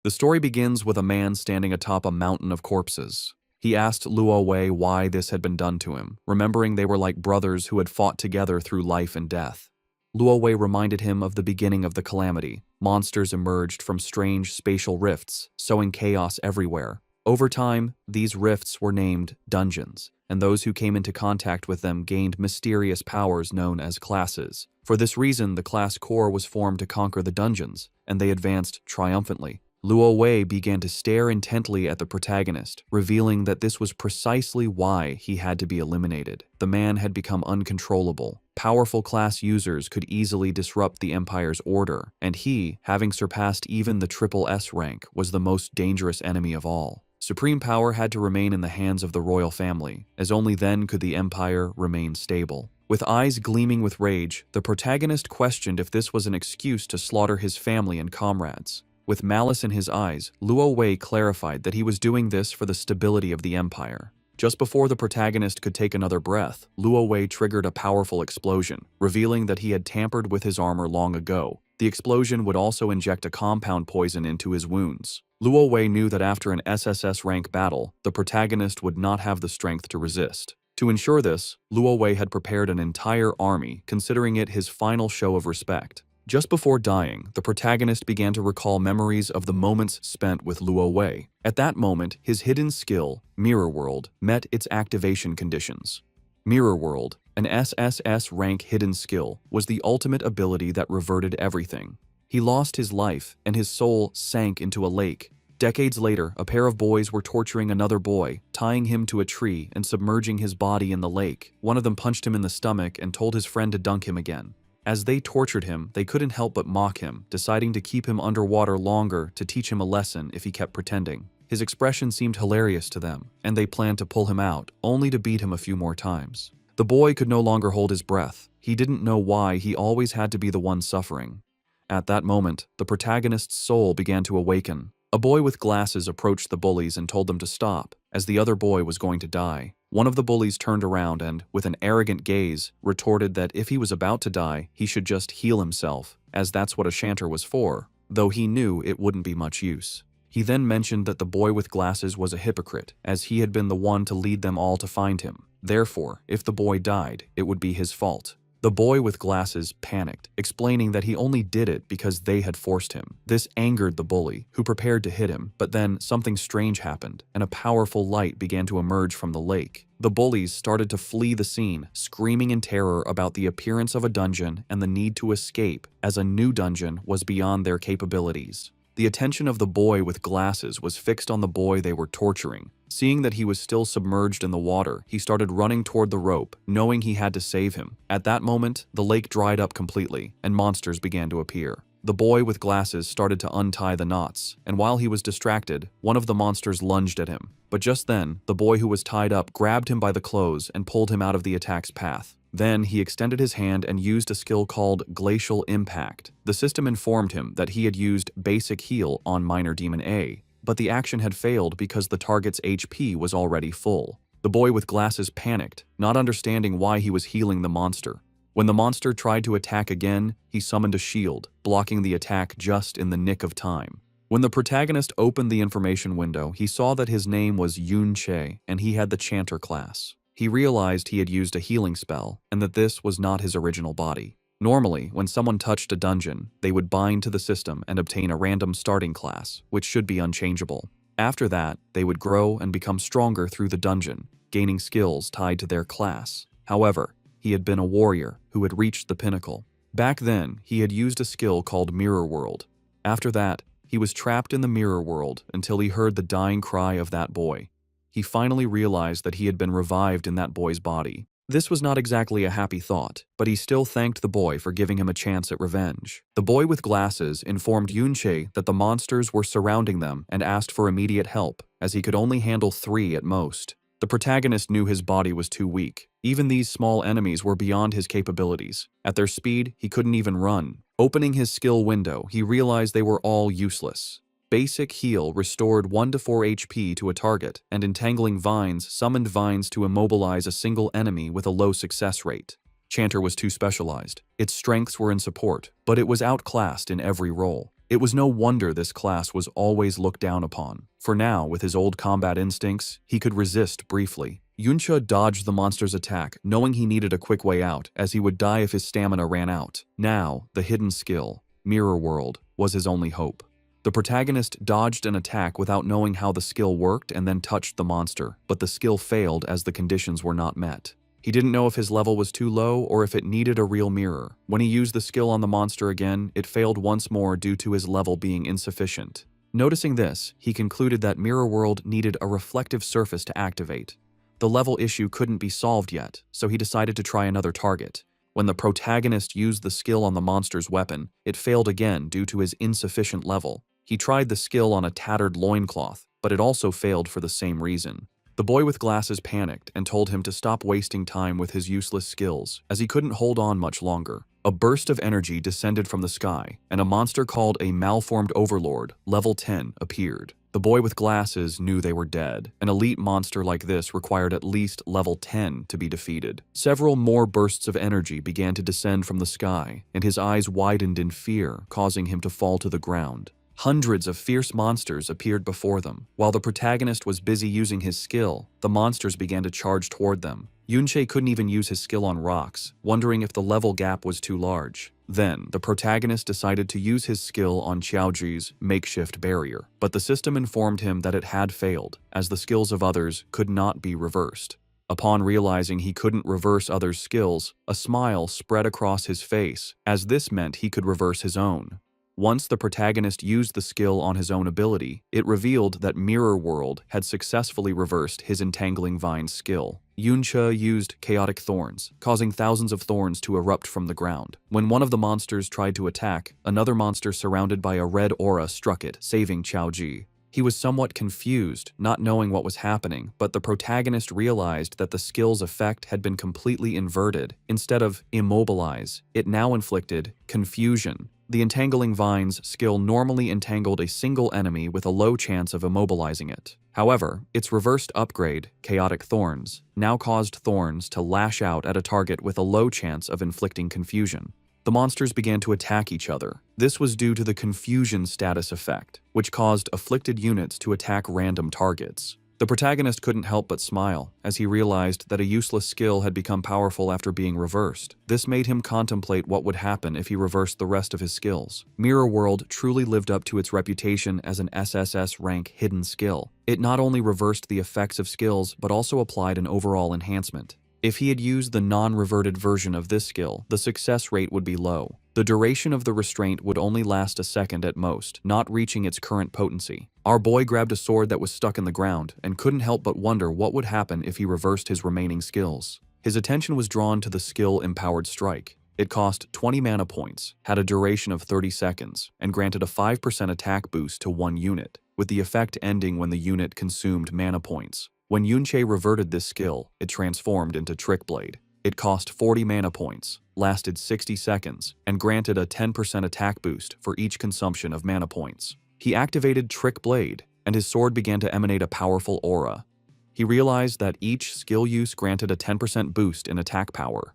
The story begins with a man standing atop a mountain of corpses. He asked Luo Wei why this had been done to him, remembering they were like brothers who had fought together through life and death. Luo Wei reminded him of the beginning of the calamity. Monsters emerged from strange spatial rifts, sowing chaos everywhere. Over time, these rifts were named dungeons, and those who came into contact with them gained mysterious powers known as classes. For this reason, the class core was formed to conquer the dungeons, and they advanced triumphantly. Luo Wei began to stare intently at the protagonist, revealing that this was precisely why he had to be eliminated. The man had become uncontrollable. Powerful class users could easily disrupt the Empire's order, and he, having surpassed even the triple S rank, was the most dangerous enemy of all. Supreme power had to remain in the hands of the royal family, as only then could the Empire remain stable. With eyes gleaming with rage, the protagonist questioned if this was an excuse to slaughter his family and comrades. With malice in his eyes, Luo Wei clarified that he was doing this for the stability of the Empire. Just before the protagonist could take another breath, Luo Wei triggered a powerful explosion, revealing that he had tampered with his armor long ago. The explosion would also inject a compound poison into his wounds. Luo Wei knew that after an SSS rank battle, the protagonist would not have the strength to resist. To ensure this, Luo Wei had prepared an entire army, considering it his final show of respect. Just before dying, the protagonist began to recall memories of the moments spent with Luo Wei. At that moment, his hidden skill, Mirror World, met its activation conditions. Mirror World, an SSS rank hidden skill, was the ultimate ability that reverted everything. He lost his life, and his soul sank into a lake. Decades later, a pair of boys were torturing another boy, tying him to a tree and submerging his body in the lake. One of them punched him in the stomach and told his friend to dunk him again. As they tortured him, they couldn't help but mock him, deciding to keep him underwater longer to teach him a lesson if he kept pretending. His expression seemed hilarious to them, and they planned to pull him out, only to beat him a few more times. The boy could no longer hold his breath. He didn't know why he always had to be the one suffering. At that moment, the protagonist's soul began to awaken. A boy with glasses approached the bullies and told them to stop, as the other boy was going to die. One of the bullies turned around and, with an arrogant gaze, retorted that if he was about to die, he should just heal himself, as that's what a shanter was for, though he knew it wouldn't be much use. He then mentioned that the boy with glasses was a hypocrite, as he had been the one to lead them all to find him. Therefore, if the boy died, it would be his fault. The boy with glasses panicked, explaining that he only did it because they had forced him. This angered the bully, who prepared to hit him, but then something strange happened, and a powerful light began to emerge from the lake. The bullies started to flee the scene, screaming in terror about the appearance of a dungeon and the need to escape, as a new dungeon was beyond their capabilities. The attention of the boy with glasses was fixed on the boy they were torturing. Seeing that he was still submerged in the water, he started running toward the rope, knowing he had to save him. At that moment, the lake dried up completely, and monsters began to appear. The boy with glasses started to untie the knots, and while he was distracted, one of the monsters lunged at him. But just then, the boy who was tied up grabbed him by the clothes and pulled him out of the attack's path. Then he extended his hand and used a skill called Glacial Impact. The system informed him that he had used Basic Heal on Minor Demon A, but the action had failed because the target's HP was already full. The boy with glasses panicked, not understanding why he was healing the monster. When the monster tried to attack again, he summoned a shield, blocking the attack just in the nick of time. When the protagonist opened the information window, he saw that his name was Yun Che, and he had the Chanter class. He realized he had used a healing spell, and that this was not his original body. Normally, when someone touched a dungeon, they would bind to the system and obtain a random starting class, which should be unchangeable. After that, they would grow and become stronger through the dungeon, gaining skills tied to their class. However, he had been a warrior who had reached the pinnacle. Back then, he had used a skill called Mirror World. After that, he was trapped in the Mirror World until he heard the dying cry of that boy. He finally realized that he had been revived in that boy's body. This was not exactly a happy thought, but he still thanked the boy for giving him a chance at revenge. The boy with glasses informed Yunche that the monsters were surrounding them and asked for immediate help, as he could only handle 3 at most. The protagonist knew his body was too weak. Even these small enemies were beyond his capabilities. At their speed, he couldn't even run. Opening his skill window, he realized they were all useless. Basic Heal restored 1 to 4 HP to a target, and Entangling Vines summoned vines to immobilize a single enemy with a low success rate. Chanter was too specialized. Its strengths were in support, but it was outclassed in every role. It was no wonder this class was always looked down upon. For now, with his old combat instincts, he could resist briefly. Yuncha dodged the monster's attack, knowing he needed a quick way out, as he would die if his stamina ran out. Now, the hidden skill, Mirror World, was his only hope. The protagonist dodged an attack without knowing how the skill worked and then touched the monster, but the skill failed as the conditions were not met. He didn't know if his level was too low or if it needed a real mirror. When he used the skill on the monster again, it failed once more due to his level being insufficient. Noticing this, he concluded that Mirror World needed a reflective surface to activate. The level issue couldn't be solved yet, so he decided to try another target. When the protagonist used the skill on the monster's weapon, it failed again due to his insufficient level. He tried the skill on a tattered loincloth, but it also failed for the same reason. The boy with glasses panicked and told him to stop wasting time with his useless skills, as he couldn't hold on much longer. A burst of energy descended from the sky, and a monster called a malformed overlord, level 10, appeared. The boy with glasses knew they were dead. An elite monster like this required at least level 10 to be defeated. Several more bursts of energy began to descend from the sky, and his eyes widened in fear, causing him to fall to the ground. Hundreds of fierce monsters appeared before them. While the protagonist was busy using his skill, the monsters began to charge toward them. Yunche couldn't even use his skill on rocks, wondering if the level gap was too large. Then, the protagonist decided to use his skill on Xiaoji's makeshift barrier, but the system informed him that it had failed, as the skills of others could not be reversed. Upon realizing he couldn't reverse others' skills, a smile spread across his face, as this meant he could reverse his own. Once the protagonist used the skill on his own ability, it revealed that Mirror World had successfully reversed his Entangling Vine skill. Yuncha used Chaotic Thorns, causing thousands of thorns to erupt from the ground. When one of the monsters tried to attack, another monster surrounded by a red aura struck it, saving Xiaoji. He was somewhat confused, not knowing what was happening, but the protagonist realized that the skill's effect had been completely inverted. Instead of immobilize, it now inflicted confusion. The Entangling Vines skill normally entangled a single enemy with a low chance of immobilizing it. However, its reversed upgrade, Chaotic Thorns, now caused thorns to lash out at a target with a low chance of inflicting confusion. The monsters began to attack each other. This was due to the confusion status effect, which caused afflicted units to attack random targets. The protagonist couldn't help but smile, as he realized that a useless skill had become powerful after being reversed. This made him contemplate what would happen if he reversed the rest of his skills. Mirror World truly lived up to its reputation as an SSS rank hidden skill. It not only reversed the effects of skills, but also applied an overall enhancement. If he had used the non-reverted version of this skill, the success rate would be low. The duration of the restraint would only last a second at most, not reaching its current potency. Our boy grabbed a sword that was stuck in the ground and couldn't help but wonder what would happen if he reversed his remaining skills. His attention was drawn to the skill Empowered Strike. It cost 20 mana points, had a duration of 30 seconds, and granted a 5% attack boost to one unit, with the effect ending when the unit consumed mana points. When Yunche reverted this skill, it transformed into Trick Blade. It cost 40 mana points, lasted 60 seconds, and granted a 10% attack boost for each consumption of mana points. He activated Trick Blade, and his sword began to emanate a powerful aura. He realized that each skill use granted a 10% boost in attack power.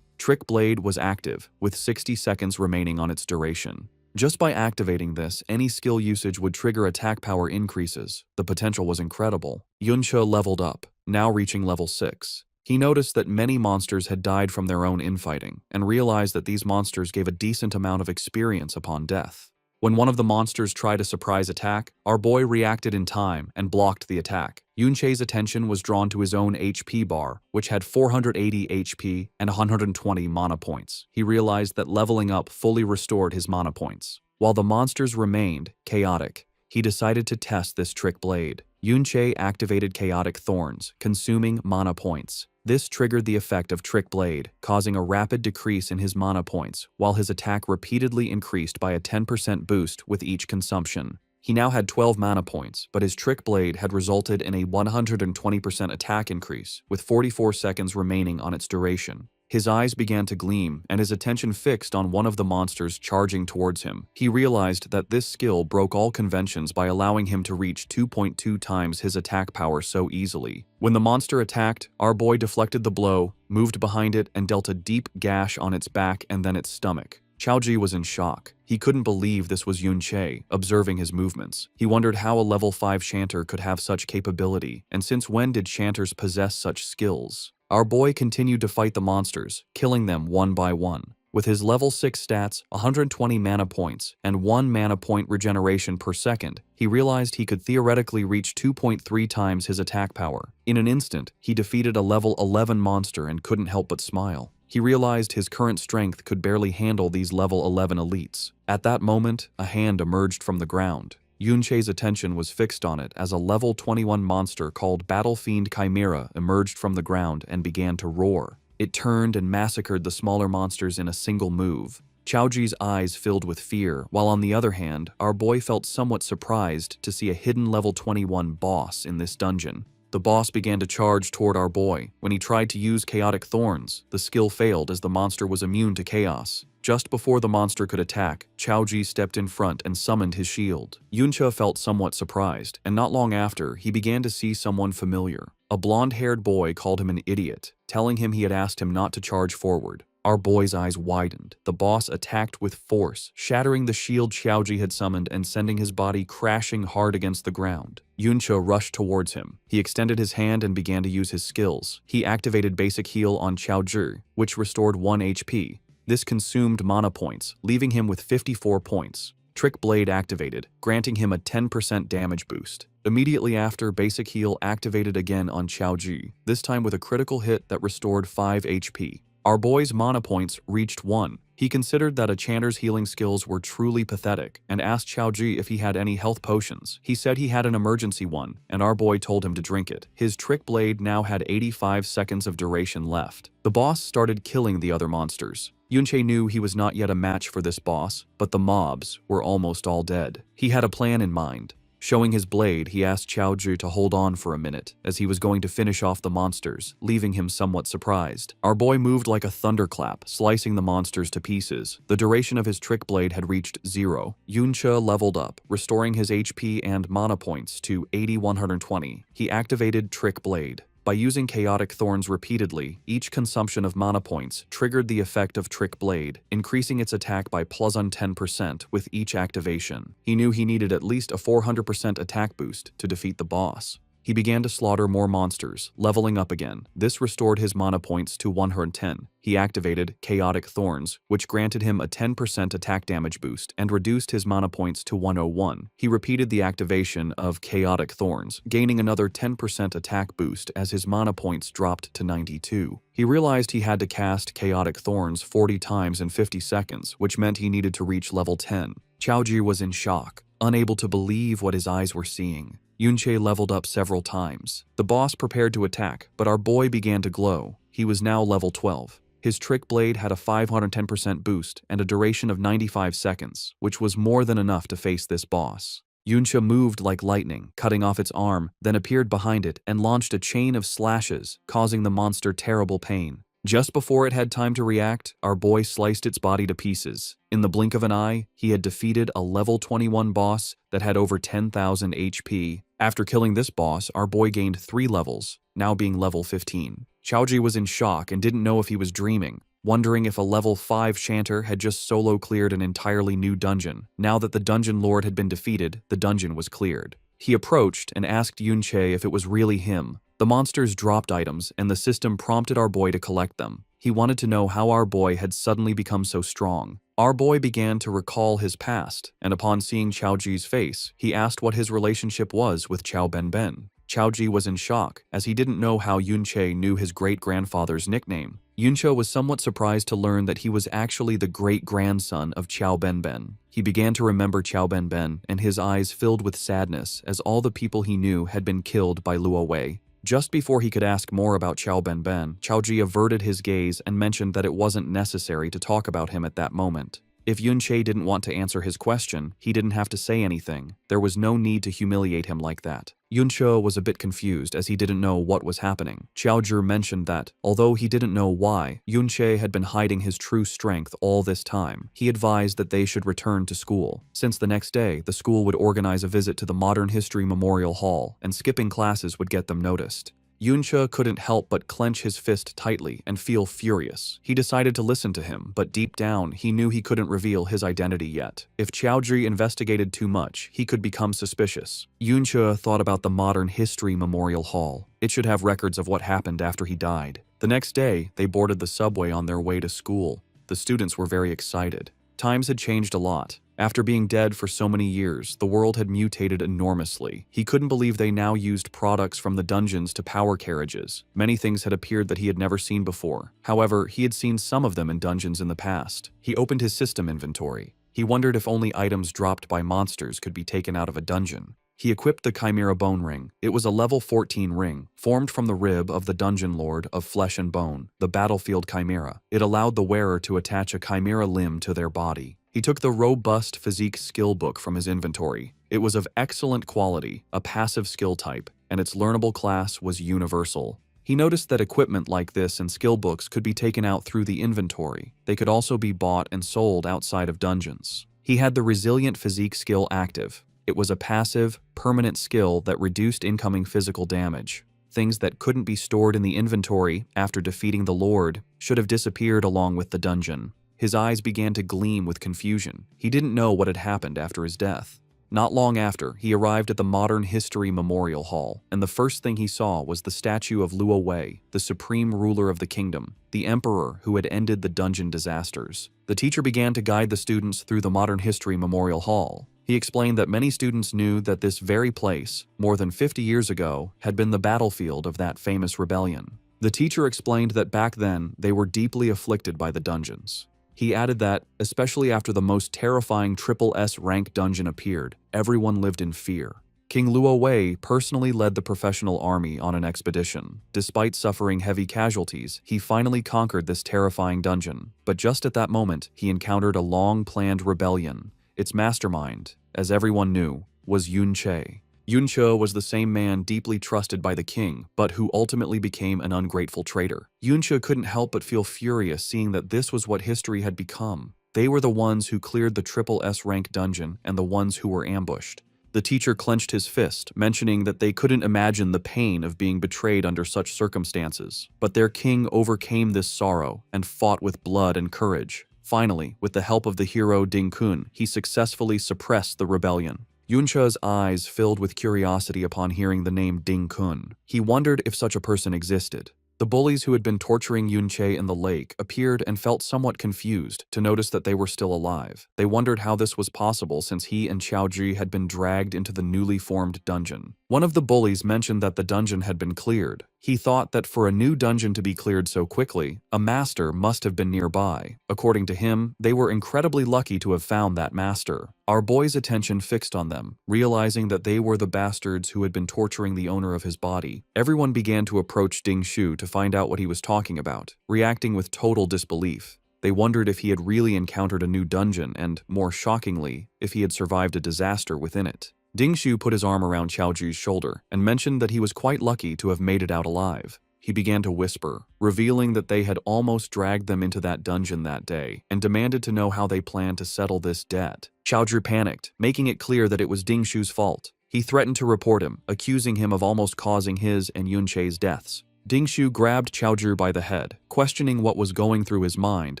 Trick Blade was active, with 60 seconds remaining on its duration. Just by activating this, any skill usage would trigger attack power increases. The potential was incredible. Yuncha leveled up, now reaching level 6. He noticed that many monsters had died from their own infighting, and realized that these monsters gave a decent amount of experience upon death. When one of the monsters tried a surprise attack, our boy reacted in time and blocked the attack. Yunche's attention was drawn to his own HP bar, which had 480 HP and 120 mana points. He realized that leveling up fully restored his mana points. While the monsters remained chaotic, he decided to test this Trick Blade. Yunche activated Chaotic Thorns, consuming mana points. This triggered the effect of Trick Blade, causing a rapid decrease in his mana points, while his attack repeatedly increased by a 10% boost with each consumption. He now had 12 mana points, but his Trick Blade had resulted in a 120% attack increase, with 44 seconds remaining on its duration. His eyes began to gleam, and his attention fixed on one of the monsters charging towards him. He realized that this skill broke all conventions by allowing him to reach 2.2 times his attack power so easily. When the monster attacked, our boy deflected the blow, moved behind it, and dealt a deep gash on its back and then its stomach. Chaoji was in shock. He couldn't believe this was Yunche, observing his movements. He wondered how a level 5 chanter could have such capability, and since when did chanters possess such skills? Our boy continued to fight the monsters, killing them one by one. With his level 6 stats, 120 mana points, and 1 mana point regeneration per second, he realized he could theoretically reach 2.3 times his attack power. In an instant, he defeated a level 11 monster and couldn't help but smile. He realized his current strength could barely handle these level 11 elites. At that moment, a hand emerged from the ground. Yunche's attention was fixed on it as a level 21 monster called Battle Fiend Chimera emerged from the ground and began to roar. It turned and massacred the smaller monsters in a single move. Chaoji's eyes filled with fear, while on the other hand, our boy felt somewhat surprised to see a hidden level 21 boss in this dungeon. The boss began to charge toward our boy. When he tried to use Chaotic Thorns, the skill failed as the monster was immune to chaos. Just before the monster could attack, Chaoji stepped in front and summoned his shield. Yunche felt somewhat surprised, and not long after, he began to see someone familiar. A blonde-haired boy called him an idiot, telling him he had asked him not to charge forward. Our boy's eyes widened. The boss attacked with force, shattering the shield Chaoji had summoned and sending his body crashing hard against the ground. Yunche rushed towards him. He extended his hand and began to use his skills. He activated Basic Heal on Chaoji, which restored 1 HP. This consumed mana points, leaving him with 54 points. Trick Blade activated, granting him a 10% damage boost. Immediately after, Basic Heal activated again on Chaoji, this time with a critical hit that restored 5 HP. Our boy's mana points reached 1. He considered that a chanter's healing skills were truly pathetic and asked Chaoji if he had any health potions. He said he had an emergency one, and our boy told him to drink it. His Trick Blade now had 85 seconds of duration left. The boss started killing the other monsters. Yunche knew he was not yet a match for this boss, but the mobs were almost all dead. He had a plan in mind. Showing his blade, he asked Chaoji to hold on for a minute, as he was going to finish off the monsters, leaving him somewhat surprised. Our boy moved like a thunderclap, slicing the monsters to pieces. The duration of his Trick Blade had reached 0. Yunche leveled up, restoring his HP and mana points to 80-120. He activated Trick Blade. By using Chaotic Thorns repeatedly, each consumption of mana points triggered the effect of Trick Blade, increasing its attack by +10% with each activation. He knew he needed at least a 400% attack boost to defeat the boss. He began to slaughter more monsters, leveling up again. This restored his mana points to 110. He activated Chaotic Thorns, which granted him a 10% attack damage boost and reduced his mana points to 101. He repeated the activation of Chaotic Thorns, gaining another 10% attack boost as his mana points dropped to 92. He realized he had to cast Chaotic Thorns 40 times in 50 seconds, which meant he needed to reach level 10. Chaoji was in shock, unable to believe what his eyes were seeing. Yunche leveled up several times. The boss prepared to attack, but our boy began to glow. He was now level 12. His Trick Blade had a 510% boost and a duration of 95 seconds, which was more than enough to face this boss. Yunche moved like lightning, cutting off its arm, then appeared behind it and launched a chain of slashes, causing the monster terrible pain. Just before it had time to react, our boy sliced its body to pieces. In the blink of an eye, he had defeated a level 21 boss that had over 10,000 HP. After killing this boss, our boy gained 3 levels, now being level 15. Chaoji was in shock and didn't know if he was dreaming, wondering if a level 5 chanter had just solo cleared an entirely new dungeon. Now that the dungeon lord had been defeated, the dungeon was cleared. He approached and asked Yunche if it was really him. The monsters dropped items, and the system prompted our boy to collect them. He wanted to know how our boy had suddenly become so strong. Our boy began to recall his past, and upon seeing Chaoji's face, he asked what his relationship was with Chao Benben. Chaoji was in shock, as he didn't know how Yunche knew his great-grandfather's nickname. Yunche was somewhat surprised to learn that he was actually the great-grandson of Chao Benben. He began to remember Chao Benben, and his eyes filled with sadness as all the people he knew had been killed by Luo Wei. Just before he could ask more about Chao Benben, Chaoji averted his gaze and mentioned that it wasn't necessary to talk about him at that moment. If Yunche didn't want to answer his question, he didn't have to say anything. There was no need to humiliate him like that. Yunche was a bit confused as he didn't know what was happening. Chaoji mentioned that, although he didn't know why, Yunche had been hiding his true strength all this time. He advised that they should return to school, since the next day, the school would organize a visit to the Modern History Memorial Hall, and skipping classes would get them noticed. Yunche couldn't help but clench his fist tightly and feel furious. He decided to listen to him, but deep down, he knew he couldn't reveal his identity yet. If Qiaozhi investigated too much, he could become suspicious. Yunche thought about the Modern History Memorial Hall. It should have records of what happened after he died. The next day, they boarded the subway on their way to school. The students were very excited. Times had changed a lot. After being dead for so many years, the world had mutated enormously. He couldn't believe they now used products from the dungeons to power carriages. Many things had appeared that he had never seen before. However, he had seen some of them in dungeons in the past. He opened his system inventory. He wondered if only items dropped by monsters could be taken out of a dungeon. He equipped the Chimera Bone Ring. It was a level 14 ring, formed from the rib of the Dungeon Lord of Flesh and Bone, the Battlefield Chimera. It allowed the wearer to attach a chimera limb to their body. He took the Robust Physique skill book from his inventory. It was of excellent quality, a passive skill type, and its learnable class was universal. He noticed that equipment like this and skill books could be taken out through the inventory. They could also be bought and sold outside of dungeons. He had the Resilient Physique skill active. It was a passive, permanent skill that reduced incoming physical damage. Things that couldn't be stored in the inventory after defeating the Lord should have disappeared along with the dungeon. His eyes began to gleam with confusion. He didn't know what had happened after his death. Not long after, he arrived at the Modern History Memorial Hall, and the first thing he saw was the statue of Luo Wei, the supreme ruler of the kingdom, the emperor who had ended the dungeon disasters. The teacher began to guide the students through the Modern History Memorial Hall. He explained that many students knew that this very place, more than 50 years ago, had been the battlefield of that famous rebellion. The teacher explained that back then, they were deeply afflicted by the dungeons. He added that, especially after the most terrifying S rank dungeon appeared, everyone lived in fear. King Luo Wei personally led the professional army on an expedition. Despite suffering heavy casualties, he finally conquered this terrifying dungeon. But just at that moment, he encountered a long-planned rebellion. Its mastermind, as everyone knew, was Yunche. Yunche was the same man deeply trusted by the king, but who ultimately became an ungrateful traitor. Yunche couldn't help but feel furious seeing that this was what history had become. They were the ones who cleared the S rank dungeon and the ones who were ambushed. The teacher clenched his fist, mentioning that they couldn't imagine the pain of being betrayed under such circumstances. But their king overcame this sorrow and fought with blood and courage. Finally, with the help of the hero Ding Kun, he successfully suppressed the rebellion. Yunche's eyes filled with curiosity upon hearing the name Ding Kun. He wondered if such a person existed. The bullies who had been torturing Yunche in the lake appeared and felt somewhat confused to notice that they were still alive. They wondered how this was possible since he and Qiaozhi had been dragged into the newly formed dungeon. One of the bullies mentioned that the dungeon had been cleared. He thought that for a new dungeon to be cleared so quickly, a master must have been nearby. According to him, they were incredibly lucky to have found that master. Our boy's attention fixed on them, realizing that they were the bastards who had been torturing the owner of his body. Everyone began to approach Ding Shu to find out what he was talking about, reacting with total disbelief. They wondered if he had really encountered a new dungeon and, more shockingly, if he had survived a disaster within it. Ding Shu put his arm around Qiaozhi's shoulder and mentioned that he was quite lucky to have made it out alive. He began to whisper, revealing that they had almost dragged them into that dungeon that day and demanded to know how they planned to settle this debt. Qiaozhi panicked, making it clear that it was Ding Shu's fault. He threatened to report him, accusing him of almost causing his and Yunche's deaths. Ding Shu grabbed Qiaozhi by the head, questioning what was going through his mind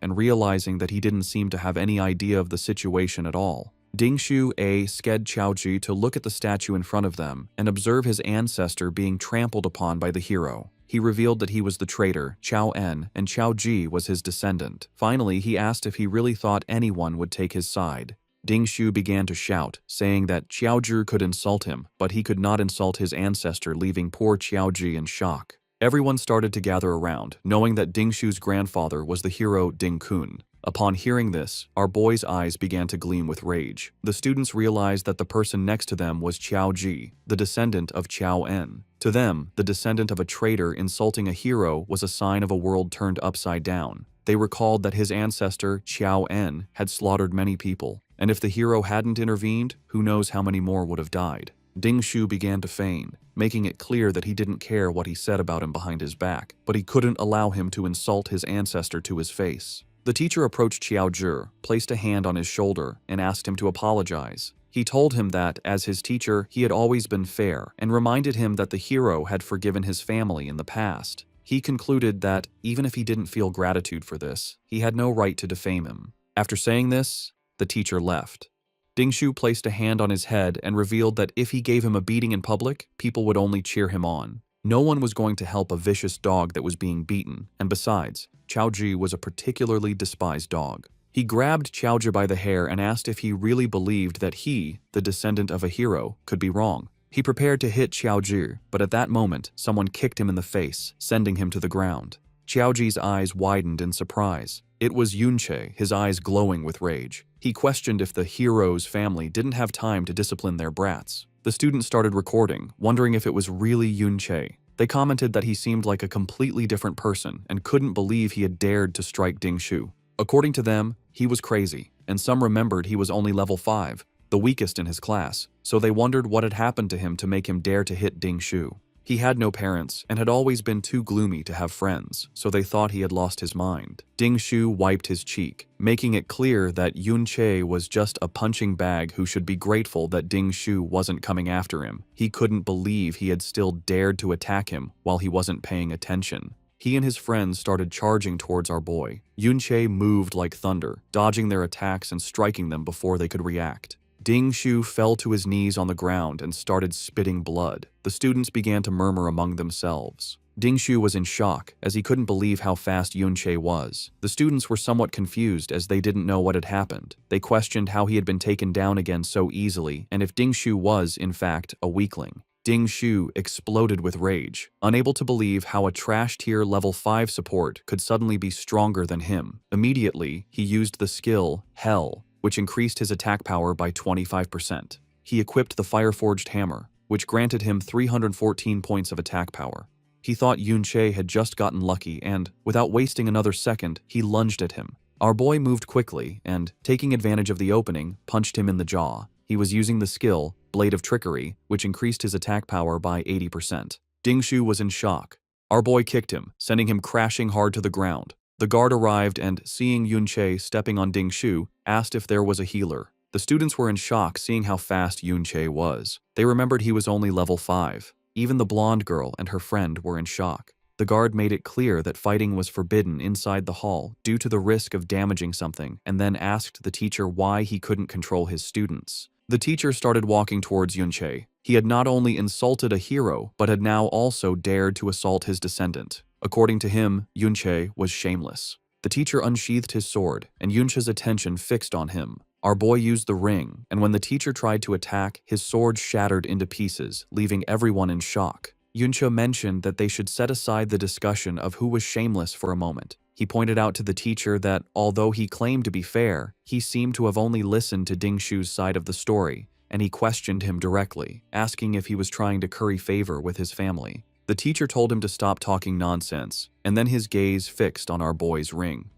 and realizing that he didn't seem to have any idea of the situation at all. Ding Shu sked Qiaozhi to look at the statue in front of them and observe his ancestor being trampled upon by the hero. He revealed that he was the traitor, Qiao En, and Qiaozhi was his descendant. Finally, he asked if he really thought anyone would take his side. Ding Shu began to shout, saying that Qiaozhi could insult him, but he could not insult his ancestor, leaving poor Qiaozhi in shock. Everyone started to gather around, knowing that Ding Shu's grandfather was the hero Ding Kun. Upon hearing this, our boy's eyes began to gleam with rage. The students realized that the person next to them was Qiaozhi, the descendant of Qiao En. To them, the descendant of a traitor insulting a hero was a sign of a world turned upside down. They recalled that his ancestor, Qiao En, had slaughtered many people, and if the hero hadn't intervened, who knows how many more would have died. Ding Shu began to feign, making it clear that he didn't care what he said about him behind his back, but he couldn't allow him to insult his ancestor to his face. The teacher approached Qiaozhi, placed a hand on his shoulder, and asked him to apologize. He told him that, as his teacher, he had always been fair and reminded him that the hero had forgiven his family in the past. He concluded that, even if he didn't feel gratitude for this, he had no right to defame him. After saying this, the teacher left. Dingshu placed a hand on his head and revealed that if he gave him a beating in public, people would only cheer him on. No one was going to help a vicious dog that was being beaten, and besides, Chaoji was a particularly despised dog. He grabbed Chaoji by the hair and asked if he really believed that he, the descendant of a hero, could be wrong. He prepared to hit Chaoji, but at that moment, someone kicked him in the face, sending him to the ground. Chaoji's eyes widened in surprise. It was Yunche, his eyes glowing with rage. He questioned if the hero's family didn't have time to discipline their brats. The students started recording, wondering if it was really Yunche. They commented that he seemed like a completely different person and couldn't believe he had dared to strike Dingshu. According to them, he was crazy, and some remembered he was only level 5, the weakest in his class, so they wondered what had happened to him to make him dare to hit Dingshu. He had no parents and had always been too gloomy to have friends, so they thought he had lost his mind. Dingshu wiped his cheek, making it clear that Yunche was just a punching bag who should be grateful that Dingshu wasn't coming after him. He couldn't believe he had still dared to attack him while he wasn't paying attention. He and his friends started charging towards our boy. Yunche moved like thunder, dodging their attacks and striking them before they could react. Dingshu fell to his knees on the ground and started spitting blood. The students began to murmur among themselves. Dingshu was in shock, as he couldn't believe how fast Yunche was. The students were somewhat confused as they didn't know what had happened. They questioned how he had been taken down again so easily, and if Dingshu was, in fact, a weakling. Dingshu exploded with rage, unable to believe how a trash-tier level 5 support could suddenly be stronger than him. Immediately, he used the skill, Hell, which increased his attack power by 25%. He equipped the Fireforged Hammer, which granted him 314 points of attack power. He thought Yunche had just gotten lucky and, without wasting another second, he lunged at him. Our boy moved quickly and, taking advantage of the opening, punched him in the jaw. He was using the skill, Blade of Trickery, which increased his attack power by 80%. Dingshu was in shock. Our boy kicked him, sending him crashing hard to the ground. The guard arrived and, seeing Yunche stepping on Dingshu, asked if there was a healer. The students were in shock seeing how fast Yunche was. They remembered he was only level 5. Even the blonde girl and her friend were in shock. The guard made it clear that fighting was forbidden inside the hall due to the risk of damaging something, and then asked the teacher why he couldn't control his students. The teacher started walking towards Yunche. He had not only insulted a hero, but had now also dared to assault his descendant. According to him, Yunche was shameless. The teacher unsheathed his sword, and Yunche's attention fixed on him. Our boy used the ring, and when the teacher tried to attack, his sword shattered into pieces, leaving everyone in shock. Yunche mentioned that they should set aside the discussion of who was shameless for a moment. He pointed out to the teacher that, although he claimed to be fair, he seemed to have only listened to Dingshu's side of the story, and he questioned him directly, asking if he was trying to curry favor with his family. The teacher told him to stop talking nonsense, and then his gaze fixed on our boy's ring.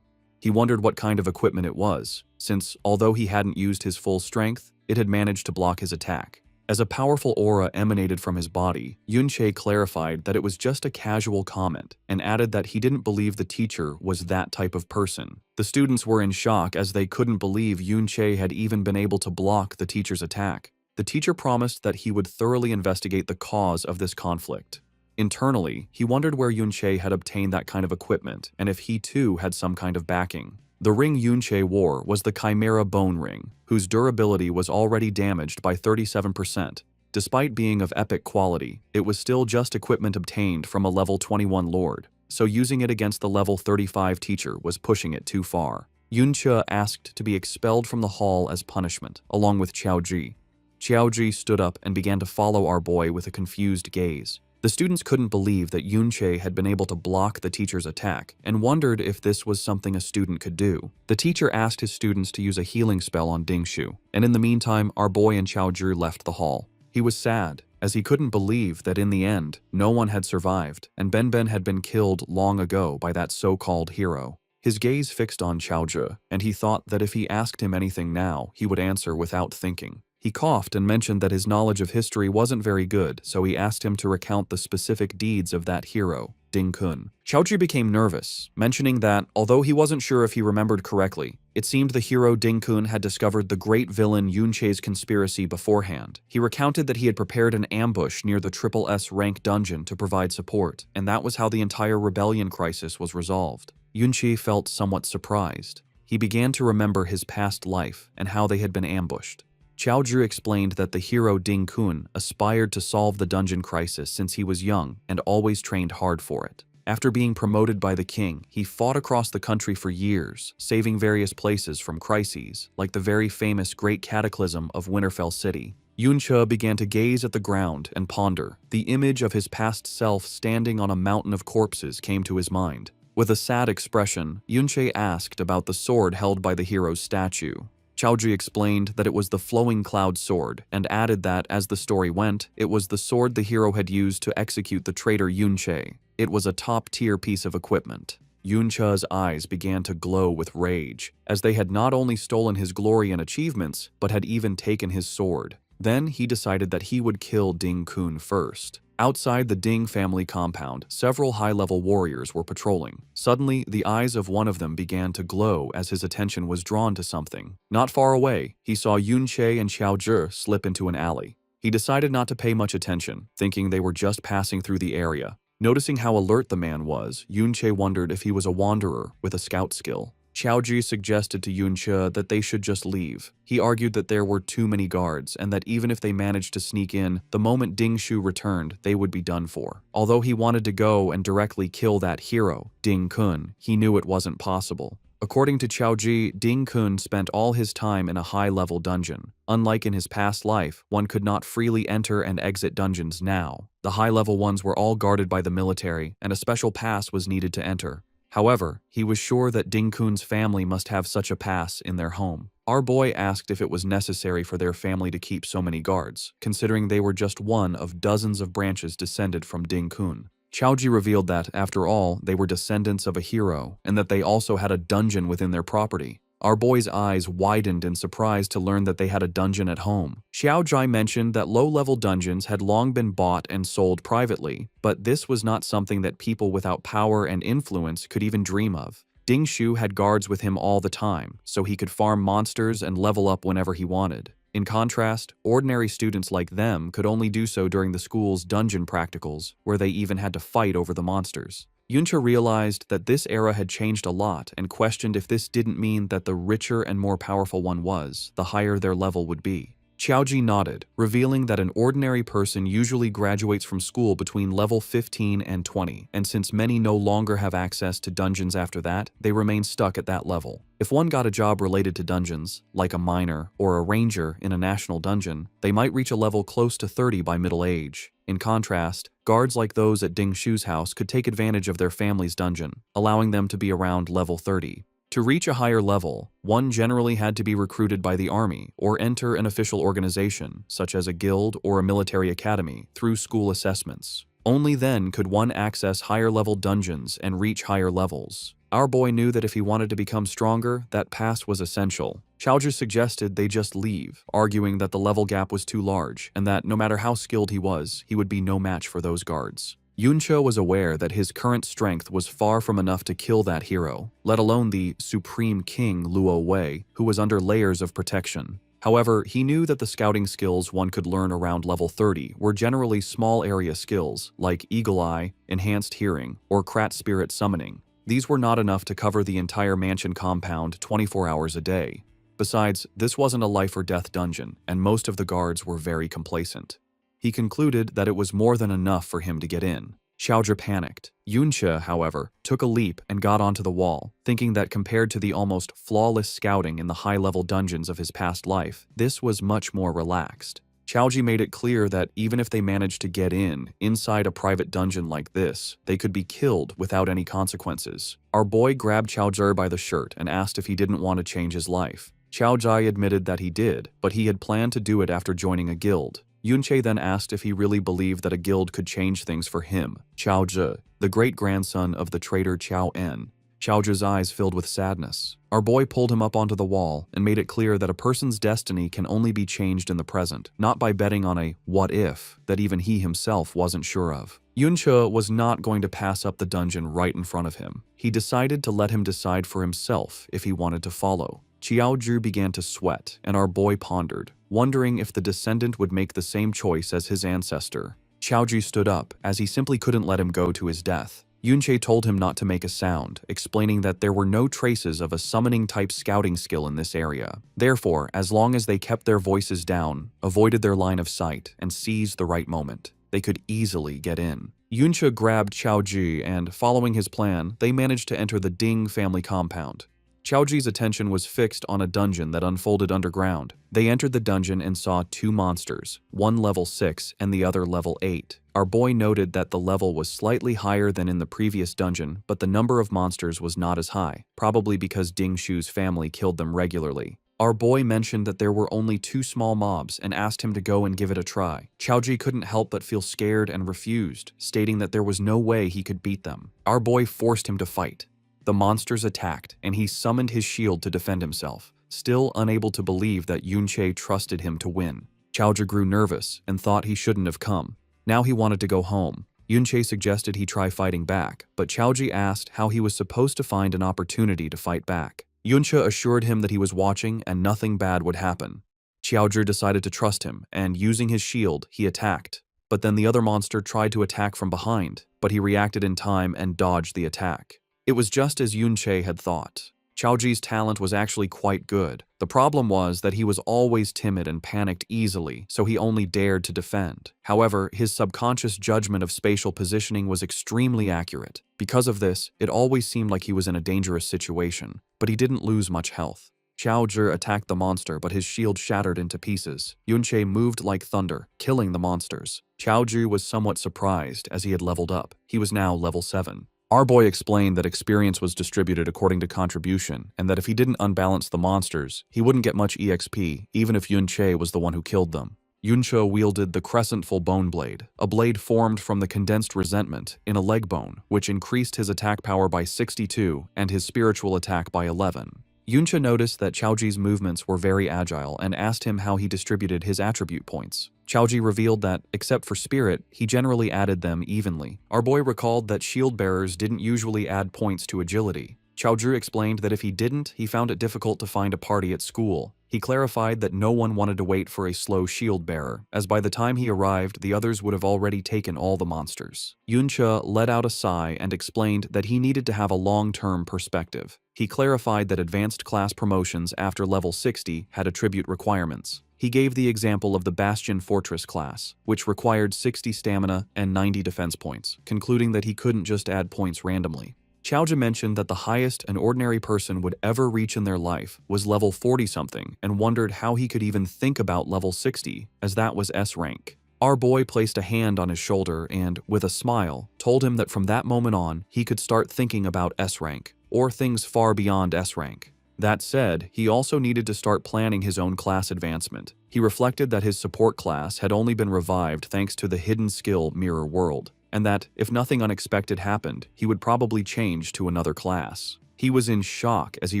He wondered what kind of equipment it was, since, although he hadn't used his full strength, it had managed to block his attack. As a powerful aura emanated from his body, Yunche clarified that it was just a casual comment, and added that he didn't believe the teacher was that type of person. The students were in shock as they couldn't believe Yunche had even been able to block the teacher's attack. The teacher promised that he would thoroughly investigate the cause of this conflict. Internally, he wondered where Yunche had obtained that kind of equipment, and if he too had some kind of backing. The ring Yunche wore was the Chimera Bone Ring, whose durability was already damaged by 37%. Despite being of epic quality, it was still just equipment obtained from a level 21 lord, so using it against the level 35 teacher was pushing it too far. Yunche asked to be expelled from the hall as punishment, along with Chaoji. Chaoji stood up and began to follow our boy with a confused gaze. The students couldn't believe that Yunche had been able to block the teacher's attack and wondered if this was something a student could do. The teacher asked his students to use a healing spell on Dingshu, and in the meantime, our boy and Chaoji left the hall. He was sad, as he couldn't believe that in the end, no one had survived, and Ben had been killed long ago by that so-called hero. His gaze fixed on Chaoji, and he thought that if he asked him anything now, he would answer without thinking. He coughed and mentioned that his knowledge of history wasn't very good, so he asked him to recount the specific deeds of that hero. Ding Kun. Xiaozhi became nervous, mentioning that, although he wasn't sure if he remembered correctly, it seemed the hero Ding Kun had discovered the great villain Yunche's conspiracy beforehand. He recounted that he had prepared an ambush near the Triple S rank dungeon to provide support, and that was how the entire rebellion crisis was resolved. Yunche felt somewhat surprised. He began to remember his past life and how they had been ambushed. Xiaozhi explained that the hero Ding Kun aspired to solve the dungeon crisis since he was young and always trained hard for it. After being promoted by the king, he fought across the country for years, saving various places from crises, like the very famous Great Cataclysm of Winterfell City. Yunche began to gaze at the ground and ponder. The image of his past self standing on a mountain of corpses came to his mind. With a sad expression, Yunche asked about the sword held by the hero's statue. Xiaozhi explained that it was the Flowing Cloud sword, and added that, as the story went, it was the sword the hero had used to execute the traitor Yunche. It was a top-tier piece of equipment. Yunche's eyes began to glow with rage, as they had not only stolen his glory and achievements, but had even taken his sword. Then he decided that he would kill Ding Kun first. Outside the Ding family compound, several high-level warriors were patrolling. Suddenly, the eyes of one of them began to glow as his attention was drawn to something. Not far away, he saw Yunche and Xiaozhi slip into an alley. He decided not to pay much attention, thinking they were just passing through the area. Noticing how alert the man was, Yunche wondered if he was a wanderer with a scout skill. Xiaozhi suggested to Yunche that they should just leave. He argued that there were too many guards, and that even if they managed to sneak in, the moment Ding Shu returned, they would be done for. Although he wanted to go and directly kill that hero, Ding Kun, he knew it wasn't possible. According to Xiaozhi, Ding Kun spent all his time in a high-level dungeon. Unlike in his past life, one could not freely enter and exit dungeons now. The high-level ones were all guarded by the military, and a special pass was needed to enter. However, he was sure that Ding Kun's family must have such a pass in their home. Our boy asked if it was necessary for their family to keep so many guards, considering they were just one of dozens of branches descended from Ding Kun. Xiaozhi revealed that, after all, they were descendants of a hero, and that they also had a dungeon within their property. Our boy's eyes widened in surprise to learn that they had a dungeon at home. Xiaozhi mentioned that low-level dungeons had long been bought and sold privately, but this was not something that people without power and influence could even dream of. Ding Shu had guards with him all the time, so he could farm monsters and level up whenever he wanted. In contrast, ordinary students like them could only do so during the school's dungeon practicals, where they even had to fight over the monsters. Yunche realized that this era had changed a lot and questioned if this didn't mean that the richer and more powerful one was, the higher their level would be. Xiaozhi nodded, revealing that an ordinary person usually graduates from school between level 15 and 20, and since many no longer have access to dungeons after that, they remain stuck at that level. If one got a job related to dungeons, like a miner or a ranger in a national dungeon, they might reach a level close to 30 by middle age. In contrast, guards like those at Ding Shu's house could take advantage of their family's dungeon, allowing them to be around level 30. To reach a higher level, one generally had to be recruited by the army or enter an official organization, such as a guild or a military academy, through school assessments. Only then could one access higher-level dungeons and reach higher levels. Our boy knew that if he wanted to become stronger, that pass was essential. Xiaozhi suggested they just leave, arguing that the level gap was too large, and that no matter how skilled he was, he would be no match for those guards. Yunche was aware that his current strength was far from enough to kill that hero, let alone the Supreme King Luo Wei, who was under layers of protection. However, he knew that the scouting skills one could learn around level 30 were generally small area skills, like Eagle Eye, Enhanced Hearing, or Krat Spirit Summoning. These were not enough to cover the entire mansion compound 24 hours a day. Besides, this wasn't a life-or-death dungeon, and most of the guards were very complacent. He concluded that it was more than enough for him to get in. Xiaozhi panicked. Yunche, however, took a leap and got onto the wall, thinking that compared to the almost flawless scouting in the high-level dungeons of his past life, this was much more relaxed. Xiaozhi made it clear that even if they managed to get inside a private dungeon like this, they could be killed without any consequences. Our boy grabbed Xiaozhi by the shirt and asked if he didn't want to change his life. Xiaozhi admitted that he did, but he had planned to do it after joining a guild. Yunche then asked if he really believed that a guild could change things for him. Xiaozhi, the great-grandson of the traitor Qiao En. Xiaozhi's eyes filled with sadness. Our boy pulled him up onto the wall and made it clear that a person's destiny can only be changed in the present, not by betting on a what-if that even he himself wasn't sure of. Yunche was not going to pass up the dungeon right in front of him. He decided to let him decide for himself if he wanted to follow. Qiaozhu began to sweat, and our boy pondered, wondering if the descendant would make the same choice as his ancestor. Qiaozhu stood up, as he simply couldn't let him go to his death. Yunche told him not to make a sound, explaining that there were no traces of a summoning-type scouting skill in this area. Therefore, as long as they kept their voices down, avoided their line of sight, and seized the right moment, they could easily get in. Yunche grabbed Qiaozhu and, following his plan, they managed to enter the Ding family compound. Qiaozhu's attention was fixed on a dungeon that unfolded underground. They entered the dungeon and saw two monsters, one level 6 and the other level 8. Our boy noted that the level was slightly higher than in the previous dungeon, but the number of monsters was not as high, probably because Ding Shu's family killed them regularly. Our boy mentioned that there were only two small mobs and asked him to go and give it a try. Qiaozhu couldn't help but feel scared and refused, stating that there was no way he could beat them. Our boy forced him to fight. The monsters attacked, and he summoned his shield to defend himself, still unable to believe that Yunche trusted him to win. Qiaozhu grew nervous and thought he shouldn't have come. Now he wanted to go home. Yunche suggested he try fighting back, but Qiaozhu asked how he was supposed to find an opportunity to fight back. Yunche assured him that he was watching and nothing bad would happen. Qiaozhu decided to trust him, and using his shield, he attacked. But then the other monster tried to attack from behind, but he reacted in time and dodged the attack. It was just as Yunche had thought. Qiaozhu's talent was actually quite good. The problem was that he was always timid and panicked easily, so he only dared to defend. However, his subconscious judgment of spatial positioning was extremely accurate. Because of this, it always seemed like he was in a dangerous situation, but he didn't lose much health. Qiaozhu attacked the monster, but his shield shattered into pieces. Yunche moved like thunder, killing the monsters. Qiaozhu was somewhat surprised as he had leveled up. He was now level 7. Our boy explained that experience was distributed according to contribution, and that if he didn't unbalance the monsters, he wouldn't get much EXP, even if Yunche was the one who killed them. Yunche wielded the Crescentful Bone Blade, a blade formed from the condensed resentment in a leg bone, which increased his attack power by 62 and his spiritual attack by 11. Yunche noticed that Qiaozhu's movements were very agile and asked him how he distributed his attribute points. Qiaozhu revealed that, except for spirit, he generally added them evenly. Our boy recalled that shield bearers didn't usually add points to agility. Qiaozhu explained that if he didn't, he found it difficult to find a party at school. He clarified that no one wanted to wait for a slow shield bearer, as by the time he arrived, the others would have already taken all the monsters. Yunche let out a sigh and explained that he needed to have a long-term perspective. He clarified that advanced class promotions after level 60 had attribute requirements. He gave the example of the Bastion Fortress class, which required 60 stamina and 90 defense points, concluding that he couldn't just add points randomly. Qiaozhu mentioned that the highest an ordinary person would ever reach in their life was level 40-something and wondered how he could even think about level 60, as that was S rank. Our boy placed a hand on his shoulder and, with a smile, told him that from that moment on, he could start thinking about S rank, or things far beyond S rank. That said, he also needed to start planning his own class advancement. He reflected that his support class had only been revived thanks to the hidden skill Mirror World, and that, if nothing unexpected happened, he would probably change to another class. He was in shock as he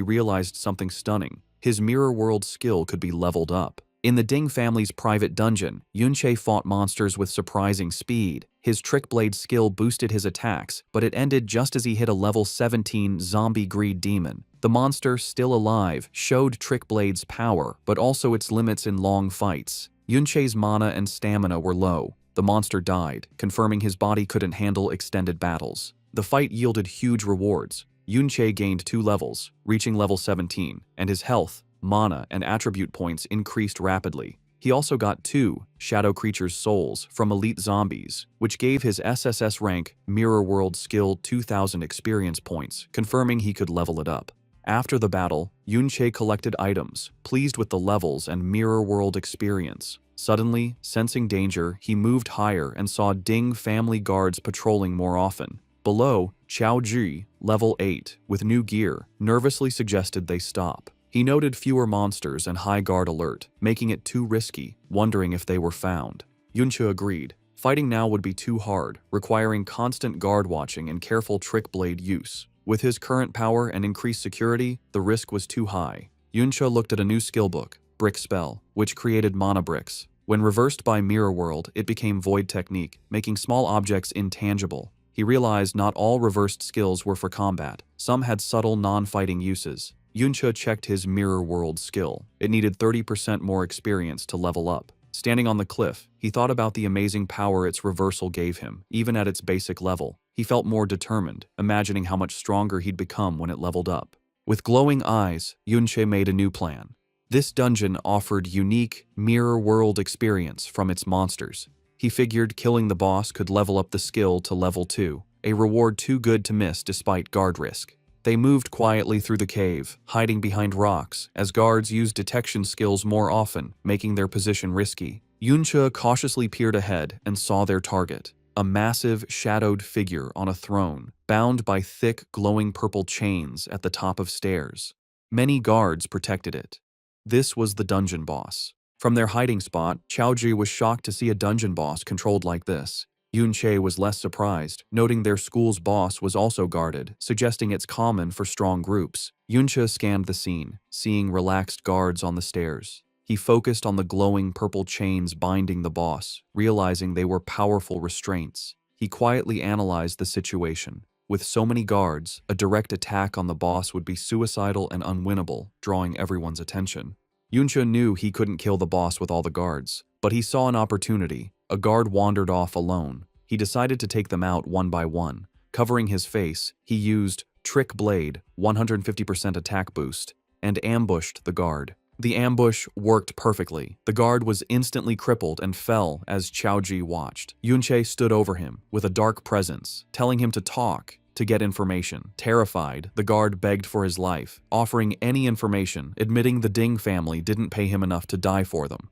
realized something stunning. His Mirror World skill could be leveled up. In the Ding family's private dungeon, Yunche fought monsters with surprising speed. His Trick Blade skill boosted his attacks, but it ended just as he hit a level 17 zombie greed demon. The monster, still alive, showed Trick Blade's power, but also its limits in long fights. Yunche's mana and stamina were low. The monster died, confirming his body couldn't handle extended battles. The fight yielded huge rewards. Yunche gained 2 levels, reaching level 17, and his health, mana, and attribute points increased rapidly. He also got 2 Shadow Creatures' souls from elite zombies, which gave his SSS rank Mirror World skill 2,000 experience points, confirming he could level it up. After the battle, Yunche collected items, pleased with the levels and Mirror World experience. Suddenly, sensing danger, he moved higher and saw Ding family guards patrolling more often. Below, Qiaozhu, level 8, with new gear, nervously suggested they stop. He noted fewer monsters and high guard alert, making it too risky, wondering if they were found. Yunche agreed. Fighting now would be too hard, requiring constant guard watching and careful Trick Blade use. With his current power and increased security, the risk was too high. Yunche looked at a new skill book, Brick Spell, which created mana bricks. When reversed by Mirror World, it became Void Technique, making small objects intangible. He realized not all reversed skills were for combat. Some had subtle non-fighting uses. Yunche checked his Mirror World skill. It needed 30% more experience to level up. Standing on the cliff, he thought about the amazing power its reversal gave him, even at its basic level. He felt more determined, imagining how much stronger he'd become when it leveled up. With glowing eyes, Yunche made a new plan. This dungeon offered unique, mirror world experience from its monsters. He figured killing the boss could level up the skill to level 2, a reward too good to miss despite guard risk. They moved quietly through the cave, hiding behind rocks, as guards used detection skills more often, making their position risky. Yunche cautiously peered ahead and saw their target, a massive, shadowed figure on a throne, bound by thick, glowing purple chains at the top of stairs. Many guards protected it. This was the dungeon boss. From their hiding spot, Chaoji was shocked to see a dungeon boss controlled like this. Yunche was less surprised, noting their school's boss was also guarded, suggesting it's common for strong groups. Yunche scanned the scene, seeing relaxed guards on the stairs. He focused on the glowing purple chains binding the boss, realizing they were powerful restraints. He quietly analyzed the situation. With so many guards, a direct attack on the boss would be suicidal and unwinnable, drawing everyone's attention. Yunche knew he couldn't kill the boss with all the guards, but he saw an opportunity. A guard wandered off alone. He decided to take them out one by one. Covering his face, he used Trick Blade, 150% attack boost, and ambushed the guard. The ambush worked perfectly. The guard was instantly crippled and fell as Chaoji watched. Yunche stood over him with a dark presence, telling him to talk, to get information. Terrified, the guard begged for his life, offering any information, admitting the Ding family didn't pay him enough to die for them.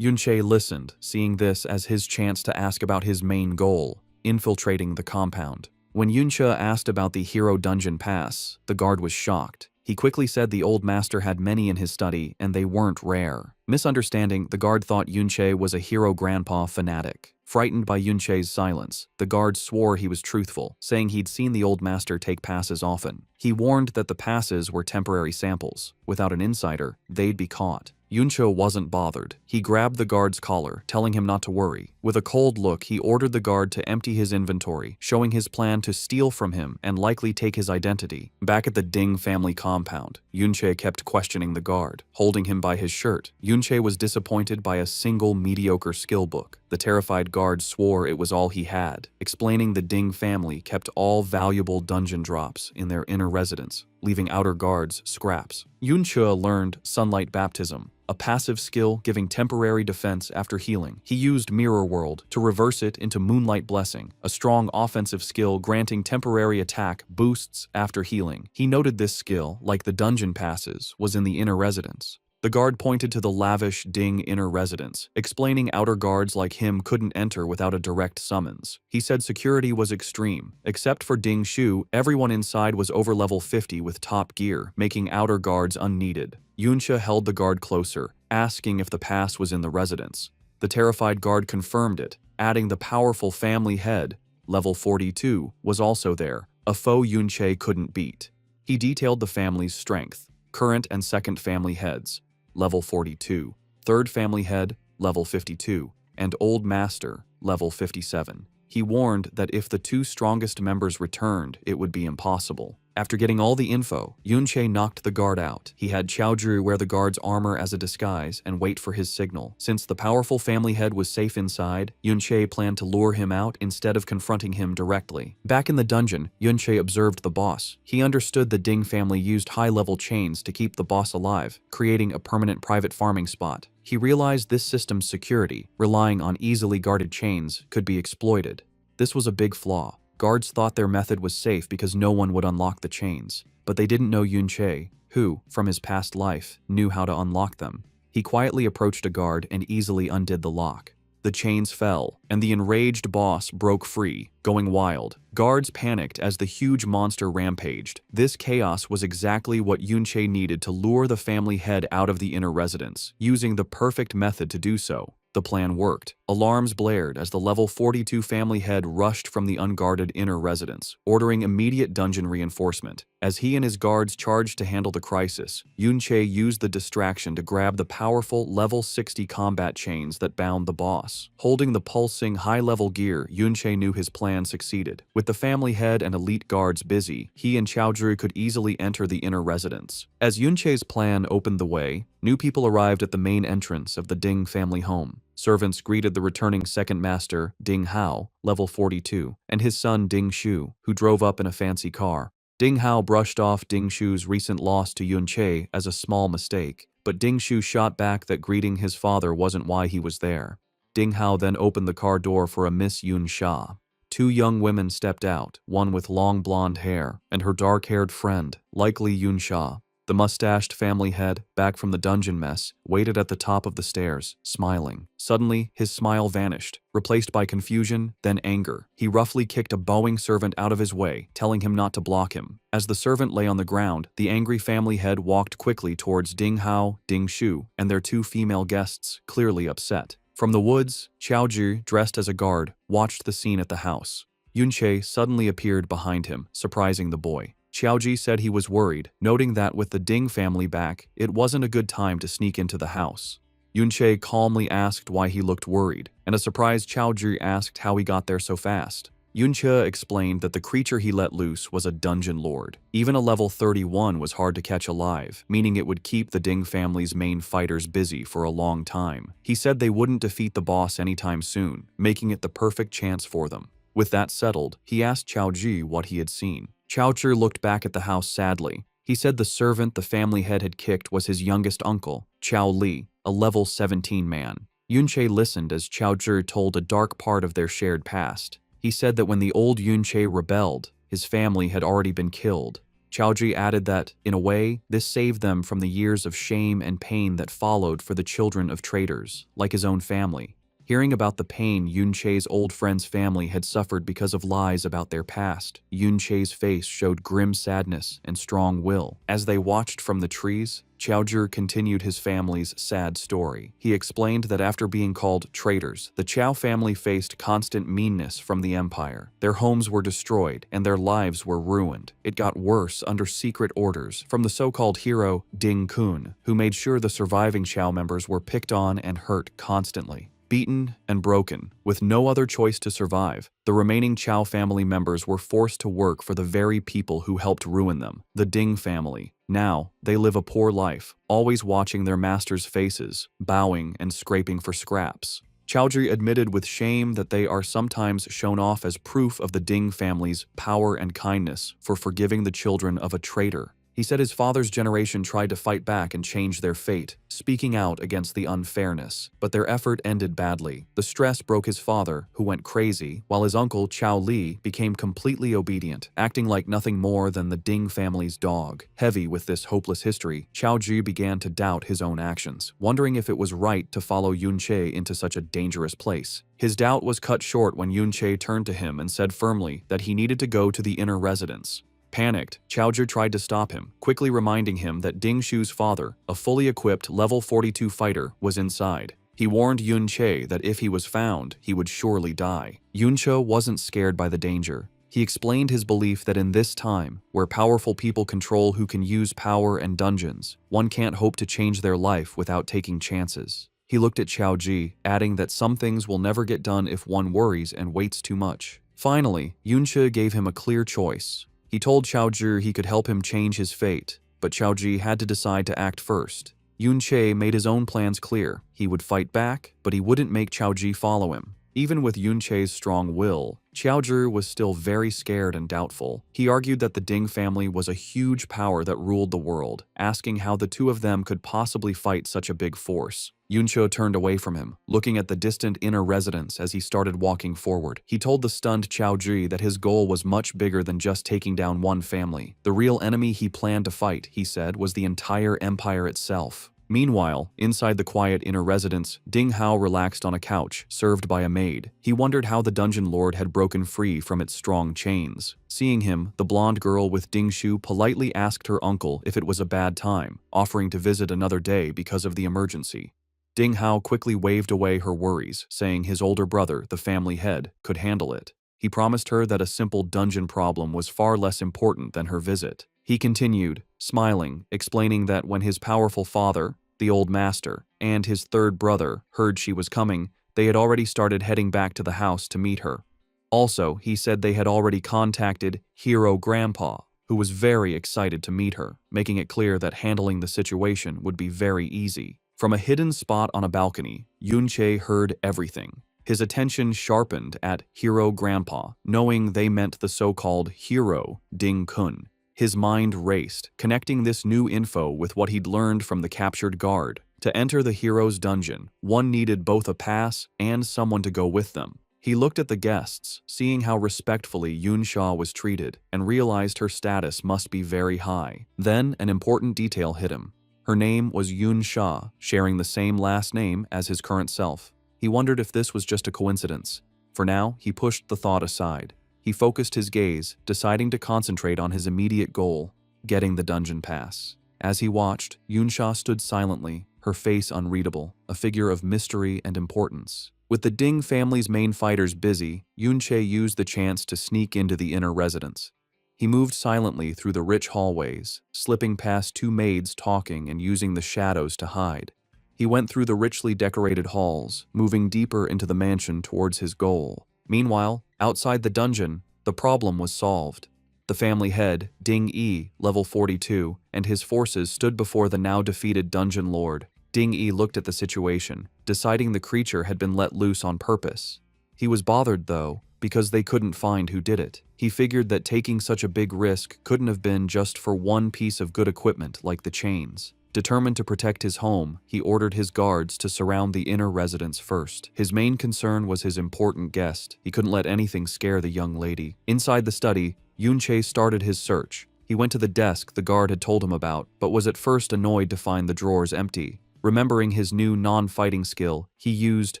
Yunche listened, seeing this as his chance to ask about his main goal, infiltrating the compound. When Yunche asked about the Hero Dungeon Pass, the guard was shocked. He quickly said the old master had many in his study and they weren't rare. Misunderstanding, the guard thought Yunche was a Hero Grandpa fanatic. Frightened by Yunche's silence, the guard swore he was truthful, saying he'd seen the old master take passes often. He warned that the passes were temporary samples. Without an insider, they'd be caught. Yunche wasn't bothered. He grabbed the guard's collar, telling him not to worry. With a cold look, he ordered the guard to empty his inventory, showing his plan to steal from him and likely take his identity. Back at the Ding family compound, Yunche kept questioning the guard, holding him by his shirt. Yunche was disappointed by a single mediocre skill book. The terrified guard swore it was all he had, explaining the Ding family kept all valuable dungeon drops in their inner residence, leaving outer guards scraps. Yunche learned Sunlight Baptism, a passive skill giving temporary defense after healing. He used Mirror World to reverse it into Moonlight Blessing, a strong offensive skill granting temporary attack boosts after healing. He noted this skill, like the dungeon passes, was in the inner residence. The guard pointed to the lavish Ding inner residence, explaining outer guards like him couldn't enter without a direct summons. He said security was extreme. Except for Ding Shu, everyone inside was over level 50 with top gear, making outer guards unneeded. Yunche held the guard closer, asking if the pass was in the residence. The terrified guard confirmed it, adding the powerful family head, level 42, was also there, a foe Yunche couldn't beat. He detailed the family's strength, current and second family heads, level 42, third family head, level 52, and old master, level 57. He warned that if the two strongest members returned, it would be impossible. After getting all the info, Yunche knocked the guard out. He had Chaoju wear the guard's armor as a disguise and wait for his signal. Since the powerful family head was safe inside, Yunche planned to lure him out instead of confronting him directly. Back in the dungeon, Yunche observed the boss. He understood the Ding family used high-level chains to keep the boss alive, creating a permanent private farming spot. He realized this system's security, relying on easily guarded chains, could be exploited. This was a big flaw. Guards thought their method was safe because no one would unlock the chains, but they didn't know Yunche, who, from his past life, knew how to unlock them. He quietly approached a guard and easily undid the lock. The chains fell, and the enraged boss broke free, going wild. Guards panicked as the huge monster rampaged. This chaos was exactly what Yunche needed to lure the family head out of the inner residence, using the perfect method to do so. The plan worked. Alarms blared as the level 42 family head rushed from the unguarded inner residence, ordering immediate dungeon reinforcement. As he and his guards charged to handle the crisis, Yunche used the distraction to grab the powerful level 60 combat chains that bound the boss. Holding the pulsing high-level gear, Yunche knew his plan succeeded. With the family head and elite guards busy, he and Chaozhi could easily enter the inner residence. As Yunche's plan opened the way, new people arrived at the main entrance of the Ding family home. Servants greeted the returning second master, Ding Hao, level 42, and his son Ding Shu, who drove up in a fancy car. Ding Hao brushed off Ding Shu's recent loss to Yunche as a small mistake, but Ding Shu shot back that greeting his father wasn't why he was there. Ding Hao then opened the car door for a Miss Yun Sha. Two young women stepped out, one with long blonde hair, and her dark-haired friend, likely Yun Sha. The mustached family head, back from the dungeon mess, waited at the top of the stairs, smiling. Suddenly, his smile vanished, replaced by confusion, then anger. He roughly kicked a bowing servant out of his way, telling him not to block him. As the servant lay on the ground, the angry family head walked quickly towards Ding Hao, Ding Shu, and their two female guests, clearly upset. From the woods, Chaozhi, dressed as a guard, watched the scene at the house. Yunche suddenly appeared behind him, surprising the boy. Chaozhi said he was worried, noting that with the Ding family back, it wasn't a good time to sneak into the house. Yunche calmly asked why he looked worried, and a surprised Chaozhi asked how he got there so fast. Yunche explained that the creature he let loose was a dungeon lord. Even a level 31 was hard to catch alive, meaning it would keep the Ding family's main fighters busy for a long time. He said they wouldn't defeat the boss anytime soon, making it the perfect chance for them. With that settled, he asked Chaozhi what he had seen. Chaozhi looked back at the house sadly. He said the servant the family head had kicked was his youngest uncle, Chao Li, a level 17 man. Yunche listened as Chaozhi told a dark part of their shared past. He said that when the old Yunche rebelled, his family had already been killed. Chaozhi added that, in a way, this saved them from the years of shame and pain that followed for the children of traitors, like his own family. Hearing about the pain Yunche's old friend's family had suffered because of lies about their past, Yunche's face showed grim sadness and strong will. As they watched from the trees, Chaozhi continued his family's sad story. He explained that after being called traitors, the Chao family faced constant meanness from the empire. Their homes were destroyed and their lives were ruined. It got worse under secret orders from the so-called hero Ding Kun, who made sure the surviving Chao members were picked on and hurt constantly. Beaten and broken, with no other choice to survive, the remaining Chao family members were forced to work for the very people who helped ruin them, the Ding family. Now, they live a poor life, always watching their masters' faces, bowing and scraping for scraps. Chaozhi admitted with shame that they are sometimes shown off as proof of the Ding family's power and kindness for forgiving the children of a traitor. He said his father's generation tried to fight back and change their fate, speaking out against the unfairness, but their effort ended badly. The stress broke his father, who went crazy, while his uncle, Chao Li, became completely obedient, acting like nothing more than the Ding family's dog. Heavy with this hopeless history, Chaozhi began to doubt his own actions, wondering if it was right to follow Yunche into such a dangerous place. His doubt was cut short when Yunche turned to him and said firmly that he needed to go to the inner residence. Panicked, Chaozhi tried to stop him, quickly reminding him that Ding Shu's father, a fully equipped level 42 fighter, was inside. He warned Yunche that if he was found, he would surely die. Yunche wasn't scared by the danger. He explained his belief that in this time, where powerful people control who can use power and dungeons, one can't hope to change their life without taking chances. He looked at Chaozhi, adding that some things will never get done if one worries and waits too much. Finally, Yunche gave him a clear choice. He told Chaozhi he could help him change his fate, but Chaozhi had to decide to act first. Yunche made his own plans clear. He would fight back, but he wouldn't make Chaozhi follow him. Even with Yunche's strong will, Chaozhi was still very scared and doubtful. He argued that the Ding family was a huge power that ruled the world, asking how the two of them could possibly fight such a big force. Yunche turned away from him, looking at the distant inner residence as he started walking forward. He told the stunned Chaozhi that his goal was much bigger than just taking down one family. The real enemy he planned to fight, he said, was the entire empire itself. Meanwhile, inside the quiet inner residence, Ding Hao relaxed on a couch, served by a maid. He wondered how the dungeon lord had broken free from its strong chains. Seeing him, the blonde girl with Ding Shu politely asked her uncle if it was a bad time, offering to visit another day because of the emergency. Ding Hao quickly waved away her worries, saying his older brother, the family head, could handle it. He promised her that a simple dungeon problem was far less important than her visit. He continued, smiling, explaining that when his powerful father, the old master, and his third brother heard she was coming, they had already started heading back to the house to meet her. Also, he said they had already contacted Hero Grandpa, who was very excited to meet her, making it clear that handling the situation would be very easy. From a hidden spot on a balcony, Yunche heard everything. His attention sharpened at Hero Grandpa, knowing they meant the so-called hero, Ding Kun. His mind raced, connecting this new info with what he'd learned from the captured guard. To enter the hero's dungeon, one needed both a pass and someone to go with them. He looked at the guests, seeing how respectfully Yunsha was treated, and realized her status must be very high. Then, an important detail hit him. Her name was Yunsha, sharing the same last name as his current self. He wondered if this was just a coincidence. For now, he pushed the thought aside. He focused his gaze, deciding to concentrate on his immediate goal, getting the dungeon pass. As he watched, Yunsha stood silently, her face unreadable, a figure of mystery and importance. With the Ding family's main fighters busy, Yunche used the chance to sneak into the inner residence. He moved silently through the rich hallways, slipping past two maids talking and using the shadows to hide. He went through the richly decorated halls, moving deeper into the mansion towards his goal. Meanwhile, outside the dungeon, the problem was solved. The family head, Ding Yi, level 42, and his forces stood before the now defeated dungeon lord. Ding Yi looked at the situation, deciding the creature had been let loose on purpose. He was bothered, though, because they couldn't find who did it. He figured that taking such a big risk couldn't have been just for one piece of good equipment like the chains. Determined to protect his home, he ordered his guards to surround the inner residence first. His main concern was his important guest. He couldn't let anything scare the young lady. Inside the study, Yunche started his search. He went to the desk the guard had told him about, but was at first annoyed to find the drawers empty. Remembering his new non-fighting skill, he used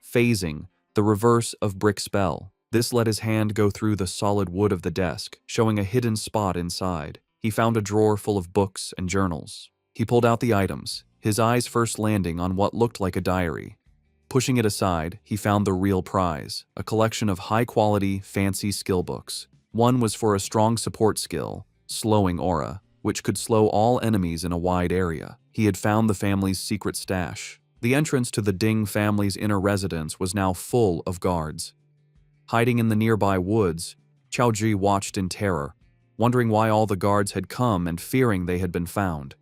phasing, the reverse of brick spell. This let his hand go through the solid wood of the desk, showing a hidden spot inside. He found a drawer full of books and journals. He pulled out the items, his eyes first landing on what looked like a diary. Pushing it aside, he found the real prize, a collection of high-quality, fancy skill books. One was for a strong support skill, Slowing Aura, which could slow all enemies in a wide area. He had found the family's secret stash. The entrance to the Ding family's inner residence was now full of guards. Hiding in the nearby woods, Chaoji watched in terror, wondering why all the guards had come and fearing they had been found.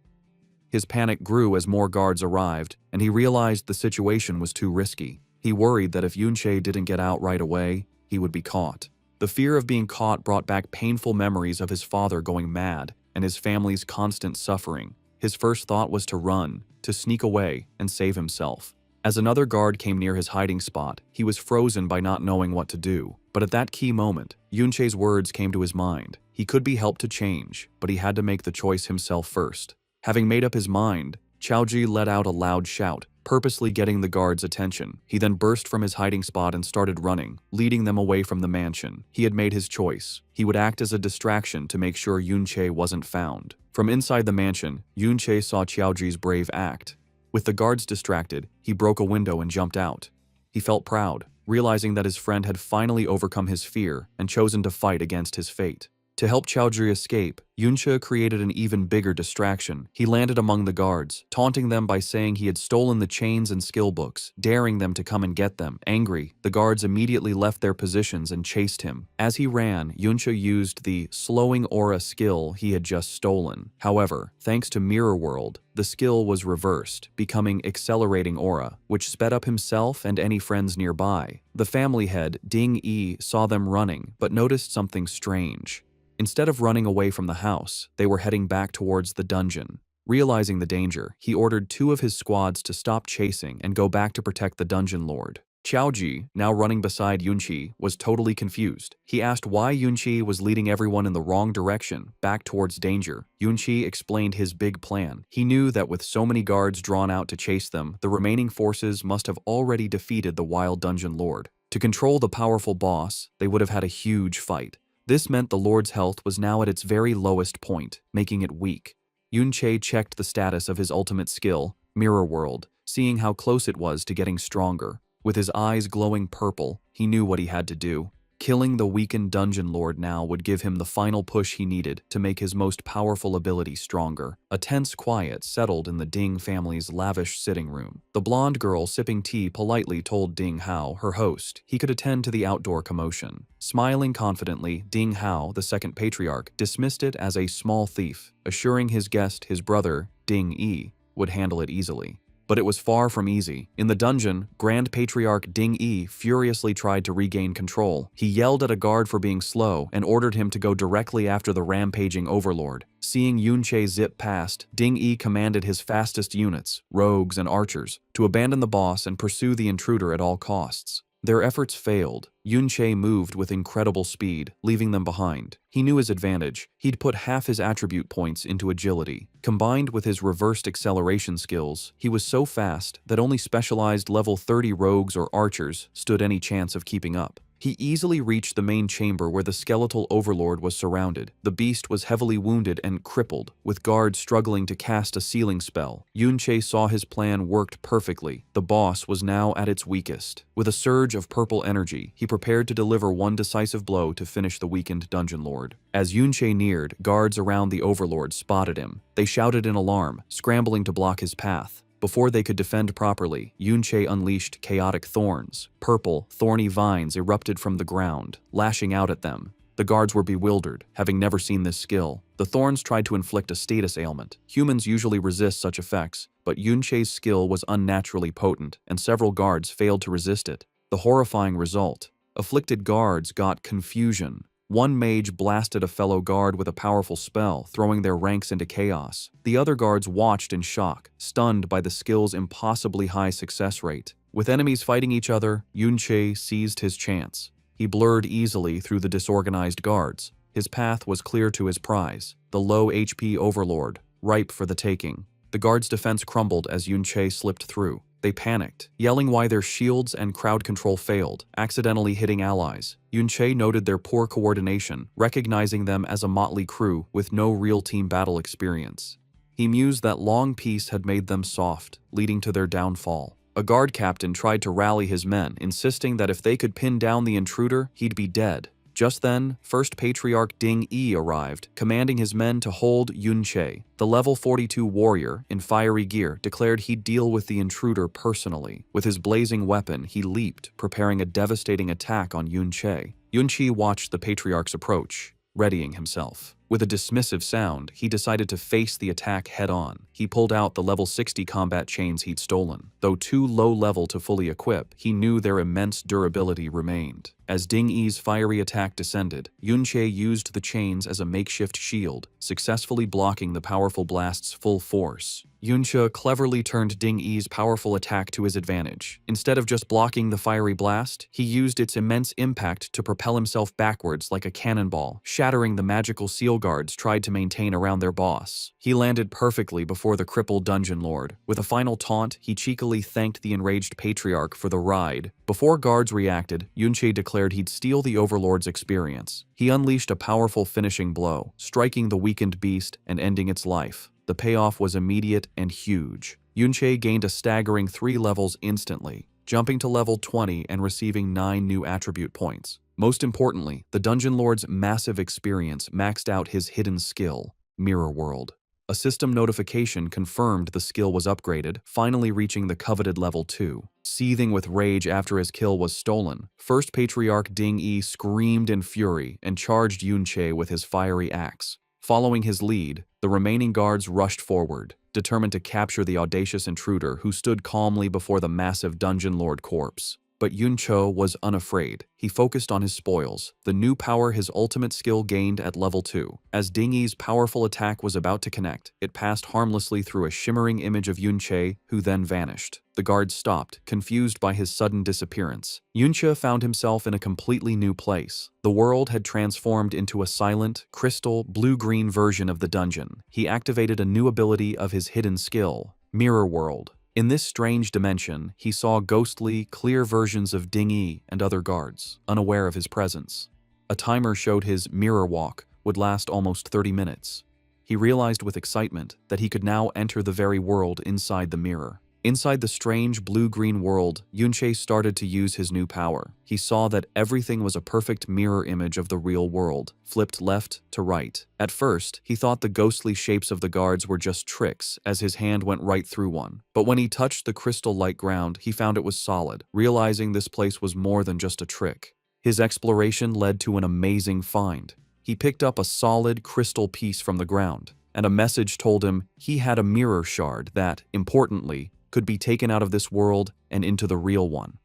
His panic grew as more guards arrived, and he realized the situation was too risky. He worried that if Yunche didn't get out right away, he would be caught. The fear of being caught brought back painful memories of his father going mad and his family's constant suffering. His first thought was to run, to sneak away, and save himself. As another guard came near his hiding spot, he was frozen by not knowing what to do. But at that key moment, Yunche's words came to his mind. He could be helped to change, but he had to make the choice himself first. Having made up his mind, Chaoji let out a loud shout, purposely getting the guards' attention. He then burst from his hiding spot and started running, leading them away from the mansion. He had made his choice. He would act as a distraction to make sure Yunche wasn't found. From inside the mansion, Yunche saw Chaoji's brave act. With the guards distracted, he broke a window and jumped out. He felt proud, realizing that his friend had finally overcome his fear and chosen to fight against his fate. To help Chaoji escape, Yunche created an even bigger distraction. He landed among the guards, taunting them by saying he had stolen the chains and skill books, daring them to come and get them. Angry, the guards immediately left their positions and chased him. As he ran, Yunche used the Slowing Aura skill he had just stolen. However, thanks to Mirror World, the skill was reversed, becoming Accelerating Aura, which sped up himself and any friends nearby. The family head, Ding Yi, saw them running, but noticed something strange. Instead of running away from the house, they were heading back towards the dungeon. Realizing the danger, he ordered 2 of his squads to stop chasing and go back to protect the dungeon lord. Chaoji, now running beside Yunchi, was totally confused. He asked why Yunchi was leading everyone in the wrong direction, back towards danger. Yunchi explained his big plan. He knew that with so many guards drawn out to chase them, the remaining forces must have already defeated the wild dungeon lord. To control the powerful boss, they would have had a huge fight. This meant the Lord's health was now at its very lowest point, making it weak. Yunche checked the status of his ultimate skill, Mirror World, seeing how close it was to getting stronger. With his eyes glowing purple, he knew what he had to do. Killing the weakened dungeon lord now would give him the final push he needed to make his most powerful ability stronger. A tense quiet settled in the Ding family's lavish sitting room. The blonde girl sipping tea politely told Ding Hao, her host, he could attend to the outdoor commotion. Smiling confidently, Ding Hao, the second patriarch, dismissed it as a small thief, assuring his guest, his brother, Ding Yi, would handle it easily. But it was far from easy. In the dungeon, Grand Patriarch Ding Yi furiously tried to regain control. He yelled at a guard for being slow and ordered him to go directly after the rampaging overlord. Seeing Yunche zip past, Ding Yi commanded his fastest units, rogues and archers, to abandon the boss and pursue the intruder at all costs. Their efforts failed. Yunche moved with incredible speed, leaving them behind. He knew his advantage. He'd put half his attribute points into agility. Combined with his reversed acceleration skills, he was so fast that only specialized level 30 rogues or archers stood any chance of keeping up. He easily reached the main chamber where the skeletal overlord was surrounded. The beast was heavily wounded and crippled, with guards struggling to cast a sealing spell. Yunche saw his plan worked perfectly. The boss was now at its weakest. With a surge of purple energy, he prepared to deliver one decisive blow to finish the weakened dungeon lord. As Yunche neared, guards around the overlord spotted him. They shouted in alarm, scrambling to block his path. Before they could defend properly, Yunche unleashed chaotic thorns. Purple, thorny vines erupted from the ground, lashing out at them. The guards were bewildered, having never seen this skill. The thorns tried to inflict a status ailment. Humans usually resist such effects, but Yunche's skill was unnaturally potent, and several guards failed to resist it. The horrifying result: afflicted guards got confusion. One mage blasted a fellow guard with a powerful spell, throwing their ranks into chaos. The other guards watched in shock, stunned by the skill's impossibly high success rate. With enemies fighting each other, Yunche seized his chance. He blurred easily through the disorganized guards. His path was clear to his prize, the low HP overlord, ripe for the taking. The guards' defense crumbled as Yunche slipped through. They panicked, yelling why their shields and crowd control failed, accidentally hitting allies. Yunche noted their poor coordination, recognizing them as a motley crew with no real team battle experience. He mused that long peace had made them soft, leading to their downfall. A guard captain tried to rally his men, insisting that if they could pin down the intruder, he'd be dead. Just then, First Patriarch Ding Yi arrived, commanding his men to hold Yunche. The level 42 warrior, in fiery gear, declared he'd deal with the intruder personally. With his blazing weapon, he leaped, preparing a devastating attack on Yunche. Yunche watched the Patriarch's approach, readying himself. With a dismissive sound, he decided to face the attack head-on. He pulled out the level 60 combat chains he'd stolen. Though too low-level to fully equip, he knew their immense durability remained. As Ding Yi's fiery attack descended, Yunche used the chains as a makeshift shield, successfully blocking the powerful blast's full force. Yunche cleverly turned Ding Yi's powerful attack to his advantage. Instead of just blocking the fiery blast, he used its immense impact to propel himself backwards like a cannonball, shattering the magical seal guards tried to maintain around their boss. He landed perfectly before the crippled dungeon lord. With a final taunt, he cheekily thanked the enraged patriarch for the ride. Before guards reacted, Yunche declared he'd steal the overlord's experience. He unleashed a powerful finishing blow, striking the weakened beast and ending its life. The payoff was immediate and huge. Yunche gained a staggering 3 levels instantly, jumping to level 20 and receiving 9 new attribute points. Most importantly, the Dungeon Lord's massive experience maxed out his hidden skill, Mirror World. A system notification confirmed the skill was upgraded, finally reaching the coveted level 2. Seething with rage after his kill was stolen, First Patriarch Ding Yi screamed in fury and charged Yunche with his fiery axe. Following his lead, the remaining guards rushed forward, determined to capture the audacious intruder who stood calmly before the massive Dungeon Lord corpse. But Yunche was unafraid. He focused on his spoils, the new power his ultimate skill gained at level 2. As Ding Yi's powerful attack was about to connect, it passed harmlessly through a shimmering image of Yunche, who then vanished. The guards stopped, confused by his sudden disappearance. Yunche found himself in a completely new place. The world had transformed into a silent, crystal, blue-green version of the dungeon. He activated a new ability of his hidden skill, Mirror World. In this strange dimension, he saw ghostly, clear versions of Ding Yi and other guards, unaware of his presence. A timer showed his mirror walk would last almost 30 minutes. He realized with excitement that he could now enter the very world inside the mirror. Inside the strange blue-green world, Yunche started to use his new power. He saw that everything was a perfect mirror image of the real world, flipped left to right. At first, he thought the ghostly shapes of the guards were just tricks, as his hand went right through one. But when he touched the crystal-like ground, he found it was solid, realizing this place was more than just a trick. His exploration led to an amazing find. He picked up a solid crystal piece from the ground, and a message told him he had a mirror shard that, importantly, could be taken out of this world and into the real one.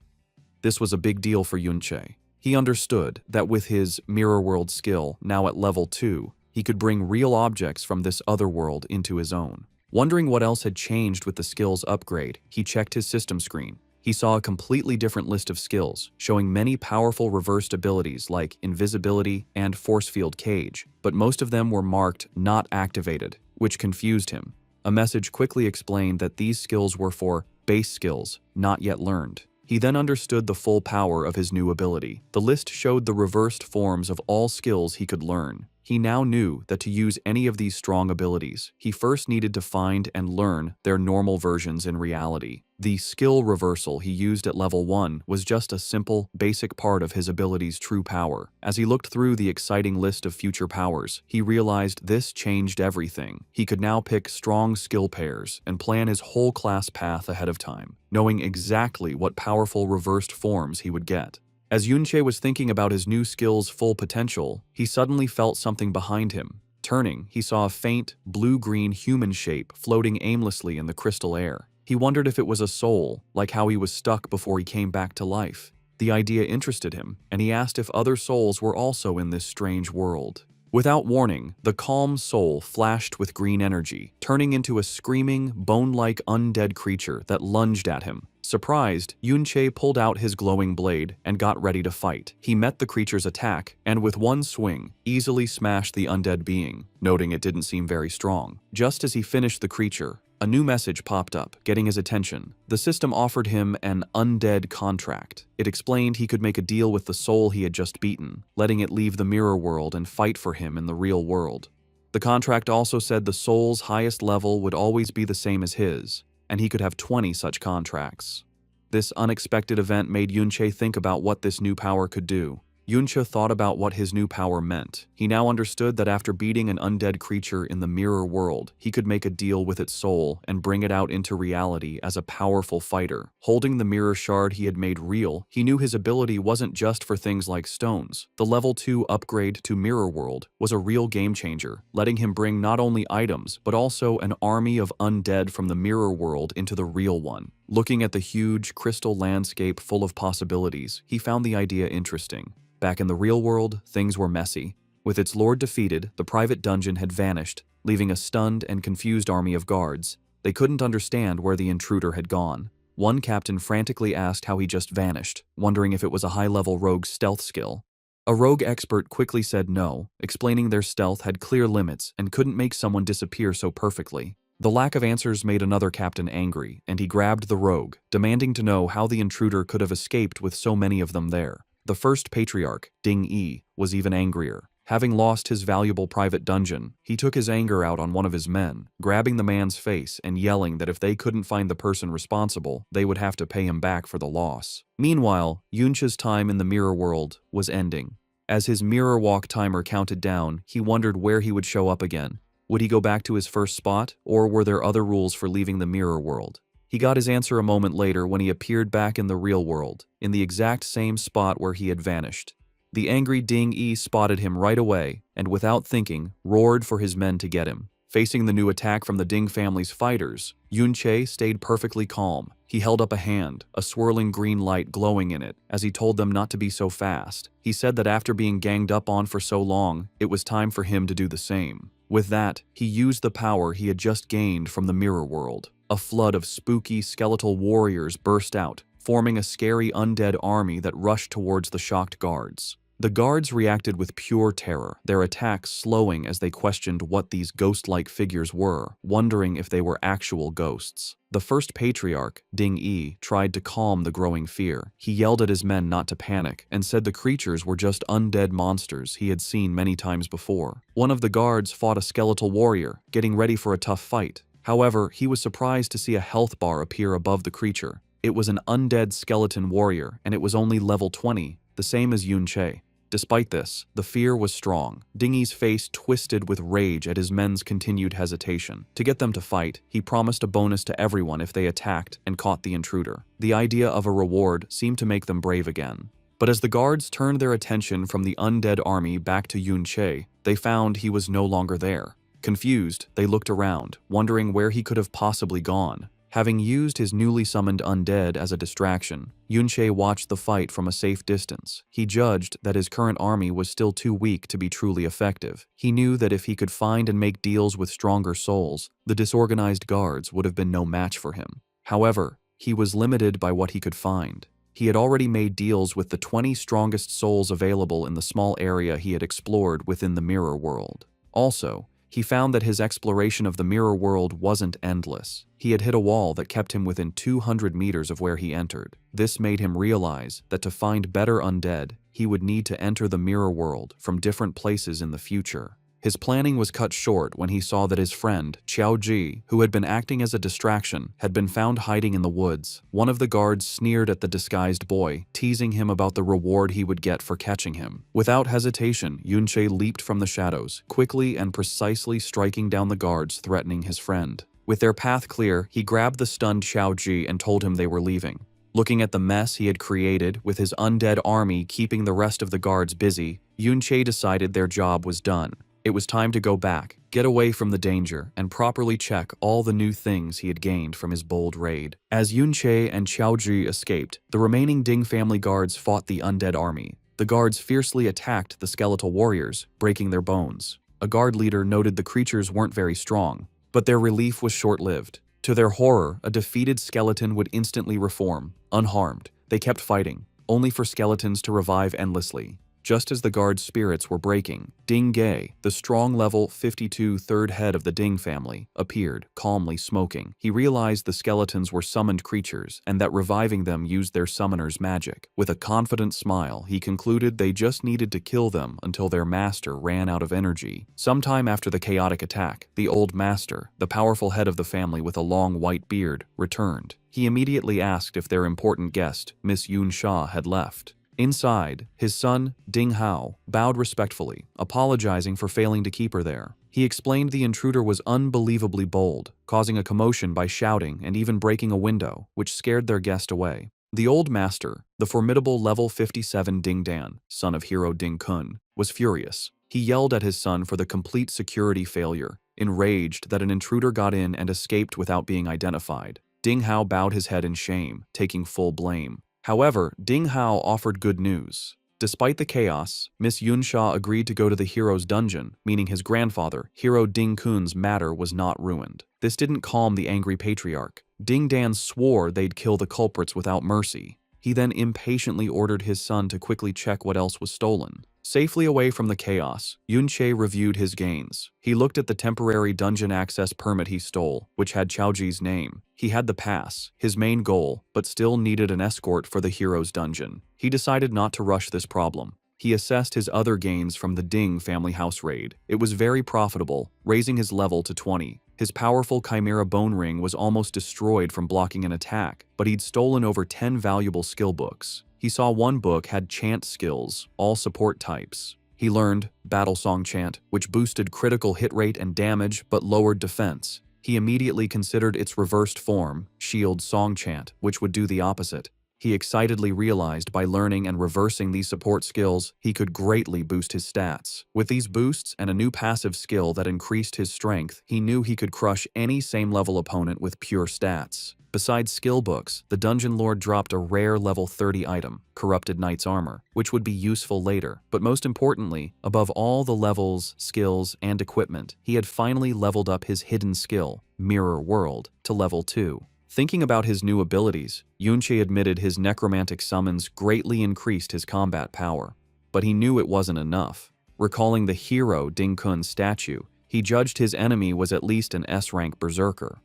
This was a big deal for Yunche. He understood that with his mirror world skill, now at level 2, he could bring real objects from this other world into his own. Wondering what else had changed with the skills upgrade, he checked his system screen. He saw a completely different list of skills, showing many powerful reversed abilities like invisibility and force field cage, but most of them were marked not activated, which confused him. A message quickly explained that these skills were for base skills, not yet learned. He then understood the full power of his new ability. The list showed the reversed forms of all skills he could learn. He now knew that to use any of these strong abilities, he first needed to find and learn their normal versions in reality. The skill reversal he used at level 1 was just a simple, basic part of his ability's true power. As he looked through the exciting list of future powers, he realized this changed everything. He could now pick strong skill pairs and plan his whole class path ahead of time, knowing exactly what powerful reversed forms he would get. As Yunche was thinking about his new skill's full potential, he suddenly felt something behind him. Turning, he saw a faint, blue-green human shape floating aimlessly in the crystal air. He wondered if it was a soul, like how he was stuck before he came back to life. The idea interested him, and he asked if other souls were also in this strange world. Without warning, the calm soul flashed with green energy, turning into a screaming, bone-like undead creature that lunged at him. Surprised, Yunche pulled out his glowing blade and got ready to fight. He met the creature's attack, and with one swing, easily smashed the undead being, noting it didn't seem very strong. Just as he finished the creature, a new message popped up, getting his attention. The system offered him an undead contract. It explained he could make a deal with the soul he had just beaten, letting it leave the mirror world and fight for him in the real world. The contract also said the soul's highest level would always be the same as his, and he could have 20 such contracts. This unexpected event made Yunche think about what this new power could do. Yunche thought about what his new power meant. He now understood that after beating an undead creature in the mirror world, he could make a deal with its soul and bring it out into reality as a powerful fighter. Holding the mirror shard he had made real, he knew his ability wasn't just for things like stones. The level 2 upgrade to mirror world was a real game changer, letting him bring not only items, but also an army of undead from the mirror world into the real one. Looking at the huge crystal landscape full of possibilities, he found the idea interesting. Back in the real world, things were messy. With its lord defeated, the private dungeon had vanished, leaving a stunned and confused army of guards. They couldn't understand where the intruder had gone. One captain frantically asked how he just vanished, wondering if it was a high-level rogue stealth skill. A rogue expert quickly said no, explaining their stealth had clear limits and couldn't make someone disappear so perfectly. The lack of answers made another captain angry, and he grabbed the rogue, demanding to know how the intruder could have escaped with so many of them there. The first patriarch, Ding Yi, was even angrier. Having lost his valuable private dungeon, he took his anger out on one of his men, grabbing the man's face and yelling that if they couldn't find the person responsible, they would have to pay him back for the loss. Meanwhile, Yunche's time in the mirror world was ending. As his mirror walk timer counted down, he wondered where he would show up again. Would he go back to his first spot, or were there other rules for leaving the mirror world? He got his answer a moment later when he appeared back in the real world, in the exact same spot where he had vanished. The angry Ding Yi spotted him right away, and without thinking, roared for his men to get him. Facing the new attack from the Ding family's fighters, Yunche stayed perfectly calm. He held up a hand, a swirling green light glowing in it, as he told them not to be so fast. He said that after being ganged up on for so long, it was time for him to do the same. With that, he used the power he had just gained from the mirror world. A flood of spooky skeletal warriors burst out, forming a scary undead army that rushed towards the shocked guards. The guards reacted with pure terror, their attacks slowing as they questioned what these ghost-like figures were, wondering if they were actual ghosts. The first patriarch, Ding Yi, tried to calm the growing fear. He yelled at his men not to panic and said the creatures were just undead monsters he had seen many times before. One of the guards fought a skeletal warrior, getting ready for a tough fight. However, he was surprised to see a health bar appear above the creature. It was an undead skeleton warrior, and it was only level 20, the same as Yunche. Despite this, the fear was strong. Dingy's face twisted with rage at his men's continued hesitation. To get them to fight, he promised a bonus to everyone if they attacked and caught the intruder. The idea of a reward seemed to make them brave again. But as the guards turned their attention from the undead army back to Yunche, they found he was no longer there. Confused, they looked around, wondering where he could have possibly gone. Having used his newly summoned undead as a distraction, Yunche watched the fight from a safe distance. He judged that his current army was still too weak to be truly effective. He knew that if he could find and make deals with stronger souls, the disorganized guards would have been no match for him. However, he was limited by what he could find. He had already made deals with the 20 strongest souls available in the small area he had explored within the mirror world. Also, he found that his exploration of the mirror world wasn't endless. He had hit a wall that kept him within 200 meters of where he entered. This made him realize that to find better undead, he would need to enter the mirror world from different places in the future. His planning was cut short when he saw that his friend, Qiao Ji, who had been acting as a distraction, had been found hiding in the woods. One of the guards sneered at the disguised boy, teasing him about the reward he would get for catching him. Without hesitation, Yunche leaped from the shadows, quickly and precisely striking down the guards threatening his friend. With their path clear, he grabbed the stunned Qiao Ji and told him they were leaving. Looking at the mess he had created, with his undead army keeping the rest of the guards busy, Yunche decided their job was done. It was time to go back, get away from the danger, and properly check all the new things he had gained from his bold raid. As Yunche and Qiaoji escaped, the remaining Ding family guards fought the undead army. The guards fiercely attacked the skeletal warriors, breaking their bones. A guard leader noted the creatures weren't very strong, but their relief was short-lived. To their horror, a defeated skeleton would instantly reform. Unharmed, they kept fighting, only for skeletons to revive endlessly. Just as the guards' spirits were breaking, Ding Ge, the strong level 52 third head of the Ding family, appeared, calmly smoking. He realized the skeletons were summoned creatures and that reviving them used their summoner's magic. With a confident smile, he concluded they just needed to kill them until their master ran out of energy. Sometime after the chaotic attack, the old master, the powerful head of the family with a long white beard, returned. He immediately asked if their important guest, Miss Yun Sha, had left. Inside, his son, Ding Hao, bowed respectfully, apologizing for failing to keep her there. He explained the intruder was unbelievably bold, causing a commotion by shouting and even breaking a window, which scared their guest away. The old master, the formidable level 57 Ding Dan, son of hero Ding Kun, was furious. He yelled at his son for the complete security failure, enraged that an intruder got in and escaped without being identified. Ding Hao bowed his head in shame, taking full blame. However, Ding Hao offered good news. Despite the chaos, Miss Yunsha agreed to go to the hero's dungeon, meaning his grandfather, Hero Ding Kun's matter was not ruined. This didn't calm the angry patriarch. Ding Dan swore they'd kill the culprits without mercy. He then impatiently ordered his son to quickly check what else was stolen. Safely away from the chaos, Yunche reviewed his gains. He looked at the temporary dungeon access permit he stole, which had Qiaoji's name. He had the pass, his main goal, but still needed an escort for the hero's dungeon. He decided not to rush this problem. He assessed his other gains from the Ding family house raid. It was very profitable, raising his level to 20. His powerful Chimera Bone Ring was almost destroyed from blocking an attack, but he'd stolen over 10 valuable skill books. He saw one book had chant skills, all support types. He learned Battle Song Chant, which boosted critical hit rate and damage but lowered defense. He immediately considered its reversed form, Shield Song Chant, which would do the opposite. He excitedly realized by learning and reversing these support skills, he could greatly boost his stats. With these boosts and a new passive skill that increased his strength, he knew he could crush any same-level opponent with pure stats. Besides skill books, the Dungeon Lord dropped a rare level 30 item, Corrupted Knight's Armor, which would be useful later. But most importantly, above all the levels, skills, and equipment, he had finally leveled up his hidden skill, Mirror World, to level 2. Thinking about his new abilities, Yunche admitted his necromantic summons greatly increased his combat power. But he knew it wasn't enough. Recalling the hero Ding Kun's statue, he judged his enemy was at least an S-rank berserker.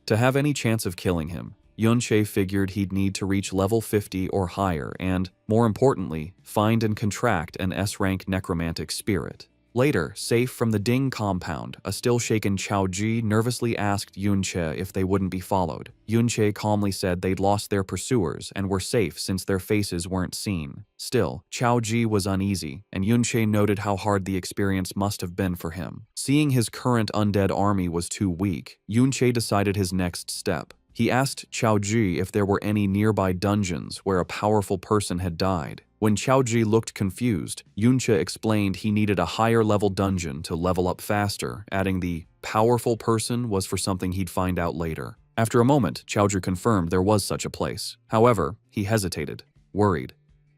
To have any chance of killing him, Yunche figured he'd need to reach level 50 or higher and, more importantly, find and contract an S-rank necromantic spirit. Later, safe from the Ding compound, a still-shaken Chaoji nervously asked Yunche if they wouldn't be followed. Yunche calmly said they'd lost their pursuers and were safe since their faces weren't seen. Still, Chaoji was uneasy, and Yunche noted how hard the experience must have been for him. Seeing his current undead army was too weak, Yunche decided his next step. He asked Chaoji if there were any nearby dungeons where a powerful person had died. When Chaoji looked confused, Yunche explained he needed a higher-level dungeon to level up faster, adding the powerful person was for something he'd find out later. After a moment, Chaoji confirmed there was such a place. However, he hesitated, worried.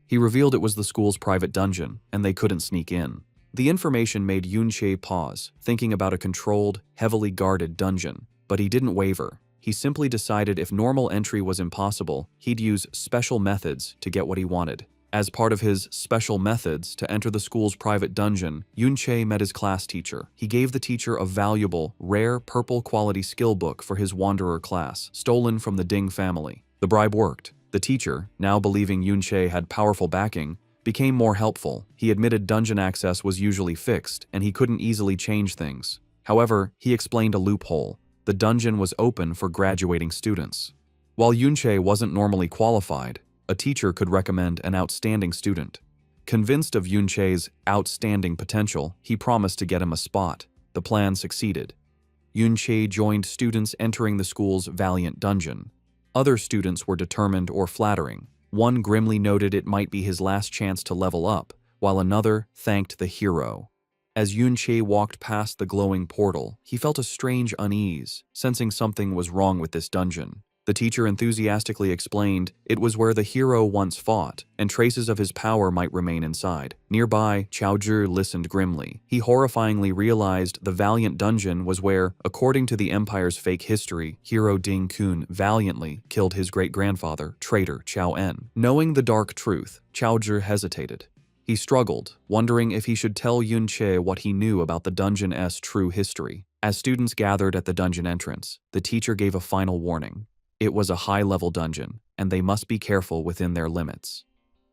He revealed it was the school's private dungeon, and they couldn't sneak in. The information made Yunche pause, thinking about a controlled, heavily guarded dungeon. But he didn't waver. He simply decided if normal entry was impossible, he'd use special methods to get what he wanted. As part of his special methods to enter the school's private dungeon, Yunche met his class teacher. He gave the teacher a valuable, rare, purple-quality skill book for his wanderer class, stolen from the Ding family. The bribe worked. The teacher, now believing Yunche had powerful backing, became more helpful. He admitted dungeon access was usually fixed, and he couldn't easily change things. However, he explained a loophole. The dungeon was open for graduating students. While Yunche wasn't normally qualified, a teacher could recommend an outstanding student. Convinced of Yunche's outstanding potential, he promised to get him a spot. The plan succeeded. Yunche joined students entering the school's valiant dungeon. Other students were determined or flattering. One grimly noted it might be his last chance to level up, while another thanked the hero. As Yunche walked past the glowing portal, he felt a strange unease, sensing something was wrong with this dungeon. The teacher enthusiastically explained it was where the hero once fought, and traces of his power might remain inside. Nearby, Chaoji listened grimly. He horrifyingly realized the valiant dungeon was where, according to the Empire's fake history, hero Ding Kun valiantly killed his great-grandfather, traitor Chao En. Knowing the dark truth, Chaoji hesitated. He struggled, wondering if he should tell Yunche what he knew about the dungeon's true history. As students gathered at the dungeon entrance, the teacher gave a final warning. It was a high-level dungeon, and they must be careful within their limits.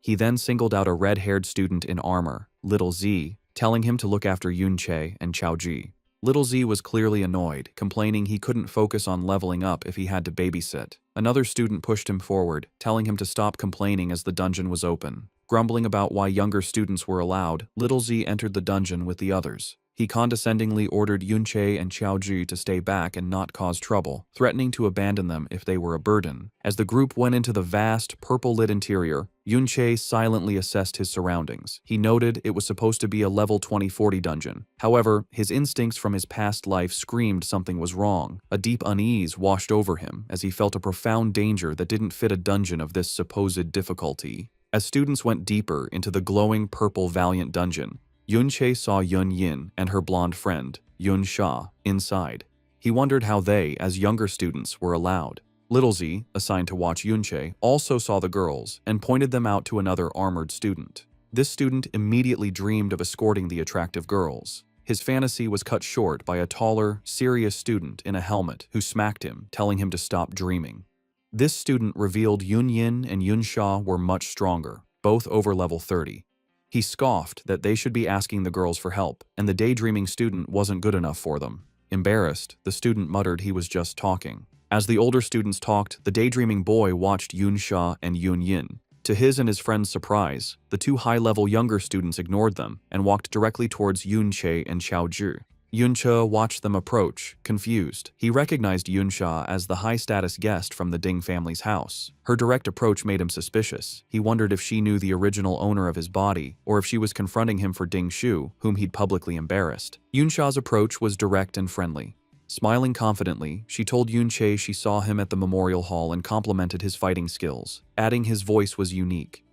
He then singled out a red-haired student in armor, Little Z, telling him to look after Yunche and Chaoji. Little Z was clearly annoyed, complaining he couldn't focus on leveling up if he had to babysit. Another student pushed him forward, telling him to stop complaining as the dungeon was open. Grumbling about why younger students were allowed, Little Z entered the dungeon with the others. He condescendingly ordered Yunche and Chaoji to stay back and not cause trouble, threatening to abandon them if they were a burden. As the group went into the vast, purple-lit interior, Yunche silently assessed his surroundings. He noted it was supposed to be a level 2040 dungeon. However, his instincts from his past life screamed something was wrong. A deep unease washed over him as he felt a profound danger that didn't fit a dungeon of this supposed difficulty. As students went deeper into the glowing purple valiant dungeon, Yunche saw Yun Yin and her blonde friend, Yun Sha, inside. He wondered how they, as younger students, were allowed. Little Z, assigned to watch Yunche, also saw the girls and pointed them out to another armored student. This student immediately dreamed of escorting the attractive girls. His fantasy was cut short by a taller, serious student in a helmet who smacked him, telling him to stop dreaming. This student revealed Yun Yin and Yun Sha were much stronger, both over level 30. He scoffed that they should be asking the girls for help, and the daydreaming student wasn't good enough for them. Embarrassed, the student muttered he was just talking. As the older students talked, the daydreaming boy watched Yun Sha and Yun Yin. To his and his friend's surprise, the two high-level younger students ignored them and walked directly towards Yunche and Chaoji. Yunche watched them approach, confused. He recognized Yunsha as the high-status guest from the Ding family's house. Her direct approach made him suspicious. He wondered if she knew the original owner of his body, or if she was confronting him for Ding Shu, whom he'd publicly embarrassed. Yunsha's approach was direct and friendly. Smiling confidently, she told Yunche she saw him at the memorial hall and complimented his fighting skills, adding his voice was unique.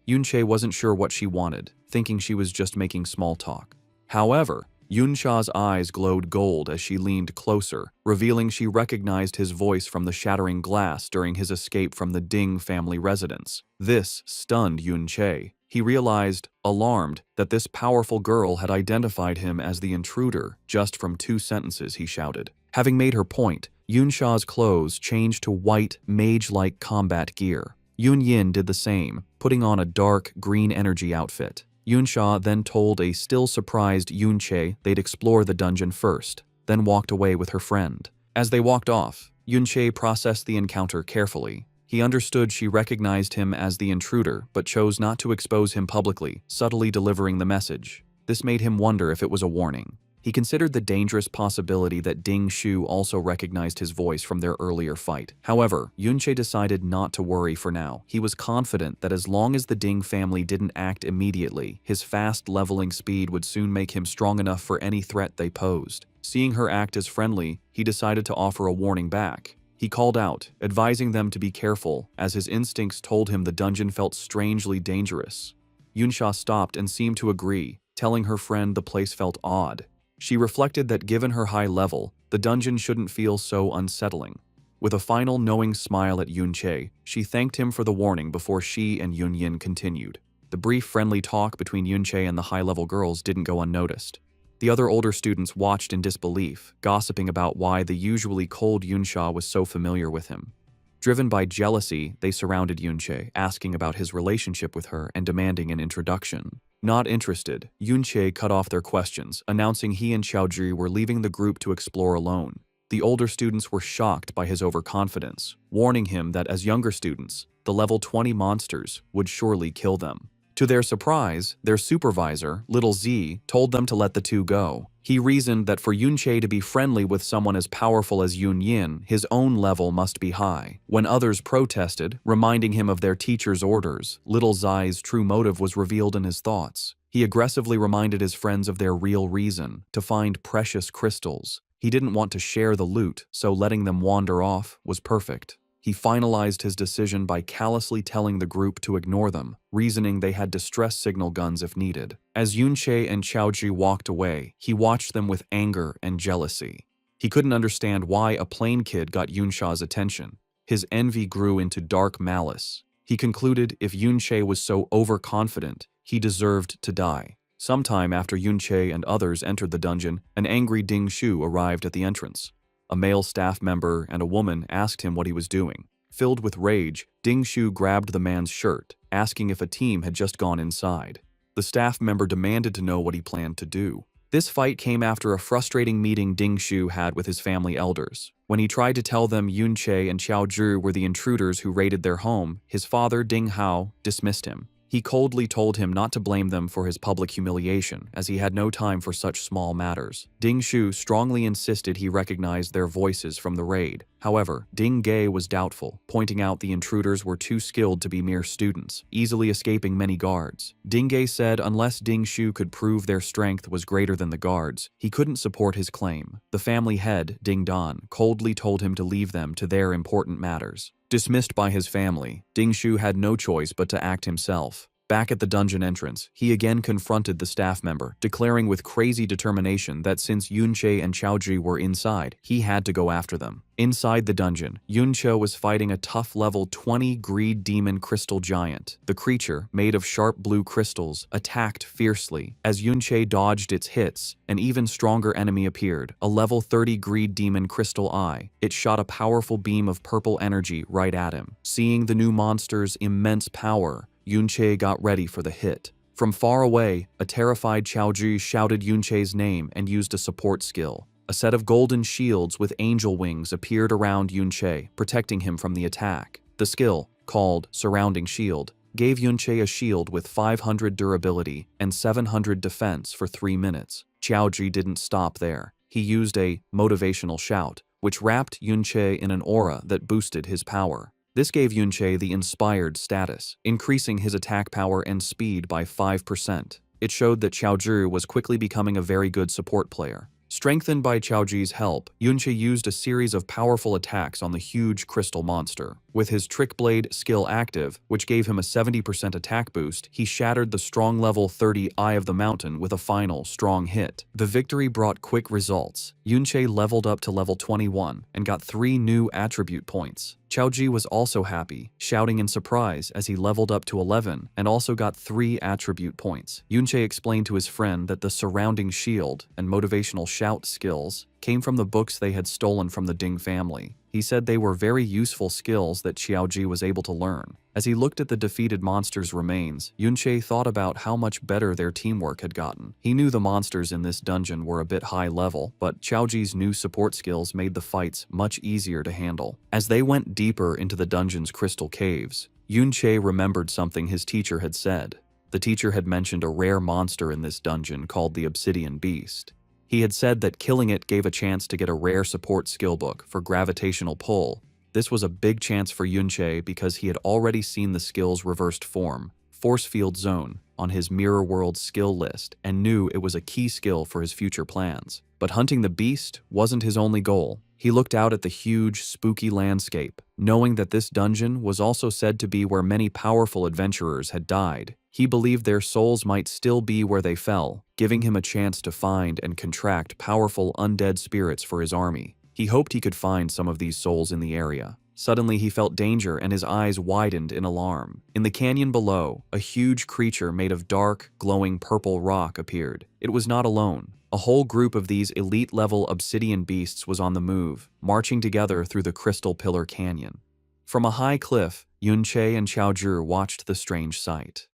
Yunche wasn't sure what she wanted, thinking she was just making small talk. However, Yunsha's eyes glowed gold as she leaned closer, revealing she recognized his voice from the shattering glass during his escape from the Ding family residence. This stunned Yunche. He realized, alarmed, that this powerful girl had identified him as the intruder just from 2 sentences he shouted. Having made her point, Yunsha's clothes changed to white, mage-like combat gear. Yun Yin did the same, putting on a dark, green energy outfit. Yunsha then told a still surprised Yunche they'd explore the dungeon first, then walked away with her friend. As they walked off, Yunche processed the encounter carefully. He understood she recognized him as the intruder, but chose not to expose him publicly, subtly delivering the message. This made him wonder if it was a warning. He considered the dangerous possibility that Ding Shu also recognized his voice from their earlier fight. However, Yunche decided not to worry for now. He was confident that as long as the Ding family didn't act immediately, his fast leveling speed would soon make him strong enough for any threat they posed. Seeing her act as friendly, he decided to offer a warning back. He called out, advising them to be careful, as his instincts told him the dungeon felt strangely dangerous. Yunsha stopped and seemed to agree, telling her friend the place felt odd. She reflected that given her high level, the dungeon shouldn't feel so unsettling. With a final knowing smile at Yunche, she thanked him for the warning before she and Yunyin continued. The brief friendly talk between Yunche and the high-level girls didn't go unnoticed. The other older students watched in disbelief, gossiping about why the usually cold Yunsha was so familiar with him. Driven by jealousy, they surrounded Yunche, asking about his relationship with her and demanding an introduction. Not interested, Yunche cut off their questions, announcing he and Xiaozhi were leaving the group to explore alone. The older students were shocked by his overconfidence, warning him that as younger students, the level 20 monsters would surely kill them. To their surprise, their supervisor, Little Z, told them to let the two go. He reasoned that for Yunche to be friendly with someone as powerful as Yunyin, his own level must be high. When others protested, reminding him of their teacher's orders, Little Zai's true motive was revealed in his thoughts. He aggressively reminded his friends of their real reason, to find precious crystals. He didn't want to share the loot, so letting them wander off was perfect. He finalized his decision by callously telling the group to ignore them, reasoning they had distress signal guns if needed. As Yunche and Xiaozhi walked away, he watched them with anger and jealousy. He couldn't understand why a plain kid got Yunsha's attention. His envy grew into dark malice. He concluded if Yunche was so overconfident, he deserved to die. Sometime after Yunche and others entered the dungeon, an angry Ding Shu arrived at the entrance. A male staff member and a woman asked him what he was doing. Filled with rage, Ding Shu grabbed the man's shirt, asking if a team had just gone inside. The staff member demanded to know what he planned to do. This fight came after a frustrating meeting Ding Shu had with his family elders. When he tried to tell them Yunche and Xiaozhi were the intruders who raided their home, his father, Ding Hao, dismissed him. He coldly told him not to blame them for his public humiliation, as he had no time for such small matters. Ding Shu strongly insisted he recognized their voices from the raid. However, Ding Ge was doubtful, pointing out the intruders were too skilled to be mere students, easily escaping many guards. Ding Ge said unless Ding Shu could prove their strength was greater than the guards, he couldn't support his claim. The family head, Ding Dan, coldly told him to leave them to their important matters. Dismissed by his family, Ding Shu had no choice but to act himself. Back at the dungeon entrance, he again confronted the staff member, declaring with crazy determination that since Yunche and Xiaozhi were inside, he had to go after them. Inside the dungeon, Yunche was fighting a tough level 20 greed demon crystal giant. The creature, made of sharp blue crystals, attacked fiercely. As Yunche dodged its hits, an even stronger enemy appeared, a level 30 greed demon crystal eye. It shot a powerful beam of purple energy right at him. Seeing the new monster's immense power, Yunche got ready for the hit. From far away, a terrified Xiaozhi shouted Yunche's name and used a support skill. A set of golden shields with angel wings appeared around Yunche, protecting him from the attack. The skill, called Surrounding Shield, gave Yunche a shield with 500 durability and 700 defense for 3 minutes. Xiaozhi didn't stop there. He used a motivational shout, which wrapped Yunche in an aura that boosted his power. This gave Yunche the inspired status, increasing his attack power and speed by 5%. It showed that Xiaozhi was quickly becoming a very good support player. Strengthened by Xiaozhi's help, Yunche used a series of powerful attacks on the huge crystal monster. With his Trick Blade skill active, which gave him a 70% attack boost, he shattered the strong level 30 Eye of the Mountain with a final, strong hit. The victory brought quick results. Yunche leveled up to level 21 and got 3 new attribute points. Xiaozhi was also happy, shouting in surprise as he leveled up to 11 and also got 3 attribute points. Yunche explained to his friend that the Surrounding Shield and Motivational Shout skills came from the books they had stolen from the Ding family. He said they were very useful skills that Xiaoji was able to learn. As he looked at the defeated monsters' remains, Yunche thought about how much better their teamwork had gotten. He knew the monsters in this dungeon were a bit high level, but Xiaoji's new support skills made the fights much easier to handle. As they went deeper into the dungeon's crystal caves, Yunche remembered something his teacher had said. The teacher had mentioned a rare monster in this dungeon called the Obsidian Beast. He had said that killing it gave a chance to get a rare support skill book for gravitational pull. This was a big chance for Yunche because he had already seen the skill's reversed form, Force Field Zone, on his Mirror World skill list and knew it was a key skill for his future plans. But hunting the beast wasn't his only goal. He looked out at the huge, spooky landscape, knowing that this dungeon was also said to be where many powerful adventurers had died. He believed their souls might still be where they fell, giving him a chance to find and contract powerful undead spirits for his army. He hoped he could find some of these souls in the area. Suddenly he felt danger and his eyes widened in alarm. In the canyon below, a huge creature made of dark, glowing purple rock appeared. It was not alone. A whole group of these elite-level obsidian beasts was on the move, marching together through the Crystal Pillar Canyon. From a high cliff, Yunche and Xiaozhi watched the strange sight.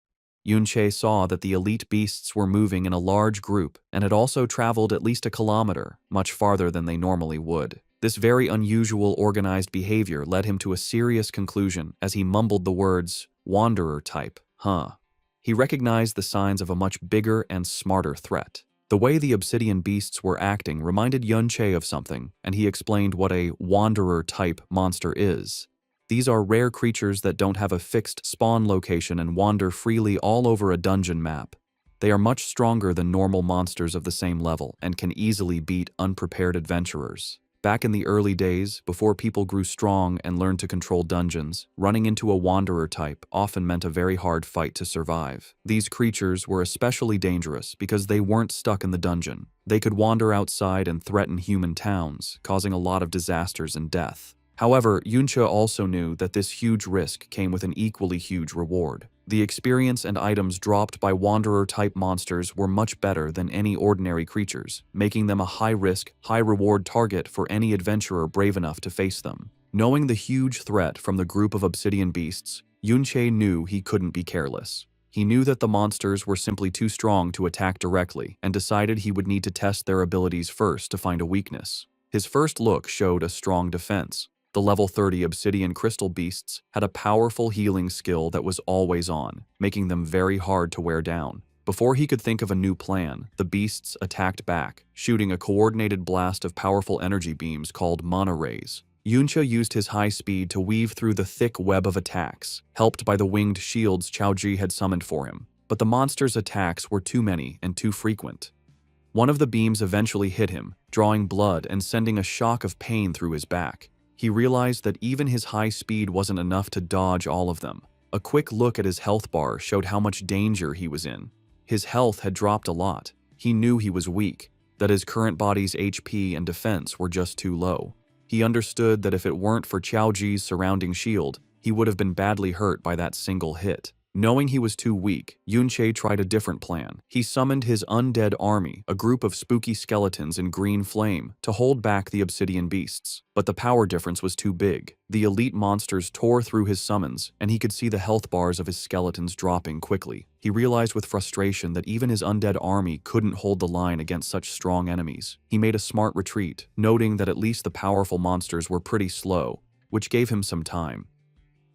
Yunche saw that the elite beasts were moving in a large group and had also traveled at least a kilometer, much farther than they normally would. This very unusual organized behavior led him to a serious conclusion as he mumbled the words, "Wanderer type, huh?" He recognized the signs of a much bigger and smarter threat. The way the obsidian beasts were acting reminded Yunche of something, and he explained what a wanderer-type monster is. These are rare creatures that don't have a fixed spawn location and wander freely all over a dungeon map. They are much stronger than normal monsters of the same level and can easily beat unprepared adventurers. Back in the early days, before people grew strong and learned to control dungeons, running into a wanderer type often meant a very hard fight to survive. These creatures were especially dangerous because they weren't stuck in the dungeon. They could wander outside and threaten human towns, causing a lot of disasters and death. However, Yunche also knew that this huge risk came with an equally huge reward. The experience and items dropped by wanderer-type monsters were much better than any ordinary creatures, making them a high-risk, high-reward target for any adventurer brave enough to face them. Knowing the huge threat from the group of obsidian beasts, Yunche knew he couldn't be careless. He knew that the monsters were simply too strong to attack directly and decided he would need to test their abilities first to find a weakness. His first look showed a strong defense. The level 30 obsidian crystal beasts had a powerful healing skill that was always on, making them very hard to wear down. Before he could think of a new plan, the beasts attacked back, shooting a coordinated blast of powerful energy beams called mana rays. Yunche used his high speed to weave through the thick web of attacks, helped by the winged shields Xiaoji had summoned for him. But the monster's attacks were too many and too frequent. One of the beams eventually hit him, drawing blood and sending a shock of pain through his back. He realized that even his high speed wasn't enough to dodge all of them. A quick look at his health bar showed how much danger he was in. His health had dropped a lot. He knew he was weak, that his current body's HP and defense were just too low. He understood that if it weren't for Xiaoji's surrounding shield, he would have been badly hurt by that single hit. Knowing he was too weak, Yunche tried a different plan. He summoned his undead army, a group of spooky skeletons in green flame, to hold back the obsidian beasts. But the power difference was too big. The elite monsters tore through his summons, and he could see the health bars of his skeletons dropping quickly. He realized with frustration that even his undead army couldn't hold the line against such strong enemies. He made a smart retreat, noting that at least the powerful monsters were pretty slow, which gave him some time.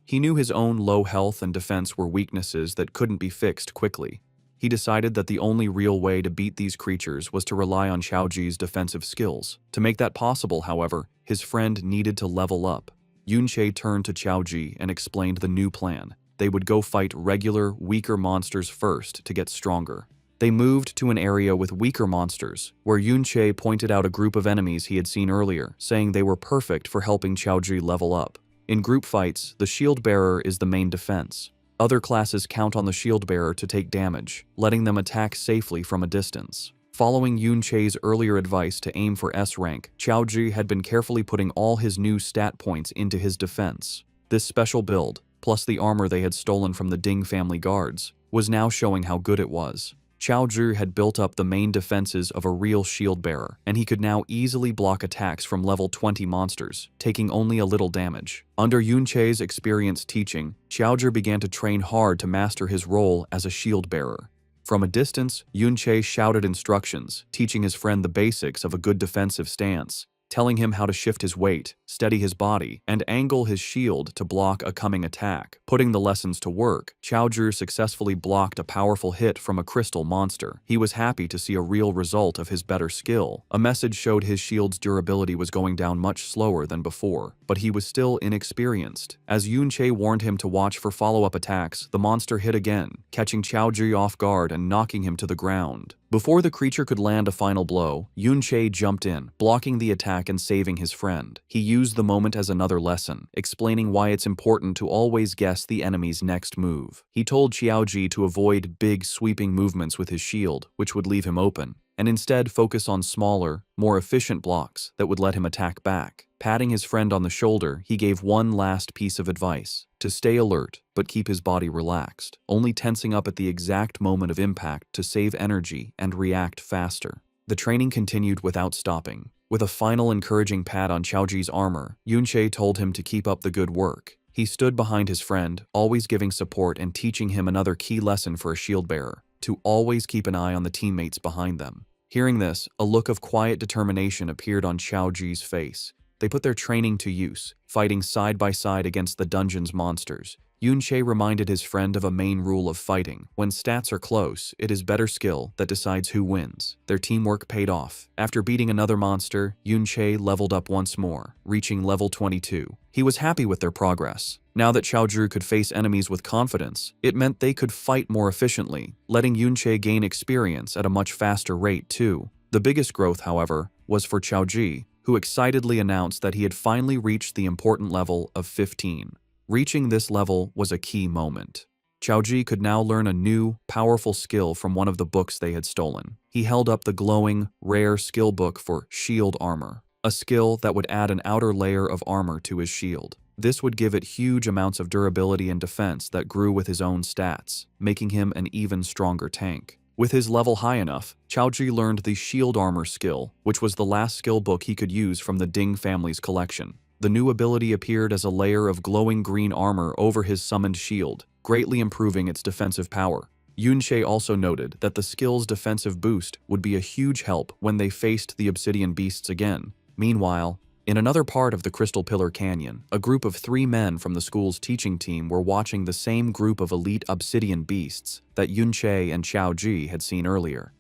He knew his own low health and defense were weaknesses that couldn't be fixed quickly. He decided that the only real way to beat these creatures was to rely on Xiaoji's defensive skills. To make that possible, however, his friend needed to level up. Yunche turned to Xiaoji and explained the new plan. They would go fight regular, weaker monsters first to get stronger. They moved to an area with weaker monsters, where Yunche pointed out a group of enemies he had seen earlier, saying they were perfect for helping Xiaoji level up. In group fights, the shield bearer is the main defense. Other classes count on the shield bearer to take damage, letting them attack safely from a distance. Following Yunche's earlier advice to aim for S rank, Xiaoji had been carefully putting all his new stat points into his defense. This special build, plus the armor they had stolen from the Ding family guards, was now showing how good it was. Xiao Zhu had built up the main defenses of a real shield bearer, and he could now easily block attacks from level 20 monsters, taking only a little damage. Under Yunche's experienced teaching, Xiao Zhu began to train hard to master his role as a shield bearer. From a distance, Yunche shouted instructions, teaching his friend the basics of a good defensive stance, telling him how to shift his weight, steady his body, and angle his shield to block a coming attack. Putting the lessons to work, Xiao Zhu successfully blocked a powerful hit from a crystal monster. He was happy to see a real result of his better skill. A message showed his shield's durability was going down much slower than before, but he was still inexperienced. As Yunche warned him to watch for follow-up attacks, the monster hit again, catching Xiao Zhu off guard and knocking him to the ground. Before the creature could land a final blow, Yunche jumped in, blocking the attack and saving his friend. He used the moment as another lesson, explaining why it's important to always guess the enemy's next move. He told Xiaoji to avoid big, sweeping movements with his shield, which would leave him open, and instead focus on smaller, more efficient blocks that would let him attack back. Patting his friend on the shoulder, he gave one last piece of advice: to stay alert, but keep his body relaxed, only tensing up at the exact moment of impact to save energy and react faster. The training continued without stopping. With a final encouraging pat on Xiaoji's armor, Yunche told him to keep up the good work. He stood behind his friend, always giving support and teaching him another key lesson for a shield bearer: to always keep an eye on the teammates behind them. Hearing this, a look of quiet determination appeared on Xiaoji's face. They put their training to use, fighting side by side against the dungeon's monsters. Yunche reminded his friend of a main rule of fighting: when stats are close, it is better skill that decides who wins. Their teamwork paid off. After beating another monster, Yunche leveled up once more, reaching level 22. He was happy with their progress. Now that Xiao Zhu could face enemies with confidence, it meant they could fight more efficiently, letting Yunche gain experience at a much faster rate too. The biggest growth, however, was for Xiaoji, who excitedly announced that he had finally reached the important level of 15. Reaching this level was a key moment. Xiaoji could now learn a new, powerful skill from one of the books they had stolen. He held up the glowing, rare skill book for shield armor, a skill that would add an outer layer of armor to his shield. This would give it huge amounts of durability and defense that grew with his own stats, making him an even stronger tank. With his level high enough, Xiaoji learned the shield armor skill, which was the last skill book he could use from the Ding family's collection. The new ability appeared as a layer of glowing green armor over his summoned shield, greatly improving its defensive power. Yunche also noted that the skill's defensive boost would be a huge help when they faced the obsidian beasts again. Meanwhile, in another part of the Crystal Pillar Canyon, a group of 3 men from the school's teaching team were watching the same group of elite obsidian beasts that Yunche and Xiaoji had seen earlier.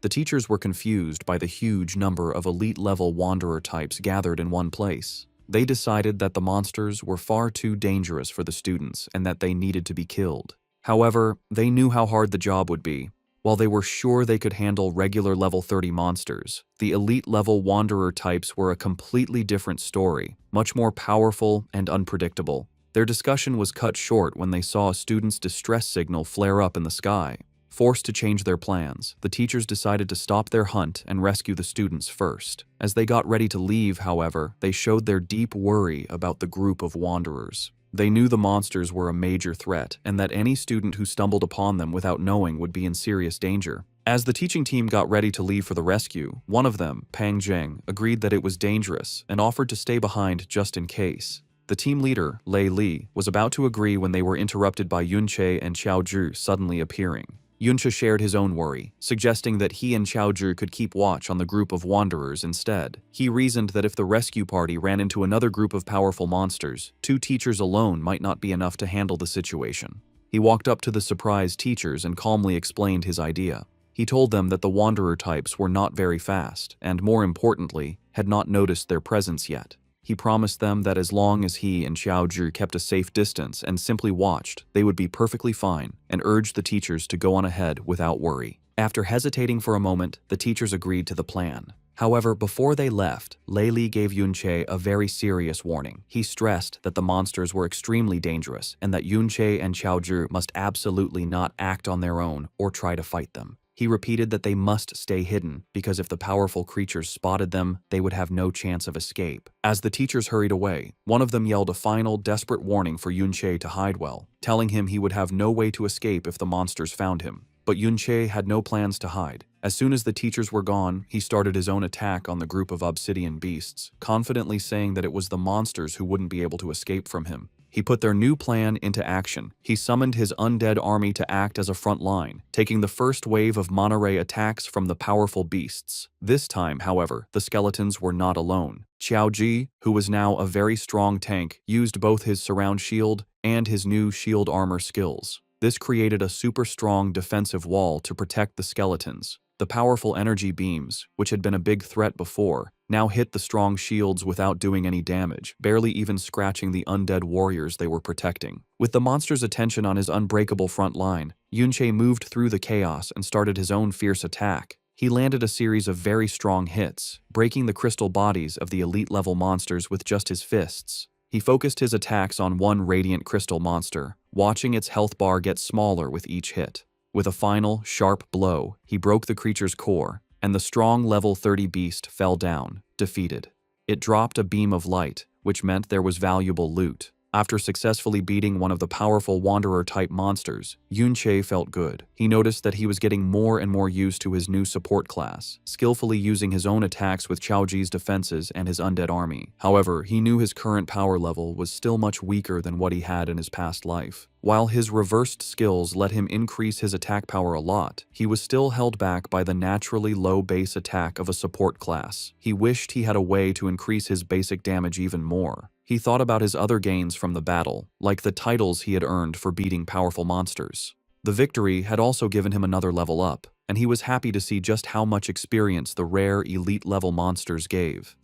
The teachers were confused by the huge number of elite-level wanderer types gathered in one place. They decided that the monsters were far too dangerous for the students and that they needed to be killed. However, they knew how hard the job would be. While they were sure they could handle regular level 30 monsters, the elite-level wanderer types were a completely different story, much more powerful and unpredictable. Their discussion was cut short when they saw a student's distress signal flare up in the sky. Forced to change their plans, the teachers decided to stop their hunt and rescue the students first. As they got ready to leave, however, they showed their deep worry about the group of wanderers. They knew the monsters were a major threat, and that any student who stumbled upon them without knowing would be in serious danger. As the teaching team got ready to leave for the rescue, one of them, Pang Zheng, agreed that it was dangerous and offered to stay behind just in case. The team leader, Lei Li, was about to agree when they were interrupted by Yunche and Xiao Zhu suddenly appearing. Yunche shared his own worry, suggesting that he and Xiao Zhu could keep watch on the group of wanderers instead. He reasoned that if the rescue party ran into another group of powerful monsters, 2 teachers alone might not be enough to handle the situation. He walked up to the surprised teachers and calmly explained his idea. He told them that the wanderer types were not very fast, and more importantly, had not noticed their presence yet. He promised them that as long as he and Xiao Zhu kept a safe distance and simply watched, they would be perfectly fine, and urged the teachers to go on ahead without worry. After hesitating for a moment, the teachers agreed to the plan. However, before they left, Lei Li gave Yunche a very serious warning. He stressed that the monsters were extremely dangerous, and that Yunche and Xiao Zhu must absolutely not act on their own or try to fight them. He repeated that they must stay hidden, because if the powerful creatures spotted them, they would have no chance of escape. As the teachers hurried away, one of them yelled a final, desperate warning for Yunche to hide well, telling him he would have no way to escape if the monsters found him. but Yunche had no plans to hide. As soon as the teachers were gone, he started his own attack on the group of obsidian beasts, confidently saying that it was the monsters who wouldn't be able to escape from him. He put their new plan into action. He summoned his undead army to act as a front line, taking the first wave of Monterey attacks from the powerful beasts. This time, however, the skeletons were not alone. Xiaoji, who was now a very strong tank, used both his surround shield and his new shield armor skills. This created a super strong defensive wall to protect the skeletons. The powerful energy beams, which had been a big threat before, now hit the strong shields without doing any damage, barely even scratching the undead warriors they were protecting. With the monster's attention on his unbreakable front line, Yunche moved through the chaos and started his own fierce attack. He landed a series of very strong hits, breaking the crystal bodies of the elite-level monsters with just his fists. He focused his attacks on one radiant crystal monster, watching its health bar get smaller with each hit. With a final, sharp blow, he broke the creature's core, and the strong level 30 beast fell down, defeated. It dropped a beam of light, which meant there was valuable loot. After successfully beating one of the powerful wanderer-type monsters, Yunche felt good. He noticed that he was getting more and more used to his new support class, skillfully using his own attacks with Xiaoji's defenses and his undead army. However, he knew his current power level was still much weaker than what he had in his past life. While his reversed skills let him increase his attack power a lot, he was still held back by the naturally low base attack of a support class. He wished he had a way to increase his basic damage even more. He thought about his other gains from the battle, like the titles he had earned for beating powerful monsters. The victory had also given him another level up, and he was happy to see just how much experience the rare elite-level monsters gave.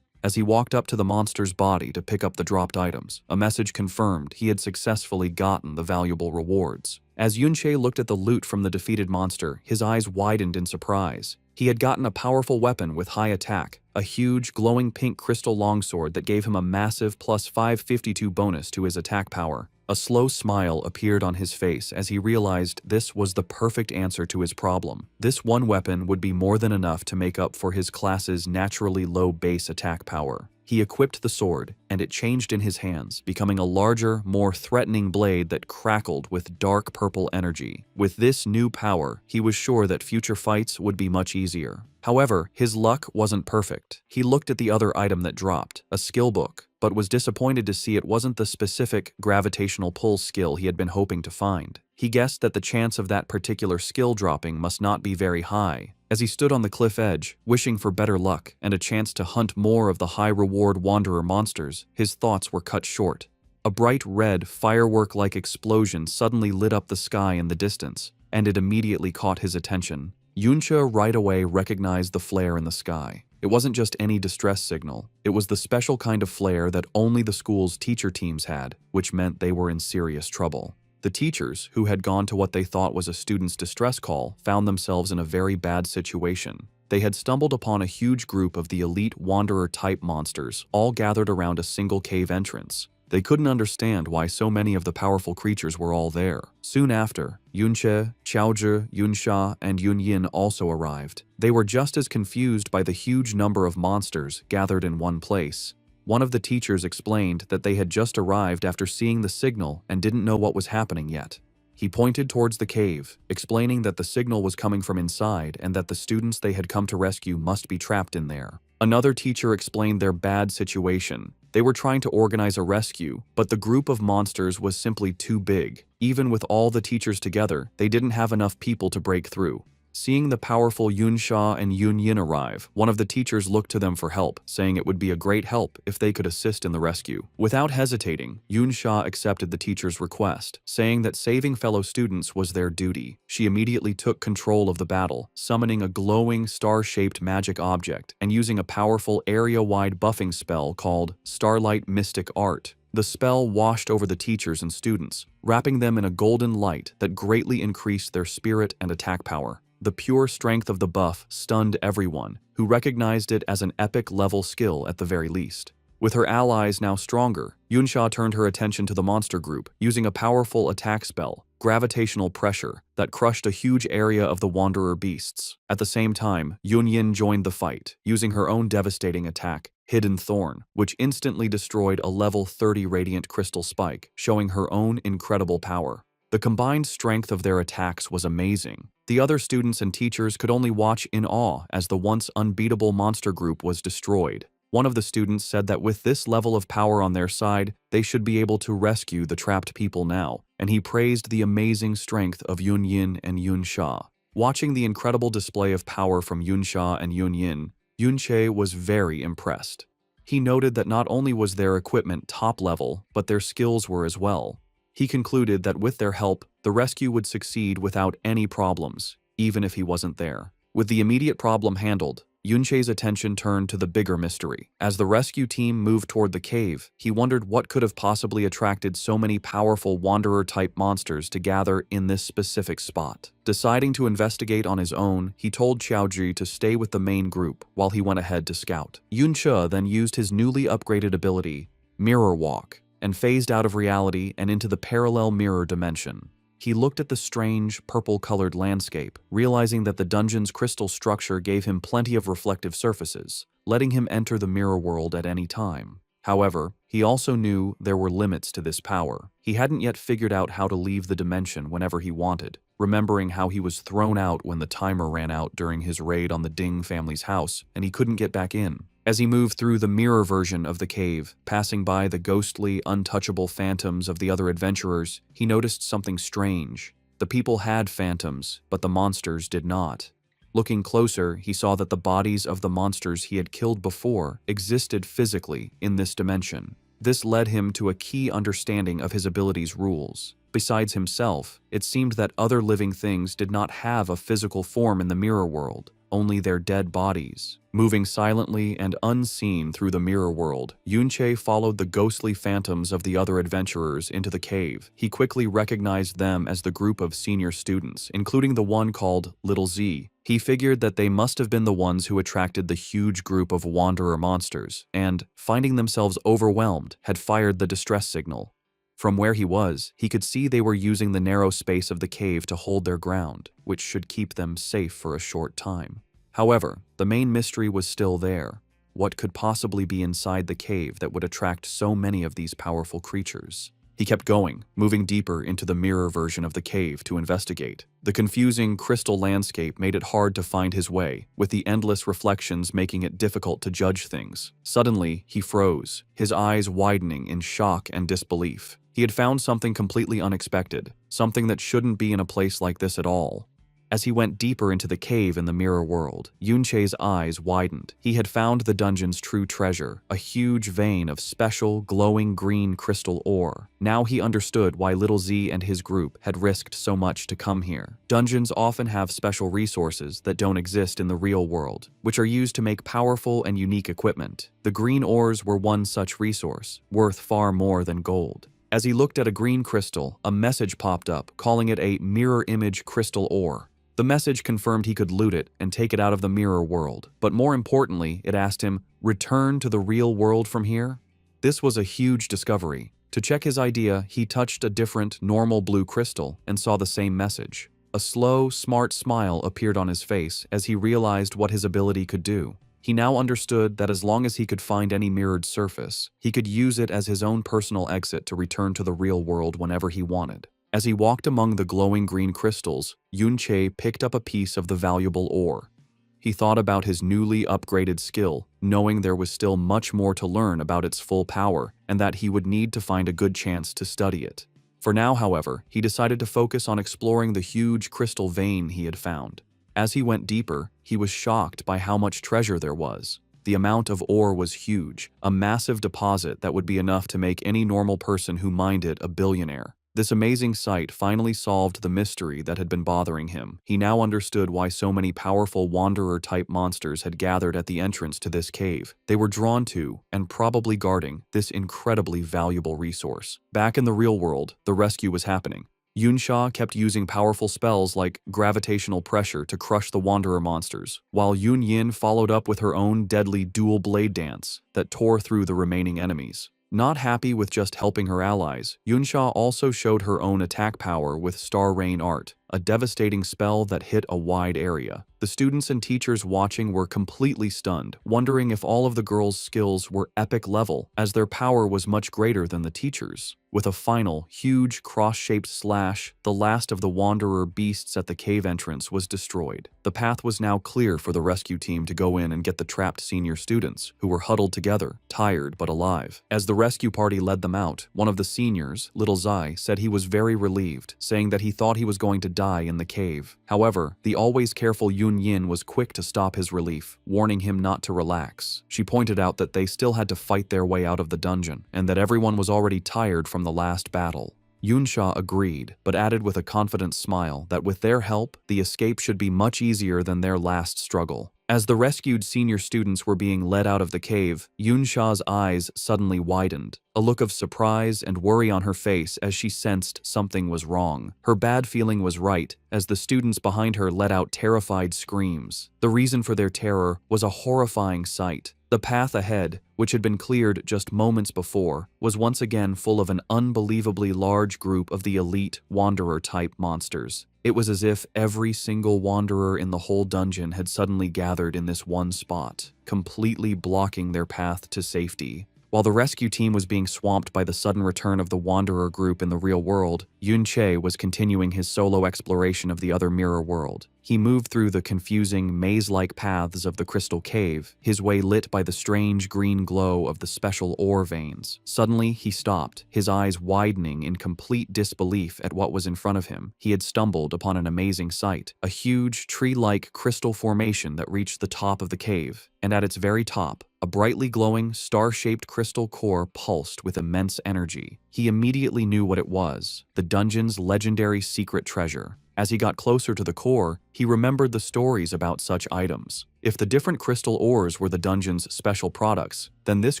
As he walked up to the monster's body to pick up the dropped items, a message confirmed he had successfully gotten the valuable rewards. As Yunche looked at the loot from the defeated monster, his eyes widened in surprise. He had gotten a powerful weapon with high attack, a huge glowing pink crystal longsword that gave him a massive plus 552 bonus to his attack power. A slow smile appeared on his face as he realized this was the perfect answer to his problem. This one weapon would be more than enough to make up for his class's naturally low base attack power. He equipped the sword, and it changed in his hands, becoming a larger, more threatening blade that crackled with dark purple energy. With this new power, he was sure that future fights would be much easier. However, his luck wasn't perfect. He looked at the other item that dropped, a skill book, but was disappointed to see it wasn't the specific gravitational pull skill he had been hoping to find. He guessed that the chance of that particular skill dropping must not be very high. As he stood on the cliff edge, wishing for better luck and a chance to hunt more of the high-reward wanderer monsters, his thoughts were cut short. A bright red, firework-like explosion suddenly lit up the sky in the distance, and it immediately caught his attention. Yunche right away recognized the flare in the sky. It wasn't just any distress signal. It was the special kind of flare that only the school's teacher teams had, which meant they were in serious trouble. The teachers, who had gone to what they thought was a student's distress call, found themselves in a very bad situation. They had stumbled upon a huge group of the elite wanderer-type monsters, all gathered around a single cave entrance. They couldn't understand why so many of the powerful creatures were all there. Soon after, Yunche, Xiaozhi, Yunsha, and Yunyin also arrived. They were just as confused by the huge number of monsters gathered in one place. One of the teachers explained that they had just arrived after seeing the signal and didn't know what was happening yet. He pointed towards the cave, explaining that the signal was coming from inside and that the students they had come to rescue must be trapped in there. Another teacher explained their bad situation. They were trying to organize a rescue, but the group of monsters was simply too big. Even with all the teachers together, they didn't have enough people to break through. Seeing the powerful Yunsha and Yunyin arrive, one of the teachers looked to them for help, saying it would be a great help if they could assist in the rescue. Without hesitating, Yunsha accepted the teacher's request, saying that saving fellow students was their duty. She immediately took control of the battle, summoning a glowing, star-shaped magic object and using a powerful area-wide buffing spell called Starlight Mystic Art. The spell washed over the teachers and students, wrapping them in a golden light that greatly increased their spirit and attack power. The pure strength of the buff stunned everyone, who recognized it as an epic-level skill at the very least. With her allies now stronger, Yunsha turned her attention to the monster group, using a powerful attack spell, Gravitational Pressure, that crushed a huge area of the wanderer beasts. At the same time, Yunyin joined the fight, using her own devastating attack, Hidden Thorn, which instantly destroyed a level 30 radiant crystal spike, showing her own incredible power. The combined strength of their attacks was amazing. The other students and teachers could only watch in awe as the once unbeatable monster group was destroyed. One of the students said that with this level of power on their side, they should be able to rescue the trapped people now, and he praised the amazing strength of Yun Yin and Yun Sha. Watching the incredible display of power from Yun Sha and Yun Yin, Yun Che was very impressed. He noted that not only was their equipment top level, but their skills were as well. He concluded that with their help, the rescue would succeed without any problems, even if he wasn't there. With the immediate problem handled, Yunche's attention turned to the bigger mystery. As the rescue team moved toward the cave, he wondered what could have possibly attracted so many powerful wanderer-type monsters to gather in this specific spot. Deciding to investigate on his own, he told Xiaoji to stay with the main group while he went ahead to scout. Yunche then used his newly upgraded ability, Mirror Walk, and phased out of reality and into the parallel mirror dimension. He looked at the strange, purple-colored landscape, realizing that the dungeon's crystal structure gave him plenty of reflective surfaces, letting him enter the mirror world at any time. However, he also knew there were limits to this power. He hadn't yet figured out how to leave the dimension whenever he wanted, remembering how he was thrown out when the timer ran out during his raid on the Ding family's house, and he couldn't get back in. As he moved through the mirror version of the cave, passing by the ghostly, untouchable phantoms of the other adventurers, he noticed something strange. The people had phantoms, but the monsters did not. Looking closer, he saw that the bodies of the monsters he had killed before existed physically in this dimension. This led him to a key understanding of his ability's rules. Besides himself, it seemed that other living things did not have a physical form in the mirror world, only their dead bodies. Moving silently and unseen through the mirror world, Yunche followed the ghostly phantoms of the other adventurers into the cave. He quickly recognized them as the group of senior students, including the one called Little Z. He figured that they must have been the ones who attracted the huge group of wanderer monsters, and, finding themselves overwhelmed, had fired the distress signal. From where he was, he could see they were using the narrow space of the cave to hold their ground, which should keep them safe for a short time. However, the main mystery was still there. What could possibly be inside the cave that would attract so many of these powerful creatures? He kept going, moving deeper into the mirror version of the cave to investigate. The confusing crystal landscape made it hard to find his way, with the endless reflections making it difficult to judge things. Suddenly, he froze, his eyes widening in shock and disbelief. He had found something completely unexpected, something that shouldn't be in a place like this at all. As he went deeper into the cave in the mirror world, Yunche's eyes widened. He had found the dungeon's true treasure, a huge vein of special, glowing green crystal ore. Now he understood why Little Z and his group had risked so much to come here. Dungeons often have special resources that don't exist in the real world, which are used to make powerful and unique equipment. The green ores were one such resource, worth far more than gold. As he looked at a green crystal, a message popped up, calling it a mirror image crystal ore. The message confirmed he could loot it and take it out of the mirror world, but more importantly, it asked him, "Return to the real world from here?" This was a huge discovery. To check his idea, he touched a different, normal blue crystal and saw the same message. A slow, smart smile appeared on his face as he realized what his ability could do. He now understood that as long as he could find any mirrored surface, he could use it as his own personal exit to return to the real world whenever he wanted. As he walked among the glowing green crystals, Yunche picked up a piece of the valuable ore. He thought about his newly upgraded skill, knowing there was still much more to learn about its full power and that he would need to find a good chance to study it. For now, however, he decided to focus on exploring the huge crystal vein he had found. As he went deeper, he was shocked by how much treasure there was. The amount of ore was huge, a massive deposit that would be enough to make any normal person who mined it a billionaire. This amazing sight finally solved the mystery that had been bothering him. He now understood why so many powerful wanderer-type monsters had gathered at the entrance to this cave. They were drawn to, and probably guarding, this incredibly valuable resource. Back in the real world, the rescue was happening. Yunsha kept using powerful spells like gravitational pressure to crush the wanderer monsters, while Yun Yin followed up with her own deadly dual blade dance that tore through the remaining enemies. Not happy with just helping her allies, Yunsha also showed her own attack power with Star Rain Art, a devastating spell that hit a wide area. The students and teachers watching were completely stunned, wondering if all of the girls' skills were epic level, as their power was much greater than the teachers. With a final, huge, cross-shaped slash, the last of the wanderer beasts at the cave entrance was destroyed. The path was now clear for the rescue team to go in and get the trapped senior students, who were huddled together, tired but alive. As the rescue party led them out, one of the seniors, Little Zai, said he was very relieved, saying that he thought he was going to die in the cave. However, the always careful Yun Yin was quick to stop his relief, warning him not to relax. She pointed out that they still had to fight their way out of the dungeon, and that everyone was already tired from the last battle. Yunsha agreed, but added with a confident smile that with their help, the escape should be much easier than their last struggle. As the rescued senior students were being led out of the cave, Yunsha's eyes suddenly widened, a look of surprise and worry on her face as she sensed something was wrong. Her bad feeling was right, as the students behind her let out terrified screams. The reason for their terror was a horrifying sight. The path ahead, which had been cleared just moments before, was once again full of an unbelievably large group of the elite wanderer-type monsters. It was as if every single wanderer in the whole dungeon had suddenly gathered in this one spot, completely blocking their path to safety. While the rescue team was being swamped by the sudden return of the wanderer group in the real world, Yun Che was continuing his solo exploration of the other mirror world. He moved through the confusing, maze-like paths of the crystal cave, his way lit by the strange green glow of the special ore veins. Suddenly, he stopped, his eyes widening in complete disbelief at what was in front of him. He had stumbled upon an amazing sight, a huge, tree-like crystal formation that reached the top of the cave, and at its very top, a brightly glowing, star-shaped crystal core pulsed with immense energy. He immediately knew what it was, the dungeon's legendary secret treasure. As he got closer to the core, he remembered the stories about such items. If the different crystal ores were the dungeon's special products, then this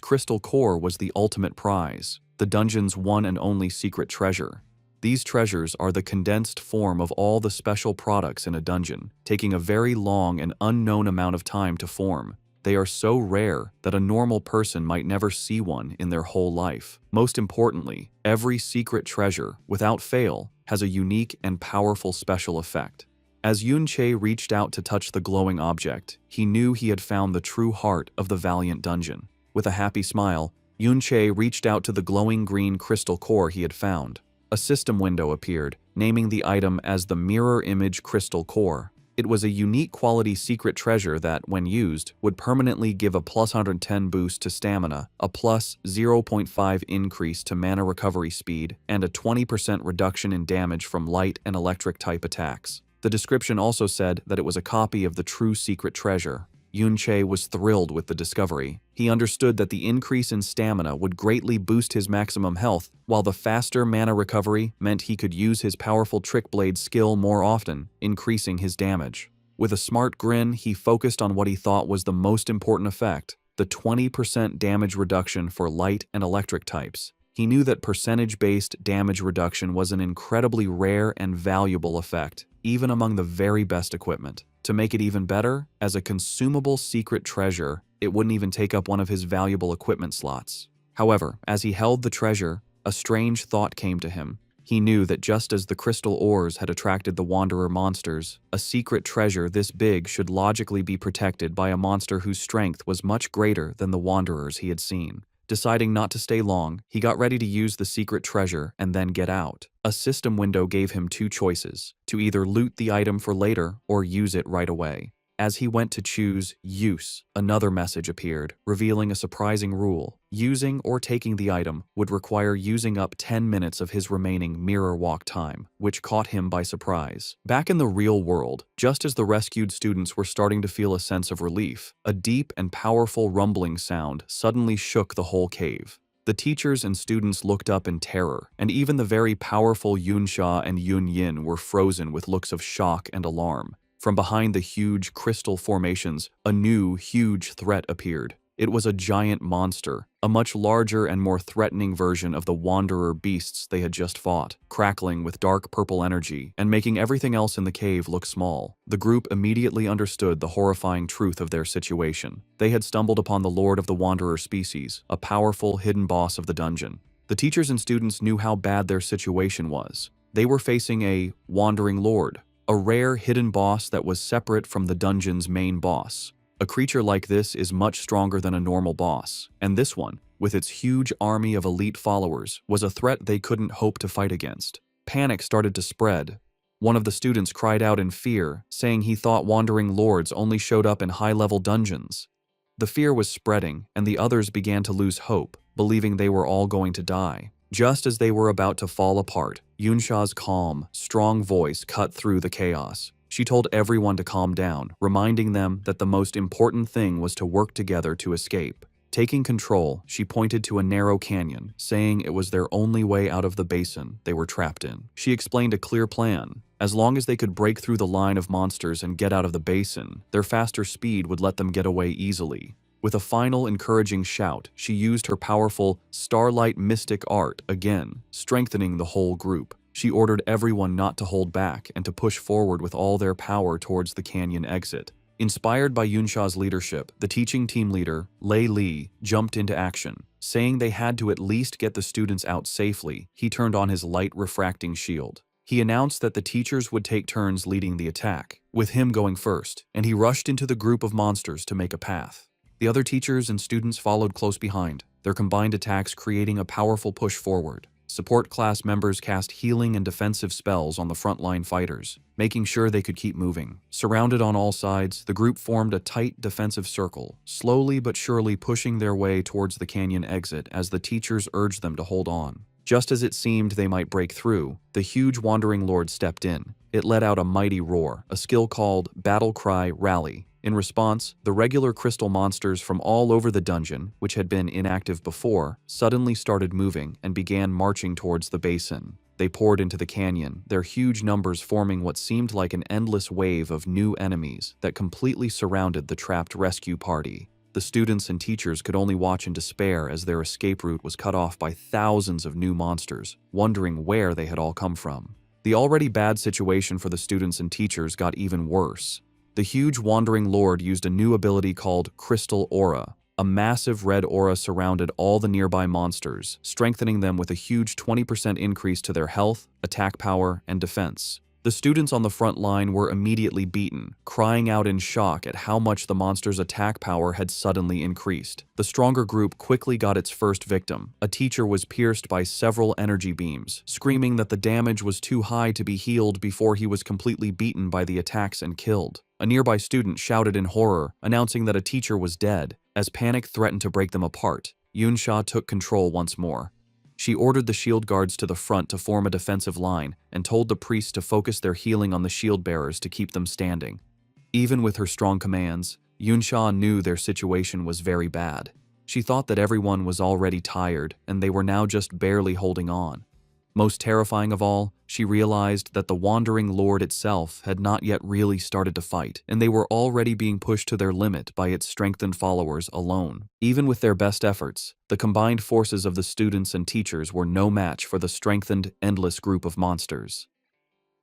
crystal core was the ultimate prize, the dungeon's one and only secret treasure. These treasures are the condensed form of all the special products in a dungeon, taking a very long and unknown amount of time to form. They are so rare that a normal person might never see one in their whole life. Most importantly, every secret treasure, without fail, has a unique and powerful special effect. As Yun Che reached out to touch the glowing object, he knew he had found the true heart of the Valiant Dungeon. With a happy smile, Yun Che reached out to the glowing green crystal core he had found. A system window appeared, naming the item as the Mirror Image Crystal Core. It was a unique quality secret treasure that, when used, would permanently give a plus 110 boost to stamina, a plus 0.5 increase to mana recovery speed, and a 20% reduction in damage from light and electric type attacks. The description also said that it was a copy of the true secret treasure. Yun Che was thrilled with the discovery. He understood that the increase in stamina would greatly boost his maximum health, while the faster mana recovery meant he could use his powerful Trick Blade skill more often, increasing his damage. With a smart grin, he focused on what he thought was the most important effect, the 20% damage reduction for light and electric types. He knew that percentage-based damage reduction was an incredibly rare and valuable effect, even among the very best equipment. To make it even better, as a consumable secret treasure, it wouldn't even take up one of his valuable equipment slots. However, as he held the treasure, a strange thought came to him. He knew that just as the crystal ores had attracted the Wanderer monsters, a secret treasure this big should logically be protected by a monster whose strength was much greater than the Wanderers he had seen. Deciding not to stay long, he got ready to use the secret treasure and then get out. A system window gave him two choices, to either loot the item for later or use it right away. As he went to choose use, another message appeared, revealing a surprising rule. Using or taking the item would require using up 10 minutes of his remaining mirror walk time, which caught him by surprise. Back in the real world, just as the rescued students were starting to feel a sense of relief, a deep and powerful rumbling sound suddenly shook the whole cave. The teachers and students looked up in terror, and even the very powerful Yunsha and Yun Yin were frozen with looks of shock and alarm. From behind the huge crystal formations, a new, huge threat appeared. It was a giant monster, a much larger and more threatening version of the wanderer beasts they had just fought, crackling with dark purple energy and making everything else in the cave look small. The group immediately understood the horrifying truth of their situation. They had stumbled upon the Lord of the Wanderer species, a powerful, hidden boss of the dungeon. The teachers and students knew how bad their situation was. They were facing a Wandering Lord, a rare hidden boss that was separate from the dungeon's main boss. A creature like this is much stronger than a normal boss, and this one, with its huge army of elite followers, was a threat they couldn't hope to fight against. Panic started to spread. One of the students cried out in fear, saying he thought Wandering Lords only showed up in high-level dungeons. The fear was spreading, and the others began to lose hope, believing they were all going to die. Just as they were about to fall apart, Yunsha's calm, strong voice cut through the chaos. She told everyone to calm down, reminding them that the most important thing was to work together to escape. Taking control, she pointed to a narrow canyon, saying it was their only way out of the basin they were trapped in. She explained a clear plan. As long as they could break through the line of monsters and get out of the basin, their faster speed would let them get away easily. With a final encouraging shout, she used her powerful starlight mystic art again, strengthening the whole group. She ordered everyone not to hold back and to push forward with all their power towards the canyon exit. Inspired by Yunsha's leadership, the teaching team leader, Lei Li, jumped into action. Saying they had to at least get the students out safely, he turned on his light refracting shield. He announced that the teachers would take turns leading the attack, with him going first, and he rushed into the group of monsters to make a path. The other teachers and students followed close behind, their combined attacks creating a powerful push forward. Support class members cast healing and defensive spells on the frontline fighters, making sure they could keep moving. Surrounded on all sides, the group formed a tight defensive circle, slowly but surely pushing their way towards the canyon exit as the teachers urged them to hold on. Just as it seemed they might break through, the huge Wandering Lord stepped in. It let out a mighty roar, a skill called Battle Cry Rally. In response, the regular crystal monsters from all over the dungeon, which had been inactive before, suddenly started moving and began marching towards the basin. They poured into the canyon, their huge numbers forming what seemed like an endless wave of new enemies that completely surrounded the trapped rescue party. The students and teachers could only watch in despair as their escape route was cut off by thousands of new monsters, wondering where they had all come from. The already bad situation for the students and teachers got even worse. The huge Wandering Lord used a new ability called Crystal Aura. A massive red aura surrounded all the nearby monsters, strengthening them with a huge 20% increase to their health, attack power, and defense. The students on the front line were immediately beaten, crying out in shock at how much the monster's attack power had suddenly increased. The stronger group quickly got its first victim. A teacher was pierced by several energy beams, screaming that the damage was too high to be healed before he was completely beaten by the attacks and killed. A nearby student shouted in horror, announcing that a teacher was dead. As panic threatened to break them apart, Yunsha took control once more. She ordered the shield guards to the front to form a defensive line and told the priests to focus their healing on the shield bearers to keep them standing. Even with her strong commands, Yunsha knew their situation was very bad. She thought that everyone was already tired and they were now just barely holding on. Most terrifying of all, she realized that the Wandering Lord itself had not yet really started to fight, and they were already being pushed to their limit by its strengthened followers alone. Even with their best efforts, the combined forces of the students and teachers were no match for the strengthened, endless group of monsters.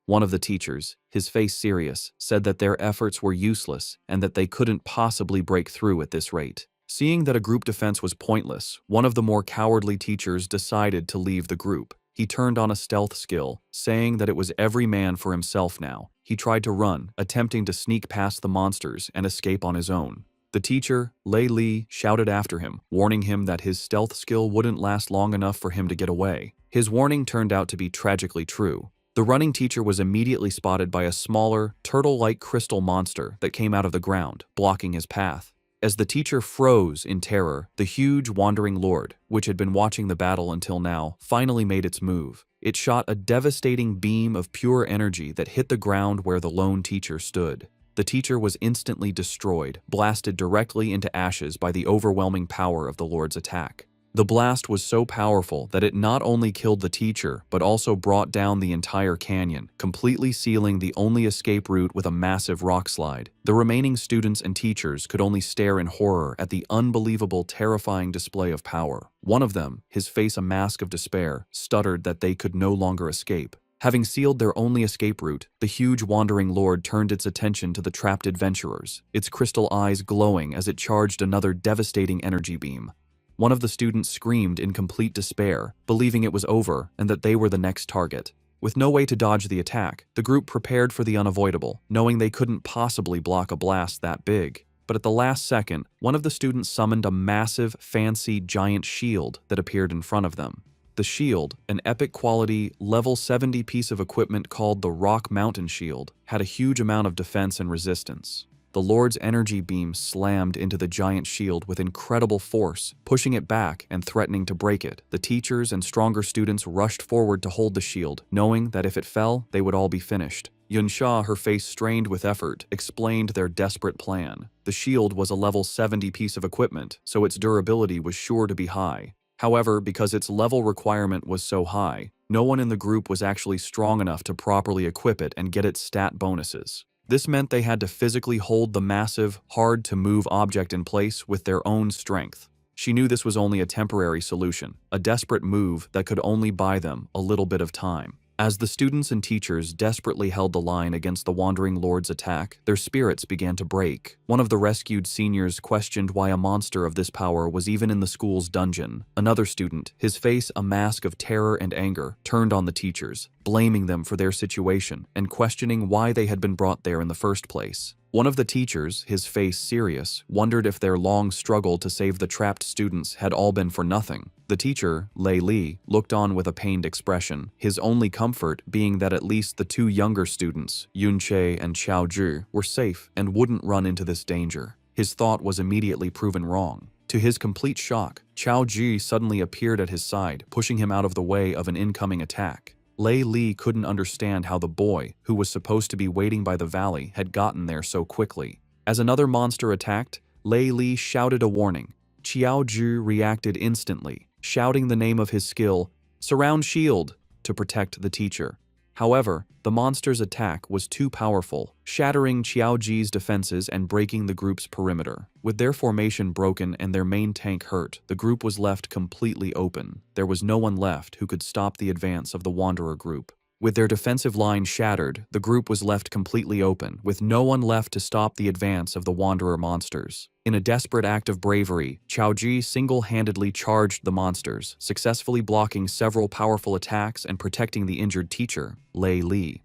One of the teachers, his face serious, said that their efforts were useless and that they couldn't possibly break through at this rate. Seeing that a group defense was pointless, one of the more cowardly teachers decided to leave the group. He turned on a stealth skill, saying that it was every man for himself now. He tried to run, attempting to sneak past the monsters and escape on his own. The teacher, Lei Li, shouted after him, warning him that his stealth skill wouldn't last long enough for him to get away. His warning turned out to be tragically true. The running teacher was immediately spotted by a smaller, turtle-like crystal monster that came out of the ground, blocking his path. As the teacher froze in terror, the huge Wandering Lord, which had been watching the battle until now, finally made its move. It shot a devastating beam of pure energy that hit the ground where the lone teacher stood. The teacher was instantly destroyed, blasted directly into ashes by the overwhelming power of the Lord's attack. The blast was so powerful that it not only killed the teacher, but also brought down the entire canyon, completely sealing the only escape route with a massive rock slide. The remaining students and teachers could only stare in horror at the unbelievable, terrifying display of power. One of them, his face a mask of despair, stuttered that they could no longer escape. Having sealed their only escape route, the huge Wandering Lord turned its attention to the trapped adventurers, its crystal eyes glowing as it charged another devastating energy beam. One of the students screamed in complete despair, believing it was over and that they were the next target. With no way to dodge the attack, the group prepared for the unavoidable, knowing they couldn't possibly block a blast that big. But at the last second, one of the students summoned a massive, fancy, giant shield that appeared in front of them. The shield, an epic quality, level 70 piece of equipment called the Rock Mountain Shield, had a huge amount of defense and resistance. The Lord's energy beam slammed into the giant shield with incredible force, pushing it back and threatening to break it. The teachers and stronger students rushed forward to hold the shield, knowing that if it fell, they would all be finished. Yunsha, her face strained with effort, explained their desperate plan. The shield was a level 70 piece of equipment, so its durability was sure to be high. However, because its level requirement was so high, no one in the group was actually strong enough to properly equip it and get its stat bonuses. This meant they had to physically hold the massive, hard-to-move object in place with their own strength. She knew this was only a temporary solution, a desperate move that could only buy them a little bit of time. As the students and teachers desperately held the line against the Wandering Lord's attack, their spirits began to break. One of the rescued seniors questioned why a monster of this power was even in the school's dungeon. Another student, his face a mask of terror and anger, turned on the teachers, blaming them for their situation and questioning why they had been brought there in the first place. One of the teachers, his face serious, wondered if their long struggle to save the trapped students had all been for nothing. The teacher, Lei Li, looked on with a pained expression, his only comfort being that at least the two younger students, Yunche and Xiao Zhi, were safe and wouldn't run into this danger. His thought was immediately proven wrong. To his complete shock, Xiao Zhi suddenly appeared at his side, pushing him out of the way of an incoming attack. Lei Li couldn't understand how the boy, who was supposed to be waiting by the valley, had gotten there so quickly. As another monster attacked, Lei Li shouted a warning. Xiao Zhi reacted instantly, shouting the name of his skill, "Surround Shield," to protect the teacher. However, the monster's attack was too powerful, shattering Xiao Zhi's defenses and breaking the group's perimeter. With their formation broken and their main tank hurt, the group was left completely open. There was no one left who could stop the advance of the Wanderer group. With their defensive line shattered, the group was left completely open, with no one left to stop the advance of the Wanderer monsters. In a desperate act of bravery, Xiao Zhi single-handedly charged the monsters, successfully blocking several powerful attacks and protecting the injured teacher, Lei Li.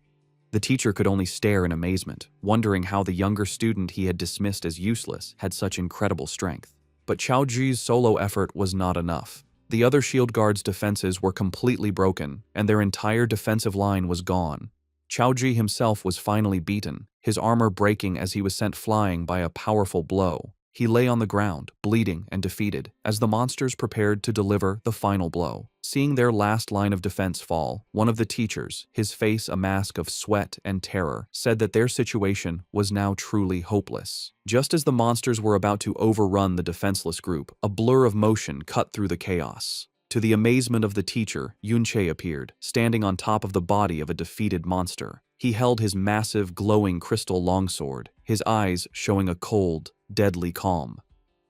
The teacher could only stare in amazement, wondering how the younger student he had dismissed as useless had such incredible strength. But Xiao Zhi's solo effort was not enough. The other shield guards' defenses were completely broken, and their entire defensive line was gone. Xiao Zhi himself was finally beaten, his armor breaking as he was sent flying by a powerful blow. He lay on the ground, bleeding and defeated, as the monsters prepared to deliver the final blow. Seeing their last line of defense fall, one of the teachers, his face a mask of sweat and terror, said that their situation was now truly hopeless. Just as the monsters were about to overrun the defenseless group, a blur of motion cut through the chaos. To the amazement of the teacher, Yunche appeared, standing on top of the body of a defeated monster. He held his massive, glowing crystal longsword, his eyes showing a cold, deadly calm.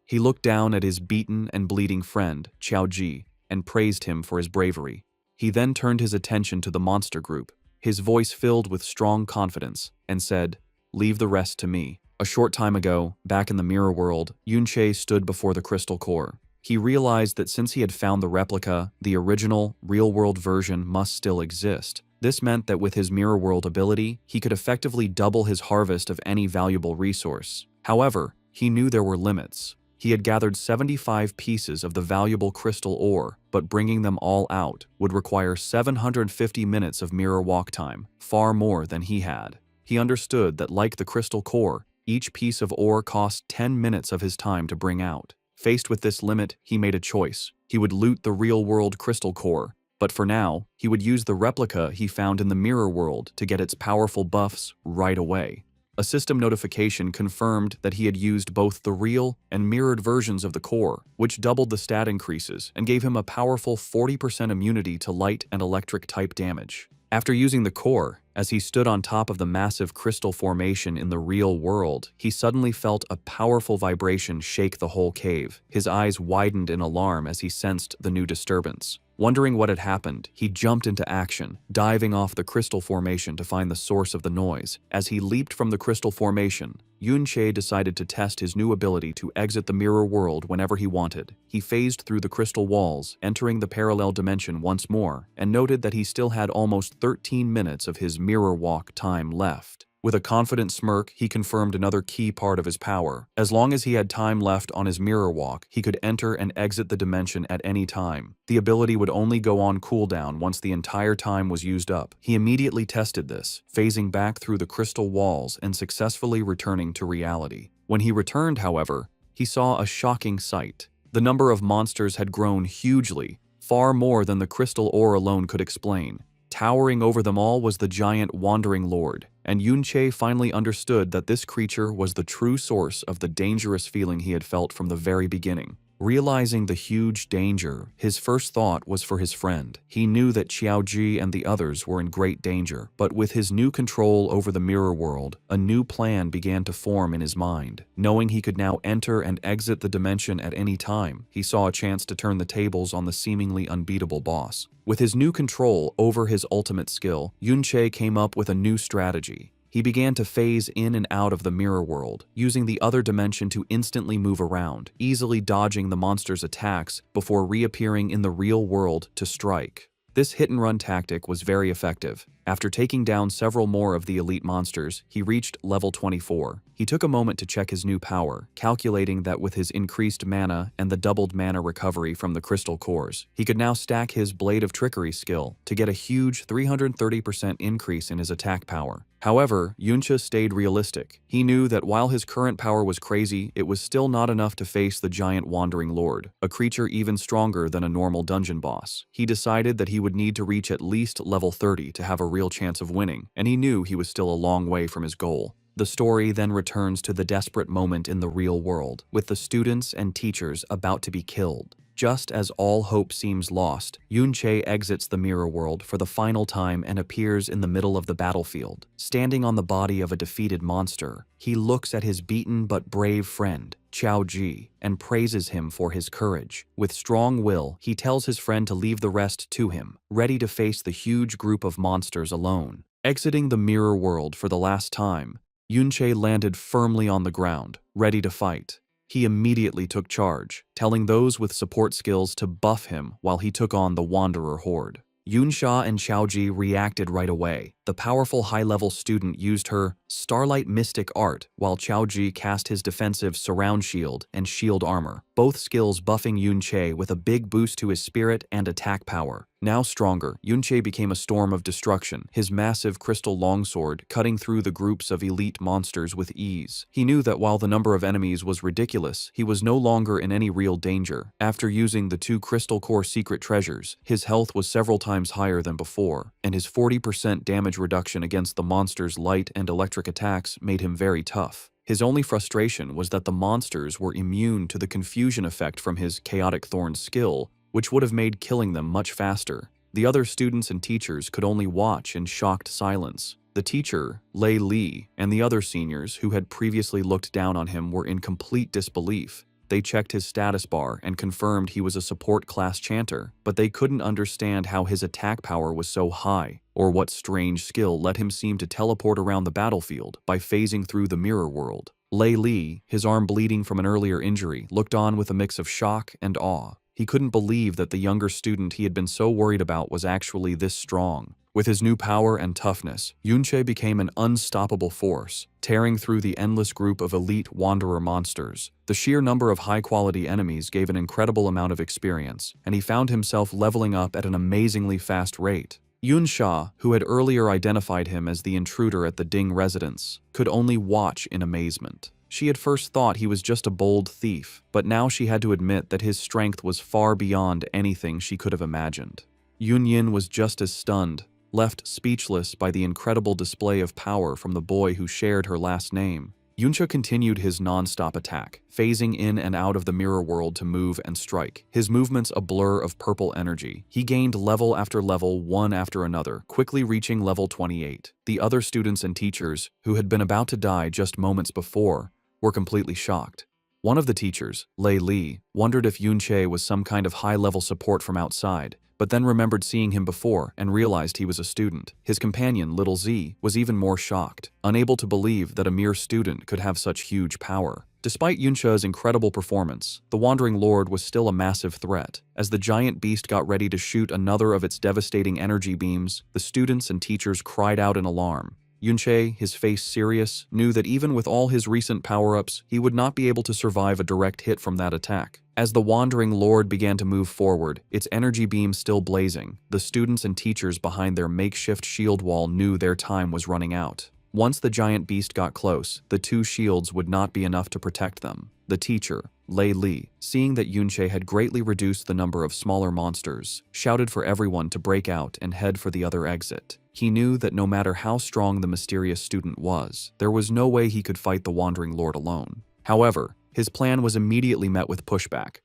He looked down at his beaten and bleeding friend, Xiao Zhi, and praised him for his bravery. He then turned his attention to the monster group, his voice filled with strong confidence, and said, "Leave the rest to me." A short time ago, back in the mirror world, Yunche stood before the crystal core. He realized that since he had found the replica, the original, real-world version must still exist. This meant that with his mirror world ability, he could effectively double his harvest of any valuable resource. However, he knew there were limits. He had gathered 75 pieces of the valuable crystal ore, but bringing them all out would require 750 minutes of mirror walk time, far more than he had. He understood that like the crystal core, each piece of ore cost 10 minutes of his time to bring out. Faced with this limit, he made a choice. He would loot the real-world crystal core, but for now, he would use the replica he found in the mirror world to get its powerful buffs right away. A system notification confirmed that he had used both the real and mirrored versions of the core, which doubled the stat increases and gave him a powerful 40% immunity to light and electric type damage. After using the core, as he stood on top of the massive crystal formation in the real world, he suddenly felt a powerful vibration shake the whole cave. His eyes widened in alarm as he sensed the new disturbance. Wondering what had happened, he jumped into action, diving off the crystal formation to find the source of the noise. As he leaped from the crystal formation, Yun-che decided to test his new ability to exit the mirror world whenever he wanted. He phased through the crystal walls, entering the parallel dimension once more, and noted that he still had almost 13 minutes of his mirror walk time left. With a confident smirk, he confirmed another key part of his power. As long as he had time left on his mirror walk, he could enter and exit the dimension at any time. The ability would only go on cooldown once the entire time was used up. He immediately tested this, phasing back through the crystal walls and successfully returning to reality. When he returned, however, he saw a shocking sight. The number of monsters had grown hugely, far more than the crystal ore alone could explain. Towering over them all was the giant Wandering Lord, and Yun-che finally understood that this creature was the true source of the dangerous feeling he had felt from the very beginning. Realizing the huge danger, his first thought was for his friend. He knew that Xiaoji and the others were in great danger, but with his new control over the mirror world, a new plan began to form in his mind. Knowing he could now enter and exit the dimension at any time, he saw a chance to turn the tables on the seemingly unbeatable boss. With his new control over his ultimate skill, Yun-che came up with a new strategy. He began to phase in and out of the mirror world, using the other dimension to instantly move around, easily dodging the monster's attacks before reappearing in the real world to strike. This hit-and-run tactic was very effective. After taking down several more of the elite monsters, he reached level 24. He took a moment to check his new power, calculating that with his increased mana and the doubled mana recovery from the crystal cores, he could now stack his Blade of Trickery skill to get a huge 330% increase in his attack power. However, Yuncha stayed realistic. He knew that while his current power was crazy, it was still not enough to face the giant Wandering Lord, a creature even stronger than a normal dungeon boss. He decided that he would need to reach at least level 30 to have a real chance of winning, and he knew he was still a long way from his goal. The story then returns to the desperate moment in the real world, with the students and teachers about to be killed. Just as all hope seems lost, Yun-che exits the mirror world for the final time and appears in the middle of the battlefield. Standing on the body of a defeated monster, he looks at his beaten but brave friend, Xiaoji, and praises him for his courage. With strong will, he tells his friend to leave the rest to him, ready to face the huge group of monsters alone. Exiting the mirror world for the last time, Yun-che landed firmly on the ground, ready to fight. He immediately took charge, telling those with support skills to buff him while he took on the Wanderer Horde. Yunsha and Xiaoji reacted right away. The powerful high-level student used her Starlight Mystic art, while Xiaoji cast his defensive Surround Shield and Shield Armor, both skills buffing Yun-che with a big boost to his spirit and attack power. Now stronger, Yun-che became a storm of destruction, his massive crystal longsword cutting through the groups of elite monsters with ease. He knew that while the number of enemies was ridiculous, he was no longer in any real danger. After using the 2 crystal core secret treasures, his health was several times higher than before, and his 40% damage reduction against the monster's light and electric attacks made him very tough. His only frustration was that the monsters were immune to the confusion effect from his Chaotic Thorn skill, which would have made killing them much faster. The other students and teachers could only watch in shocked silence. The teacher, Lei Li, and the other seniors who had previously looked down on him were in complete disbelief. They checked his status bar and confirmed he was a support class chanter, but they couldn't understand how his attack power was so high, or what strange skill let him seem to teleport around the battlefield by phasing through the mirror world. Lei Li, his arm bleeding from an earlier injury, looked on with a mix of shock and awe. He couldn't believe that the younger student he had been so worried about was actually this strong. With his new power and toughness, Yun-che became an unstoppable force, tearing through the endless group of elite wanderer monsters. The sheer number of high-quality enemies gave an incredible amount of experience, and he found himself leveling up at an amazingly fast rate. Yunsha, who had earlier identified him as the intruder at the Ding residence, could only watch in amazement. She had first thought he was just a bold thief, but now she had to admit that his strength was far beyond anything she could have imagined. Yunyin was just as stunned, left speechless by the incredible display of power from the boy who shared her last name. Yuncha continued his non-stop attack, phasing in and out of the mirror world to move and strike, his movements a blur of purple energy. He gained level after level, one after another, quickly reaching level 28. The other students and teachers, who had been about to die just moments before, were completely shocked. One of the teachers, Lei Li, wondered if Yun-che was some kind of high-level support from outside, but then remembered seeing him before and realized he was a student. His companion, Little Z, was even more shocked, unable to believe that a mere student could have such huge power. Despite Yunche's incredible performance, the Wandering Lord was still a massive threat. As the giant beast got ready to shoot another of its devastating energy beams, the students and teachers cried out in alarm. Yunche, his face serious, knew that even with all his recent power-ups, he would not be able to survive a direct hit from that attack. As the Wandering Lord began to move forward, its energy beam still blazing, the students and teachers behind their makeshift shield wall knew their time was running out. Once the giant beast got close, the two shields would not be enough to protect them. The teacher, Lei Li, seeing that Yunche had greatly reduced the number of smaller monsters, shouted for everyone to break out and head for the other exit. He knew that no matter how strong the mysterious student was, there was no way he could fight the Wandering Lord alone. However, his plan was immediately met with pushback.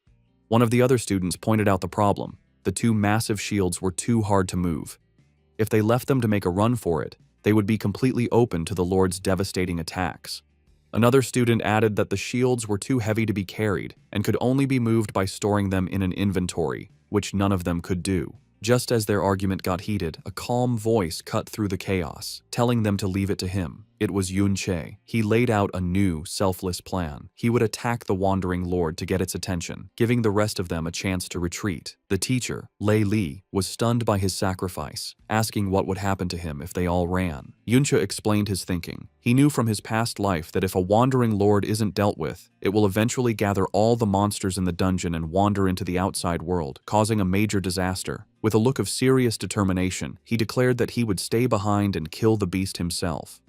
One of the other students pointed out the problem. The two massive shields were too hard to move. If they left them to make a run for it, they would be completely open to the Lord's devastating attacks. Another student added that the shields were too heavy to be carried and could only be moved by storing them in an inventory, which none of them could do. Just as their argument got heated, a calm voice cut through the chaos, telling them to leave it to him. It was Yunche. He laid out a new, selfless plan. He would attack the Wandering Lord to get its attention, giving the rest of them a chance to retreat. The teacher, Lei Li, was stunned by his sacrifice, asking what would happen to him if they all ran. Yunche explained his thinking. He knew from his past life that if a Wandering Lord isn't dealt with, it will eventually gather all the monsters in the dungeon and wander into the outside world, causing a major disaster. With a look of serious determination, he declared that he would stay behind and kill the beast himself.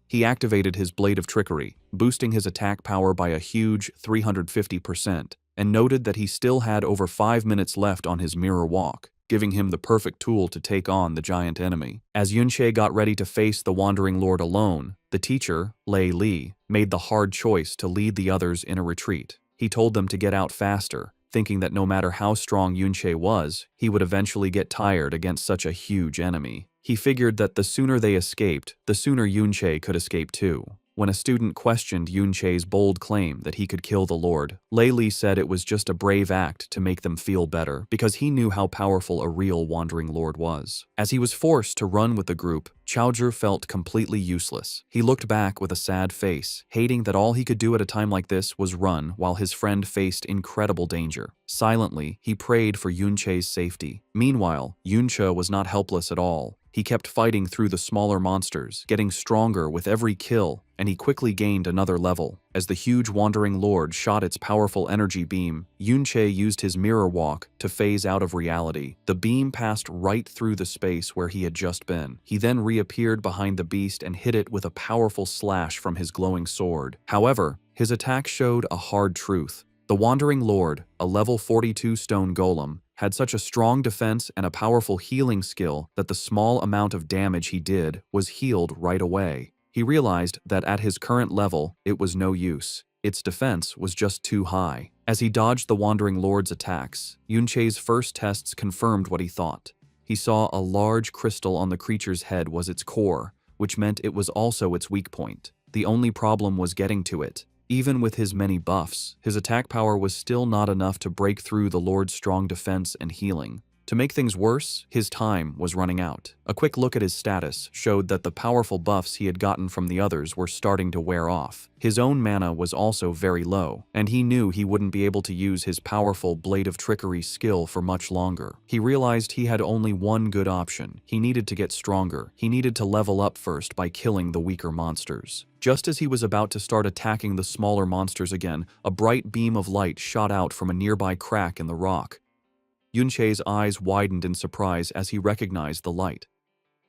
He activated his Blade of Trickery, boosting his attack power by a huge 350%, and noted that he still had over 5 minutes left on his mirror walk, giving him the perfect tool to take on the giant enemy. As Yunche got ready to face the Wandering Lord alone, the teacher, Lei Li, made the hard choice to lead the others in a retreat. He told them to get out faster, thinking that no matter how strong Yunche was, he would eventually get tired against such a huge enemy. He figured that the sooner they escaped, the sooner Yunche could escape too. When a student questioned Yunche's bold claim that he could kill the Lord, Lei Li said it was just a brave act to make them feel better because he knew how powerful a real Wandering Lord was. As he was forced to run with the group, Chaozhi felt completely useless. He looked back with a sad face, hating that all he could do at a time like this was run while his friend faced incredible danger. Silently, he prayed for Yunche's safety. Meanwhile, Yunche was not helpless at all. He kept fighting through the smaller monsters, getting stronger with every kill, and he quickly gained another level. As the huge Wandering Lord shot its powerful energy beam, Yunche used his mirror walk to phase out of reality. The beam passed right through the space where he had just been. He then reappeared behind the beast and hit it with a powerful slash from his glowing sword. However, his attack showed a hard truth. The Wandering Lord, a level 42 stone golem, had such a strong defense and a powerful healing skill that the small amount of damage he did was healed right away. He realized that at his current level, it was no use. Its defense was just too high. As he dodged the Wandering Lord's attacks, Yunche's first tests confirmed what he thought. He saw a large crystal on the creature's head was its core, which meant it was also its weak point. The only problem was getting to it. Even with his many buffs, his attack power was still not enough to break through the Lord's strong defense and healing. To make things worse, his time was running out. A quick look at his status showed that the powerful buffs he had gotten from the others were starting to wear off. His own mana was also very low, and he knew he wouldn't be able to use his powerful Blade of Trickery skill for much longer. He realized he had only one good option. He needed to get stronger. He needed to level up first by killing the weaker monsters. Just as he was about to start attacking the smaller monsters again, a bright beam of light shot out from a nearby crack in the rock. Yunche's eyes widened in surprise as he recognized the light.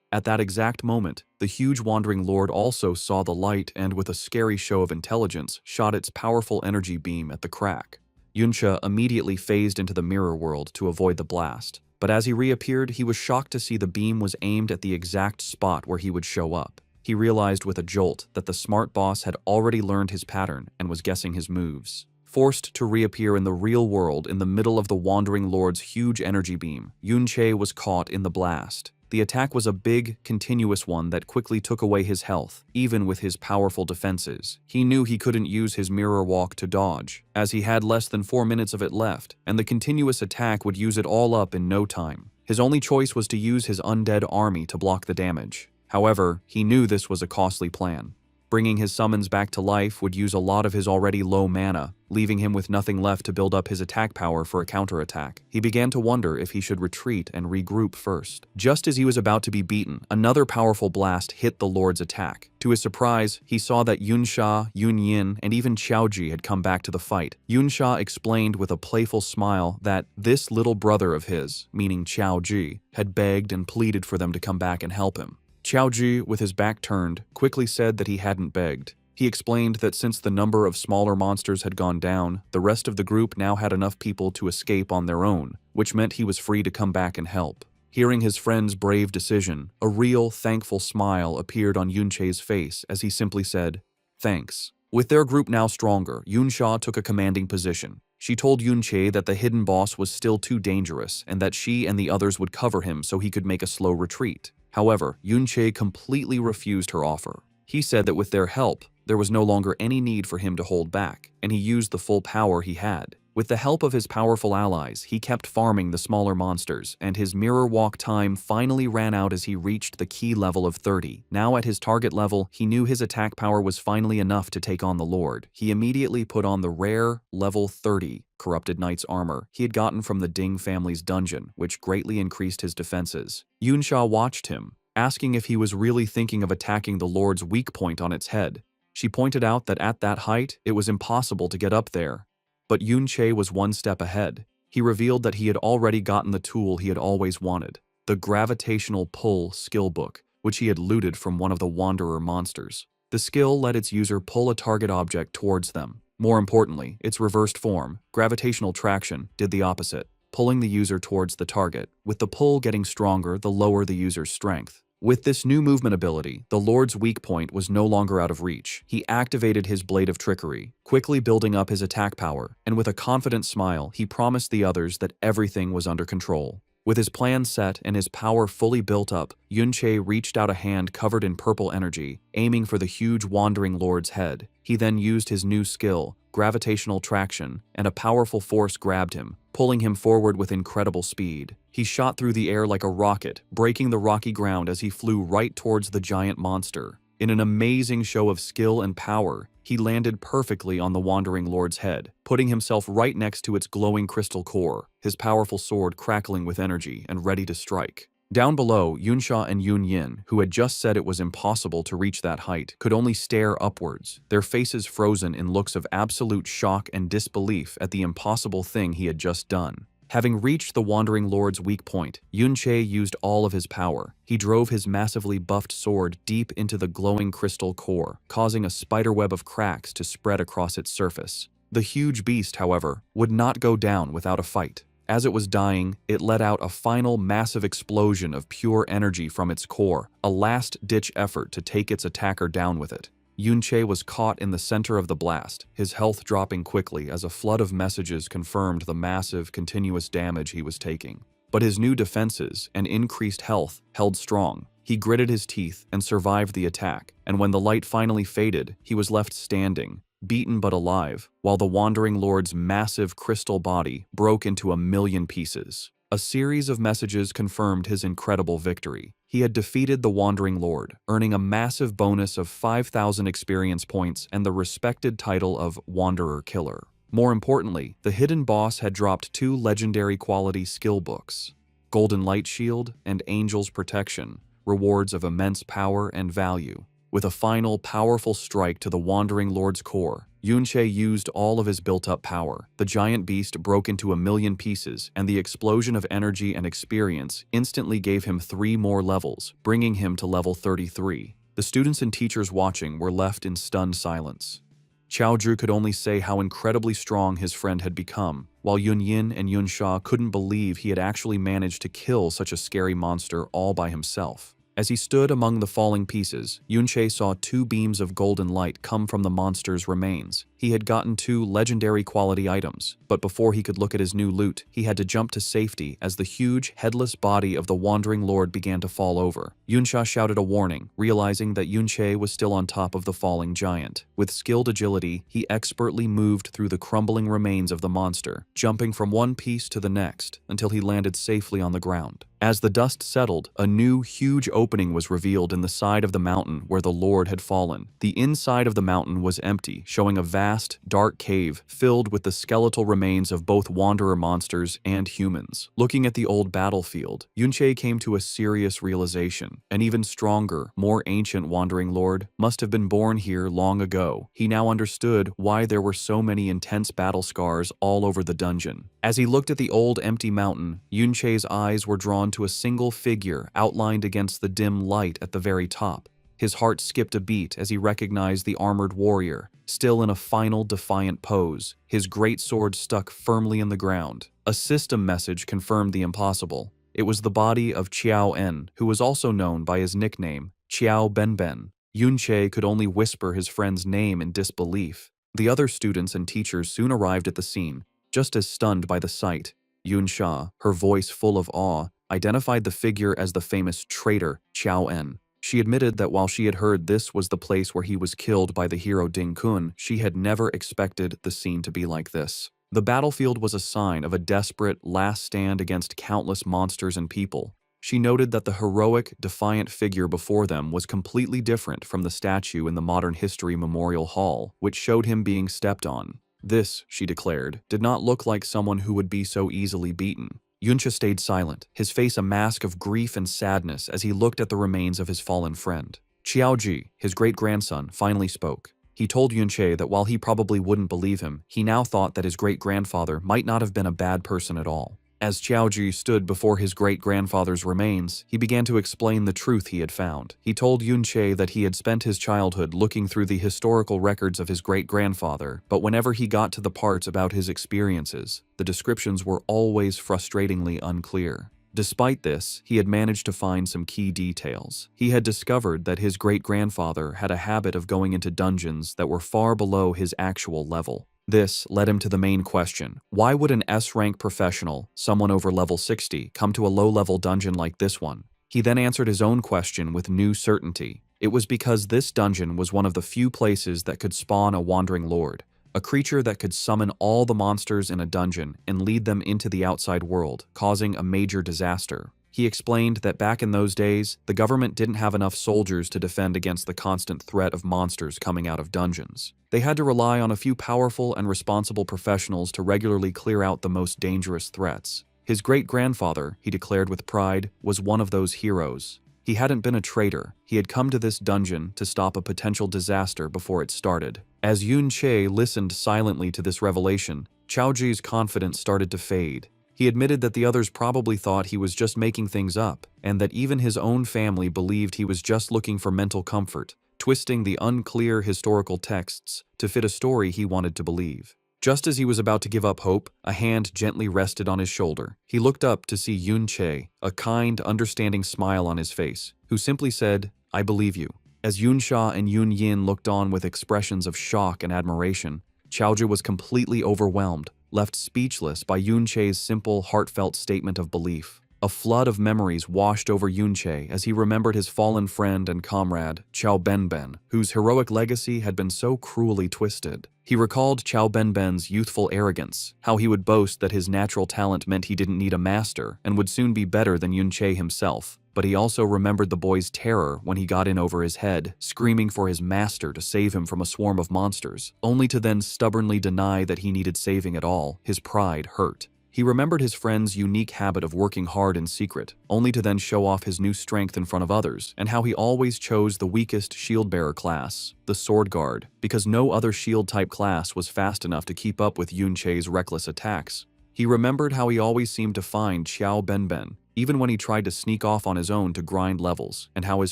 At that exact moment, the huge Wandering Lord also saw the light and, with a scary show of intelligence, shot its powerful energy beam at the crack. Yunche immediately phased into the mirror world to avoid the blast, but as he reappeared, he was shocked to see the beam was aimed at the exact spot where he would show up. He realized with a jolt that the smart boss had already learned his pattern and was guessing his moves. Forced to reappear in the real world in the middle of the Wandering Lord's huge energy beam, Yunche was caught in the blast. The attack was a big, continuous one that quickly took away his health, even with his powerful defenses. He knew he couldn't use his mirror walk to dodge, as he had less than 4 minutes of it left, and the continuous attack would use it all up in no time. His only choice was to use his undead army to block the damage. However, he knew this was a costly plan. Bringing his summons back to life would use a lot of his already low mana, leaving him with nothing left to build up his attack power for a counterattack. He began to wonder if he should retreat and regroup first. Just as he was about to be beaten, another powerful blast hit the Lord's attack. To his surprise, he saw that Yunsha, Yunyin, and even Qiaoji had come back to the fight. Yunsha explained with a playful smile that this little brother of his, meaning Qiaoji, had begged and pleaded for them to come back and help him. Qiaoji, with his back turned, quickly said that he hadn't begged. He explained that since the number of smaller monsters had gone down, the rest of the group now had enough people to escape on their own, which meant he was free to come back and help. Hearing his friend's brave decision, a real, thankful smile appeared on Yunche's face as he simply said, "Thanks." With their group now stronger, Yunsha took a commanding position. She told Yunche that the hidden boss was still too dangerous and that she and the others would cover him so he could make a slow retreat. However, Yunche completely refused her offer. He said that with their help, there was no longer any need for him to hold back, and he used the full power he had. With the help of his powerful allies, he kept farming the smaller monsters, and his mirror walk time finally ran out as he reached the key level of 30. Now at his target level, he knew his attack power was finally enough to take on the Lord. He immediately put on the rare, level 30, Corrupted Knight's armor he had gotten from the Ding family's dungeon, which greatly increased his defenses. Yunsha watched him, asking if he was really thinking of attacking the Lord's weak point on its head. She pointed out that at that height, it was impossible to get up there. But Yunche was one step ahead. He revealed that he had already gotten the tool he had always wanted, the gravitational pull skill book, which he had looted from one of the Wanderer monsters. The skill let its user pull a target object towards them. More importantly, its reversed form, gravitational traction, did the opposite, pulling the user towards the target, with the pull getting stronger the lower the user's strength. With this new movement ability, the Lord's weak point was no longer out of reach. He activated his Blade of Trickery, quickly building up his attack power, and with a confident smile, he promised the others that everything was under control. With his plan set and his power fully built up, Yunche reached out a hand covered in purple energy, aiming for the huge Wandering Lord's head. He then used his new skill, gravitational traction, and a powerful force grabbed him, pulling him forward with incredible speed. He shot through the air like a rocket, breaking the rocky ground as he flew right towards the giant monster. In an amazing show of skill and power, he landed perfectly on the Wandering Lord's head, putting himself right next to its glowing crystal core, his powerful sword crackling with energy and ready to strike. Down below, Yunsha and Yunyin, who had just said it was impossible to reach that height, could only stare upwards, their faces frozen in looks of absolute shock and disbelief at the impossible thing he had just done. Having reached the Wandering Lord's weak point, Yunche used all of his power. He drove his massively buffed sword deep into the glowing crystal core, causing a spiderweb of cracks to spread across its surface. The huge beast, however, would not go down without a fight. As it was dying, it let out a final massive explosion of pure energy from its core, a last-ditch effort to take its attacker down with it. Yunche was caught in the center of the blast, his health dropping quickly as a flood of messages confirmed the massive, continuous damage he was taking. But his new defenses and increased health held strong. He gritted his teeth and survived the attack, and when the light finally faded, he was left standing, beaten but alive, while the Wandering Lord's massive crystal body broke into 1,000,000 pieces. A series of messages confirmed his incredible victory. He had defeated the Wandering Lord, earning a massive bonus of 5,000 experience points and the respected title of Wanderer Killer. More importantly, the hidden boss had dropped 2 legendary quality skill books, Golden Light Shield and Angel's Protection, rewards of immense power and value. With a final, powerful strike to the Wandering Lord's core, Yunche used all of his built-up power. The giant beast broke into 1,000,000 pieces, and the explosion of energy and experience instantly gave him 3 more levels, bringing him to level 33. The students and teachers watching were left in stunned silence. Qiaozhi could only say how incredibly strong his friend had become, while Yunyin and Yunsha couldn't believe he had actually managed to kill such a scary monster all by himself. As he stood among the falling pieces, Yunche saw 2 beams of golden light come from the monster's remains. He had gotten 2 legendary quality items, but before he could look at his new loot, he had to jump to safety as the huge, headless body of the Wandering Lord began to fall over. Yunsha shouted a warning, realizing that Yunche was still on top of the falling giant. With skilled agility, he expertly moved through the crumbling remains of the monster, jumping from one piece to the next until he landed safely on the ground. As the dust settled, a new, huge opening was revealed in the side of the mountain where the Lord had fallen. The inside of the mountain was empty, showing a vast, dark cave filled with the skeletal remains of both wanderer monsters and humans. Looking at the old battlefield, Yunche came to a serious realization. An even stronger, more ancient Wandering Lord must have been born here long ago. He now understood why there were so many intense battle scars all over the dungeon. As he looked at the old empty mountain, Yunche's eyes were drawn to a single figure outlined against the dim light at the very top. His heart skipped a beat as he recognized the armored warrior, still in a final defiant pose, his great sword stuck firmly in the ground. A system message confirmed the impossible. It was the body of Qiao En, who was also known by his nickname, Qiao Benben. Yunche could only whisper his friend's name in disbelief. The other students and teachers soon arrived at the scene, just as stunned by the sight. Yunsha, her voice full of awe, identified the figure as the famous traitor Qiao En. She admitted that while she had heard this was the place where he was killed by the hero Ding Kun, she had never expected the scene to be like this. The battlefield was a sign of a desperate last stand against countless monsters and people. She noted that the heroic, defiant figure before them was completely different from the statue in the Modern History Memorial Hall, which showed him being stepped on. This, she declared, did not look like someone who would be so easily beaten. Yunsha stayed silent, his face a mask of grief and sadness as he looked at the remains of his fallen friend. Qiaoji, his great-grandson, finally spoke. He told Yunche that while he probably wouldn't believe him, he now thought that his great-grandfather might not have been a bad person at all. As Qiaoji stood before his great-grandfather's remains, he began to explain the truth he had found. He told Yunche that he had spent his childhood looking through the historical records of his great-grandfather, but whenever he got to the parts about his experiences, the descriptions were always frustratingly unclear. Despite this, he had managed to find some key details. He had discovered that his great-grandfather had a habit of going into dungeons that were far below his actual level. This led him to the main question: why would an S-rank professional, someone over level 60, come to a low-level dungeon like this one? He then answered his own question with new certainty. It was because this dungeon was one of the few places that could spawn a Wandering Lord, a creature that could summon all the monsters in a dungeon and lead them into the outside world, causing a major disaster. He explained that back in those days, the government didn't have enough soldiers to defend against the constant threat of monsters coming out of dungeons. They had to rely on a few powerful and responsible professionals to regularly clear out the most dangerous threats. His great-grandfather, he declared with pride, was one of those heroes. He hadn't been a traitor. He had come to this dungeon to stop a potential disaster before it started. As Yunche listened silently to this revelation, Qiaoji's confidence started to fade. He admitted that the others probably thought he was just making things up, and that even his own family believed he was just looking for mental comfort, twisting the unclear historical texts to fit a story he wanted to believe. Just as he was about to give up hope, a hand gently rested on his shoulder. He looked up to see Yunche, a kind, understanding smile on his face, who simply said, "I believe you." As Yunsha and Yunyin looked on with expressions of shock and admiration, Qiaoji was completely overwhelmed, left speechless by Yunche's simple, heartfelt statement of belief. A flood of memories washed over Yunche as he remembered his fallen friend and comrade, Qiao Benben, whose heroic legacy had been so cruelly twisted. He recalled Qiao Benben's youthful arrogance, how he would boast that his natural talent meant he didn't need a master and would soon be better than Yunche himself. But he also remembered the boy's terror when he got in over his head, screaming for his master to save him from a swarm of monsters, only to then stubbornly deny that he needed saving at all. His pride hurt. He remembered his friend's unique habit of working hard in secret, only to then show off his new strength in front of others, and how he always chose the weakest shield-bearer class, the Sword Guard, because no other shield-type class was fast enough to keep up with Yunche's reckless attacks. He remembered how he always seemed to find Qiao Benben, even when he tried to sneak off on his own to grind levels, and how his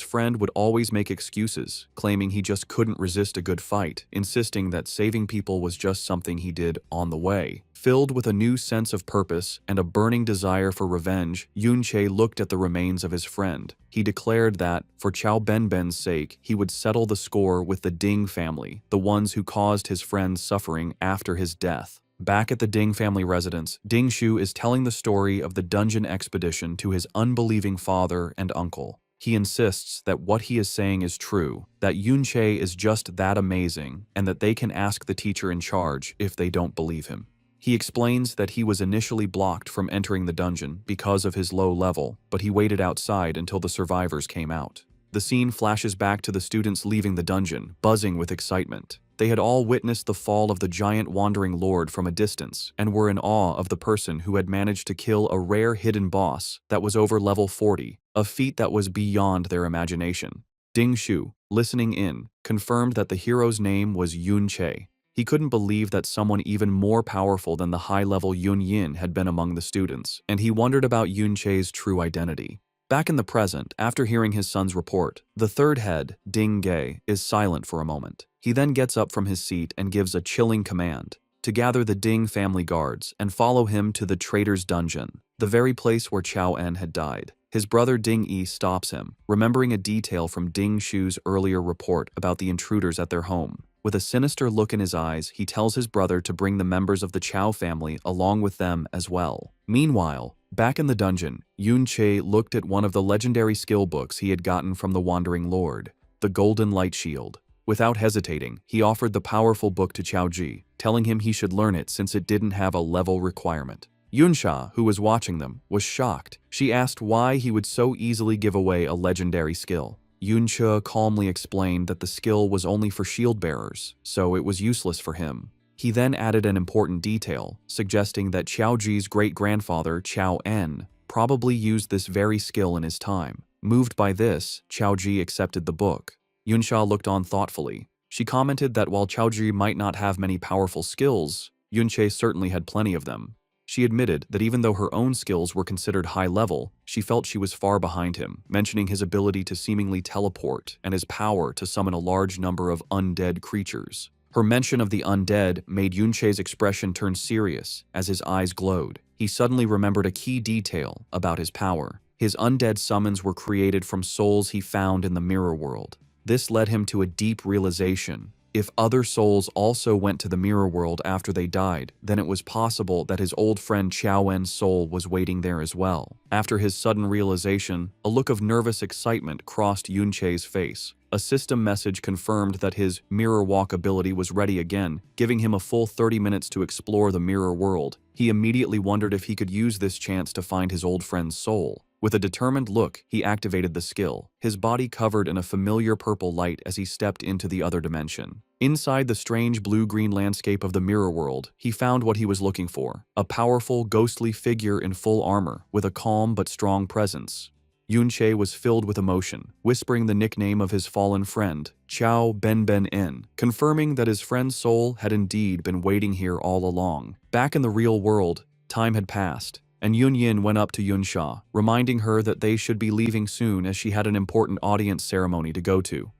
friend would always make excuses, claiming he just couldn't resist a good fight, insisting that saving people was just something he did on the way. Filled with a new sense of purpose and a burning desire for revenge, Yunche looked at the remains of his friend. He declared that, for Chao Benben's sake, he would settle the score with the Ding family, the ones who caused his friend's suffering after his death. Back at the Ding family residence, Ding Shu is telling the story of the dungeon expedition to his unbelieving father and uncle. He insists that what he is saying is true, that Yunche is just that amazing, and that they can ask the teacher in charge if they don't believe him. He explains that he was initially blocked from entering the dungeon because of his low level, but he waited outside until the survivors came out. The scene flashes back to the students leaving the dungeon, buzzing with excitement. They had all witnessed the fall of the giant wandering lord from a distance and were in awe of the person who had managed to kill a rare hidden boss that was over level 40, a feat that was beyond their imagination. Ding Shu, listening in, confirmed that the hero's name was Yun Che. He couldn't believe that someone even more powerful than the high-level Yun Yin had been among the students, and he wondered about Yun Che's true identity. Back in the present, after hearing his son's report, the third head, Ding Ge, is silent for a moment. He then gets up from his seat and gives a chilling command to gather the Ding family guards and follow him to the traitor's dungeon, the very place where Chao En had died. His brother Ding Yi stops him, remembering a detail from Ding Shu's earlier report about the intruders at their home. With a sinister look in his eyes, he tells his brother to bring the members of the Chao family along with them as well. Meanwhile, back in the dungeon, Yun Che looked at one of the legendary skill books he had gotten from the Wandering Lord, the Golden Light Shield. Without hesitating, he offered the powerful book to Chao Ji, telling him he should learn it since it didn't have a level requirement. Yunsha, who was watching them, was shocked. She asked why he would so easily give away a legendary skill. Yunche calmly explained that the skill was only for shield bearers, so it was useless for him. He then added an important detail, suggesting that Chao Ji's great-grandfather, Chao En, probably used this very skill in his time. Moved by this, Chao Ji accepted the book. Yunsha looked on thoughtfully. She commented that while Chao Ji might not have many powerful skills, Yunche certainly had plenty of them. She admitted that even though her own skills were considered high level, she felt she was far behind him, mentioning his ability to seemingly teleport and his power to summon a large number of undead creatures. Her mention of the undead made Yunche's expression turn serious as his eyes glowed. He suddenly remembered a key detail about his power. His undead summons were created from souls he found in the mirror world. This led him to a deep realization. If other souls also went to the mirror world after they died, then it was possible that his old friend Chao En's soul was waiting there as well. After his sudden realization, a look of nervous excitement crossed Yunche's face. A system message confirmed that his mirror walk ability was ready again, giving him a full 30 minutes to explore the mirror world. He immediately wondered if he could use this chance to find his old friend's soul. With a determined look, he activated the skill, his body covered in a familiar purple light as he stepped into the other dimension. Inside the strange blue-green landscape of the mirror world, he found what he was looking for, a powerful, ghostly figure in full armor, with a calm but strong presence. Yunche was filled with emotion, whispering the nickname of his fallen friend, Chao Benben, confirming that his friend's soul had indeed been waiting here all along. Back in the real world, time had passed, and Yun Yin went up to Yunsha, reminding her that they should be leaving soon as she had an important audience ceremony to go to.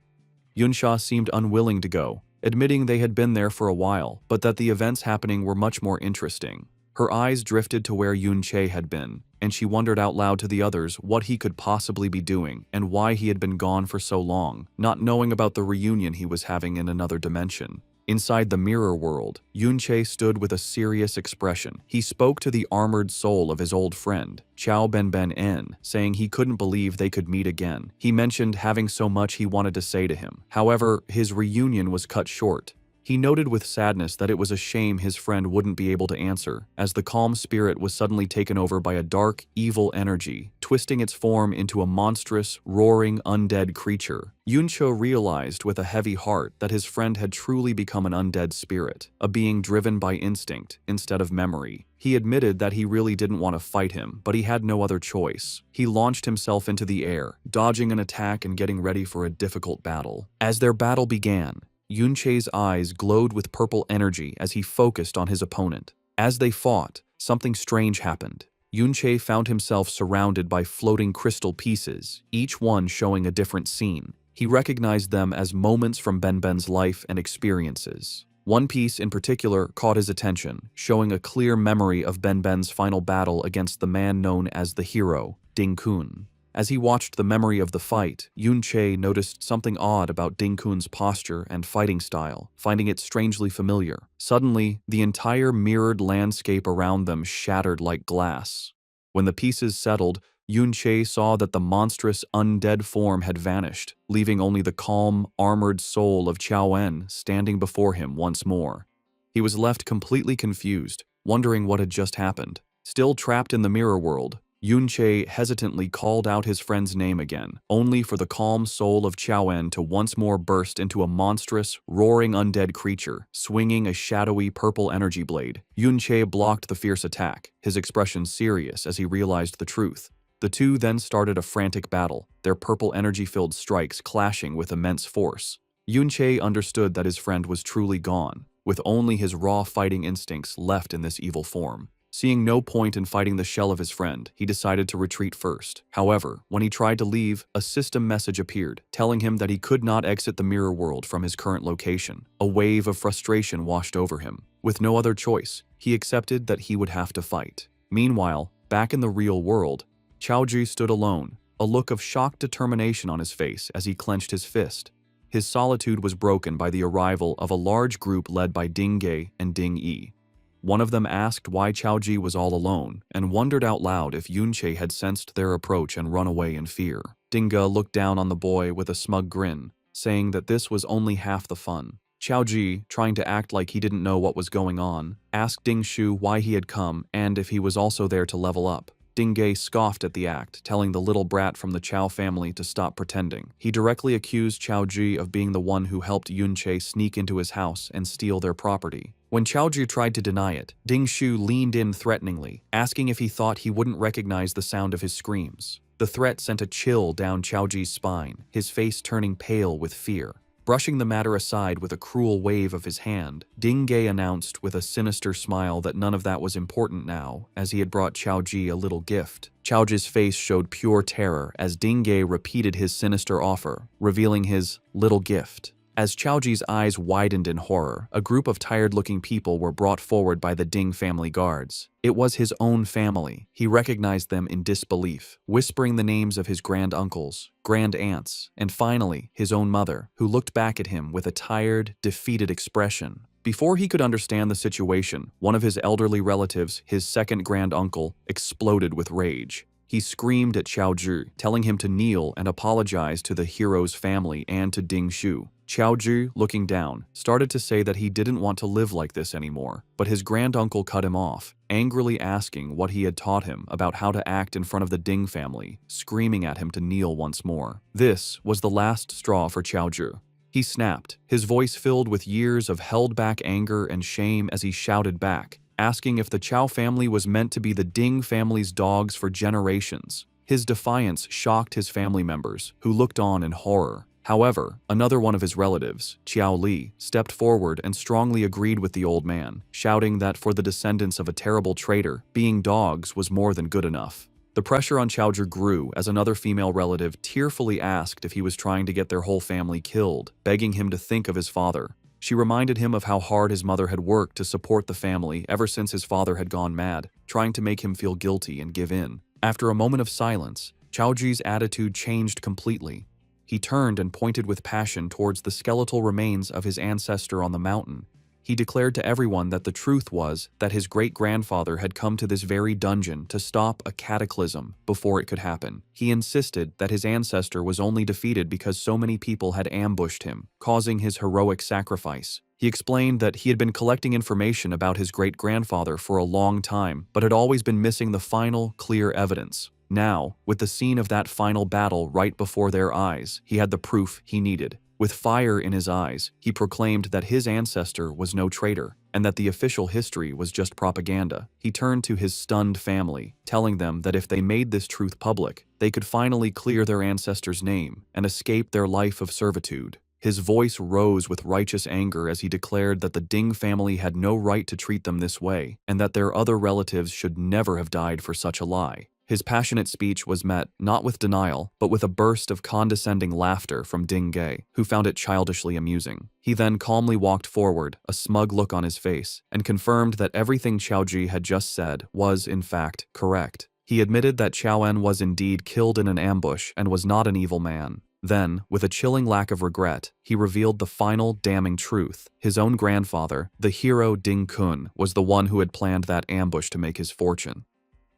Yunsha seemed unwilling to go, admitting they had been there for a while, but that the events happening were much more interesting. Her eyes drifted to where Yun Che had been, and she wondered out loud to the others what he could possibly be doing and why he had been gone for so long, not knowing about the reunion he was having in another dimension. Inside the mirror world, Yunche stood with a serious expression. He spoke to the armored soul of his old friend, Chao Benben, saying he couldn't believe they could meet again. He mentioned having so much he wanted to say to him. However, his reunion was cut short. He noted with sadness that it was a shame his friend wouldn't be able to answer, as the calm spirit was suddenly taken over by a dark, evil energy, twisting its form into a monstrous, roaring, undead creature. Yuncho realized with a heavy heart that his friend had truly become an undead spirit, a being driven by instinct instead of memory. He admitted that he really didn't want to fight him, but he had no other choice. He launched himself into the air, dodging an attack and getting ready for a difficult battle. As their battle began, Yunche's eyes glowed with purple energy as he focused on his opponent. As they fought, something strange happened. Yunche found himself surrounded by floating crystal pieces, each one showing a different scene. He recognized them as moments from Benben's life and experiences. One piece in particular caught his attention, showing a clear memory of Benben's final battle against the man known as the hero, Ding Kun. As he watched the memory of the fight, Yunche noticed something odd about Ding Kun's posture and fighting style, finding it strangely familiar. Suddenly, the entire mirrored landscape around them shattered like glass. When the pieces settled, Yunche saw that the monstrous undead form had vanished, leaving only the calm, armored soul of Qiaowen standing before him once more. He was left completely confused, wondering what had just happened. Still trapped in the mirror world, Yunche hesitantly called out his friend's name again, only for the calm soul of Qiaowen to once more burst into a monstrous, roaring undead creature, swinging a shadowy purple energy blade. Yunche blocked the fierce attack, his expression serious as he realized the truth. The two then started a frantic battle, their purple energy-filled strikes clashing with immense force. Yunche understood that his friend was truly gone, with only his raw fighting instincts left in this evil form. Seeing no point in fighting the shell of his friend, he decided to retreat first. However, when he tried to leave, a system message appeared, telling him that he could not exit the mirror world from his current location. A wave of frustration washed over him. With no other choice, he accepted that he would have to fight. Meanwhile, back in the real world, Qiaoji stood alone, a look of shocked determination on his face as he clenched his fist. His solitude was broken by the arrival of a large group led by Ding Ge and Ding Yi. One of them asked why Qiaoji was all alone, and wondered out loud if Yunche had sensed their approach and run away in fear. Ding Ge looked down on the boy with a smug grin, saying that this was only half the fun. Qiaoji, trying to act like he didn't know what was going on, asked Ding Shu why he had come and if he was also there to level up. Ding Ge scoffed at the act, telling the little brat from the Qiao family to stop pretending. He directly accused Qiaoji of being the one who helped Yunche sneak into his house and steal their property. When Qiaoji tried to deny it, Ding Shu leaned in threateningly, asking if he thought he wouldn't recognize the sound of his screams. The threat sent a chill down Qiaoji's spine, his face turning pale with fear. Brushing the matter aside with a cruel wave of his hand, Ding Ge announced with a sinister smile that none of that was important now, as he had brought Qiaoji a little gift. Qiaoji's face showed pure terror as Ding Ge repeated his sinister offer, revealing his little gift. As Qiaoji's eyes widened in horror, a group of tired-looking people were brought forward by the Ding family guards. It was his own family. He recognized them in disbelief, whispering the names of his grand-uncles, grand-aunts, and finally, his own mother, who looked back at him with a tired, defeated expression. Before he could understand the situation, one of his elderly relatives, his second grand-uncle, exploded with rage. He screamed at Qiaoji, telling him to kneel and apologize to the hero's family and to Ding Shu. Qiaoji, looking down, started to say that he didn't want to live like this anymore, but his granduncle cut him off, angrily asking what he had taught him about how to act in front of the Ding family, screaming at him to kneel once more. This was the last straw for Qiaoji. He snapped, his voice filled with years of held-back anger and shame as he shouted back, asking if the Qiao family was meant to be the Ding family's dogs for generations. His defiance shocked his family members, who looked on in horror. However, another one of his relatives, Qiao Li, stepped forward and strongly agreed with the old man, shouting that for the descendants of a terrible traitor, being dogs was more than good enough. The pressure on Qiaoji grew as another female relative tearfully asked if he was trying to get their whole family killed, begging him to think of his father. She reminded him of how hard his mother had worked to support the family ever since his father had gone mad, trying to make him feel guilty and give in. After a moment of silence, Qiaoji's attitude changed completely. He turned and pointed with passion towards the skeletal remains of his ancestor on the mountain. He declared to everyone that the truth was that his great-grandfather had come to this very dungeon to stop a cataclysm before it could happen. He insisted that his ancestor was only defeated because so many people had ambushed him, causing his heroic sacrifice. He explained that he had been collecting information about his great-grandfather for a long time, but had always been missing the final, clear evidence. Now, with the scene of that final battle right before their eyes, he had the proof he needed. With fire in his eyes, he proclaimed that his ancestor was no traitor, and that the official history was just propaganda. He turned to his stunned family, telling them that if they made this truth public, they could finally clear their ancestor's name and escape their life of servitude. His voice rose with righteous anger as he declared that the Ding family had no right to treat them this way, and that their other relatives should never have died for such a lie. His passionate speech was met not with denial, but with a burst of condescending laughter from Ding Ge, who found it childishly amusing. He then calmly walked forward, a smug look on his face, and confirmed that everything Qiao Ji had just said was, in fact, correct. He admitted that Qiao En was indeed killed in an ambush and was not an evil man. Then, with a chilling lack of regret, he revealed the final damning truth. His own grandfather, the hero Ding Kun, was the one who had planned that ambush to make his fortune.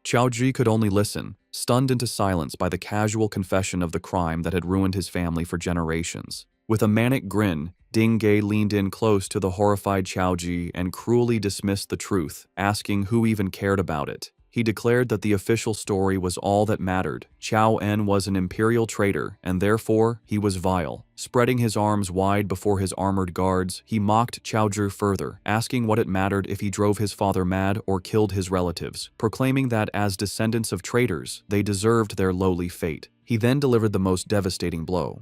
Qiao Ji could only listen, stunned into silence by the casual confession of the crime that had ruined his family for generations. With a manic grin, Ding Ge leaned in close to the horrified Qiao Ji and cruelly dismissed the truth, asking who even cared about it. He declared that the official story was all that mattered. Qiao En was an imperial traitor, and therefore he was vile. Spreading his arms wide before his armored guards, he mocked Qiao Zhi further, asking what it mattered if he drove his father mad or killed his relatives, proclaiming that as descendants of traitors, they deserved their lowly fate. He then delivered the most devastating blow.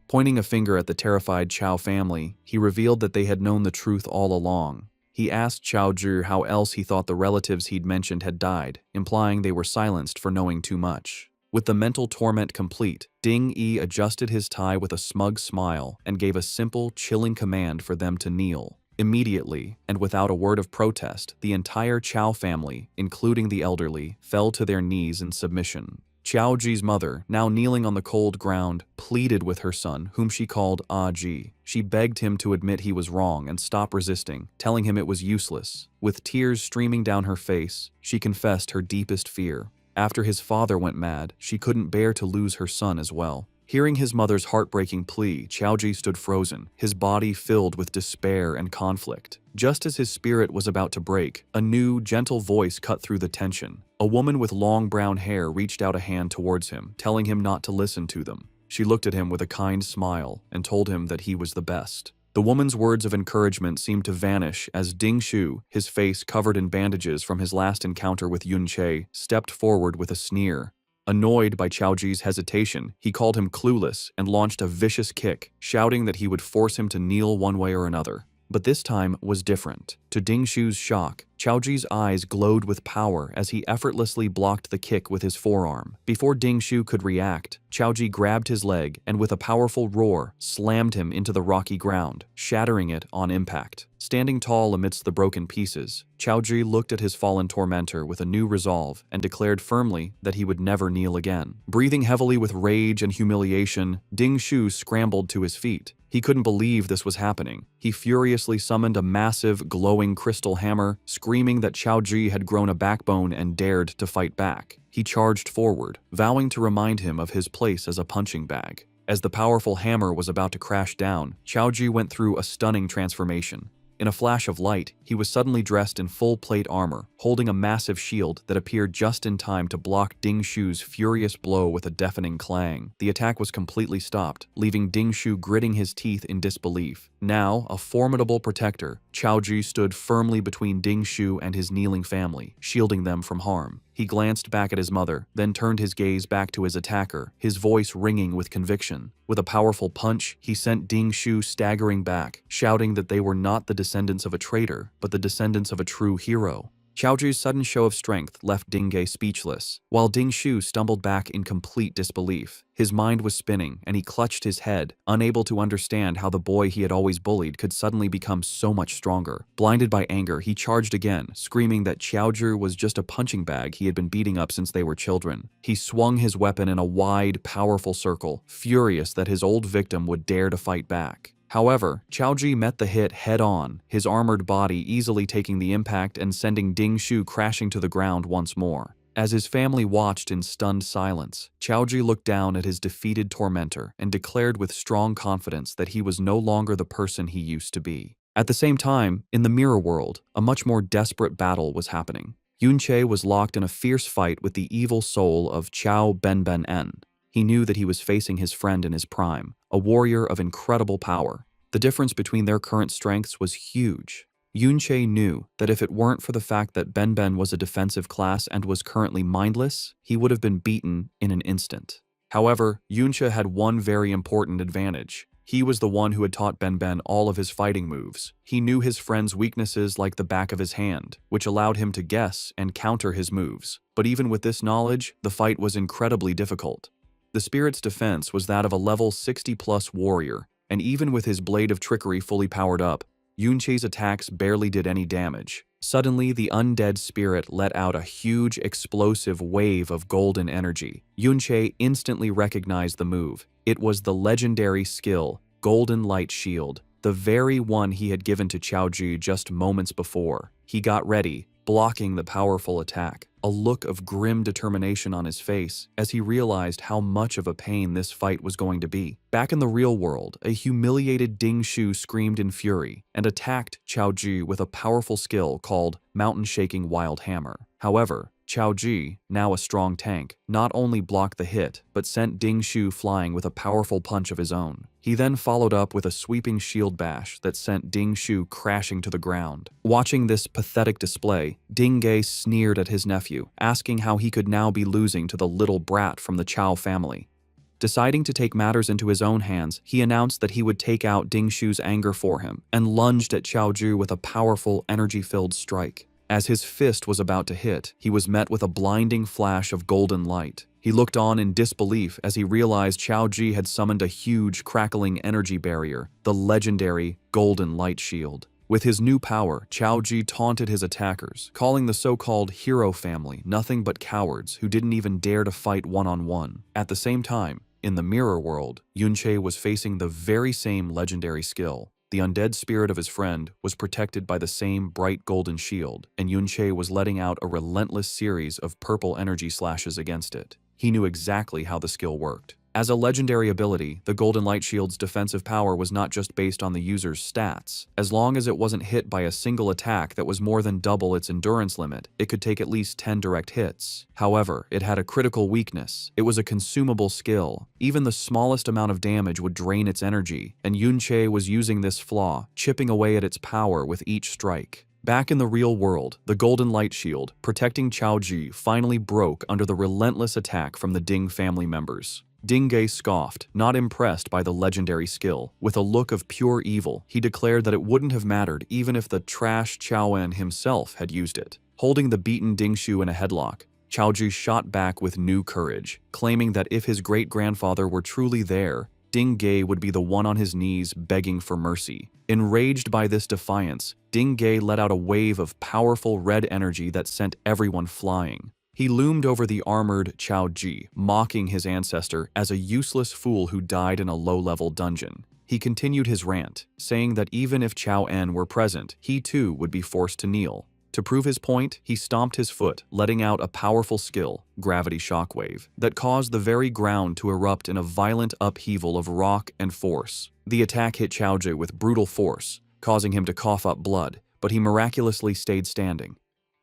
Pointing a finger at the terrified Qiao family, he revealed that they had known the truth all along. He asked Qiao Zhi how else he thought the relatives he'd mentioned had died, implying they were silenced for knowing too much. With the mental torment complete, Ding Yi adjusted his tie with a smug smile and gave a simple, chilling command for them to kneel. Immediately, and without a word of protest, the entire Qiao family, including the elderly, fell to their knees in submission. Qiao Ji's mother, now kneeling on the cold ground, pleaded with her son, whom she called Ah Ji. She begged him to admit he was wrong and stop resisting, telling him it was useless. With tears streaming down her face, she confessed her deepest fear. After his father went mad, she couldn't bear to lose her son as well. Hearing his mother's heartbreaking plea, Qiao Ji stood frozen, his body filled with despair and conflict. Just as his spirit was about to break, a new, gentle voice cut through the tension. A woman with long brown hair reached out a hand towards him, telling him not to listen to them. She looked at him with a kind smile and told him that he was the best. The woman's words of encouragement seemed to vanish as Ding Shu, his face covered in bandages from his last encounter with Yun Che, stepped forward with a sneer. Annoyed by Qiao Ji's hesitation, he called him clueless and launched a vicious kick, shouting that he would force him to kneel one way or another. But this time was different. To Ding Shu's shock, Qiao Ji's eyes glowed with power as he effortlessly blocked the kick with his forearm. Before Ding Shu could react, Qiao Ji grabbed his leg and with a powerful roar, slammed him into the rocky ground, shattering it on impact. Standing tall amidst the broken pieces, Qiao Ji looked at his fallen tormentor with a new resolve and declared firmly that he would never kneel again. Breathing heavily with rage and humiliation, Ding Shu scrambled to his feet. He couldn't believe this was happening. He furiously summoned a massive, glowing crystal hammer, screaming that Qiao Ji had grown a backbone and dared to fight back. He charged forward, vowing to remind him of his place as a punching bag. As the powerful hammer was about to crash down, Qiao Ji went through a stunning transformation. In a flash of light, he was suddenly dressed in full plate armor, holding a massive shield that appeared just in time to block Ding Shu's furious blow with a deafening clang. The attack was completely stopped, leaving Ding Shu gritting his teeth in disbelief. Now, a formidable protector, Qiao Ji stood firmly between Ding Shu and his kneeling family, shielding them from harm. He glanced back at his mother, then turned his gaze back to his attacker, his voice ringing with conviction. With a powerful punch, he sent Ding Shu staggering back, shouting that they were not the descendants of a traitor, but the descendants of a true hero. Qiao Ji's sudden show of strength left Ding Ge speechless, while Ding Shu stumbled back in complete disbelief. His mind was spinning, and he clutched his head, unable to understand how the boy he had always bullied could suddenly become so much stronger. Blinded by anger, he charged again, screaming that Qiao Zhi was just a punching bag he had been beating up since they were children. He swung his weapon in a wide, powerful circle, furious that his old victim would dare to fight back. However, Qiao Ji met the hit head-on, his armored body easily taking the impact and sending Ding Shu crashing to the ground once more. As his family watched in stunned silence, Qiao Ji looked down at his defeated tormentor and declared with strong confidence that he was no longer the person he used to be. At the same time, in the mirror world, a much more desperate battle was happening. Yun Che was locked in a fierce fight with the evil soul of Qiao Benben-en. He knew that he was facing his friend in his prime, a warrior of incredible power. The difference between their current strengths was huge. Yun Che knew that if it weren't for the fact that Benben was a defensive class and was currently mindless, he would have been beaten in an instant. However, Yun Che had one very important advantage. He was the one who had taught Ben all of his fighting moves. He knew his friend's weaknesses like the back of his hand, which allowed him to guess and counter his moves. But even with this knowledge, the fight was incredibly difficult. The spirit's defense was that of a level 60+ warrior, and even with his blade of trickery fully powered up, Yunche's attacks barely did any damage. Suddenly, the undead spirit let out a huge explosive wave of golden energy. Yunche instantly recognized the move. It was the legendary skill, Golden Light Shield, the very one he had given to Qiaoji just moments before. He got ready, blocking the powerful attack, a look of grim determination on his face as he realized how much of a pain this fight was going to be. Back in the real world, a humiliated Ding Shu screamed in fury and attacked Qiaoji with a powerful skill called Mountain Shaking Wild Hammer. However, Qiaoji, now a strong tank, not only blocked the hit, but sent Ding Shu flying with a powerful punch of his own. He then followed up with a sweeping shield bash that sent Ding Shu crashing to the ground. Watching this pathetic display, Ding Ge sneered at his nephew, asking how he could now be losing to the little brat from the Chao family. Deciding to take matters into his own hands, he announced that he would take out Ding Shu's anger for him, and lunged at Qiaoju with a powerful, energy-filled strike. As his fist was about to hit, he was met with a blinding flash of golden light. He looked on in disbelief as he realized Qiaoji had summoned a huge, crackling energy barrier, the legendary Golden Light Shield. With his new power, Qiaoji taunted his attackers, calling the so-called hero family nothing but cowards who didn't even dare to fight one-on-one. At the same time, in the mirror world, Yunche was facing the very same legendary skill. The undead spirit of his friend was protected by the same bright golden shield, and Yunche was letting out a relentless series of purple energy slashes against it. He knew exactly how the skill worked. As a legendary ability, the Golden Light Shield's defensive power was not just based on the user's stats. As long as it wasn't hit by a single attack that was more than double its endurance limit, it could take at least 10 direct hits. However, it had a critical weakness. It was a consumable skill. Even the smallest amount of damage would drain its energy, and Yunche was using this flaw, chipping away at its power with each strike. Back in the real world, the Golden Light Shield, protecting Qiaoji, finally broke under the relentless attack from the Ding family members. Ding Ge scoffed, not impressed by the legendary skill. With a look of pure evil, he declared that it wouldn't have mattered even if the trash Qiaoen himself had used it. Holding the beaten Ding Shu in a headlock, Qiaoji shot back with new courage, claiming that if his great-grandfather were truly there, Ding Ge would be the one on his knees begging for mercy. Enraged by this defiance, Ding Ge let out a wave of powerful red energy that sent everyone flying. He loomed over the armored Qiaoji, mocking his ancestor as a useless fool who died in a low-level dungeon. He continued his rant, saying that even if Qiao En were present, he too would be forced to kneel. To prove his point, he stomped his foot, letting out a powerful skill, Gravity Shockwave, that caused the very ground to erupt in a violent upheaval of rock and force. The attack hit Qiaoji with brutal force, causing him to cough up blood, but he miraculously stayed standing.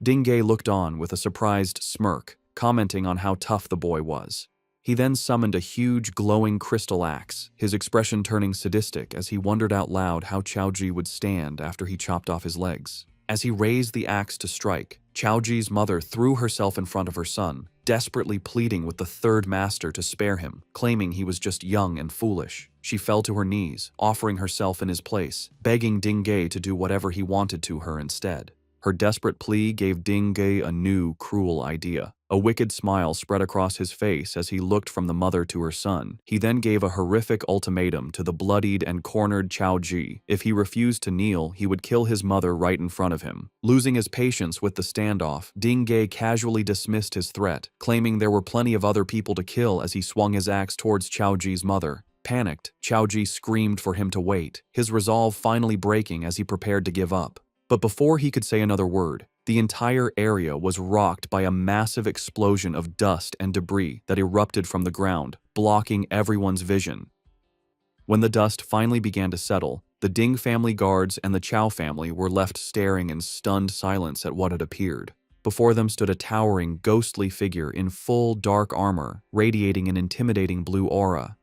Ding Ge looked on with a surprised smirk, commenting on how tough the boy was. He then summoned a huge glowing crystal axe, his expression turning sadistic as he wondered out loud how Qiaoji would stand after he chopped off his legs. As he raised the axe to strike, Qiaoji's mother threw herself in front of her son, desperately pleading with the third master to spare him, claiming he was just young and foolish. She fell to her knees, offering herself in his place, begging Ding Ge to do whatever he wanted to her instead. Her desperate plea gave Ding Ge a new, cruel idea. A wicked smile spread across his face as he looked from the mother to her son. He then gave a horrific ultimatum to the bloodied and cornered Qiaoji. If he refused to kneel, he would kill his mother right in front of him. Losing his patience with the standoff, Ding Ge casually dismissed his threat, claiming there were plenty of other people to kill as he swung his axe towards Qiaoji's mother. Panicked, Qiaoji screamed for him to wait, his resolve finally breaking as he prepared to give up. But before he could say another word, the entire area was rocked by a massive explosion of dust and debris that erupted from the ground, blocking everyone's vision. When the dust finally began to settle, the Ding family guards and the Qiao family were left staring in stunned silence at what had appeared. Before them stood a towering, ghostly figure in full dark armor, radiating an intimidating blue aura.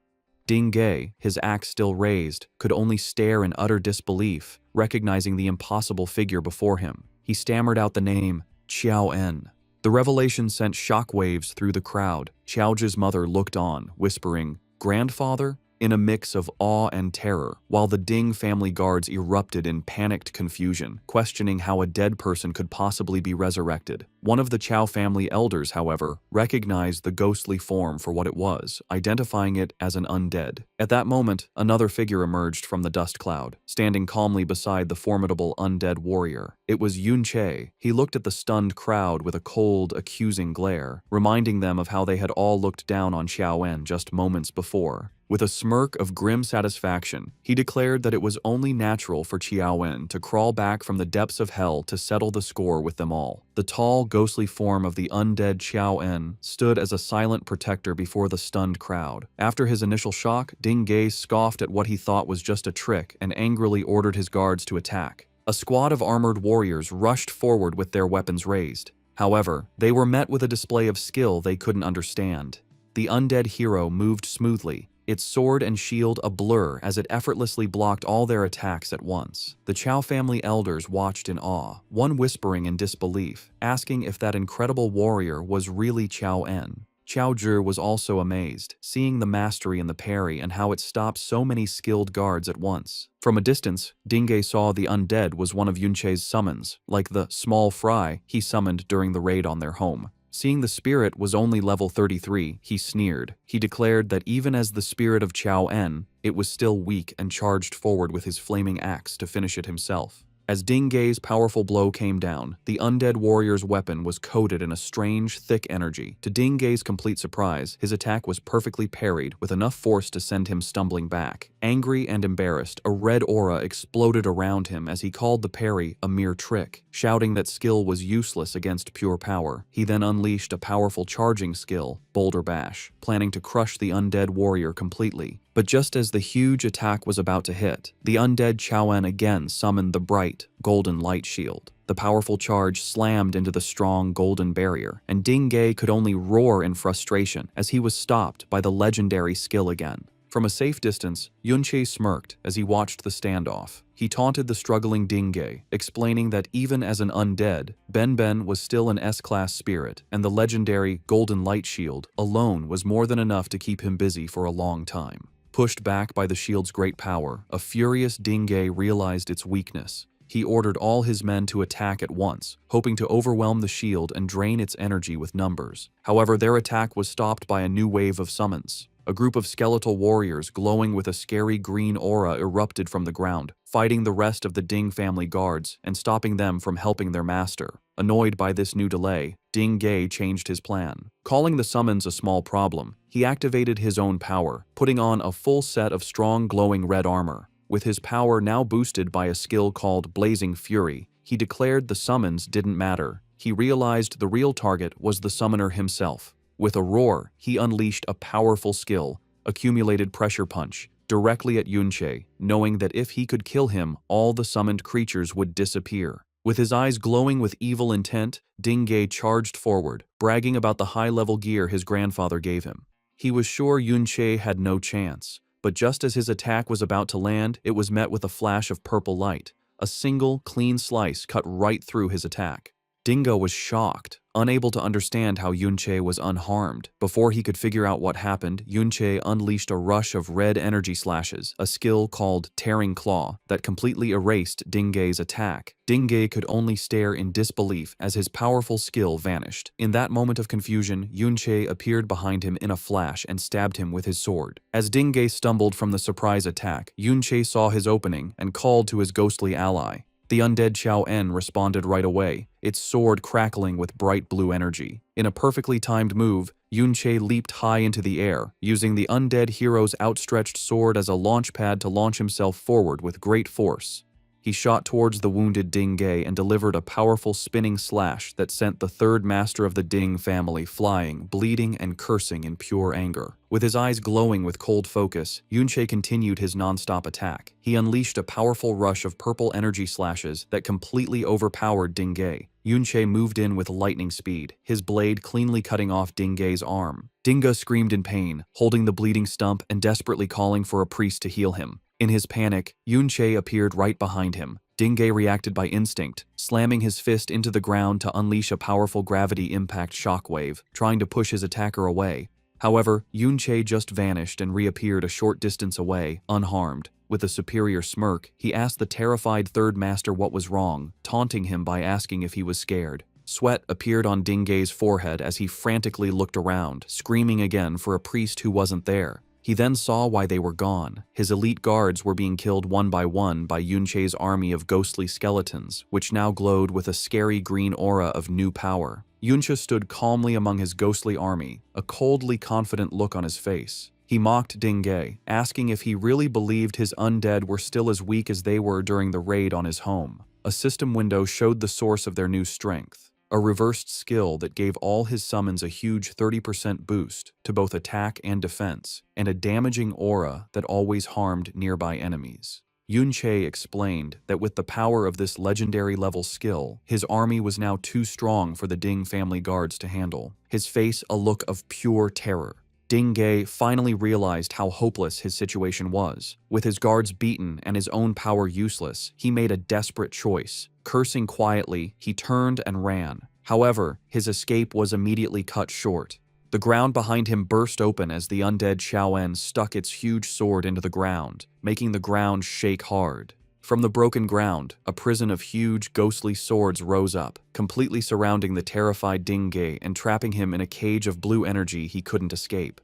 Ding Ge, his axe still raised, could only stare in utter disbelief, recognizing the impossible figure before him. He stammered out the name, Qiao En. The revelation sent shockwaves through the crowd. Qiaoji's mother looked on, whispering, "Grandfather?" in a mix of awe and terror, while the Ding family guards erupted in panicked confusion, questioning how a dead person could possibly be resurrected. One of the Chow family elders, however, recognized the ghostly form for what it was, identifying it as an undead. At that moment, another figure emerged from the dust cloud, standing calmly beside the formidable undead warrior. It was Yun Che. He looked at the stunned crowd with a cold, accusing glare, reminding them of how they had all looked down on Xiao En just moments before. With a smirk of grim satisfaction, he declared that it was only natural for Xiao En to crawl back from the depths of hell to settle the score with them all. The tall, ghostly form of the undead Xiao En stood as a silent protector before the stunned crowd. After his initial shock, Ding Ge scoffed at what he thought was just a trick and angrily ordered his guards to attack. A squad of armored warriors rushed forward with their weapons raised. However, they were met with a display of skill they couldn't understand. The undead hero moved smoothly, its sword and shield a blur as it effortlessly blocked all their attacks at once. The Chow family elders watched in awe, one whispering in disbelief, asking if that incredible warrior was really Xiao En. Qiao Zhi was also amazed, seeing the mastery in the parry and how it stopped so many skilled guards at once. From a distance, Ding Ge saw the undead was one of Yun Che's summons, like the small fry he summoned during the raid on their home. Seeing the spirit was only level 33, he sneered. He declared that even as the spirit of Qiao En, it was still weak and charged forward with his flaming axe to finish it himself. As Ding Ge's powerful blow came down, the undead warrior's weapon was coated in a strange, thick energy. To Ding Ge's complete surprise, his attack was perfectly parried with enough force to send him stumbling back. Angry and embarrassed, a red aura exploded around him as he called the parry a mere trick, shouting that skill was useless against pure power. He then unleashed a powerful charging skill, Boulder Bash, planning to crush the undead warrior completely. But just as the huge attack was about to hit, the undead Qiao En again summoned the bright, golden light shield. The powerful charge slammed into the strong golden barrier, and Ding Ge could only roar in frustration as he was stopped by the legendary skill again. From a safe distance, Yun Che smirked as he watched the standoff. He taunted the struggling Ding Ge, explaining that even as an undead, Ben Ben was still an S-class spirit, and the legendary golden light shield alone was more than enough to keep him busy for a long time. Pushed back by the shield's great power, a furious Ding Ge realized its weakness. He ordered all his men to attack at once, hoping to overwhelm the shield and drain its energy with numbers. However, their attack was stopped by a new wave of summons. A group of skeletal warriors glowing with a scary green aura erupted from the ground, fighting the rest of the Ding family guards and stopping them from helping their master. Annoyed by this new delay, Ding Ge changed his plan. Calling the summons a small problem, he activated his own power, putting on a full set of strong glowing red armor. With his power now boosted by a skill called Blazing Fury, he declared the summons didn't matter. He realized the real target was the summoner himself. With a roar, he unleashed a powerful skill, Accumulated Pressure Punch, directly at Yun Che, knowing that if he could kill him, all the summoned creatures would disappear. With his eyes glowing with evil intent, Ding Ge charged forward, bragging about the high-level gear his grandfather gave him. He was sure Yun Che had no chance, but just as his attack was about to land, it was met with a flash of purple light. A single, clean slice cut right through his attack. Dingo was shocked, unable to understand how Yun Che was unharmed. Before he could figure out what happened, Yun Che unleashed a rush of red energy slashes, a skill called Tearing Claw, that completely erased Ding Ge's attack. Ding Ge could only stare in disbelief as his powerful skill vanished. In that moment of confusion, Yun Che appeared behind him in a flash and stabbed him with his sword. As Ding Ge stumbled from the surprise attack, Yun Che saw his opening and called to his ghostly ally. The undead Xiao En responded right away, its sword crackling with bright blue energy. In a perfectly timed move, Yun Che leaped high into the air, using the undead hero's outstretched sword as a launch pad to launch himself forward with great force. He shot towards the wounded Ding Ge and delivered a powerful spinning slash that sent the third master of the Ding family flying, bleeding and cursing in pure anger. With his eyes glowing with cold focus, Yun Che continued his non-stop attack. He unleashed a powerful rush of purple energy slashes that completely overpowered Ding Ge. Yun Che moved in with lightning speed, his blade cleanly cutting off Ding Ge's arm. Dinga screamed in pain, holding the bleeding stump and desperately calling for a priest to heal him. In his panic, Yun Che appeared right behind him. Ding Ge reacted by instinct, slamming his fist into the ground to unleash a powerful gravity impact shockwave, trying to push his attacker away. However, Yunche just vanished and reappeared a short distance away, unharmed. With a superior smirk, he asked the terrified third master what was wrong, taunting him by asking if he was scared. Sweat appeared on Dingay's forehead as he frantically looked around, screaming again for a priest who wasn't there. He then saw why they were gone. His elite guards were being killed one by Yunche's army of ghostly skeletons, which now glowed with a scary green aura of new power. Yunche stood calmly among his ghostly army, a coldly confident look on his face. He mocked Dingay, asking if he really believed his undead were still as weak as they were during the raid on his home. A system window showed the source of their new strength. A reversed skill that gave all his summons a huge 30% boost to both attack and defense, and a damaging aura that always harmed nearby enemies. Yunche explained that with the power of this legendary level skill, his army was now too strong for the Ding family guards to handle, his face a look of pure terror. Dingay finally realized how hopeless his situation was. With his guards beaten and his own power useless, he made a desperate choice. Cursing quietly, he turned and ran. However, his escape was immediately cut short. The ground behind him burst open as the undead Xiaoen stuck its huge sword into the ground, making the ground shake hard. From the broken ground, a prison of huge, ghostly swords rose up, completely surrounding the terrified Dingay and trapping him in a cage of blue energy he couldn't escape.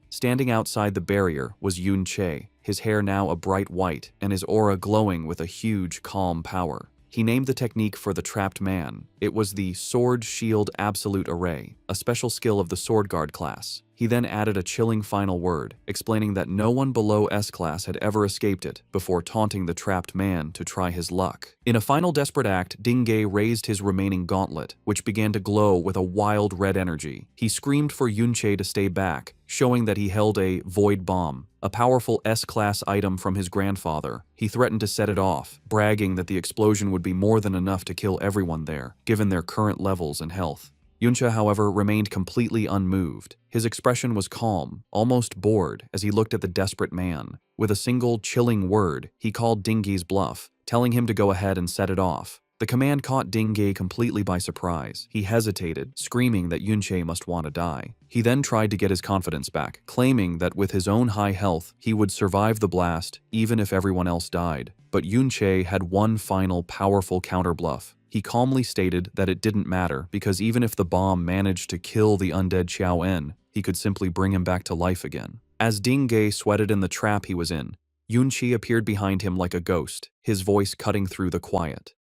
Standing outside the barrier was Yunche, his hair now a bright white and his aura glowing with a huge, calm power. He named the technique for the trapped man. It was the Sword Shield Absolute Array, a special skill of the Sword Guard class. He then added a chilling final word, explaining that no one below S-class had ever escaped it, before taunting the trapped man to try his luck. In a final desperate act, Dingay raised his remaining gauntlet, which began to glow with a wild red energy. He screamed for Yunche to stay back, showing that he held a void bomb, a powerful S-class item from his grandfather. He threatened to set it off, bragging that the explosion would be more than enough to kill everyone there, given their current levels and health. Yunche, however, remained completely unmoved. His expression was calm, almost bored, as he looked at the desperate man. With a single, chilling word, he called Dingay's bluff, telling him to go ahead and set it off. The command caught Dingay completely by surprise. He hesitated, screaming that Yunche must want to die. He then tried to get his confidence back, claiming that with his own high health, he would survive the blast, even if everyone else died. But Yunche had one final, powerful counterbluff. He calmly stated that it didn't matter because even if the bomb managed to kill the undead Xiaoen, he could simply bring him back to life again. As Dingay sweated in the trap he was in, Yunche appeared behind him like a ghost, his voice cutting through the quiet.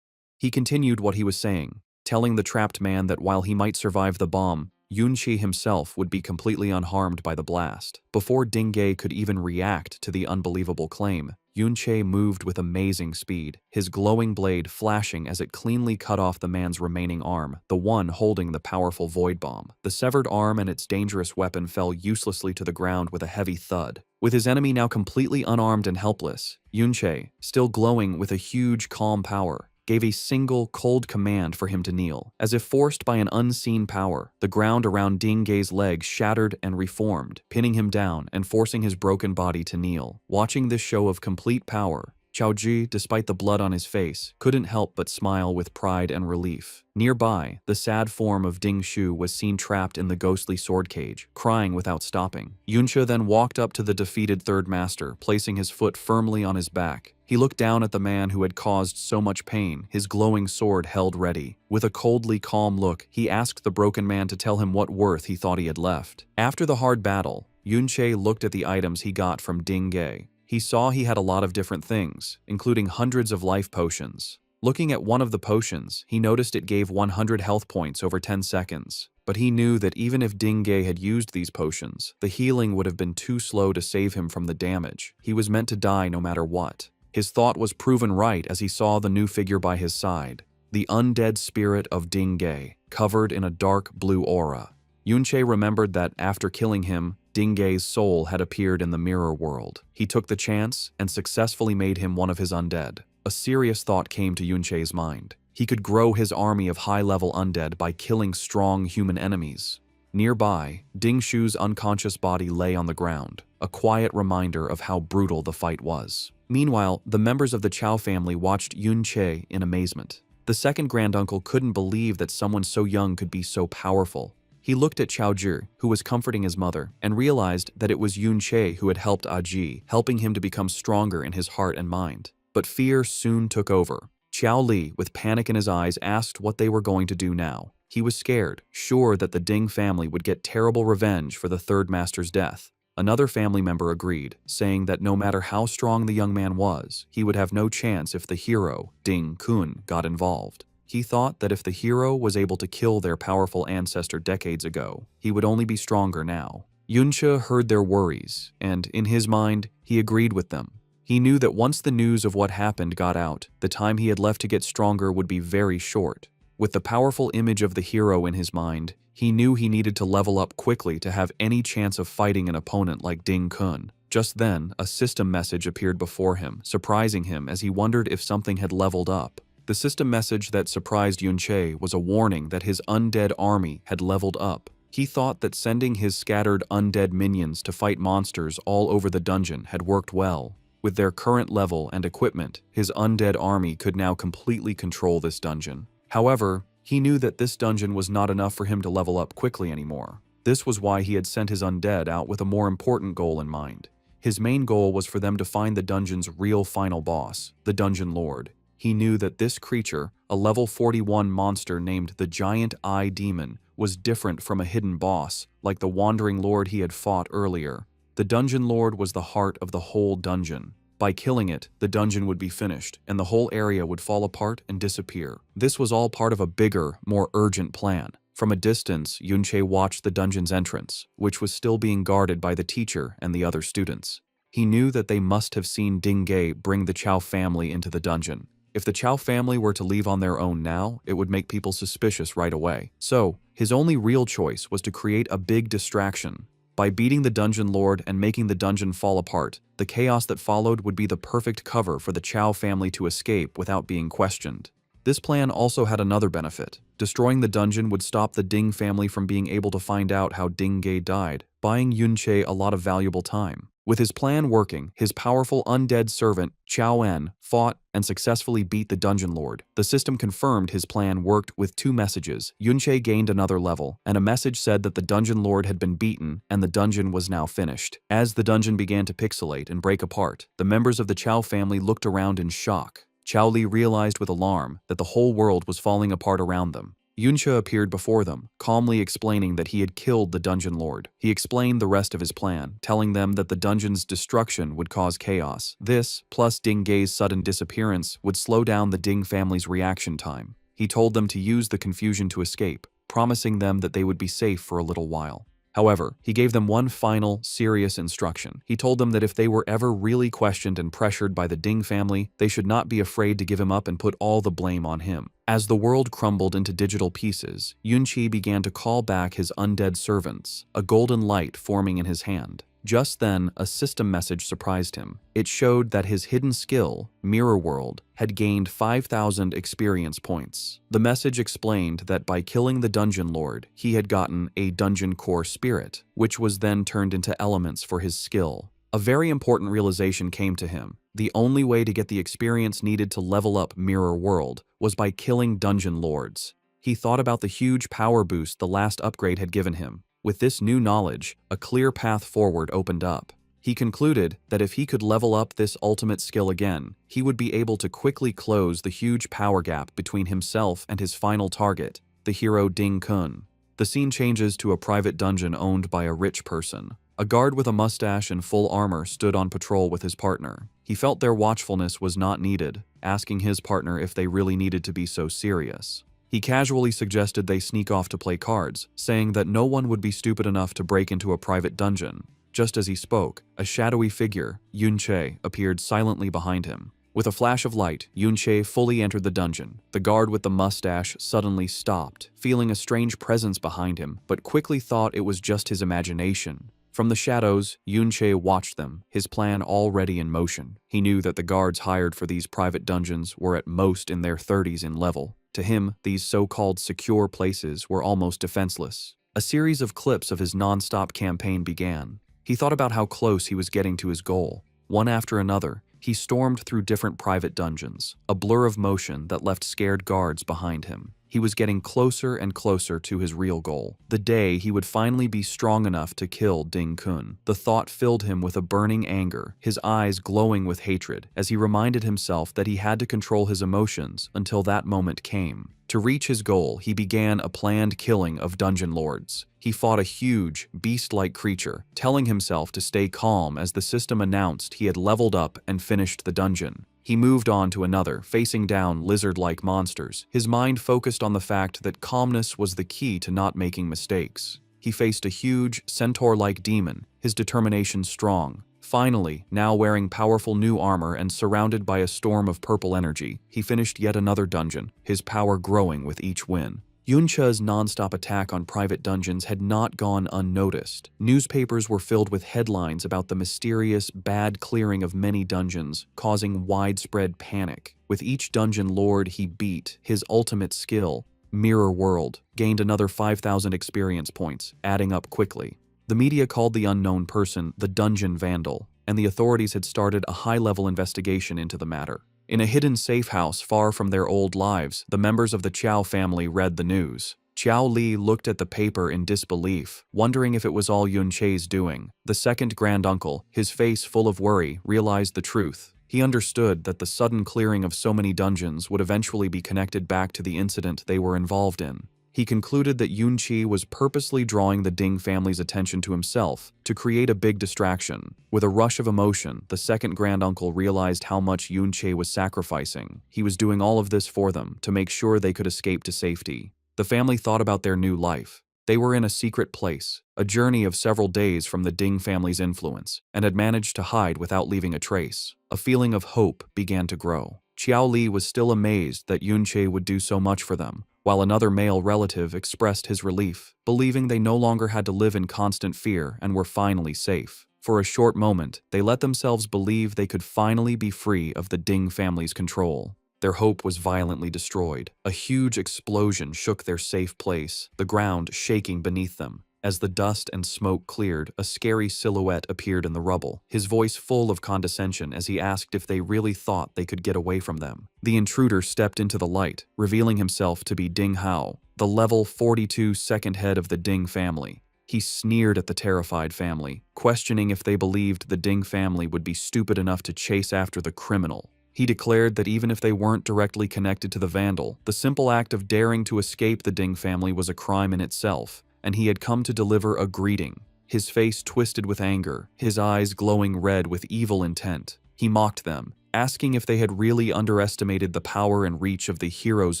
He continued what he was saying, telling the trapped man that while he might survive the bomb, Yunche himself would be completely unharmed by the blast. Before Dingay could even react to the unbelievable claim, Yunche moved with amazing speed, his glowing blade flashing as it cleanly cut off the man's remaining arm, the one holding the powerful void bomb. The severed arm and its dangerous weapon fell uselessly to the ground with a heavy thud. With his enemy now completely unarmed and helpless, Yunche, still glowing with a huge calm power, gave a single, cold command for him to kneel. As if forced by an unseen power, the ground around Dingay's legs shattered and reformed, pinning him down and forcing his broken body to kneel. Watching this show of complete power, Xiaoji, despite the blood on his face, couldn't help but smile with pride and relief. Nearby, the sad form of Ding Shu was seen trapped in the ghostly sword cage, crying without stopping. Yunche then walked up to the defeated third master, placing his foot firmly on his back. He looked down at the man who had caused so much pain, his glowing sword held ready. With a coldly calm look, he asked the broken man to tell him what worth he thought he had left. After the hard battle, Yunche looked at the items he got from Dingay. He saw he had a lot of different things, including hundreds of life potions. Looking at one of the potions, he noticed it gave 100 health points over 10 seconds. But he knew that even if Dingay had used these potions, the healing would have been too slow to save him from the damage. He was meant to die no matter what. His thought was proven right as he saw the new figure by his side, the undead spirit of Dingay, covered in a dark blue aura. Yunche remembered that after killing him, Dingay's soul had appeared in the mirror world. He took the chance and successfully made him one of his undead. A serious thought came to Yunche's mind. He could grow his army of high-level undead by killing strong human enemies. Nearby, Ding Shu's unconscious body lay on the ground, a quiet reminder of how brutal the fight was. Meanwhile, the members of the Chao family watched Yunche in amazement. The second granduncle couldn't believe that someone so young could be so powerful. He looked at Chaozhi, who was comforting his mother, and realized that it was Yunche who had helped Aji, helping him to become stronger in his heart and mind. But fear soon took over. Qiao Li, with panic in his eyes, asked what they were going to do now. He was scared, sure that the Ding family would get terrible revenge for the third master's death. Another family member agreed, saying that no matter how strong the young man was, he would have no chance if the hero, Ding Kun, got involved. He thought that if the hero was able to kill their powerful ancestor decades ago, he would only be stronger now. Yunche heard their worries, and in his mind, he agreed with them. He knew that once the news of what happened got out, the time he had left to get stronger would be very short. With the powerful image of the hero in his mind, he knew he needed to level up quickly to have any chance of fighting an opponent like Ding Kun. Just then, a system message appeared before him, surprising him as he wondered if something had leveled up. The system message that surprised Yunche was a warning that his undead army had leveled up. He thought that sending his scattered undead minions to fight monsters all over the dungeon had worked well. With their current level and equipment, his undead army could now completely control this dungeon. However, he knew that this dungeon was not enough for him to level up quickly anymore. This was why he had sent his undead out with a more important goal in mind. His main goal was for them to find the dungeon's real final boss, the Dungeon Lord. He knew that this creature, a level 41 monster named the Giant Eye Demon, was different from a hidden boss, like the Wandering Lord he had fought earlier. The Dungeon Lord was the heart of the whole dungeon. By killing it, the dungeon would be finished, and the whole area would fall apart and disappear. This was all part of a bigger, more urgent plan. From a distance, Yunche watched the dungeon's entrance, which was still being guarded by the teacher and the other students. He knew that they must have seen Ding Ge bring the Chao family into the dungeon. If the Chao family were to leave on their own now, it would make people suspicious right away. So, his only real choice was to create a big distraction. By beating the Dungeon Lord and making the dungeon fall apart, the chaos that followed would be the perfect cover for the Chao family to escape without being questioned. This plan also had another benefit. Destroying the dungeon would stop the Ding family from being able to find out how Ding Ge died, buying Yunche a lot of valuable time. With his plan working, his powerful undead servant, Chao En, fought and successfully beat the Dungeon Lord. The system confirmed his plan worked with two messages. Yunche gained another level, and a message said that the Dungeon Lord had been beaten and the dungeon was now finished. As the dungeon began to pixelate and break apart, the members of the Chao family looked around in shock. Chao Li realized with alarm that the whole world was falling apart around them. Yunche appeared before them, calmly explaining that he had killed the Dungeon Lord. He explained the rest of his plan, telling them that the dungeon's destruction would cause chaos. This, plus Ding Ge's sudden disappearance, would slow down the Ding family's reaction time. He told them to use the confusion to escape, promising them that they would be safe for a little while. However, he gave them one final, serious instruction. He told them that if they were ever really questioned and pressured by the Ding family, they should not be afraid to give him up and put all the blame on him. As the world crumbled into digital pieces, Yunchi began to call back his undead servants, a golden light forming in his hand. Just then, a system message surprised him. It showed that his hidden skill, Mirror World, had gained 5,000 experience points. The message explained that by killing the Dungeon Lord, he had gotten a Dungeon Core Spirit, which was then turned into elements for his skill. A very important realization came to him. The only way to get the experience needed to level up Mirror World was by killing Dungeon Lords. He thought about the huge power boost the last upgrade had given him. With this new knowledge, a clear path forward opened up. He concluded that if he could level up this ultimate skill again, he would be able to quickly close the huge power gap between himself and his final target, the hero Ding Kun. The scene changes to a private dungeon owned by a rich person. A guard with a mustache and full armor stood on patrol with his partner. He felt their watchfulness was not needed, asking his partner if they really needed to be so serious. He casually suggested they sneak off to play cards, saying that no one would be stupid enough to break into a private dungeon. Just as he spoke, a shadowy figure, Yunche, appeared silently behind him. With a flash of light, Yunche fully entered the dungeon. The guard with the mustache suddenly stopped, feeling a strange presence behind him, but quickly thought it was just his imagination. From the shadows, Yunche watched them, his plan already in motion. He knew that the guards hired for these private dungeons were at most in their 30s in level. To him, these so-called secure places were almost defenseless. A series of clips of his non-stop campaign began. He thought about how close he was getting to his goal. One after another, he stormed through different private dungeons, a blur of motion that left scared guards behind him. He was getting closer and closer to his real goal, the day he would finally be strong enough to kill Ding Kun. The thought filled him with a burning anger, his eyes glowing with hatred, as he reminded himself that he had to control his emotions until that moment came. To reach his goal, he began a planned killing of dungeon lords. He fought a huge, beast-like creature, telling himself to stay calm as the system announced he had leveled up and finished the dungeon. He moved on to another, facing down lizard-like monsters, his mind focused on the fact that calmness was the key to not making mistakes. He faced a huge, centaur-like demon, his determination strong. Finally, now wearing powerful new armor and surrounded by a storm of purple energy, he finished yet another dungeon, his power growing with each win. Yuncha's non-stop attack on private dungeons had not gone unnoticed. Newspapers were filled with headlines about the mysterious, bad clearing of many dungeons, causing widespread panic. With each dungeon lord he beat, his ultimate skill, Mirror World, gained another 5,000 experience points, adding up quickly. The media called the unknown person the Dungeon Vandal, and the authorities had started a high-level investigation into the matter. In a hidden safe house far from their old lives, the members of the Qiao family read the news. Qiao Li looked at the paper in disbelief, wondering if it was all Yun Che's doing. The second granduncle, his face full of worry, realized the truth. He understood that the sudden clearing of so many dungeons would eventually be connected back to the incident they were involved in. He concluded that Yun Qi was purposely drawing the Ding family's attention to himself to create a big distraction. With a rush of emotion, the second granduncle realized how much Yun Qi was sacrificing. He was doing all of this for them to make sure they could escape to safety. The family thought about their new life. They were in a secret place, a journey of several days from the Ding family's influence, and had managed to hide without leaving a trace. A feeling of hope began to grow. Qiao Li was still amazed that Yun Qi would do so much for them, while another male relative expressed his relief, believing they no longer had to live in constant fear and were finally safe. For a short moment, they let themselves believe they could finally be free of the Ding family's control. Their hope was violently destroyed. A huge explosion shook their safe place, the ground shaking beneath them. As the dust and smoke cleared, a scary silhouette appeared in the rubble, his voice full of condescension as he asked if they really thought they could get away from them. The intruder stepped into the light, revealing himself to be Ding Hao, the level 42 second head of the Ding family. He sneered at the terrified family, questioning if they believed the Ding family would be stupid enough to chase after the criminal. He declared that even if they weren't directly connected to the vandal, the simple act of daring to escape the Ding family was a crime in itself, and he had come to deliver a greeting. His face twisted with anger, his eyes glowing red with evil intent. He mocked them, asking if they had really underestimated the power and reach of the hero's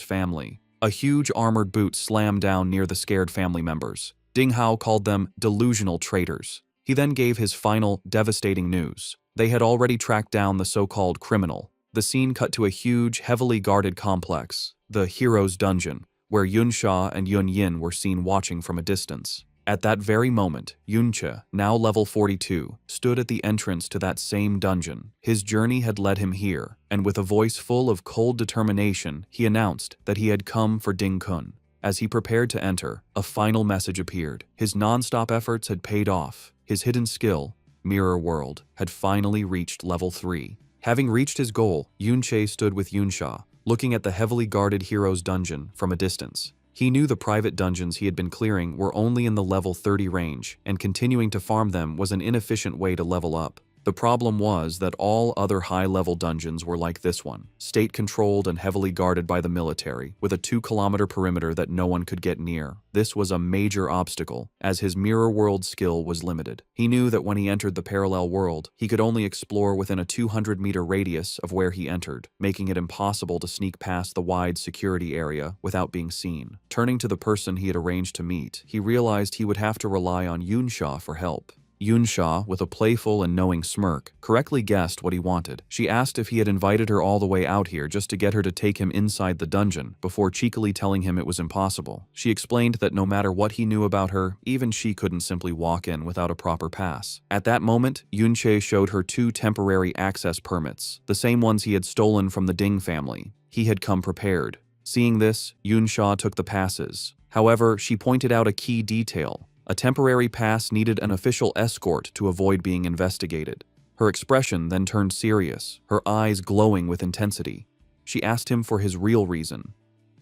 family. A huge armored boot slammed down near the scared family members. Ding Hao called them delusional traitors. He then gave his final, devastating news. They had already tracked down the so-called criminal. The scene cut to a huge, heavily guarded complex, the hero's dungeon, where Yun Sha and Yun Yin were seen watching from a distance. At that very moment, Yun Che, now level 42, stood at the entrance to that same dungeon. His journey had led him here, and with a voice full of cold determination, he announced that he had come for Ding Kun. As he prepared to enter, a final message appeared. His non-stop efforts had paid off. His hidden skill, Mirror World, had finally reached level 3. Having reached his goal, Yun Che stood with Yun Sha, looking at the heavily guarded hero's dungeon from a distance. He knew the private dungeons he had been clearing were only in the level 30 range, and continuing to farm them was an inefficient way to level up. The problem was that all other high-level dungeons were like this one, state-controlled and heavily guarded by the military, with a 2-kilometer perimeter that no one could get near. This was a major obstacle, as his Mirror World skill was limited. He knew that when he entered the parallel world, he could only explore within a 200-meter radius of where he entered, making it impossible to sneak past the wide security area without being seen. Turning to the person he had arranged to meet, he realized he would have to rely on Yun Sha for help. Yun Sha, with a playful and knowing smirk, correctly guessed what he wanted. She asked if he had invited her all the way out here just to get her to take him inside the dungeon, before cheekily telling him it was impossible. She explained that no matter what he knew about her, even she couldn't simply walk in without a proper pass. At that moment, Yun Che showed her 2 temporary access permits, the same ones he had stolen from the Ding family. He had come prepared. Seeing this, Yun Sha took the passes. However, she pointed out a key detail. A temporary pass needed an official escort to avoid being investigated. Her expression then turned serious, her eyes glowing with intensity. She asked him for his real reason.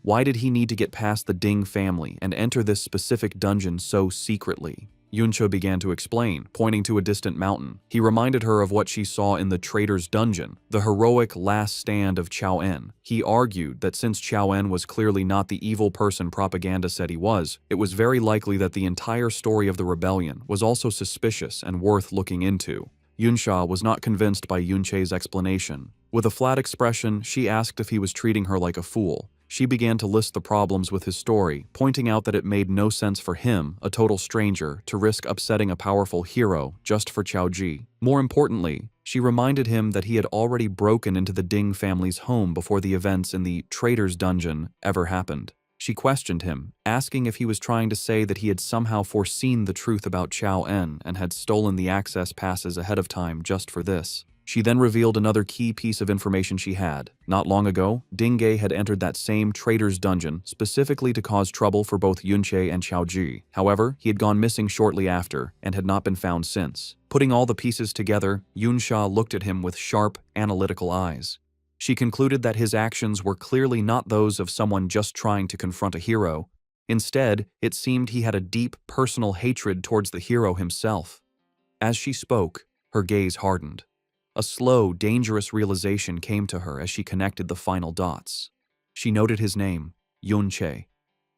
Why did he need to get past the Ding family and enter this specific dungeon so secretly? Yuncha began to explain, pointing to a distant mountain. He reminded her of what she saw in the traitor's dungeon, the heroic last stand of Chao En. He argued that since Chao En was clearly not the evil person propaganda said he was, it was very likely that the entire story of the rebellion was also suspicious and worth looking into. Yunsha was not convinced by Yunche's explanation. With a flat expression, she asked if he was treating her like a fool. She began to list the problems with his story, pointing out that it made no sense for him, a total stranger, to risk upsetting a powerful hero just for Chao Ji. More importantly, she reminded him that he had already broken into the Ding family's home before the events in the traitor's dungeon ever happened. She questioned him, asking if he was trying to say that he had somehow foreseen the truth about Chao En and had stolen the access passes ahead of time just for this. She then revealed another key piece of information she had. Not long ago, Dingge had entered that same traitor's dungeon specifically to cause trouble for both Yunche and Chao Ji. However, he had gone missing shortly after and had not been found since. Putting all the pieces together, Yunsha looked at him with sharp, analytical eyes. She concluded that his actions were clearly not those of someone just trying to confront a hero. Instead, it seemed he had a deep, personal hatred towards the hero himself. As she spoke, her gaze hardened. A slow, dangerous realization came to her as she connected the final dots. She noted his name, Yunche.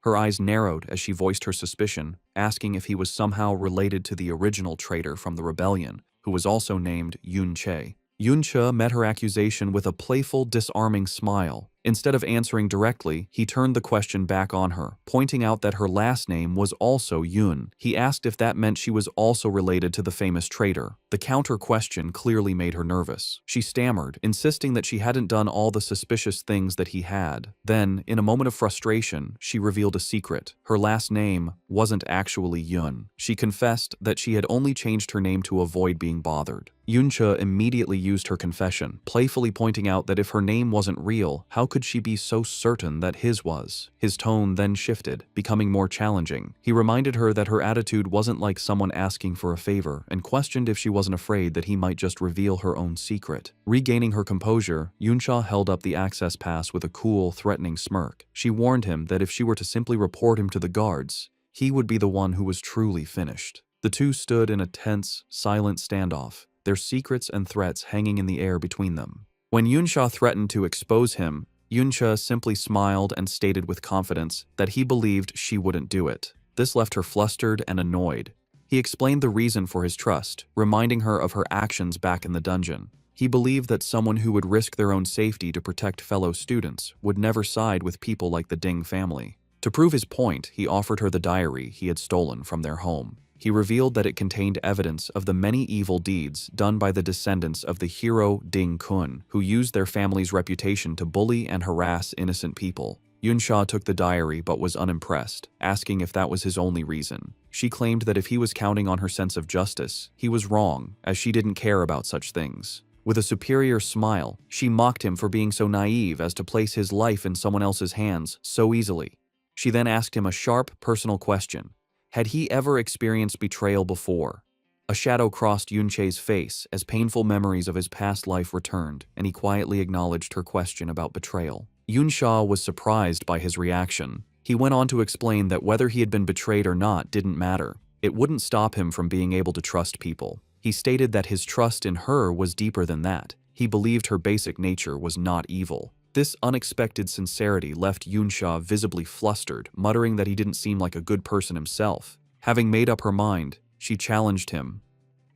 Her eyes narrowed as she voiced her suspicion, asking if he was somehow related to the original traitor from the rebellion, who was also named Yunche. Yunche met her accusation with a playful, disarming smile. Instead of answering directly, he turned the question back on her, pointing out that her last name was also Yun. He asked if that meant she was also related to the famous traitor. The counter question clearly made her nervous. She stammered, insisting that she hadn't done all the suspicious things that he had. Then, in a moment of frustration, she revealed a secret. Her last name wasn't actually Yun. She confessed that she had only changed her name to avoid being bothered. Yunche immediately used her confession, playfully pointing out that if her name wasn't real, how could she be so certain that his was? His tone then shifted, becoming more challenging. He reminded her that her attitude wasn't like someone asking for a favor, and questioned if she wasn't afraid that he might just reveal her own secret. Regaining her composure, Yunsha held up the access pass with a cool, threatening smirk. She warned him that if she were to simply report him to the guards, he would be the one who was truly finished. The two stood in a tense, silent standoff, their secrets and threats hanging in the air between them. When Yunsha threatened to expose him, Yuncha simply smiled and stated with confidence that he believed she wouldn't do it. This left her flustered and annoyed. He explained the reason for his trust, reminding her of her actions back in the dungeon. He believed that someone who would risk their own safety to protect fellow students would never side with people like the Ding family. To prove his point, he offered her the diary he had stolen from their home. He revealed that it contained evidence of the many evil deeds done by the descendants of the hero Ding Kun, who used their family's reputation to bully and harass innocent people. Yunsha took the diary but was unimpressed, asking if that was his only reason. She claimed that if he was counting on her sense of justice, he was wrong, as she didn't care about such things. With a superior smile, she mocked him for being so naive as to place his life in someone else's hands so easily. She then asked him a sharp, personal question. Had he ever experienced betrayal before? A shadow crossed Yunche's face as painful memories of his past life returned, and he quietly acknowledged her question about betrayal. Yunsha was surprised by his reaction. He went on to explain that whether he had been betrayed or not didn't matter. It wouldn't stop him from being able to trust people. He stated that his trust in her was deeper than that. He believed her basic nature was not evil. This unexpected sincerity left Yunsha visibly flustered, muttering that he didn't seem like a good person himself. Having made up her mind, she challenged him.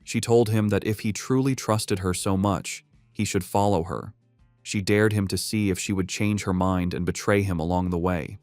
She told him that if he truly trusted her so much, he should follow her. She dared him to see if she would change her mind and betray him along the way.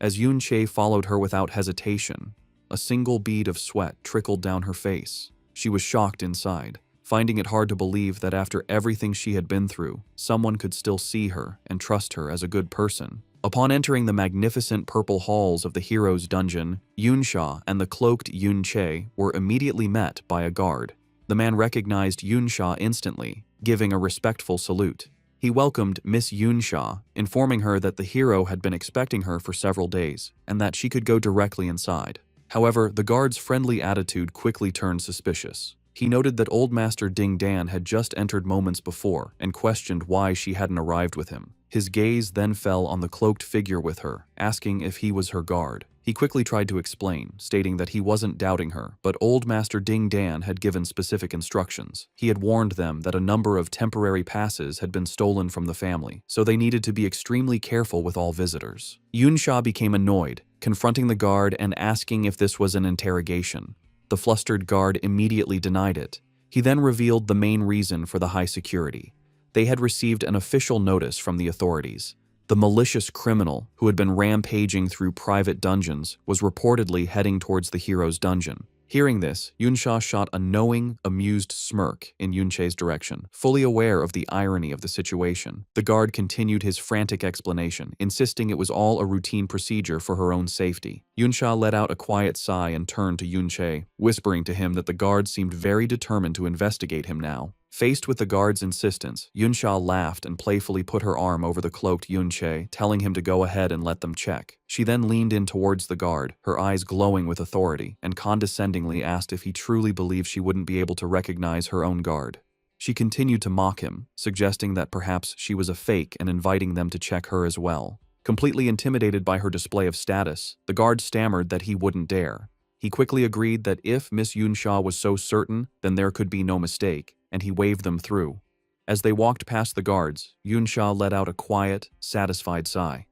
As Yunche followed her without hesitation, a single bead of sweat trickled down her face. She was shocked inside, finding it hard to believe that after everything she had been through, someone could still see her and trust her as a good person. Upon entering the magnificent purple halls of the hero's dungeon, Yunsha and the cloaked Yunche were immediately met by a guard. The man recognized Yunsha instantly, giving a respectful salute. He welcomed Miss Yunsha, informing her that the hero had been expecting her for several days, and that she could go directly inside. However, the guard's friendly attitude quickly turned suspicious. He noted that Old Master Ding Dan had just entered moments before and questioned why she hadn't arrived with him. His gaze then fell on the cloaked figure with her, asking if he was her guard. He quickly tried to explain, stating that he wasn't doubting her, but Old Master Ding Dan had given specific instructions. He had warned them that a number of temporary passes had been stolen from the family, so they needed to be extremely careful with all visitors. Yunsha became annoyed, confronting the guard and asking if this was an interrogation. The flustered guard immediately denied it. He then revealed the main reason for the high security. They had received an official notice from the authorities. The malicious criminal who had been rampaging through private dungeons was reportedly heading towards the hero's dungeon. Hearing this, Yunsha shot a knowing, amused smirk in Yunche's direction, fully aware of the irony of the situation. The guard continued his frantic explanation, insisting it was all a routine procedure for her own safety. Yunsha let out a quiet sigh and turned to Yunche, whispering to him that the guard seemed very determined to investigate him now. Faced with the guard's insistence, Yunsha laughed and playfully put her arm over the cloaked Yunche, telling him to go ahead and let them check. She then leaned in towards the guard, her eyes glowing with authority, and condescendingly asked if he truly believed she wouldn't be able to recognize her own guard. She continued to mock him, suggesting that perhaps she was a fake and inviting them to check her as well. Completely intimidated by her display of status, the guard stammered that he wouldn't dare. He quickly agreed that if Miss Yunsha was so certain, then there could be no mistake, and he waved them through. As they walked past the guards, Yunsha let out a quiet, satisfied sigh.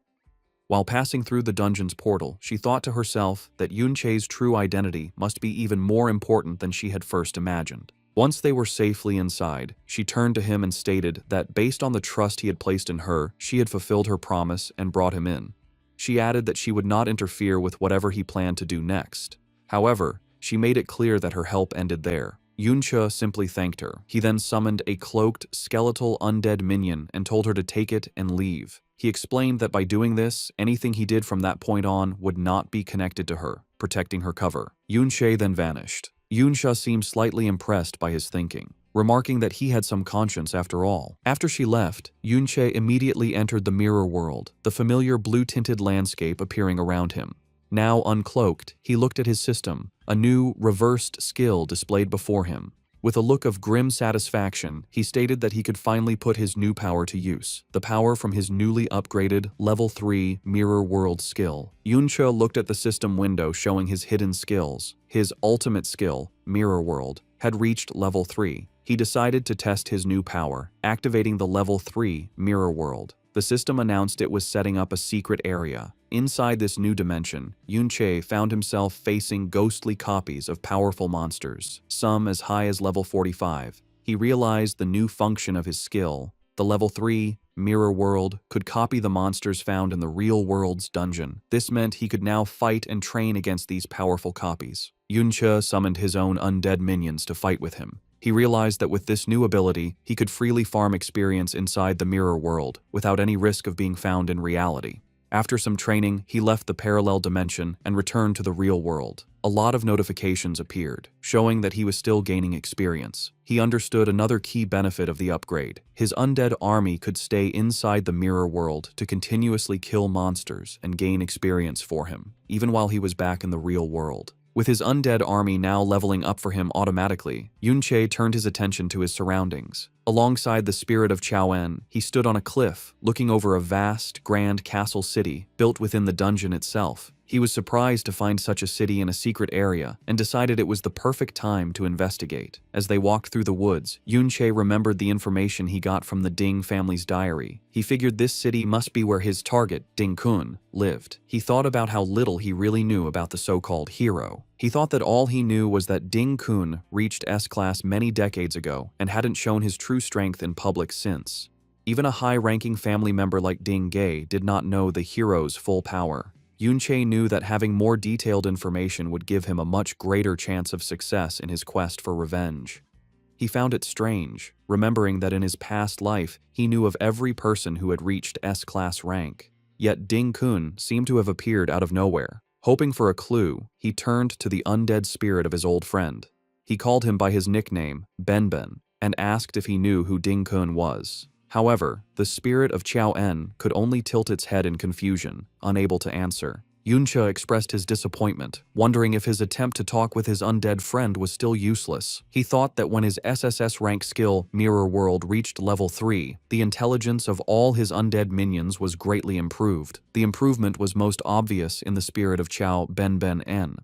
While passing through the dungeon's portal, she thought to herself that Yunche's true identity must be even more important than she had first imagined. Once they were safely inside, she turned to him and stated that based on the trust he had placed in her, she had fulfilled her promise and brought him in. She added that she would not interfere with whatever he planned to do next. However, she made it clear that her help ended there. Yunche simply thanked her. He then summoned a cloaked, skeletal undead minion and told her to take it and leave. He explained that by doing this, anything he did from that point on would not be connected to her, protecting her cover. Yunche then vanished. Yunsha seemed slightly impressed by his thinking, remarking that he had some conscience after all. After she left, Yunche immediately entered the mirror world, the familiar blue-tinted landscape appearing around him. Now uncloaked, he looked at his system, a new, reversed skill displayed before him. With a look of grim satisfaction, he stated that he could finally put his new power to use, the power from his newly upgraded Level 3 Mirror World skill. Yunche looked at the system window showing his hidden skills. His ultimate skill, Mirror World, had reached Level 3. He decided to test his new power, activating the Level 3 Mirror World. The system announced it was setting up a secret area. Inside this new dimension, Yunche found himself facing ghostly copies of powerful monsters, some as high as level 45. He realized the new function of his skill. The level 3 Mirror World could copy the monsters found in the real world's dungeon. This meant he could now fight and train against these powerful copies. Yunche summoned his own undead minions to fight with him. He realized that with this new ability, he could freely farm experience inside the mirror world without any risk of being found in reality. After some training, he left the parallel dimension and returned to the real world. A lot of notifications appeared, showing that he was still gaining experience. He understood another key benefit of the upgrade. His undead army could stay inside the mirror world to continuously kill monsters and gain experience for him, even while he was back in the real world. With his undead army now leveling up for him automatically, Yunche turned his attention to his surroundings. Alongside the spirit of Chaoen, he stood on a cliff, looking over a vast, grand castle city built within the dungeon itself. He was surprised to find such a city in a secret area and decided it was the perfect time to investigate. As they walked through the woods, Yunche remembered the information he got from the Ding family's diary. He figured this city must be where his target, Ding Kun, lived. He thought about how little he really knew about the so-called hero. He thought that all he knew was that Ding Kun reached S-class many decades ago and hadn't shown his true strength in public since. Even a high-ranking family member like Ding Gai did not know the hero's full power. Yunche knew that having more detailed information would give him a much greater chance of success in his quest for revenge. He found it strange, remembering that in his past life he knew of every person who had reached S-class rank. Yet Ding Kun seemed to have appeared out of nowhere. Hoping for a clue, he turned to the undead spirit of his old friend. He called him by his nickname, Ben, and asked if he knew who Ding Kun was. However, the spirit of Chaoen could only tilt its head in confusion, unable to answer. Yuncha expressed his disappointment, wondering if his attempt to talk with his undead friend was still useless. He thought that when his SSS rank skill, Mirror World, reached level 3, the intelligence of all his undead minions was greatly improved. The improvement was most obvious in the spirit of Chao Ben.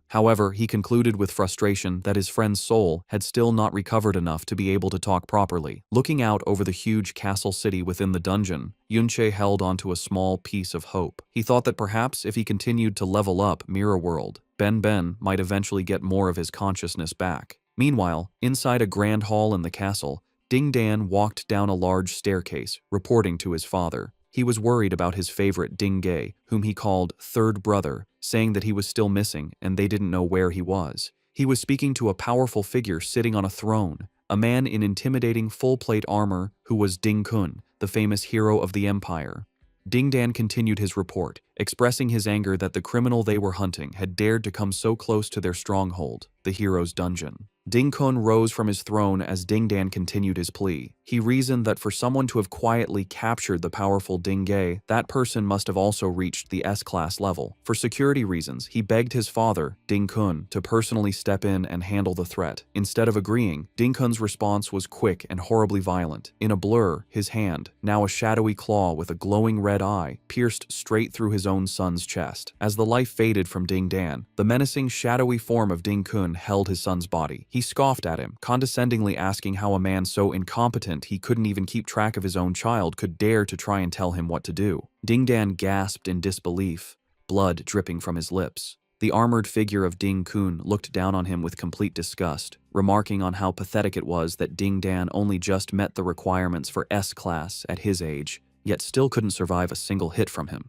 However, he concluded with frustration that his friend's soul had still not recovered enough to be able to talk properly. Looking out over the huge castle city within the dungeon, Yunche held onto a small piece of hope. He thought that perhaps if he continued to level up Mirror World, Ben might eventually get more of his consciousness back. Meanwhile, inside a grand hall in the castle, Ding Dan walked down a large staircase, reporting to his father. He was worried about his favorite Ding Ge, whom he called third brother, saying that he was still missing and they didn't know where he was. He was speaking to a powerful figure sitting on a throne, a man in intimidating full-plate armor who was Ding Kun, the famous hero of the empire. Ding Dan continued his report, expressing his anger that the criminal they were hunting had dared to come so close to their stronghold, the hero's dungeon. Ding Kun rose from his throne as Ding Dan continued his plea. He reasoned that for someone to have quietly captured the powerful Ding Ge, that person must have also reached the S-class level. For security reasons, he begged his father, Ding Kun, to personally step in and handle the threat. Instead of agreeing, Ding Kun's response was quick and horribly violent. In a blur, his hand, now a shadowy claw with a glowing red eye, pierced straight through his own son's chest. As the life faded from Ding Dan, the menacing, shadowy form of Ding Kun held his son's body. He scoffed at him, condescendingly asking how a man so incompetent he couldn't even keep track of his own child could dare to try and tell him what to do. Ding Dan gasped in disbelief, blood dripping from his lips. The armored figure of Ding Kun looked down on him with complete disgust, remarking on how pathetic it was that Ding Dan only just met the requirements for S-class at his age, yet still couldn't survive a single hit from him.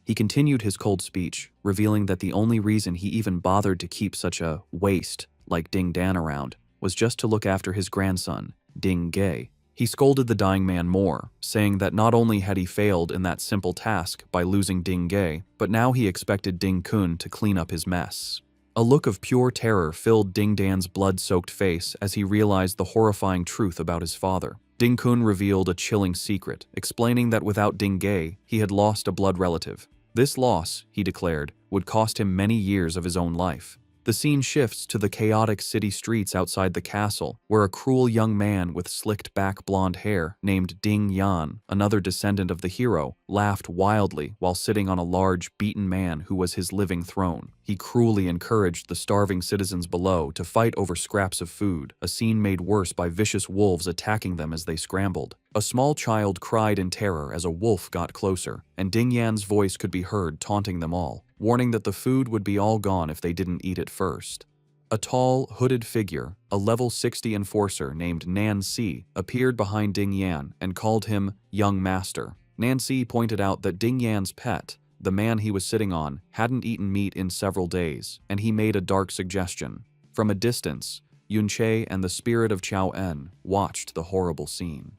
He continued his cold speech, revealing that the only reason he even bothered to keep such a waste like Ding Dan around was just to look after his grandson, Ding Ge. He scolded the dying man more, saying that not only had he failed in that simple task by losing Ding Ge, but now he expected Ding Kun to clean up his mess. A look of pure terror filled Ding Dan's blood-soaked face as he realized the horrifying truth about his father. Ding Kun revealed a chilling secret, explaining that without Ding Ge, he had lost a blood relative. This loss, he declared, would cost him many years of his own life. The scene shifts to the chaotic city streets outside the castle, where a cruel young man with slicked back blonde hair named Ding Yan, another descendant of the hero, laughed wildly while sitting on a large, beaten man who was his living throne. He cruelly encouraged the starving citizens below to fight over scraps of food, a scene made worse by vicious wolves attacking them as they scrambled. A small child cried in terror as a wolf got closer, and Ding Yan's voice could be heard taunting them all, warning that the food would be all gone if they didn't eat it first. A tall, hooded figure, a level 60 enforcer named Nancy, appeared behind Ding Yan and called him Young Master. Nancy pointed out that Ding Yan's pet, the man he was sitting on, hadn't eaten meat in several days, and he made a dark suggestion. From a distance, Yunche and the spirit of Chao En watched the horrible scene.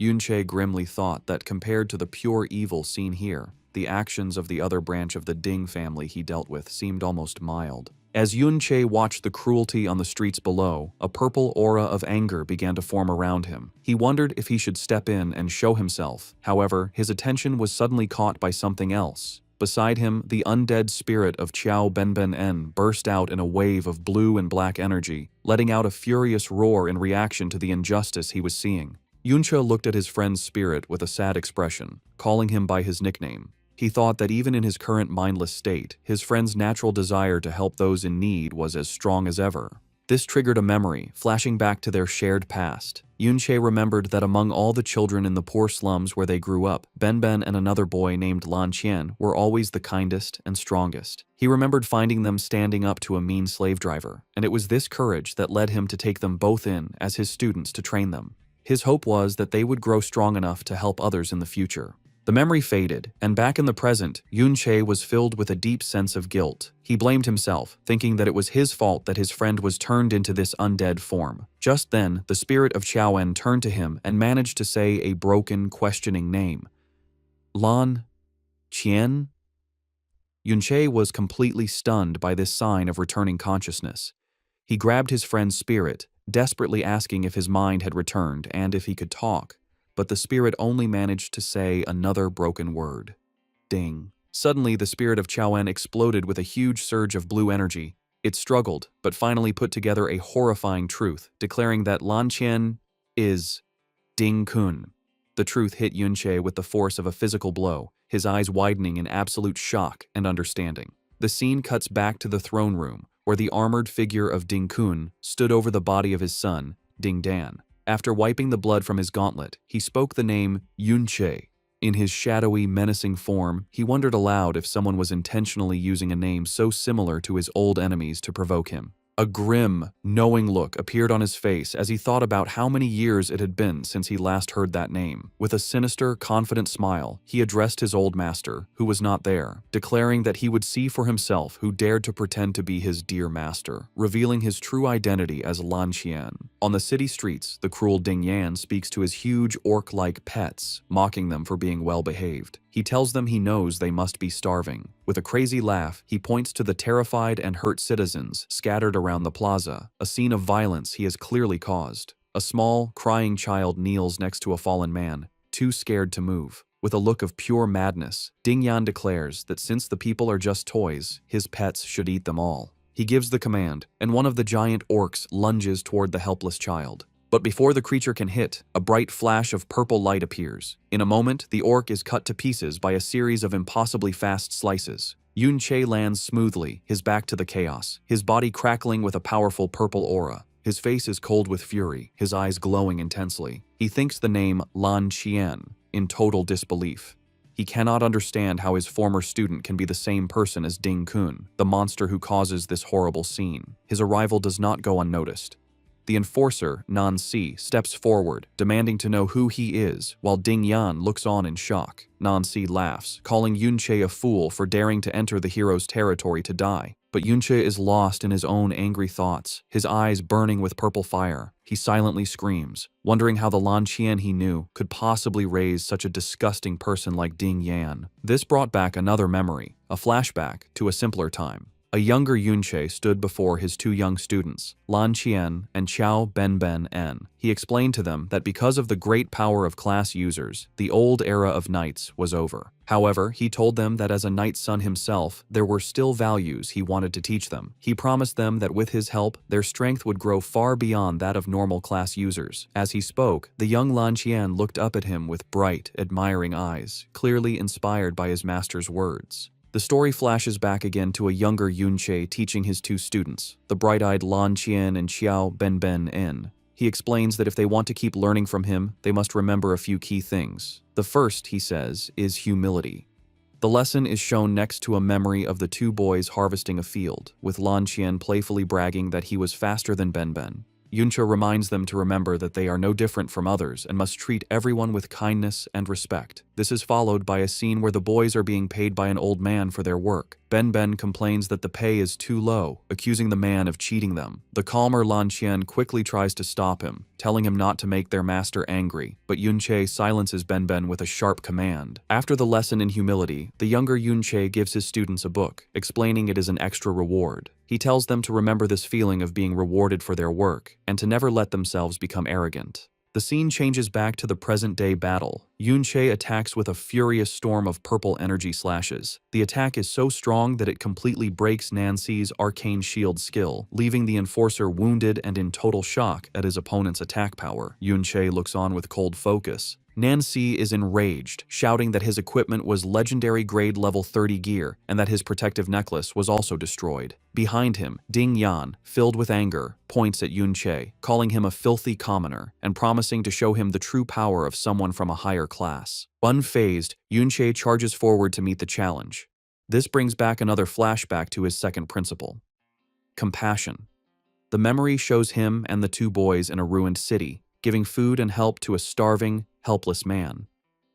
Yunche grimly thought that compared to the pure evil seen here, the actions of the other branch of the Ding family he dealt with seemed almost mild. As Yunche watched the cruelty on the streets below, a purple aura of anger began to form around him. He wondered if he should step in and show himself. However, his attention was suddenly caught by something else. Beside him, the undead spirit of Chao Ben burst out in a wave of blue and black energy, letting out a furious roar in reaction to the injustice he was seeing. Yunche looked at his friend's spirit with a sad expression, calling him by his nickname. He thought that even in his current mindless state, his friend's natural desire to help those in need was as strong as ever. This triggered a memory, flashing back to their shared past. Yunche remembered that among all the children in the poor slums where they grew up, Ben and another boy named Lan Qian were always the kindest and strongest. He remembered finding them standing up to a mean slave driver, and it was this courage that led him to take them both in as his students to train them. His hope was that they would grow strong enough to help others in the future. The memory faded, and back in the present, Yunche was filled with a deep sense of guilt. He blamed himself, thinking that it was his fault that his friend was turned into this undead form. Just then, the spirit of Chaoen turned to him and managed to say a broken, questioning name. Lan Qian? Yunche was completely stunned by this sign of returning consciousness. He grabbed his friend's spirit, desperately asking if his mind had returned and if he could talk. But the spirit only managed to say another broken word. Ding. Suddenly, the spirit of Chaoen exploded with a huge surge of blue energy. It struggled, but finally put together a horrifying truth, declaring that Lan Qian is Ding Kun. The truth hit Yunche with the force of a physical blow, his eyes widening in absolute shock and understanding. The scene cuts back to the throne room, where the armored figure of Ding Kun stood over the body of his son, Ding Dan. After wiping the blood from his gauntlet, he spoke the name Yunche. In his shadowy, menacing form, he wondered aloud if someone was intentionally using a name so similar to his old enemies to provoke him. A grim, knowing look appeared on his face as he thought about how many years it had been since he last heard that name. With a sinister, confident smile, he addressed his old master, who was not there, declaring that he would see for himself who dared to pretend to be his dear master, revealing his true identity as Lan Qian. On the city streets, the cruel Ding Yan speaks to his huge orc-like pets, mocking them for being well-behaved. He tells them he knows they must be starving. With a crazy laugh, he points to the terrified and hurt citizens scattered around the plaza, a scene of violence he has clearly caused. A small, crying child kneels next to a fallen man, too scared to move. With a look of pure madness, Ding Yan declares that since the people are just toys, his pets should eat them all. He gives the command, and one of the giant orcs lunges toward the helpless child. But before the creature can hit, a bright flash of purple light appears. In a moment, the orc is cut to pieces by a series of impossibly fast slices. Yunche lands smoothly, his back to the chaos, his body crackling with a powerful purple aura. His face is cold with fury, his eyes glowing intensely. He thinks the name Lan Qian, in total disbelief. He cannot understand how his former student can be the same person as Ding Kun, the monster who causes this horrible scene. His arrival does not go unnoticed. The enforcer, Nancy, steps forward, demanding to know who he is, while Ding Yan looks on in shock. Nancy laughs, calling Yunche a fool for daring to enter the hero's territory to die. But Yunche is lost in his own angry thoughts, his eyes burning with purple fire. He silently screams, wondering how the Lan Qian he knew could possibly raise such a disgusting person like Ding Yan. This brought back another memory, a flashback to a simpler time. A younger Yunche stood before his two young students, Lan Qian and Qiao Benben En. He explained to them that because of the great power of class users, the old era of knights was over. However, he told them that as a knight's son himself, there were still values he wanted to teach them. He promised them that with his help, their strength would grow far beyond that of normal class users. As he spoke, the young Lan Qian looked up at him with bright, admiring eyes, clearly inspired by his master's words. The story flashes back again to a younger Yunche teaching his two students, the bright-eyed Lan Qian and Qiao Benben En. He explains that if they want to keep learning from him, they must remember a few key things. The first, he says, is humility. The lesson is shown next to a memory of the two boys harvesting a field, with Lan Qian playfully bragging that he was faster than Benben. Yunche reminds them to remember that they are no different from others and must treat everyone with kindness and respect. This is followed by a scene where the boys are being paid by an old man for their work. Benben complains that the pay is too low, accusing the man of cheating them. The calmer Lan Qian quickly tries to stop him, telling him not to make their master angry, but Yunche silences Benben with a sharp command. After the lesson in humility, the younger Yunche gives his students a book, explaining it is an extra reward. He tells them to remember this feeling of being rewarded for their work, and to never let themselves become arrogant. The scene changes back to the present-day battle. Yunche attacks with a furious storm of purple energy slashes. The attack is so strong that it completely breaks Nancy's arcane shield skill, leaving the enforcer wounded and in total shock at his opponent's attack power. Yunche looks on with cold focus. Nancy is enraged, shouting that his equipment was legendary grade level 30 gear and that his protective necklace was also destroyed. Behind him, Ding Yan, filled with anger, points at Yunche, calling him a filthy commoner and promising to show him the true power of someone from a higher class. Unfazed, Yunche charges forward to meet the challenge. This brings back another flashback to his second principle: compassion. The memory shows him and the two boys in a ruined city, giving food and help to a starving, helpless man.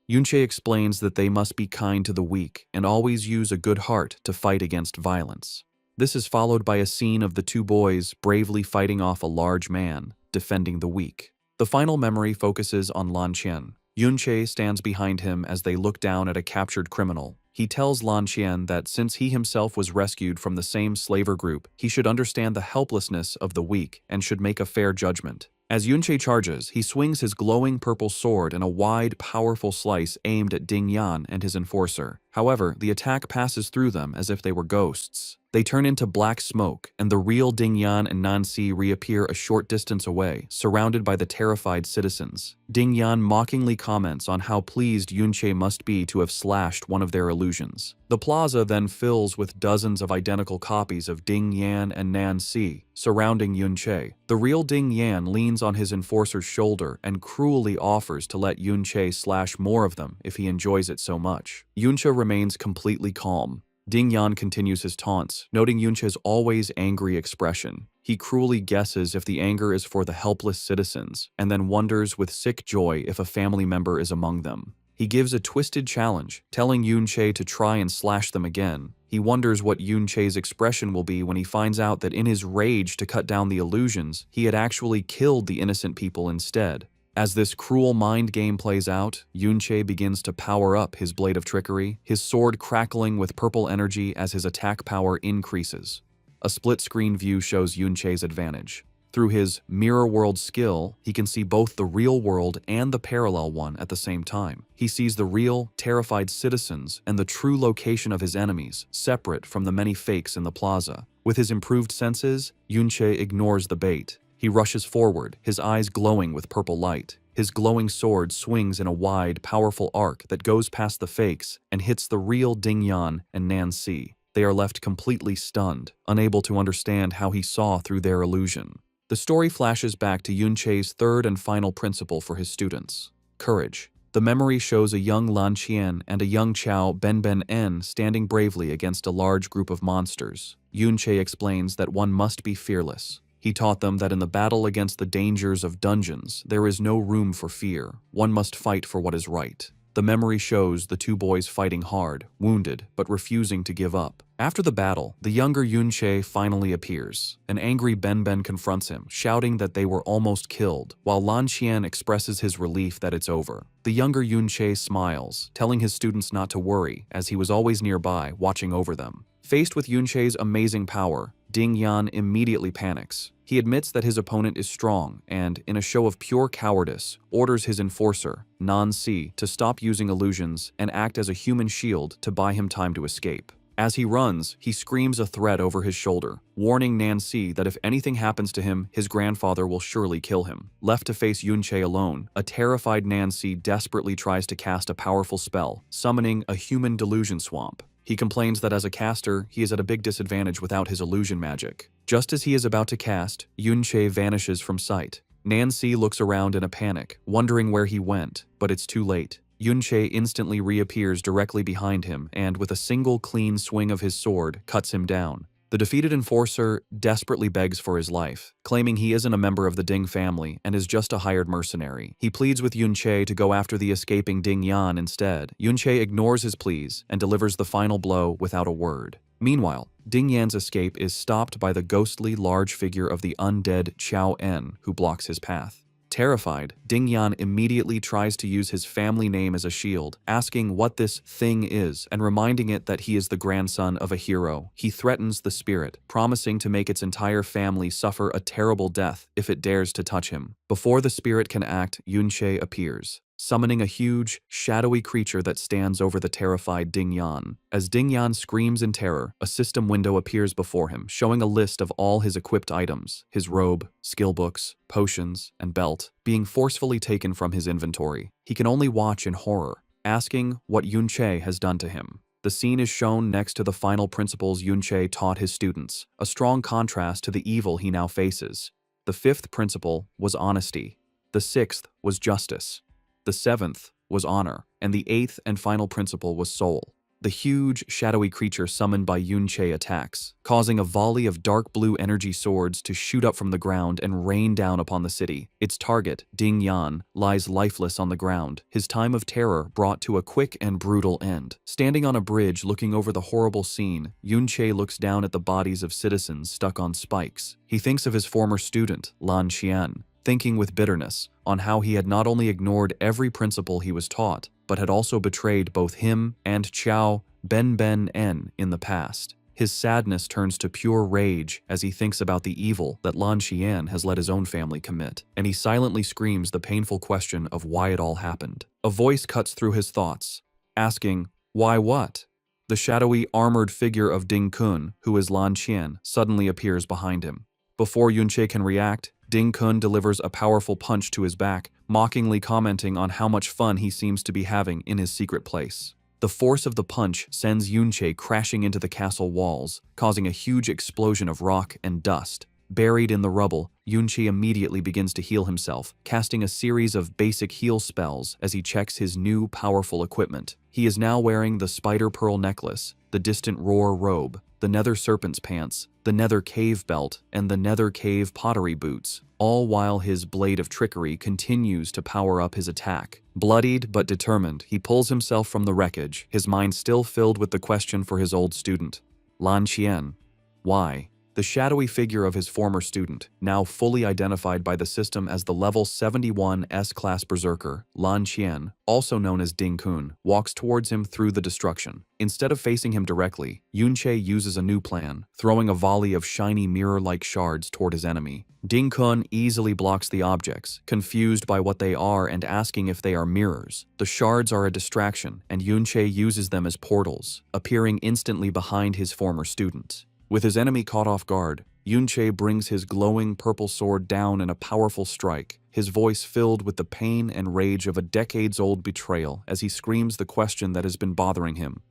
Yunche explains that they must be kind to the weak and always use a good heart to fight against violence. This is followed by a scene of the two boys bravely fighting off a large man, defending the weak. The final memory focuses on Lan Qian. Yunche stands behind him as they look down at a captured criminal. He tells Lan Qian that since he himself was rescued from the same slaver group, he should understand the helplessness of the weak and should make a fair judgment. As Yunche charges, he swings his glowing purple sword in a wide, powerful slice aimed at Ding Yan and his enforcer. However, the attack passes through them as if they were ghosts. They turn into black smoke, and the real Ding Yan and Nancy reappear a short distance away, surrounded by the terrified citizens. Ding Yan mockingly comments on how pleased Yunche must be to have slashed one of their illusions. The plaza then fills with dozens of identical copies of Ding Yan and Nancy, surrounding Yunche. The real Ding Yan leans on his enforcer's shoulder and cruelly offers to let Yunche slash more of them if he enjoys it so much. Yunche remains completely calm. Ding Yan continues his taunts, noting Yunche's always angry expression. He cruelly guesses if the anger is for the helpless citizens, and then wonders with sick joy if a family member is among them. He gives a twisted challenge, telling Yunche to try and slash them again. He wonders what Yunche's expression will be when he finds out that in his rage to cut down the illusions, he had actually killed the innocent people instead. As this cruel mind game plays out, Yunche begins to power up his blade of trickery, his sword crackling with purple energy as his attack power increases. A split-screen view shows Yunche's advantage. Through his mirror world skill, he can see both the real world and the parallel one at the same time. He sees the real, terrified citizens and the true location of his enemies, separate from the many fakes in the plaza. With his improved senses, Yunche ignores the bait. He rushes forward, his eyes glowing with purple light. His glowing sword swings in a wide, powerful arc that goes past the fakes and hits the real Ding Yan and Nancy. They are left completely stunned, unable to understand how he saw through their illusion. The story flashes back to Yunche's third and final principle for his students: courage. The memory shows a young Lan Qian and a young Chao Ben En standing bravely against a large group of monsters. Yunche explains that one must be fearless. He taught them that in the battle against the dangers of dungeons, there is no room for fear. One must fight for what is right. The memory shows the two boys fighting hard, wounded, but refusing to give up. After the battle, the younger Yunche finally appears. An angry Ben confronts him, shouting that they were almost killed, while Lan Qian expresses his relief that it's over. The younger Yunche smiles, telling his students not to worry, as he was always nearby, watching over them. Faced with Yunche's amazing power, Ding Yan immediately panics. He admits that his opponent is strong and, in a show of pure cowardice, orders his enforcer, Nancy, to stop using illusions and act as a human shield to buy him time to escape. As he runs, he screams a threat over his shoulder, warning Nancy that if anything happens to him, his grandfather will surely kill him. Left to face Yunche alone, a terrified Nancy desperately tries to cast a powerful spell, summoning a human delusion swamp. He complains that as a caster, he is at a big disadvantage without his illusion magic. Just as he is about to cast, Yunche vanishes from sight. Nancy looks around in a panic, wondering where he went, but it's too late. Yunche instantly reappears directly behind him and, with a single clean swing of his sword, cuts him down. The defeated enforcer desperately begs for his life, claiming he isn't a member of the Ding family and is just a hired mercenary. He pleads with Yunche to go after the escaping Ding Yan instead. Yunche ignores his pleas and delivers the final blow without a word. Meanwhile, Ding Yan's escape is stopped by the ghostly large figure of the undead Chao En, who blocks his path. Terrified, Ding Yan immediately tries to use his family name as a shield, asking what this thing is and reminding it that he is the grandson of a hero. He threatens the spirit, promising to make its entire family suffer a terrible death if it dares to touch him. Before the spirit can act, Yunche appears, summoning a huge, shadowy creature that stands over the terrified Ding Yan. As Ding Yan screams in terror, a system window appears before him, showing a list of all his equipped items, his robe, skill books, potions, and belt, being forcefully taken from his inventory. He can only watch in horror, asking what Yunche has done to him. The scene is shown next to the final principles Yunche taught his students, a strong contrast to the evil he now faces. The fifth principle was honesty. The sixth was justice. The seventh was honor, and the eighth and final principle was soul. The huge, shadowy creature summoned by Yunche attacks, causing a volley of dark blue energy swords to shoot up from the ground and rain down upon the city. Its target, Ding Yan, lies lifeless on the ground, his time of terror brought to a quick and brutal end. Standing on a bridge looking over the horrible scene, Yunche looks down at the bodies of citizens stuck on spikes. He thinks of his former student, Lan Qian, thinking with bitterness on how he had not only ignored every principle he was taught, but had also betrayed both him and Chao Ben En in the past. His sadness turns to pure rage as he thinks about the evil that Lan Qian has let his own family commit, and he silently screams the painful question of why it all happened. A voice cuts through his thoughts, asking, Why what? The shadowy, armored figure of Ding Kun, who is Lan Qian, suddenly appears behind him. Before Yunche can react, Ding Kun delivers a powerful punch to his back, mockingly commenting on how much fun he seems to be having in his secret place. The force of the punch sends Yunche crashing into the castle walls, causing a huge explosion of rock and dust. Buried in the rubble, Yunche immediately begins to heal himself, casting a series of basic heal spells as he checks his new powerful equipment. He is now wearing the spider pearl necklace, the distant roar robe, the nether serpent's pants, the nether cave belt, and the nether cave pottery boots, all while his blade of trickery continues to power up his attack. Bloodied but determined, he pulls himself from the wreckage, his mind still filled with the question for his old student. Lan Qian. Why? The shadowy figure of his former student, now fully identified by the system as the level 71 S-class berserker, Lan Qian, also known as Ding Kun, walks towards him through the destruction. Instead of facing him directly, Yunche uses a new plan, throwing a volley of shiny mirror-like shards toward his enemy. Ding Kun easily blocks the objects, confused by what they are and asking if they are mirrors. The shards are a distraction, and Yunche uses them as portals, appearing instantly behind his former student. With his enemy caught off guard, Yunche brings his glowing purple sword down in a powerful strike, his voice filled with the pain and rage of a decades-old betrayal as he screams the question that has been bothering him.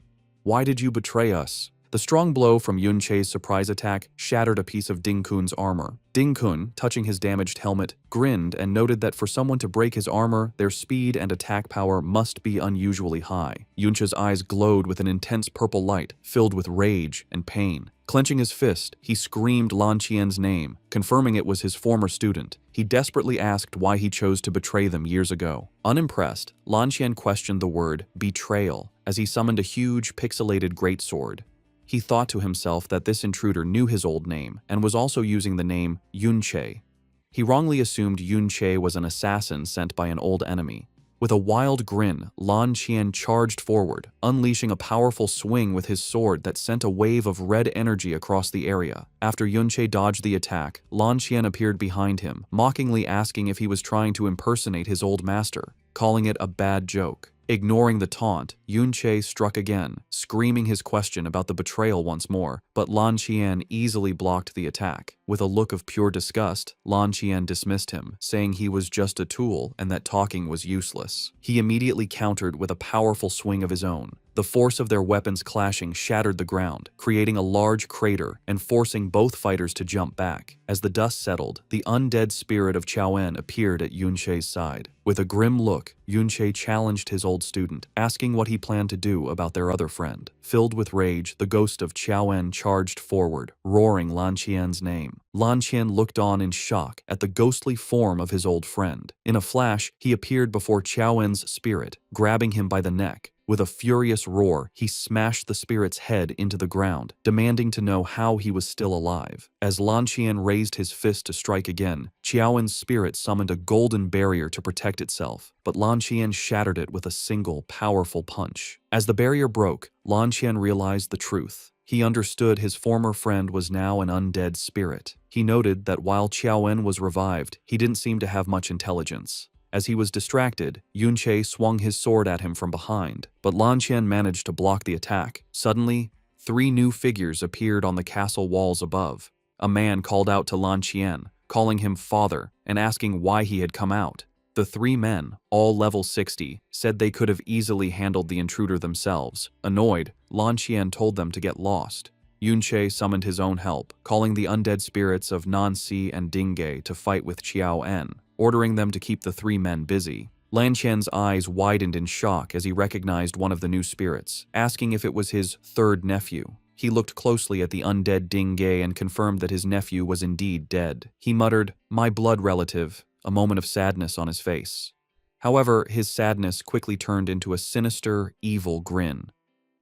Why did you betray us? The strong blow from Yunche's surprise attack shattered a piece of Ding Kun's armor. Ding Kun, touching his damaged helmet, grinned and noted that for someone to break his armor, their speed and attack power must be unusually high. Yunche's eyes glowed with an intense purple light, filled with rage and pain. Clenching his fist, he screamed Lan Qian's name, confirming it was his former student. He desperately asked why he chose to betray them years ago. Unimpressed, Lan Qian questioned the word betrayal as he summoned a huge, pixelated greatsword. He thought to himself that this intruder knew his old name and was also using the name Yunche. He wrongly assumed Yunche was an assassin sent by an old enemy. With a wild grin, Lan Qian charged forward, unleashing a powerful swing with his sword that sent a wave of red energy across the area. After Yunche dodged the attack, Lan Qian appeared behind him, mockingly asking if he was trying to impersonate his old master, calling it a bad joke. Ignoring the taunt, Yunche struck again, screaming his question about the betrayal once more, but Lan Qian easily blocked the attack. With a look of pure disgust, Lan Qian dismissed him, saying he was just a tool and that talking was useless. He immediately countered with a powerful swing of his own. The force of their weapons clashing shattered the ground, creating a large crater and forcing both fighters to jump back. As the dust settled, the undead spirit of Qiaoen appeared at Yunche's side. With a grim look, Yunche challenged his old student, asking what he planned to do about their other friend. Filled with rage, the ghost of Qiaoen charged forward, roaring Lan Qian's name. Lan Qian looked on in shock at the ghostly form of his old friend. In a flash, he appeared before Qiaoen's spirit, grabbing him by the neck. With a furious roar, he smashed the spirit's head into the ground, demanding to know how he was still alive. As Lan Qian raised his fist to strike again, Qiaoen's spirit summoned a golden barrier to protect itself, but Lan Qian shattered it with a single, powerful punch. As the barrier broke, Lan Qian realized the truth. He understood his former friend was now an undead spirit. He noted that while Qiaoen was revived, he didn't seem to have much intelligence. As he was distracted, Yunche swung his sword at him from behind, but Lan Qian managed to block the attack. Suddenly, 3 new figures appeared on the castle walls above. A man called out to Lan Qian, calling him father and asking why he had come out. The 3 men, all level 60, said they could have easily handled the intruder themselves. Annoyed, Lan Qian told them to get lost. Yunche summoned his own help, calling the undead spirits of Nanxi and Dingge to fight with Qiaoen, ordering them to keep the 3 men busy. Lan Qian's eyes widened in shock as he recognized one of the new spirits, asking if it was his 3rd nephew. He looked closely at the undead Dingge and confirmed that his nephew was indeed dead. He muttered, "My blood relative," a moment of sadness on his face. However, his sadness quickly turned into a sinister, evil grin.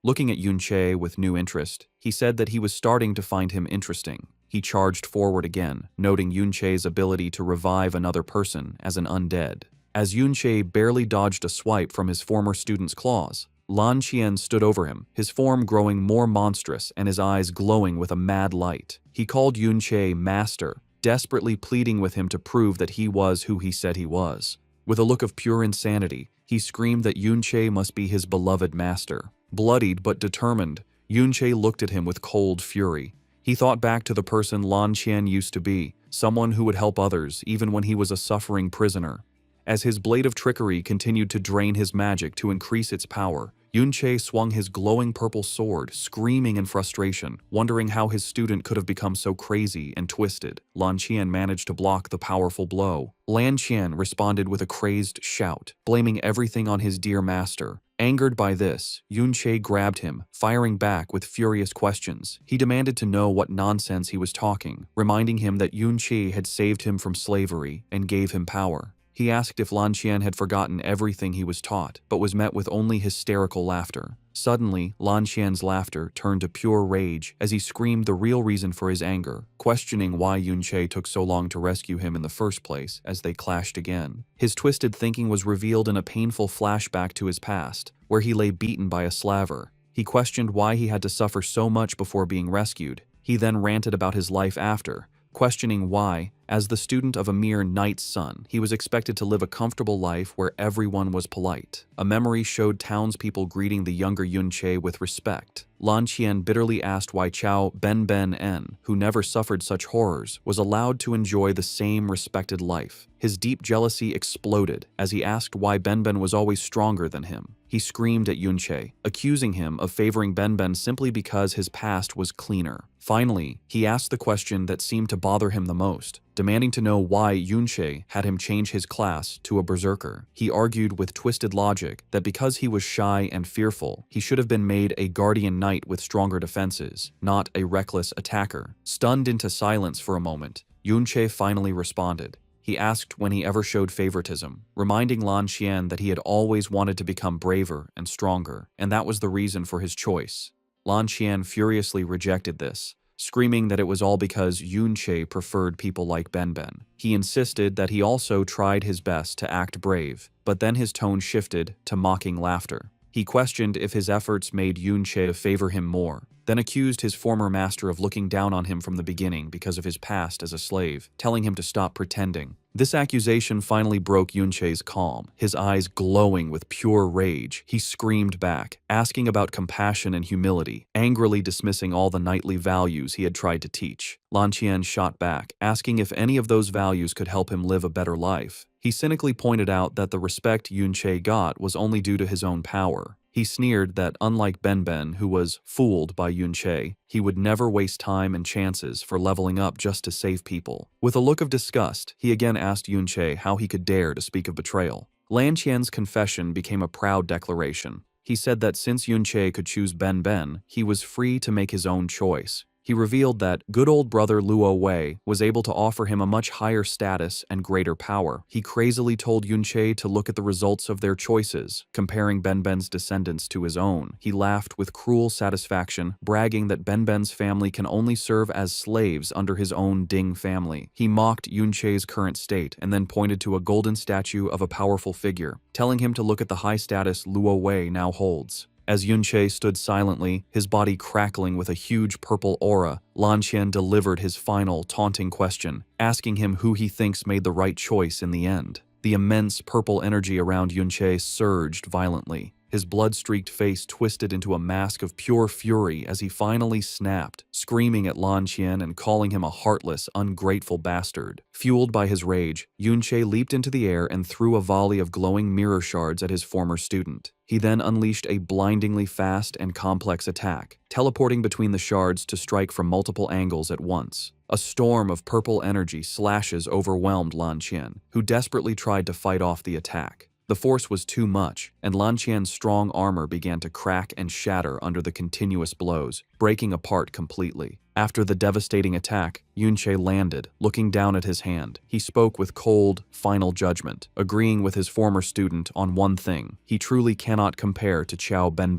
Looking at Yunche with new interest, he said that he was starting to find him interesting. He charged forward again, noting Yunche's ability to revive another person as an undead. As Yunche barely dodged a swipe from his former student's claws, Lan Qian stood over him, his form growing more monstrous and his eyes glowing with a mad light. He called Yunche master, desperately pleading with him to prove that he was who he said he was. With a look of pure insanity, he screamed that Yunche must be his beloved master. Bloodied but determined, Yunche looked at him with cold fury. He thought back to the person Lan Qian used to be, someone who would help others even when he was a suffering prisoner. As his blade of trickery continued to drain his magic to increase its power, Yunche swung his glowing purple sword, screaming in frustration, wondering how his student could have become so crazy and twisted. Lan Qian managed to block the powerful blow. Lan Qian responded with a crazed shout, blaming everything on his dear master. Angered by this, Yunche grabbed him, firing back with furious questions. He demanded to know what nonsense he was talking, reminding him that Yunche had saved him from slavery and gave him power. He asked if Lan Qian had forgotten everything he was taught, but was met with only hysterical laughter. Suddenly, Lan Qian's laughter turned to pure rage as he screamed the real reason for his anger, questioning why Yunche took so long to rescue him in the first place as they clashed again. His twisted thinking was revealed in a painful flashback to his past, where he lay beaten by a slaver. He questioned why he had to suffer so much before being rescued. He then ranted about his life after, questioning why, as the student of a mere knight's son, he was expected to live a comfortable life where everyone was polite. A memory showed townspeople greeting the younger Yunche with respect. Lan Qian bitterly asked why Chao Ben, who never suffered such horrors, was allowed to enjoy the same respected life. His deep jealousy exploded as he asked why Ben was always stronger than him. He screamed at Yunche, accusing him of favoring Ben simply because his past was cleaner. Finally, he asked the question that seemed to bother him the most, demanding to know why Yunche had him change his class to a berserker. He argued with twisted logic that because he was shy and fearful, he should have been made a guardian knight with stronger defenses, not a reckless attacker. Stunned into silence for a moment, Yunche finally responded. He asked when he ever showed favoritism, reminding Lan Qian that he had always wanted to become braver and stronger, and that was the reason for his choice. Lan Qian furiously rejected this, screaming that it was all because Yunche preferred people like Ben. He insisted that he also tried his best to act brave, but then his tone shifted to mocking laughter. He questioned if his efforts made Yunche favor him more, then accused his former master of looking down on him from the beginning because of his past as a slave, telling him to stop pretending. This accusation finally broke Yunche's calm. His eyes glowing with pure rage, he screamed back, asking about compassion and humility, angrily dismissing all the knightly values he had tried to teach. Lan Qian shot back, asking if any of those values could help him live a better life. He cynically pointed out that the respect Yunche got was only due to his own power. He sneered that unlike Ben, who was fooled by Yunche, he would never waste time and chances for leveling up just to save people. With a look of disgust, he again asked Yunche how he could dare to speak of betrayal. Lan Qian's confession became a proud declaration. He said that since Yunche could choose Ben, he was free to make his own choice. He revealed that good old brother Luo Wei was able to offer him a much higher status and greater power. He crazily told Yunche to look at the results of their choices, comparing Ben's descendants to his own. He laughed with cruel satisfaction, bragging that Ben's family can only serve as slaves under his own Ding family. He mocked Yunche's current state and then pointed to a golden statue of a powerful figure, telling him to look at the high status Luo Wei now holds. As Yunche stood silently, his body crackling with a huge purple aura, Lan Qian delivered his final, taunting question, asking him who he thinks made the right choice in the end. The immense purple energy around Yunche surged violently. His blood-streaked face twisted into a mask of pure fury as he finally snapped, screaming at Lan Qian and calling him a heartless, ungrateful bastard. Fueled by his rage, Yunche leaped into the air and threw a volley of glowing mirror shards at his former student. He then unleashed a blindingly fast and complex attack, teleporting between the shards to strike from multiple angles at once. A storm of purple energy slashes overwhelmed Lan Qian, who desperately tried to fight off the attack. The force was too much, and Lan Qian's strong armor began to crack and shatter under the continuous blows, breaking apart completely. After the devastating attack, Yunche landed, looking down at his hand. He spoke with cold, final judgment, agreeing with his former student on one thing: he truly cannot compare to Chao Ben.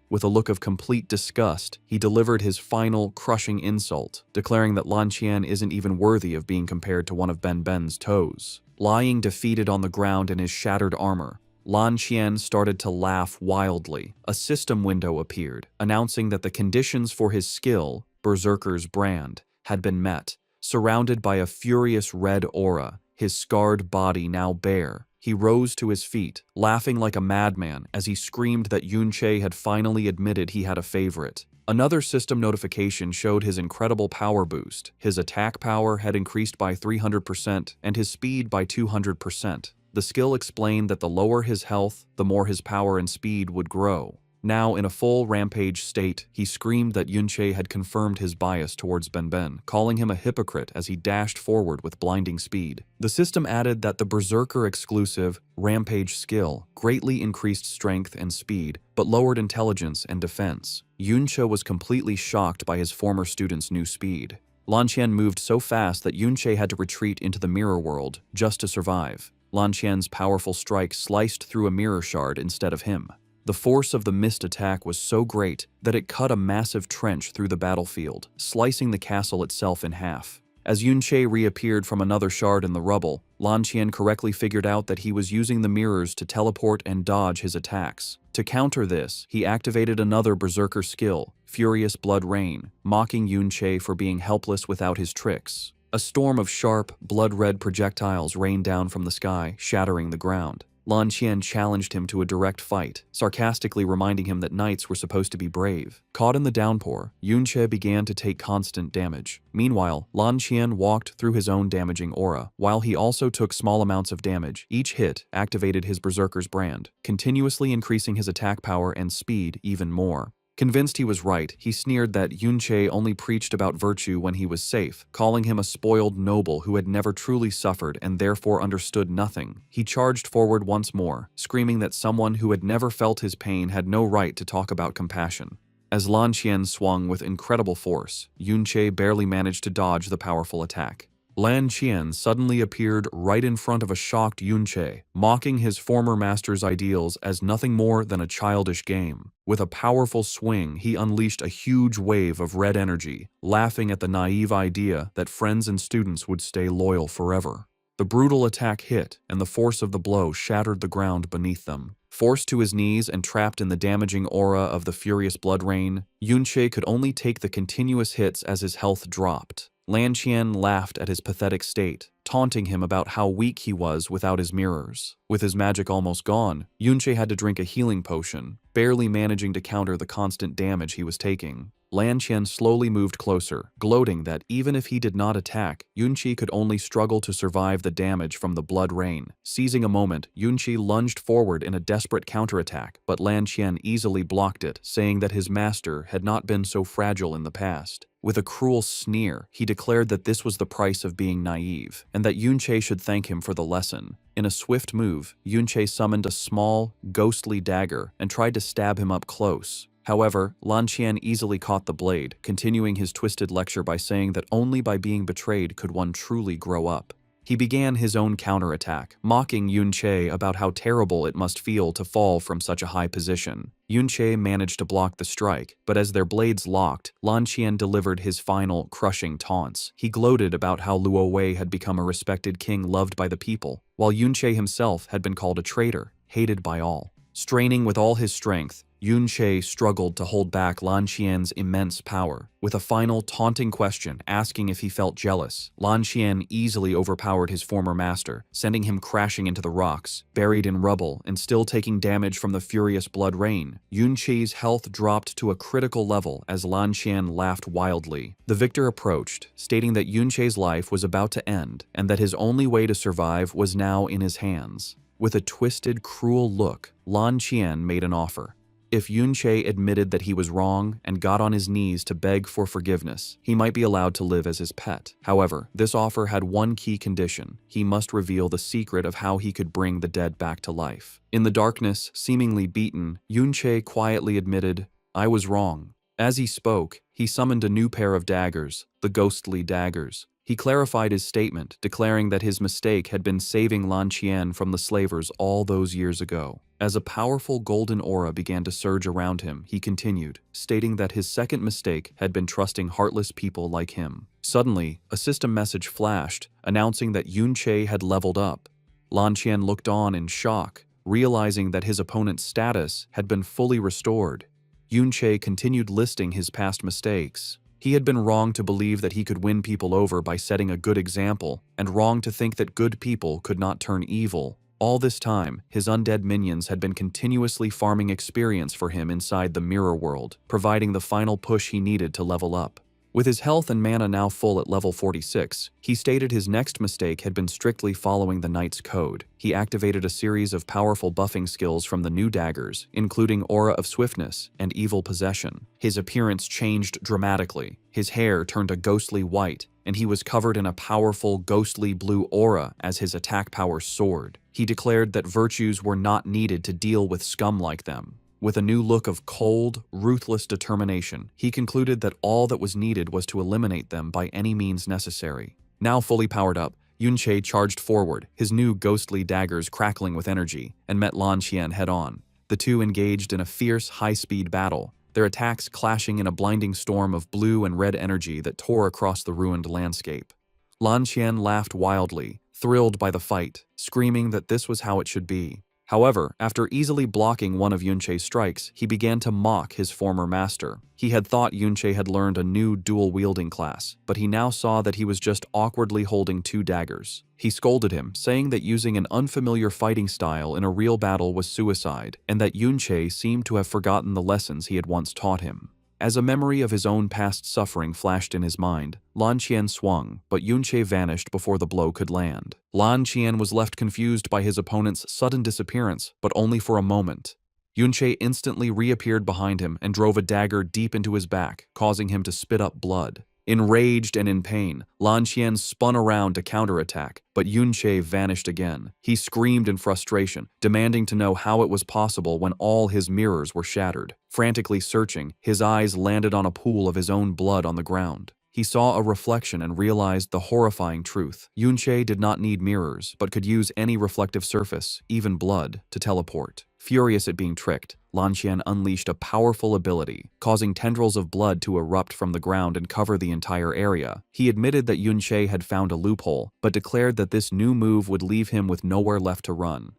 With a look of complete disgust, he delivered his final, crushing insult, declaring that Lan Qian isn't even worthy of being compared to one of Ben's toes. Lying defeated on the ground in his shattered armor, Lan Qian started to laugh wildly. A system window appeared, announcing that the conditions for his skill, Berserker's brand, had been met. Surrounded by a furious red aura, his scarred body now bare, He rose to his feet, laughing like a madman as he screamed that Yunche had finally admitted he had a favorite. Another system notification showed his incredible power boost. His attack power had increased by 300% and his speed by 200%. The skill explained that the lower his health, the more his power and speed would grow. Now, in a full rampage state, he screamed that Yunche had confirmed his bias towards Benben, calling him a hypocrite as he dashed forward with blinding speed. The system added that the Berserker-exclusive rampage skill greatly increased strength and speed, but lowered intelligence and defense. Yunche was completely shocked by his former student's new speed. Lan Qian moved so fast that Yunche had to retreat into the mirror world just to survive. Lan Qian's powerful strike sliced through a mirror shard instead of him. The force of the missed attack was so great that it cut a massive trench through the battlefield, slicing the castle itself in half. As Yunche reappeared from another shard in the rubble, Lan Qian correctly figured out that he was using the mirrors to teleport and dodge his attacks. To counter this, he activated another berserker skill, Furious Blood Rain, mocking Yunche for being helpless without his tricks. A storm of sharp, blood-red projectiles rained down from the sky, shattering the ground. Lan Qian challenged him to a direct fight, sarcastically reminding him that knights were supposed to be brave. Caught in the downpour, Yunche began to take constant damage. Meanwhile, Lan Qian walked through his own damaging aura. While he also took small amounts of damage, each hit activated his berserker's brand, continuously increasing his attack power and speed even more. Convinced he was right, he sneered that Yunche only preached about virtue when he was safe, calling him a spoiled noble who had never truly suffered and therefore understood nothing. He charged forward once more, screaming that someone who had never felt his pain had no right to talk about compassion. As Lan Qian swung with incredible force, Yunche barely managed to dodge the powerful attack. Lan Qian suddenly appeared right in front of a shocked Yunche, mocking his former master's ideals as nothing more than a childish game. With a powerful swing, he unleashed a huge wave of red energy, laughing at the naive idea that friends and students would stay loyal forever. The brutal attack hit, and the force of the blow shattered the ground beneath them. Forced to his knees and trapped in the damaging aura of the furious blood rain, Yunche could only take the continuous hits as his health dropped. Lan Qian laughed at his pathetic state, taunting him about how weak he was without his mirrors. With his magic almost gone, Yunche had to drink a healing potion, barely managing to counter the constant damage he was taking. Lan Qian slowly moved closer, gloating that even if he did not attack, Yunche could only struggle to survive the damage from the blood rain. Seizing a moment, Yunche lunged forward in a desperate counterattack, but Lan Qian easily blocked it, saying that his master had not been so fragile in the past. With a cruel sneer, he declared that this was the price of being naive, and that Yunche should thank him for the lesson. In a swift move, Yunche summoned a small, ghostly dagger and tried to stab him up close. However, Lan Qian easily caught the blade, continuing his twisted lecture by saying that only by being betrayed could one truly grow up. He began his own counterattack, mocking Yunche about how terrible it must feel to fall from such a high position. Yunche managed to block the strike, but as their blades locked, Lan Qian delivered his final, crushing taunts. He gloated about how Luo Wei had become a respected king loved by the people, while Yunche himself had been called a traitor, hated by all. Straining with all his strength, Yunche struggled to hold back Lan Qian's immense power. With a final taunting question asking if he felt jealous, Lan Qian easily overpowered his former master, sending him crashing into the rocks. Buried in rubble and still taking damage from the furious blood rain, Yunche's health dropped to a critical level as Lan Qian laughed wildly. The victor approached, stating that Yunche's life was about to end and that his only way to survive was now in his hands. With a twisted, cruel look, Lan Qian made an offer. If Yunche admitted that he was wrong and got on his knees to beg for forgiveness, he might be allowed to live as his pet. However, this offer had one key condition: he must reveal the secret of how he could bring the dead back to life. In the darkness, seemingly beaten, Yunche quietly admitted, "I was wrong." As he spoke, he summoned a new pair of daggers, the ghostly daggers. He clarified his statement, declaring that his mistake had been saving Lan Qian from the slavers all those years ago. As a powerful golden aura began to surge around him, he continued, stating that his second mistake had been trusting heartless people like him. Suddenly, a system message flashed, announcing that Yunche had leveled up. Lan Qian looked on in shock, realizing that his opponent's status had been fully restored. Yunche continued listing his past mistakes. He had been wrong to believe that he could win people over by setting a good example, and wrong to think that good people could not turn evil. All this time, his undead minions had been continuously farming experience for him inside the mirror world, providing the final push he needed to level up. With his health and mana now full at level 46, he stated his next mistake had been strictly following the knight's code. He activated a series of powerful buffing skills from the new daggers, including Aura of Swiftness and Evil Possession. His appearance changed dramatically. His hair turned a ghostly white, and he was covered in a powerful ghostly blue aura as his attack power soared. He declared that virtues were not needed to deal with scum like them. With a new look of cold, ruthless determination, he concluded that all that was needed was to eliminate them by any means necessary. Now fully powered up, Yunche charged forward, his new ghostly daggers crackling with energy, and met Lan Qian head-on. The two engaged in a fierce, high-speed battle, their attacks clashing in a blinding storm of blue and red energy that tore across the ruined landscape. Lan Qian laughed wildly, thrilled by the fight, screaming that this was how it should be. However, after easily blocking one of Yunche's strikes, he began to mock his former master. He had thought Yunche had learned a new dual-wielding class, but he now saw that he was just awkwardly holding two daggers. He scolded him, saying that using an unfamiliar fighting style in a real battle was suicide, and that Yunche seemed to have forgotten the lessons he had once taught him. As a memory of his own past suffering flashed in his mind, Lan Qian swung, but Yunche vanished before the blow could land. Lan Qian was left confused by his opponent's sudden disappearance, but only for a moment. Yunche instantly reappeared behind him and drove a dagger deep into his back, causing him to spit up blood. Enraged and in pain, Lan Qian spun around to counterattack, but Yunche vanished again. He screamed in frustration, demanding to know how it was possible when all his mirrors were shattered. Frantically searching, his eyes landed on a pool of his own blood on the ground. He saw a reflection and realized the horrifying truth. Yunche did not need mirrors, but could use any reflective surface, even blood, to teleport. Furious at being tricked, Lan Qian unleashed a powerful ability, causing tendrils of blood to erupt from the ground and cover the entire area. He admitted that Yunche had found a loophole, but declared that this new move would leave him with nowhere left to run.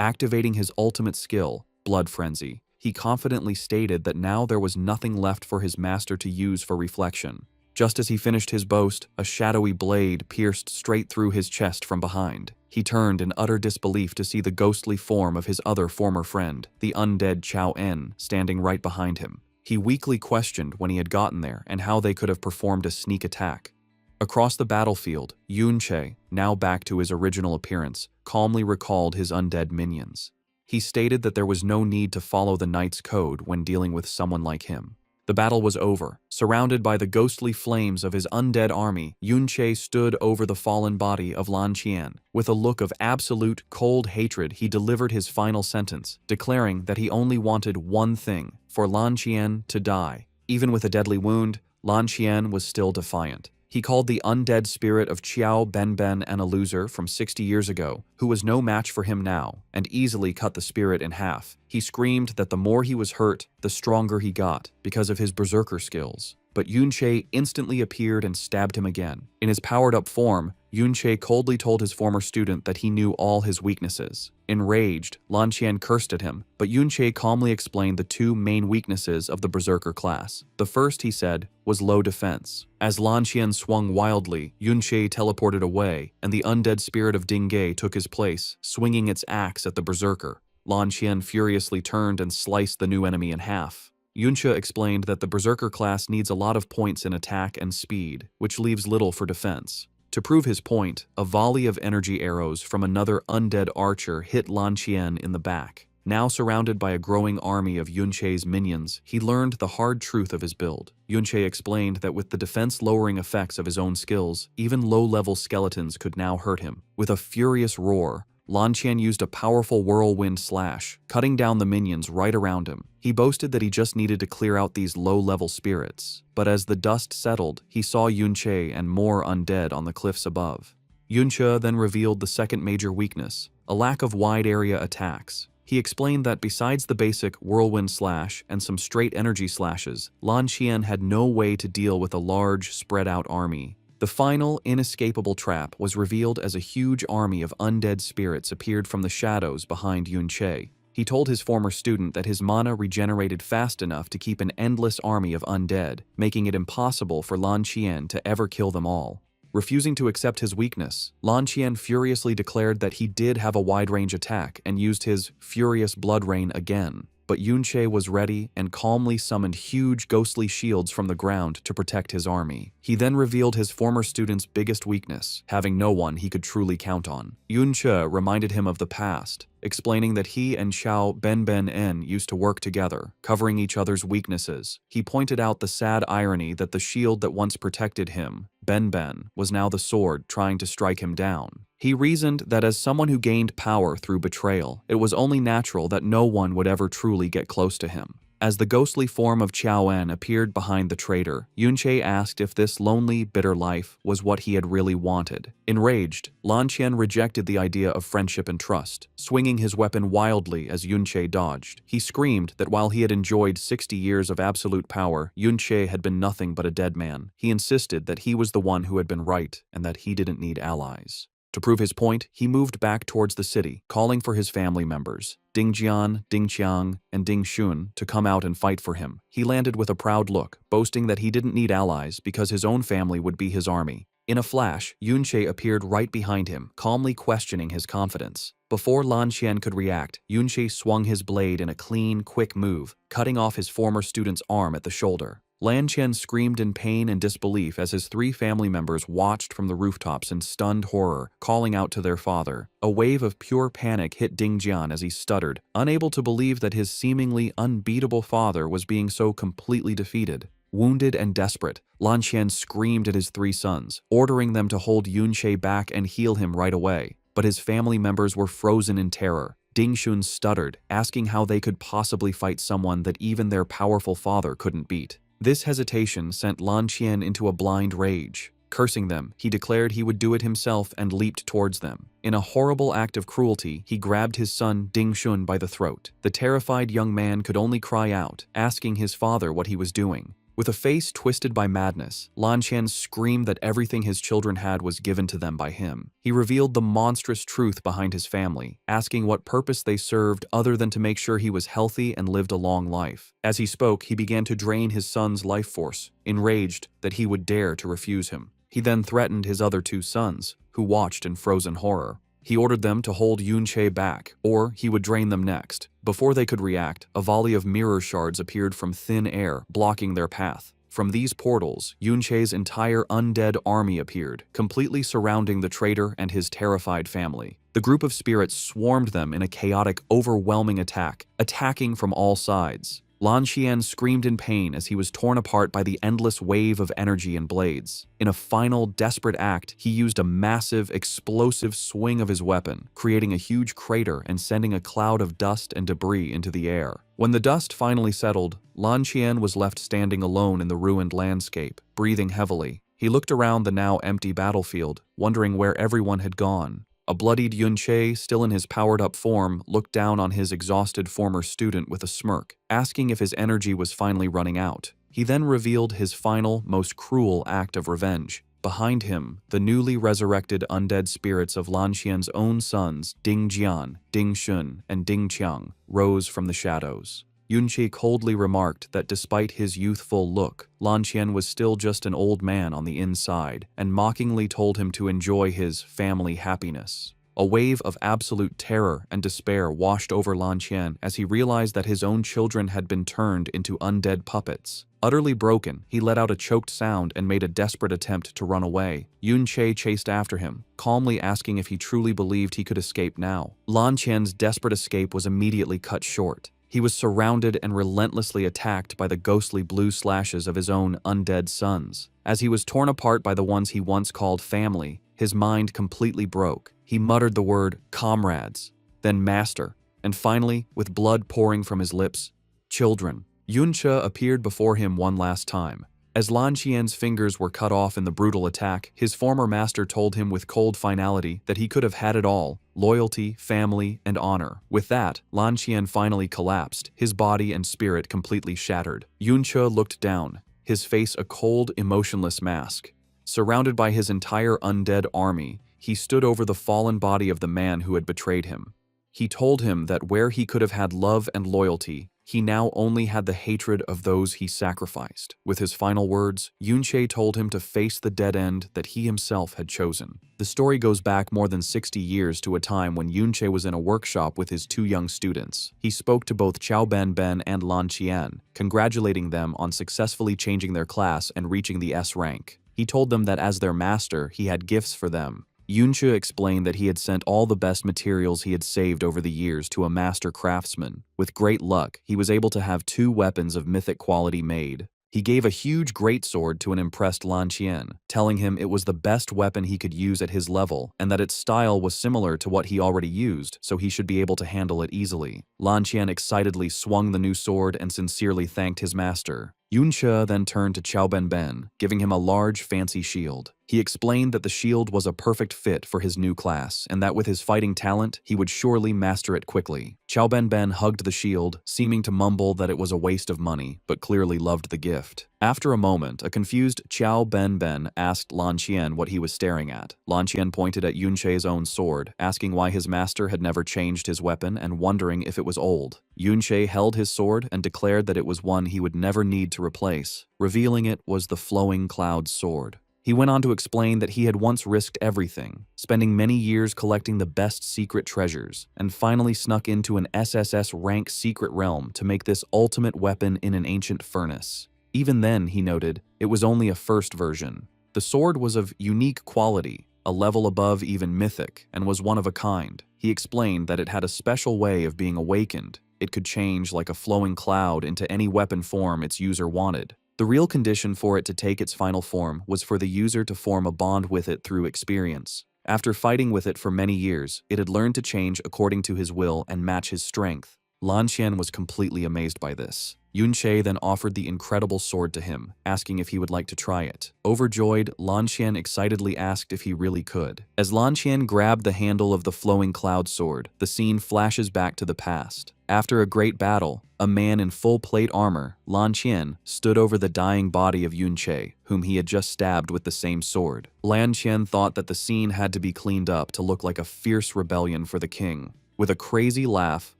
Activating his ultimate skill, Blood Frenzy, he confidently stated that now there was nothing left for his master to use for reflection. Just as he finished his boast, a shadowy blade pierced straight through his chest from behind. He turned in utter disbelief to see the ghostly form of his other former friend, the undead Chao En, standing right behind him. He weakly questioned when he had gotten there and how they could have performed a sneak attack. Across the battlefield, Yunche, now back to his original appearance, calmly recalled his undead minions. He stated that there was no need to follow the knight's code when dealing with someone like him. The battle was over. Surrounded by the ghostly flames of his undead army, Yunche stood over the fallen body of Lan Qian. With a look of absolute, cold hatred, he delivered his final sentence, declaring that he only wanted one thing, for Lan Qian to die. Even with a deadly wound, Lan Qian was still defiant. He called the undead spirit of Qiao Benben an loser from 60 years ago, who was no match for him now, and easily cut the spirit in half. He screamed that the more he was hurt, the stronger he got, because of his berserker skills. But Yunche instantly appeared and stabbed him again. In his powered-up form, Yunche coldly told his former student that he knew all his weaknesses. Enraged, Lan Qian cursed at him, but Yunche calmly explained the two main weaknesses of the berserker class. The first, he said, was low defense. As Lan Qian swung wildly, Yunche teleported away, and the undead spirit of Dingay took his place, swinging its axe at the berserker. Lan Qian furiously turned and sliced the new enemy in half. Yunche explained that the berserker class needs a lot of points in attack and speed, which leaves little for defense. To prove his point, a volley of energy arrows from another undead archer hit Lan Qian in the back. Now surrounded by a growing army of Yunche's minions, he learned the hard truth of his build. Yunche explained that with the defense-lowering effects of his own skills, even low-level skeletons could now hurt him. With a furious roar, Lan Qian used a powerful whirlwind slash, cutting down the minions right around him. He boasted that he just needed to clear out these low-level spirits, but as the dust settled, he saw Yunche and more undead on the cliffs above. Yunche then revealed the second major weakness, a lack of wide-area attacks. He explained that besides the basic whirlwind slash and some straight energy slashes, Lan Qian had no way to deal with a large, spread-out army. The final, inescapable trap was revealed as a huge army of undead spirits appeared from the shadows behind Yunche. He told his former student that his mana regenerated fast enough to keep an endless army of undead, making it impossible for Lan Qian to ever kill them all. refusing to accept his weakness. Lan Qian furiously declared that he did have a wide-range attack and used his furious blood rain again. But Yunche was ready and calmly summoned huge ghostly shields from the ground to protect his army. He then revealed his former student's biggest weakness, having no one he could truly count on. Yunche reminded him of the past, explaining that he and Xiao Benben used to work together, covering each other's weaknesses. He pointed out the sad irony that the shield that once protected him, Benben, was now the sword trying to strike him down. He reasoned that as someone who gained power through betrayal, it was only natural that no one would ever truly get close to him. As the ghostly form of Qiao appeared behind the traitor, Yunche asked if this lonely, bitter life was what he had really wanted. Enraged, Lan Qian rejected the idea of friendship and trust, swinging his weapon wildly as Yunche dodged. He screamed that while he had enjoyed 60 years of absolute power, Yunche had been nothing but a dead man. He insisted that he was the one who had been right and that he didn't need allies. To prove his point, he moved back towards the city, calling for his family members, Ding Jian, Ding Qiang, and Ding Xun, to come out and fight for him. He landed with a proud look, boasting that he didn't need allies because his own family would be his army. In a flash, Yunche appeared right behind him, calmly questioning his confidence. Before Lan Qian could react, Yunche swung his blade in a clean, quick move, cutting off his former student's arm at the shoulder. Lan Qian screamed in pain and disbelief as his 3 family members watched from the rooftops in stunned horror, calling out to their father. A wave of pure panic hit Ding Jian as he stuttered, unable to believe that his seemingly unbeatable father was being so completely defeated. Wounded and desperate, Lan Qian screamed at his 3 sons, ordering them to hold Yunche back and heal him right away. But his family members were frozen in terror. Ding Xun stuttered, asking how they could possibly fight someone that even their powerful father couldn't beat. This hesitation sent Lan Qian into a blind rage. Cursing them, he declared he would do it himself and leaped towards them. In a horrible act of cruelty, he grabbed his son Ding Xun by the throat. The terrified young man could only cry out, asking his father what he was doing. With a face twisted by madness, Lan Qian screamed that everything his children had was given to them by him. He revealed the monstrous truth behind his family, asking what purpose they served other than to make sure he was healthy and lived a long life. As he spoke, he began to drain his son's life force, enraged that he would dare to refuse him. He then threatened his other 2 sons, who watched in frozen horror. He ordered them to hold Yunche back, or he would drain them next. Before they could react, a volley of mirror shards appeared from thin air, blocking their path. From these portals, Yunche's entire undead army appeared, completely surrounding the traitor and his terrified family. The group of spirits swarmed them in a chaotic, overwhelming attack, attacking from all sides. Lan Qian screamed in pain as he was torn apart by the endless wave of energy and blades. In a final, desperate act, he used a massive, explosive swing of his weapon, creating a huge crater and sending a cloud of dust and debris into the air. When the dust finally settled, Lan Qian was left standing alone in the ruined landscape, breathing heavily. He looked around the now empty battlefield, wondering where everyone had gone. A bloodied Yunche, still in his powered-up form, looked down on his exhausted former student with a smirk, asking if his energy was finally running out. He then revealed his final, most cruel act of revenge. Behind him, the newly resurrected undead spirits of Lan Qian's own sons, Ding Jian, Ding Xun, and Ding Qiang, rose from the shadows. Yunche coldly remarked that despite his youthful look, Lan Qian was still just an old man on the inside, and mockingly told him to enjoy his family happiness. A wave of absolute terror and despair washed over Lan Qian as he realized that his own children had been turned into undead puppets. Utterly broken, he let out a choked sound and made a desperate attempt to run away. Yunche chased after him, calmly asking if he truly believed he could escape now. Lan Qian's desperate escape was immediately cut short. He was surrounded and relentlessly attacked by the ghostly blue slashes of his own undead sons. As he was torn apart by the ones he once called family, his mind completely broke. He muttered the word comrades, then master, and finally, with blood pouring from his lips, children. Yunche appeared before him one last time. As Lan Qian's fingers were cut off in the brutal attack, his former master told him with cold finality that he could have had it all: loyalty, family, and honor. With that, Lan Qian finally collapsed, his body and spirit completely shattered. Yunche looked down, his face a cold, emotionless mask. Surrounded by his entire undead army, he stood over the fallen body of the man who had betrayed him. He told him that where he could have had love and loyalty, He now only had the hatred of those he sacrificed. With his final words, Yunche told him to face the dead end that he himself had chosen. The story goes back more than 60 years to a time when Yunche was in a workshop with his two young students. He spoke to both Qiao Ben and Lan Qian, congratulating them on successfully changing their class and reaching the S rank. He told them that as their master, he had gifts for them. Yunche explained that he had sent all the best materials he had saved over the years to a master craftsman. With great luck, he was able to have 2 weapons of mythic quality made. He gave a huge greatsword to an impressed Lan Qian, telling him it was the best weapon he could use at his level and that its style was similar to what he already used, so he should be able to handle it easily. Lan Qian excitedly swung the new sword and sincerely thanked his master. Yunche then turned to Qiao Ben, giving him a large, fancy shield. He explained that the shield was a perfect fit for his new class, and that with his fighting talent, he would surely master it quickly. Qiao Ben hugged the shield, seeming to mumble that it was a waste of money, but clearly loved the gift. After a moment, a confused Qiao Ben asked Lan Qian what he was staring at. Lan Qian pointed at Yunche's own sword, asking why his master had never changed his weapon and wondering if it was old. Yunche held his sword and declared that it was one he would never need to replace, revealing it was the Flowing Cloud sword. He went on to explain that he had once risked everything, spending many years collecting the best secret treasures, and finally snuck into an SSS rank secret realm to make this ultimate weapon in an ancient furnace. Even then, he noted, it was only a first version. The sword was of unique quality, a level above even mythic, and was one of a kind. He explained that it had a special way of being awakened. It could change like a flowing cloud into any weapon form its user wanted. The real condition for it to take its final form was for the user to form a bond with it through experience. After fighting with it for many years, it had learned to change according to his will and match his strength. Lan Qian was completely amazed by this. Yunche then offered the incredible sword to him, asking if he would like to try it. Overjoyed, Lan Qian excitedly asked if he really could. As Lan Qian grabbed the handle of the Flowing Cloud sword, the scene flashes back to the past. After a great battle, a man in full plate armor, Lan Qian, stood over the dying body of Yunche, whom he had just stabbed with the same sword. Lan Qian thought that the scene had to be cleaned up to look like a fierce rebellion for the king. With a crazy laugh,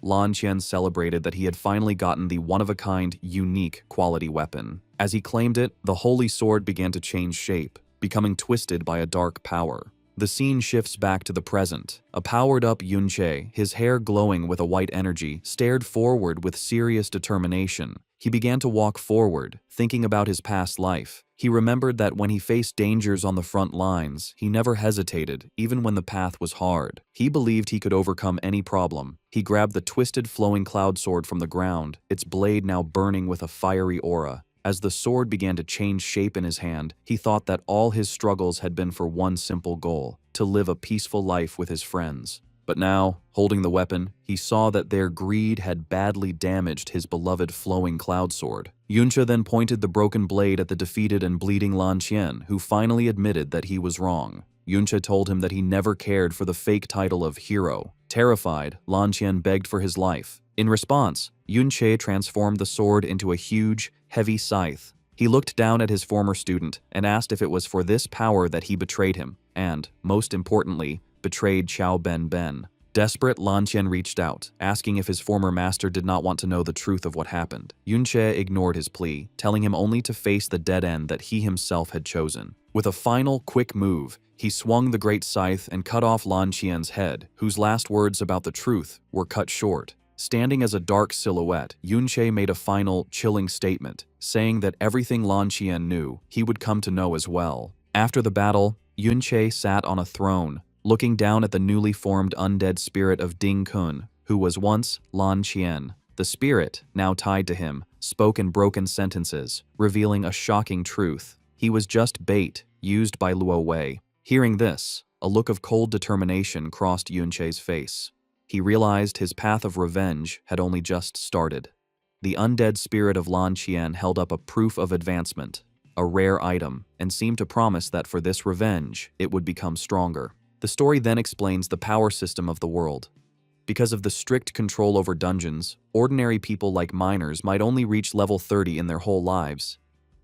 Lan Qian celebrated that he had finally gotten the one-of-a-kind, unique quality weapon. As he claimed it, the holy sword began to change shape, becoming twisted by a dark power. The scene shifts back to the present. A powered-up Yunche, his hair glowing with a white energy, stared forward with serious determination. He began to walk forward, thinking about his past life. He remembered that when he faced dangers on the front lines, he never hesitated, even when the path was hard. He believed he could overcome any problem. He grabbed the twisted Flowing Cloud sword from the ground, its blade now burning with a fiery aura. As the sword began to change shape in his hand, he thought that all his struggles had been for one simple goal: to live a peaceful life with his friends. But now, holding the weapon, he saw that their greed had badly damaged his beloved Flowing Cloud sword. Yunche then pointed the broken blade at the defeated and bleeding Lan Qian, who finally admitted that he was wrong. Yunche told him that he never cared for the fake title of hero. Terrified, Lan Qian begged for his life. In response, Yunche transformed the sword into a huge, heavy scythe. He looked down at his former student and asked if it was for this power that he betrayed him, and, most importantly, betrayed Qiao Ben. Desperate, Lan Qian reached out, asking if his former master did not want to know the truth of what happened. Yunche ignored his plea, telling him only to face the dead end that he himself had chosen. With a final, quick move, he swung the great scythe and cut off Lan Qian's head, whose last words about the truth were cut short. Standing as a dark silhouette, Yunche made a final, chilling statement, saying that everything Lan Qian knew, he would come to know as well. After the battle, Yunche sat on a throne, looking down at the newly formed undead spirit of Ding Kun, who was once Lan Qian. The spirit, now tied to him, spoke in broken sentences, revealing a shocking truth. He was just bait, used by Luo Wei. Hearing this, a look of cold determination crossed Yunche's face. He realized his path of revenge had only just started. The undead spirit of Lan Qian held up a proof of advancement, a rare item, and seemed to promise that for this revenge, it would become stronger. The story then explains the power system of the world. Because of the strict control over dungeons, ordinary people like miners might only reach level 30 in their whole lives.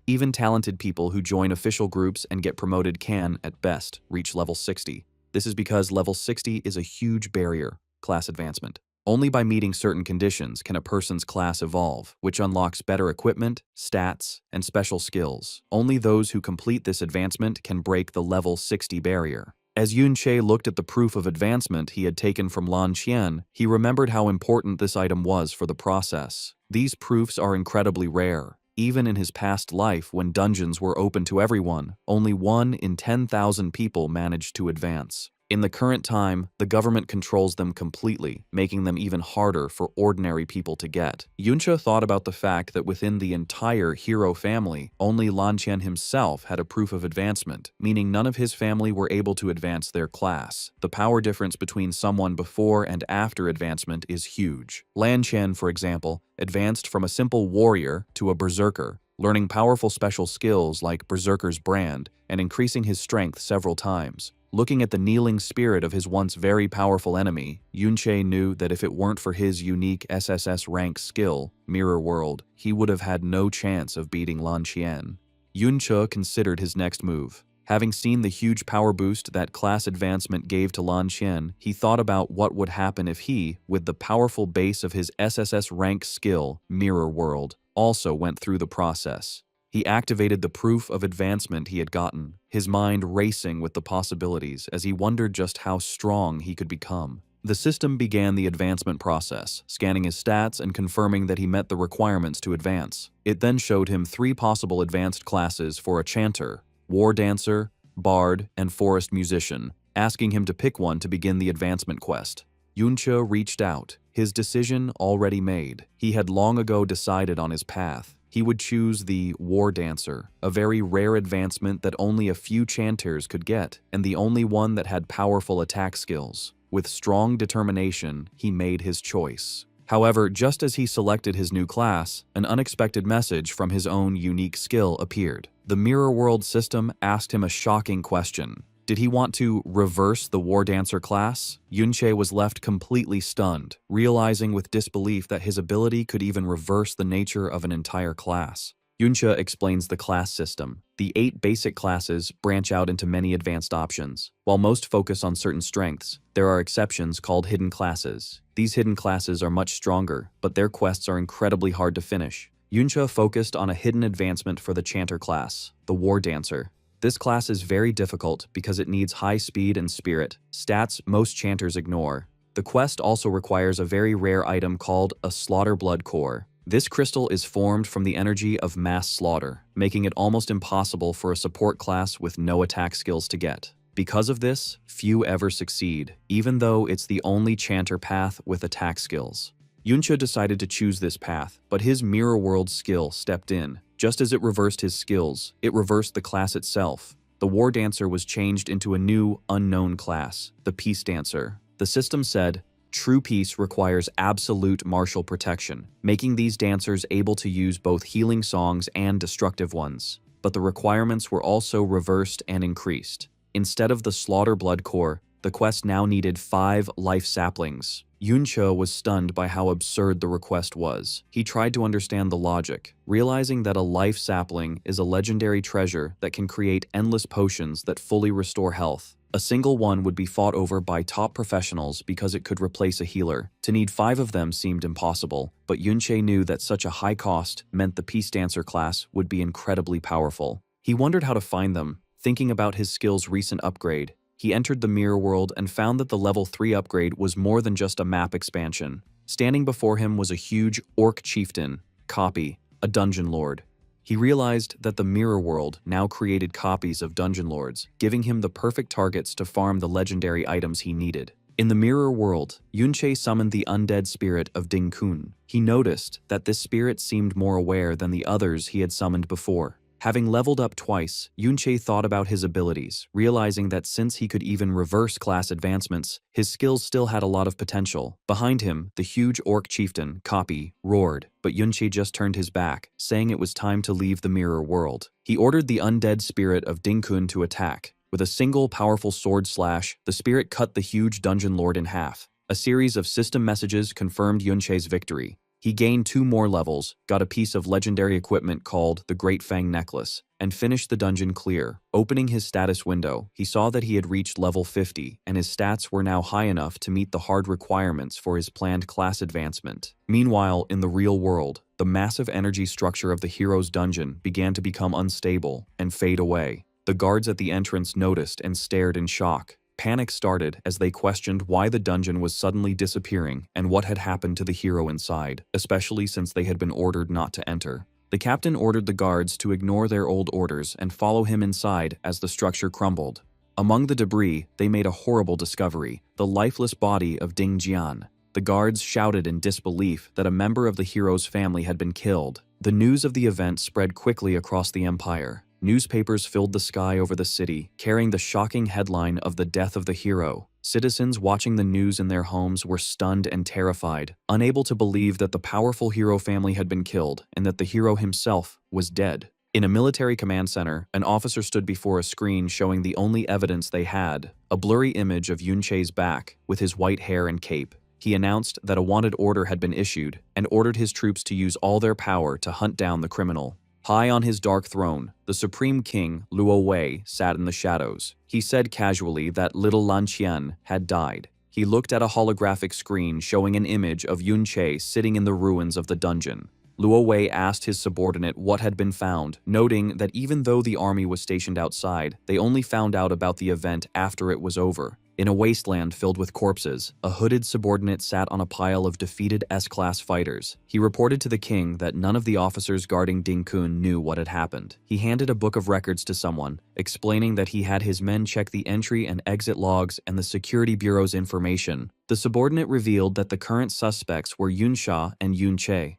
Even talented people who join official groups and get promoted can, at best, reach level 60. This is because level 60 is a huge barrier, class advancement. Only by meeting certain conditions can a person's class evolve, which unlocks better equipment, stats, and special skills. Only those who complete this advancement can break the level 60 barrier. As Yunche looked at the proof of advancement he had taken from Lan Qian, he remembered how important this item was for the process. These proofs are incredibly rare. Even in his past life, when dungeons were open to everyone, only 1 in 10,000 people managed to advance. In the current time, the government controls them completely, making them even harder for ordinary people to get. Yunche thought about the fact that within the entire hero family, only Lan Qian himself had a proof of advancement, meaning none of his family were able to advance their class. The power difference between someone before and after advancement is huge. Lan Qian, for example, advanced from a simple warrior to a berserker, learning powerful special skills like Berserker's Brand and increasing his strength several times. Looking at the kneeling spirit of his once very powerful enemy, Yunche knew that if it weren't for his unique SSS rank skill, Mirror World, he would have had no chance of beating Lan Qian. Yunche considered his next move. Having seen the huge power boost that class advancement gave to Lan Qian, he thought about what would happen if he, with the powerful base of his SSS rank skill, Mirror World, also went through the process. He activated the proof of advancement he had gotten, his mind racing with the possibilities as he wondered just how strong he could become. The system began the advancement process, scanning his stats and confirming that he met the requirements to advance. It then showed him 3 possible advanced classes for a chanter, war dancer, bard, and forest musician, asking him to pick one to begin the advancement quest. Yunche reached out, his decision already made. He had long ago decided on his path. He would choose the War Dancer, a very rare advancement that only a few chanters could get, and the only one that had powerful attack skills. With strong determination, he made his choice. However, just as he selected his new class, an unexpected message from his own unique skill appeared. The Mirror World system asked him a shocking question. Did he want to reverse the War Dancer class? Yunche was left completely stunned, realizing with disbelief that his ability could even reverse the nature of an entire class. Yunche explains the class system. The 8 basic classes branch out into many advanced options. While most focus on certain strengths, there are exceptions called hidden classes. These hidden classes are much stronger, but their quests are incredibly hard to finish. Yunche focused on a hidden advancement for the Chanter class, the War Dancer. This class is very difficult because it needs high speed and spirit, stats most chanters ignore. The quest also requires a very rare item called a Slaughter Blood Core. This crystal is formed from the energy of mass slaughter, making it almost impossible for a support class with no attack skills to get. Because of this, few ever succeed, even though it's the only chanter path with attack skills. Yunche decided to choose this path, but his Mirror World skill stepped in. Just as it reversed his skills, it reversed the class itself. The War Dancer was changed into a new, unknown class, the Peace Dancer. The system said, true peace requires absolute martial protection, making these dancers able to use both healing songs and destructive ones. But the requirements were also reversed and increased. Instead of the Slaughter Blood Core, the quest now needed 5 life saplings. Yunche was stunned by how absurd the request was. He tried to understand the logic, realizing that a life sapling is a legendary treasure that can create endless potions that fully restore health. A single one would be fought over by top professionals because it could replace a healer. To need 5 of them seemed impossible, but Yunche knew that such a high cost meant the Peace Dancer class would be incredibly powerful. He wondered how to find them, thinking about his skill's recent upgrade. He entered the Mirror World and found that the level 3 upgrade was more than just a map expansion. Standing before him was a huge orc chieftain, Copy, a dungeon lord. He realized that the Mirror World now created copies of dungeon lords, giving him the perfect targets to farm the legendary items he needed. In the Mirror World, Yunche summoned the undead spirit of Ding Kun. He noticed that this spirit seemed more aware than the others he had summoned before. Having leveled up twice, Yunche thought about his abilities, realizing that since he could even reverse class advancements, his skills still had a lot of potential. Behind him, the huge orc chieftain, Copy, roared, but Yunche just turned his back, saying it was time to leave the Mirror World. He ordered the undead spirit of Dingkun to attack. With a single powerful sword slash, the spirit cut the huge dungeon lord in half. A series of system messages confirmed Yunche's victory. He gained 2 more levels, got a piece of legendary equipment called the Great Fang Necklace, and finished the dungeon clear. Opening his status window, he saw that he had reached level 50, and his stats were now high enough to meet the hard requirements for his planned class advancement. Meanwhile, in the real world, the massive energy structure of the hero's dungeon began to become unstable and fade away. The guards at the entrance noticed and stared in shock. Panic started as they questioned why the dungeon was suddenly disappearing and what had happened to the hero inside, especially since they had been ordered not to enter. The captain ordered the guards to ignore their old orders and follow him inside as the structure crumbled. Among the debris, they made a horrible discovery: the lifeless body of Ding Jian. The guards shouted in disbelief that a member of the hero's family had been killed. The news of the event spread quickly across the empire. Newspapers filled the sky over the city, carrying the shocking headline of the death of the hero. Citizens watching the news in their homes were stunned and terrified, unable to believe that the powerful hero family had been killed and that the hero himself was dead. In a military command center, an officer stood before a screen showing the only evidence they had: a blurry image of Yunche's back with his white hair and cape. He announced that a wanted order had been issued and ordered his troops to use all their power to hunt down the criminal. High on his dark throne, the Supreme King, Luo Wei, sat in the shadows. He said casually that little Lan Qian had died. He looked at a holographic screen showing an image of Yunche sitting in the ruins of the dungeon. Luo Wei asked his subordinate what had been found, noting that even though the army was stationed outside, they only found out about the event after it was over. In a wasteland filled with corpses, a hooded subordinate sat on a pile of defeated S-class fighters. He reported to the king that none of the officers guarding Ding Kun knew what had happened. He handed a book of records to someone, explaining that he had his men check the entry and exit logs and the security bureau's information. The subordinate revealed that the current suspects were Yunsha and Yunche.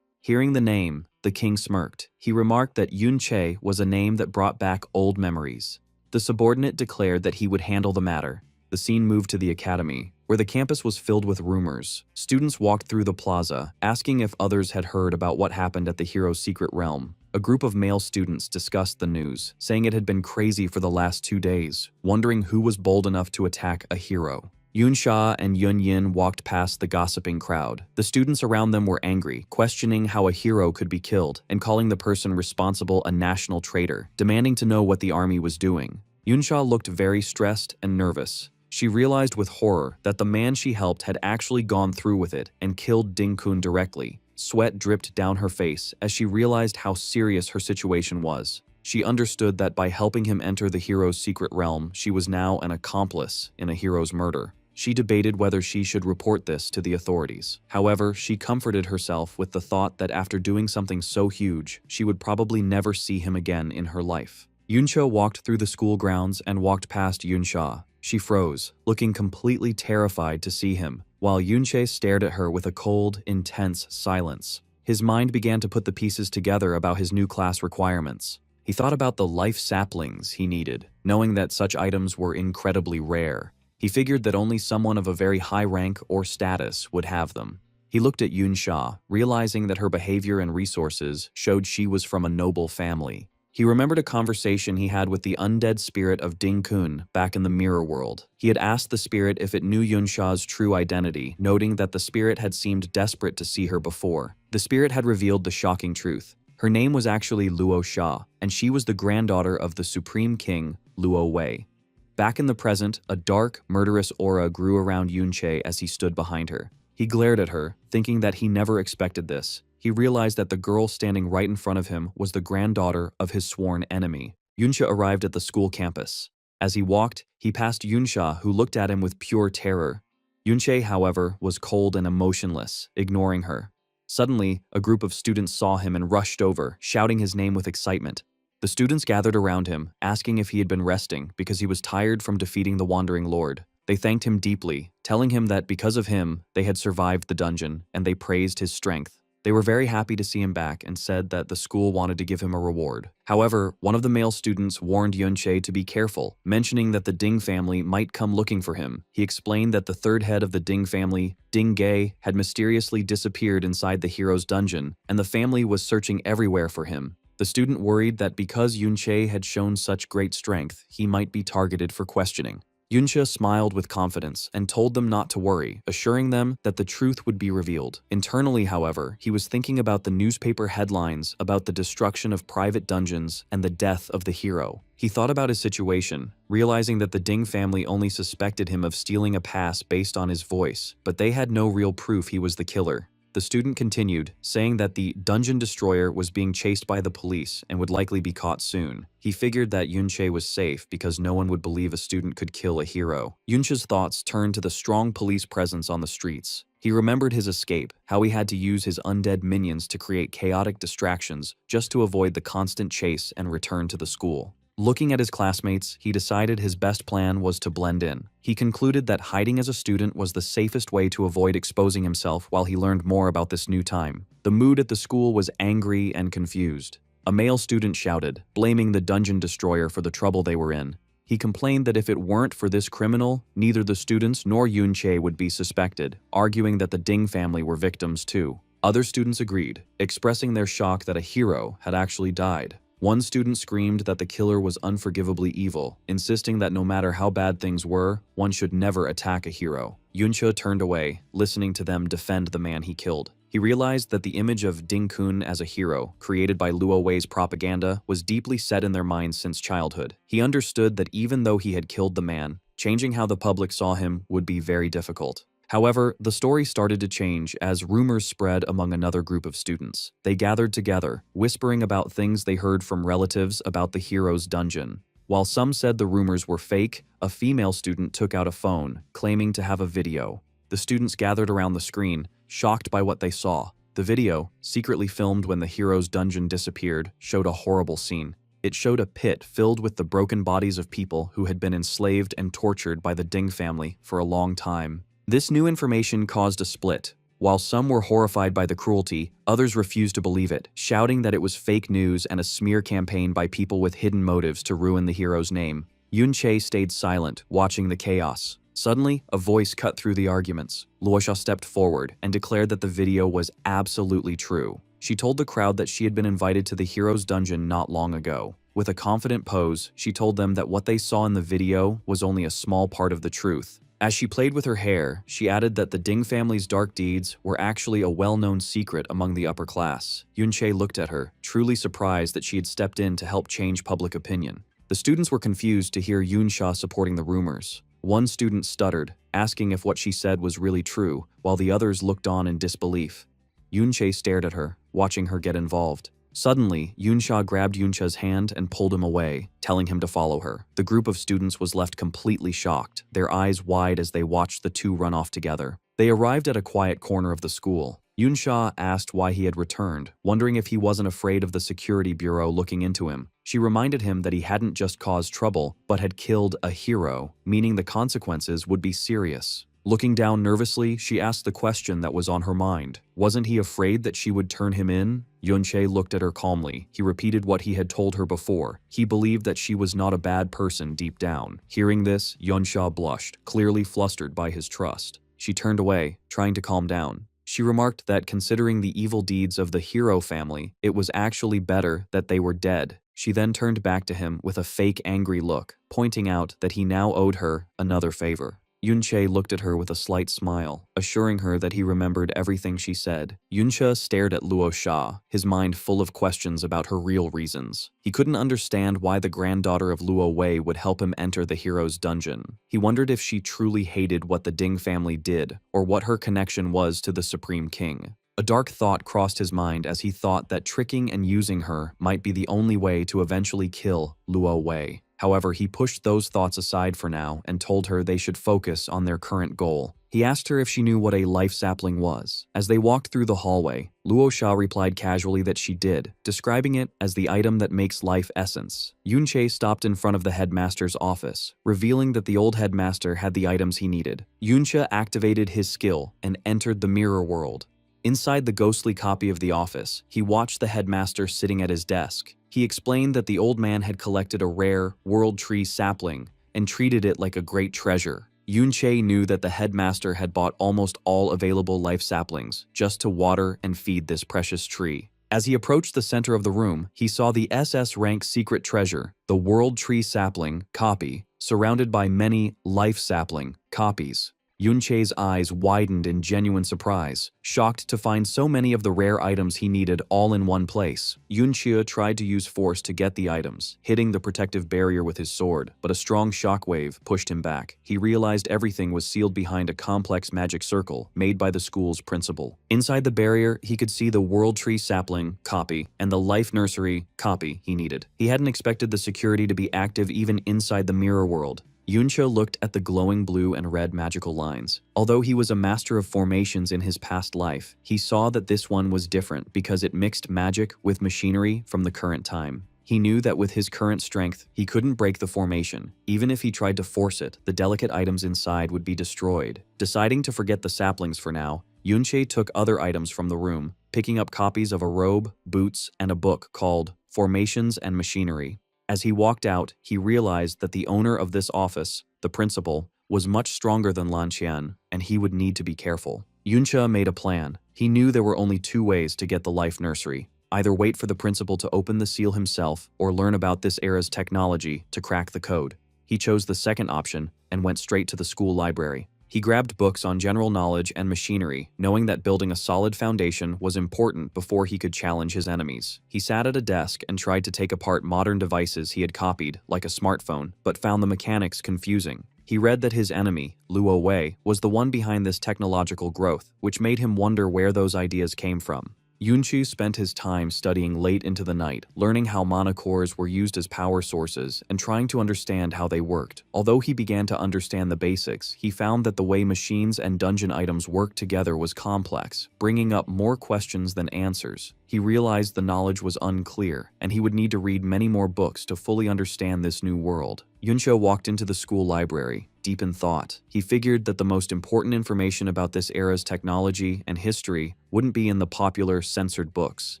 Hearing the name, the king smirked. He remarked that Yunche was a name that brought back old memories. The subordinate declared that he would handle the matter. The scene moved to the academy, where the campus was filled with rumors. Students walked through the plaza, asking if others had heard about what happened at the hero's secret realm. A group of male students discussed the news, saying it had been crazy for the last 2 days, wondering who was bold enough to attack a hero. Yunsha and Yunyin walked past the gossiping crowd. The students around them were angry, questioning how a hero could be killed, and calling the person responsible a national traitor, demanding to know what the army was doing. Yunsha looked very stressed and nervous. She realized with horror that the man she helped had actually gone through with it and killed Ding Kun directly. Sweat dripped down her face as she realized how serious her situation was. She understood that by helping him enter the hero's secret realm, she was now an accomplice in a hero's murder. She debated whether she should report this to the authorities. However, she comforted herself with the thought that after doing something so huge, she would probably never see him again in her life. Yuncho walked through the school grounds and walked past Yunsha. She froze, looking completely terrified to see him, while Yunche stared at her with a cold, intense silence. His mind began to put the pieces together about his new class requirements. He thought about the life saplings he needed, knowing that such items were incredibly rare. He figured that only someone of a very high rank or status would have them. He looked at Yunsha, realizing that her behavior and resources showed she was from a noble family. He remembered a conversation he had with the undead spirit of Ding Kun back in the mirror world. He had asked the spirit if it knew Yunsha's true identity, noting that the spirit had seemed desperate to see her before. The spirit had revealed the shocking truth. Her name was actually Luo Sha, and she was the granddaughter of the Supreme King, Luo Wei. Back in the present, a dark, murderous aura grew around Yunche as he stood behind her. He glared at her, thinking that he never expected this. He realized that the girl standing right in front of him was the granddaughter of his sworn enemy. Yunsha arrived at the school campus. As he walked, he passed Yunsha, who looked at him with pure terror. Yunche, however, was cold and emotionless, ignoring her. Suddenly, a group of students saw him and rushed over, shouting his name with excitement. The students gathered around him, asking if he had been resting because he was tired from defeating the Wandering Lord. They thanked him deeply, telling him that because of him, they had survived the dungeon, and they praised his strength. They were very happy to see him back and said that the school wanted to give him a reward. However, one of the male students warned Yunche to be careful, mentioning that the Ding family might come looking for him. He explained that the third head of the Ding family, Ding Ge, had mysteriously disappeared inside the hero's dungeon, and the family was searching everywhere for him. The student worried that because Yunche had shown such great strength, he might be targeted for questioning. Yunsha smiled with confidence and told them not to worry, assuring them that the truth would be revealed. Internally, however, he was thinking about the newspaper headlines about the destruction of private dungeons and the death of the hero. He thought about his situation, realizing that the Ding family only suspected him of stealing a pass based on his voice, but they had no real proof he was the killer. The student continued, saying that the dungeon destroyer was being chased by the police and would likely be caught soon. He figured that Yunche was safe because no one would believe a student could kill a hero. Yunche's thoughts turned to the strong police presence on the streets. He remembered his escape, how he had to use his undead minions to create chaotic distractions just to avoid the constant chase and return to the school. Looking at his classmates, he decided his best plan was to blend in. He concluded that hiding as a student was the safest way to avoid exposing himself while he learned more about this new time. The mood at the school was angry and confused. A male student shouted, blaming the dungeon destroyer for the trouble they were in. He complained that if it weren't for this criminal, neither the students nor Yunche would be suspected, arguing that the Ding family were victims too. Other students agreed, expressing their shock that a hero had actually died. One student screamed that the killer was unforgivably evil, insisting that no matter how bad things were, one should never attack a hero. Yunche turned away, listening to them defend the man he killed. He realized that the image of Ding Kun as a hero, created by Luo Wei's propaganda, was deeply set in their minds since childhood. He understood that even though he had killed the man, changing how the public saw him would be very difficult. However, the story started to change as rumors spread among another group of students. They gathered together, whispering about things they heard from relatives about the hero's dungeon. While some said the rumors were fake, a female student took out a phone, claiming to have a video. The students gathered around the screen, shocked by what they saw. The video, secretly filmed when the hero's dungeon disappeared, showed a horrible scene. It showed a pit filled with the broken bodies of people who had been enslaved and tortured by the Ding family for a long time. This new information caused a split. While some were horrified by the cruelty, others refused to believe it, shouting that it was fake news and a smear campaign by people with hidden motives to ruin the hero's name. Yunche stayed silent, watching the chaos. Suddenly, a voice cut through the arguments. Luosha stepped forward and declared that the video was absolutely true. She told the crowd that she had been invited to the hero's dungeon not long ago. With a confident pose, she told them that what they saw in the video was only a small part of the truth. As she played with her hair, she added that the Ding family's dark deeds were actually a well-known secret among the upper class. Yunche looked at her, truly surprised that she had stepped in to help change public opinion. The students were confused to hear Yunsha supporting the rumors. One student stuttered, asking if what she said was really true, while the others looked on in disbelief. Yunche stared at her, watching her get involved. Suddenly, Yunsha grabbed Yuncha's hand and pulled him away, telling him to follow her. The group of students was left completely shocked, their eyes wide as they watched the two run off together. They arrived at a quiet corner of the school. Yunsha asked why he had returned, wondering if he wasn't afraid of the security bureau looking into him. She reminded him that he hadn't just caused trouble, but had killed a hero, meaning the consequences would be serious. Looking down nervously, she asked the question that was on her mind. Wasn't he afraid that she would turn him in? Yunche looked at her calmly. He repeated what he had told her before. He believed that she was not a bad person deep down. Hearing this, Yunsha blushed, clearly flustered by his trust. She turned away, trying to calm down. She remarked that considering the evil deeds of the hero family, it was actually better that they were dead. She then turned back to him with a fake angry look, pointing out that he now owed her another favor. Yunche looked at her with a slight smile, assuring her that he remembered everything she said. Yunsha stared at Luo Sha, his mind full of questions about her real reasons. He couldn't understand why the granddaughter of Luo Wei would help him enter the hero's dungeon. He wondered if she truly hated what the Ding family did, or what her connection was to the Supreme King. A dark thought crossed his mind as he thought that tricking and using her might be the only way to eventually kill Luo Wei. However, he pushed those thoughts aside for now and told her they should focus on their current goal. He asked her if she knew what a life sapling was. As they walked through the hallway, Luo Sha replied casually that she did, describing it as the item that makes life essence. Yunche stopped in front of the headmaster's office, revealing that the old headmaster had the items he needed. Yunche activated his skill and entered the mirror world. Inside the ghostly copy of the office, he watched the headmaster sitting at his desk. He explained that the old man had collected a rare, world tree sapling and treated it like a great treasure. Yunche knew that the headmaster had bought almost all available life saplings just to water and feed this precious tree. As he approached the center of the room, he saw the SS rank secret treasure, the World Tree Sapling copy, surrounded by many Life Sapling copies. Yunche's eyes widened in genuine surprise, shocked to find so many of the rare items he needed all in one place. Yunche tried to use force to get the items, hitting the protective barrier with his sword, but a strong shockwave pushed him back. He realized everything was sealed behind a complex magic circle made by the school's principal. Inside the barrier, he could see the World Tree Sapling copy and the Life Nursery copy he needed. He hadn't expected the security to be active even inside the mirror world. Yunche looked at the glowing blue and red magical lines. Although he was a master of formations in his past life, he saw that this one was different because it mixed magic with machinery from the current time. He knew that with his current strength, he couldn't break the formation. Even if he tried to force it, the delicate items inside would be destroyed. Deciding to forget the saplings for now, Yunche took other items from the room, picking up copies of a robe, boots, and a book called Formations and Machinery. As he walked out, he realized that the owner of this office, the principal, was much stronger than Lan Qian, and he would need to be careful. Yunche made a plan. He knew there were only two ways to get the Life Nursery. Either wait for the principal to open the seal himself, or learn about this era's technology to crack the code. He chose the second option and went straight to the school library. He grabbed books on general knowledge and machinery, knowing that building a solid foundation was important before he could challenge his enemies. He sat at a desk and tried to take apart modern devices he had copied, like a smartphone, but found the mechanics confusing. He read that his enemy, Luo Wei, was the one behind this technological growth, which made him wonder where those ideas came from. Yunche spent his time studying late into the night, learning how mana cores were used as power sources and trying to understand how they worked. Although he began to understand the basics, he found that the way machines and dungeon items worked together was complex, bringing up more questions than answers. He realized the knowledge was unclear, and he would need to read many more books to fully understand this new world. Yunche walked into the school library, deep in thought. He figured that the most important information about this era's technology and history wouldn't be in the popular, censored books.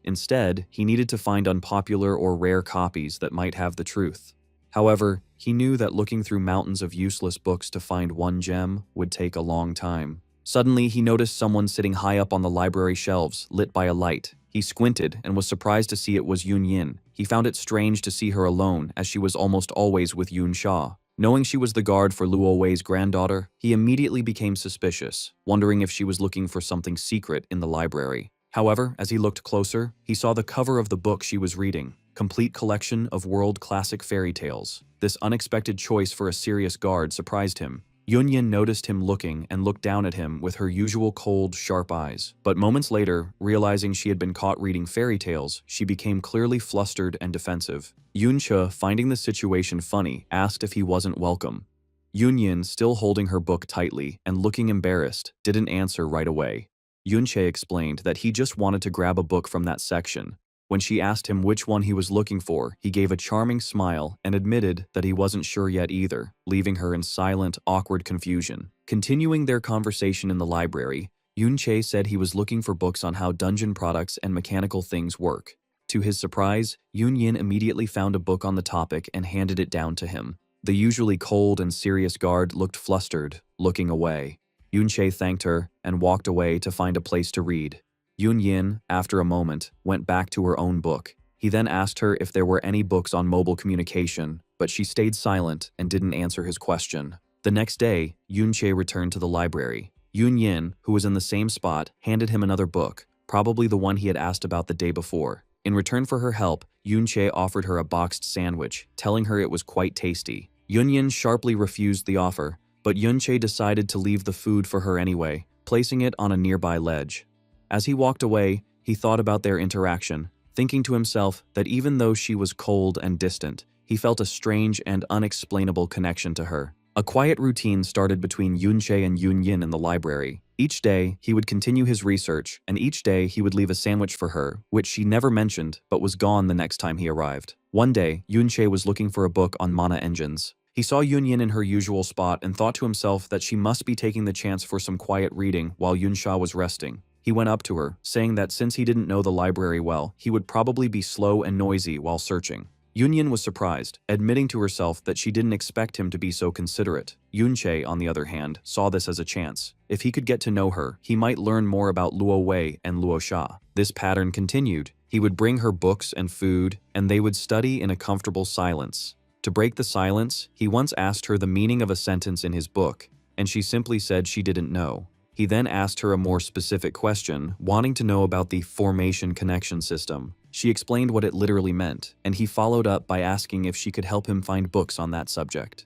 Instead, he needed to find unpopular or rare copies that might have the truth. However, he knew that looking through mountains of useless books to find one gem would take a long time. Suddenly, he noticed someone sitting high up on the library shelves, lit by a light. He squinted and was surprised to see it was Yun Yin. He found it strange to see her alone, as she was almost always with Yun Sha. Knowing she was the guard for Luo Wei's granddaughter, he immediately became suspicious, wondering if she was looking for something secret in the library. However, as he looked closer, he saw the cover of the book she was reading, Complete Collection of World Classic Fairy Tales. This unexpected choice for a serious guard surprised him. Yun Yin noticed him looking and looked down at him with her usual cold, sharp eyes. But moments later, realizing she had been caught reading fairy tales, she became clearly flustered and defensive. Yunche, finding the situation funny, asked if he wasn't welcome. Yun Yin, still holding her book tightly and looking embarrassed, didn't answer right away. Yunche explained that he just wanted to grab a book from that section. When she asked him which one he was looking for, he gave a charming smile and admitted that he wasn't sure yet either, leaving her in silent, awkward confusion. Continuing their conversation in the library, Yunche said he was looking for books on how dungeon products and mechanical things work. To his surprise, Yun Yin immediately found a book on the topic and handed it down to him. The usually cold and serious guard looked flustered, looking away. Yunche thanked her and walked away to find a place to read. Yun Yin, after a moment, went back to her own book. He then asked her if there were any books on mobile communication, but she stayed silent and didn't answer his question. The next day, Yunche returned to the library. Yun Yin, who was in the same spot, handed him another book, probably the one he had asked about the day before. In return for her help, Yunche offered her a boxed sandwich, telling her it was quite tasty. Yun Yin sharply refused the offer, but Yunche decided to leave the food for her anyway, placing it on a nearby ledge. As he walked away, he thought about their interaction, thinking to himself that even though she was cold and distant, he felt a strange and unexplainable connection to her. A quiet routine started between Yunche and Yun Yin in the library. Each day, he would continue his research, and each day he would leave a sandwich for her, which she never mentioned but was gone the next time he arrived. One day, Yunche was looking for a book on mana engines. He saw Yun Yin in her usual spot and thought to himself that she must be taking the chance for some quiet reading while Yun Sha was resting. He went up to her, saying that since he didn't know the library well, he would probably be slow and noisy while searching. Yunyin was surprised, admitting to herself that she didn't expect him to be so considerate. Yunche, on the other hand, saw this as a chance. If he could get to know her, he might learn more about Luo Wei and Luo Sha. This pattern continued. He would bring her books and food, and they would study in a comfortable silence. To break the silence, he once asked her the meaning of a sentence in his book, and she simply said she didn't know. He then asked her a more specific question, wanting to know about the formation connection system. She explained what it literally meant, and he followed up by asking if she could help him find books on that subject.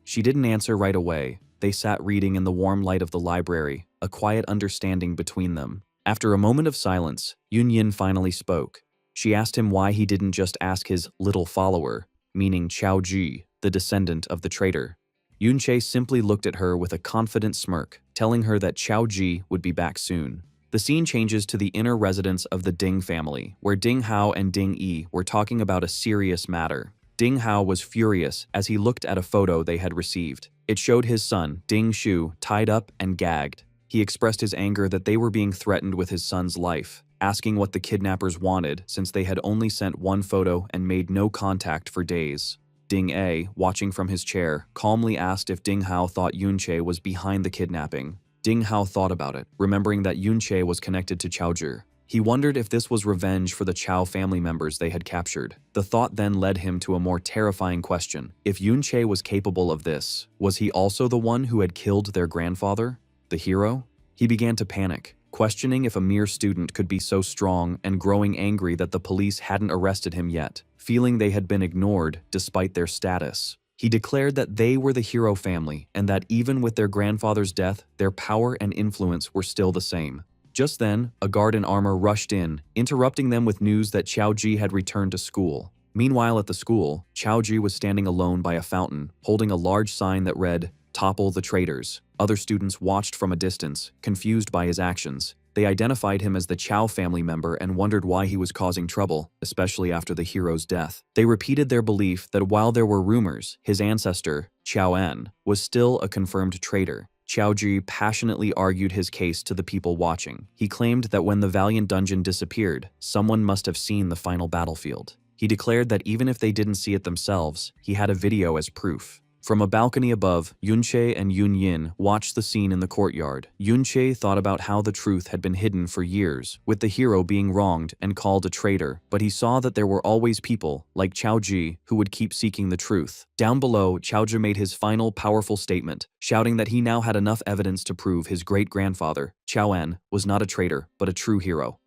She didn't answer right away. They sat reading in the warm light of the library, a quiet understanding between them. After a moment of silence, Yunyin finally spoke. She asked him why he didn't just ask his little follower, meaning Chao Ji, the descendant of the traitor. Yunche simply looked at her with a confident smirk, telling her that Chao Ji would be back soon. The scene changes to the inner residence of the Ding family, where Ding Hao and Ding Yi were talking about a serious matter. Ding Hao was furious as he looked at a photo they had received. It showed his son, Ding Shu, tied up and gagged. He expressed his anger that they were being threatened with his son's life, asking what the kidnappers wanted since they had only sent one photo and made no contact for days. Ding A, watching from his chair, calmly asked if Ding Hao thought Yunche was behind the kidnapping. Ding Hao thought about it, remembering that Yunche was connected to Chao Zhi. He wondered if this was revenge for the Chao family members they had captured. The thought then led him to a more terrifying question. If Yunche was capable of this, was he also the one who had killed their grandfather? The hero? He began to panic, questioning if a mere student could be so strong and growing angry that the police hadn't arrested him yet, feeling they had been ignored despite their status. He declared that they were the hero family and that even with their grandfather's death, their power and influence were still the same. Just then, a guard in armor rushed in, interrupting them with news that Chao Ji had returned to school. Meanwhile at the school, Chao Ji was standing alone by a fountain, holding a large sign that read, "Topple the traitors." Other students watched from a distance, confused by his actions. They identified him as the Chao family member and wondered why he was causing trouble, especially after the hero's death. They repeated their belief that while there were rumors, his ancestor, Chao En, was still a confirmed traitor. Chao Ji passionately argued his case to the people watching. He claimed that when the Valiant Dungeon disappeared, someone must have seen the final battlefield. He declared that even if they didn't see it themselves, he had a video as proof. From a balcony above, Yunche and Yunyin watched the scene in the courtyard. Yunche thought about how the truth had been hidden for years, with the hero being wronged and called a traitor, but he saw that there were always people, like Chao Ji, who would keep seeking the truth. Down below, Chao Ji made his final powerful statement, shouting that he now had enough evidence to prove his great-grandfather, Chao En, was not a traitor, but a true hero.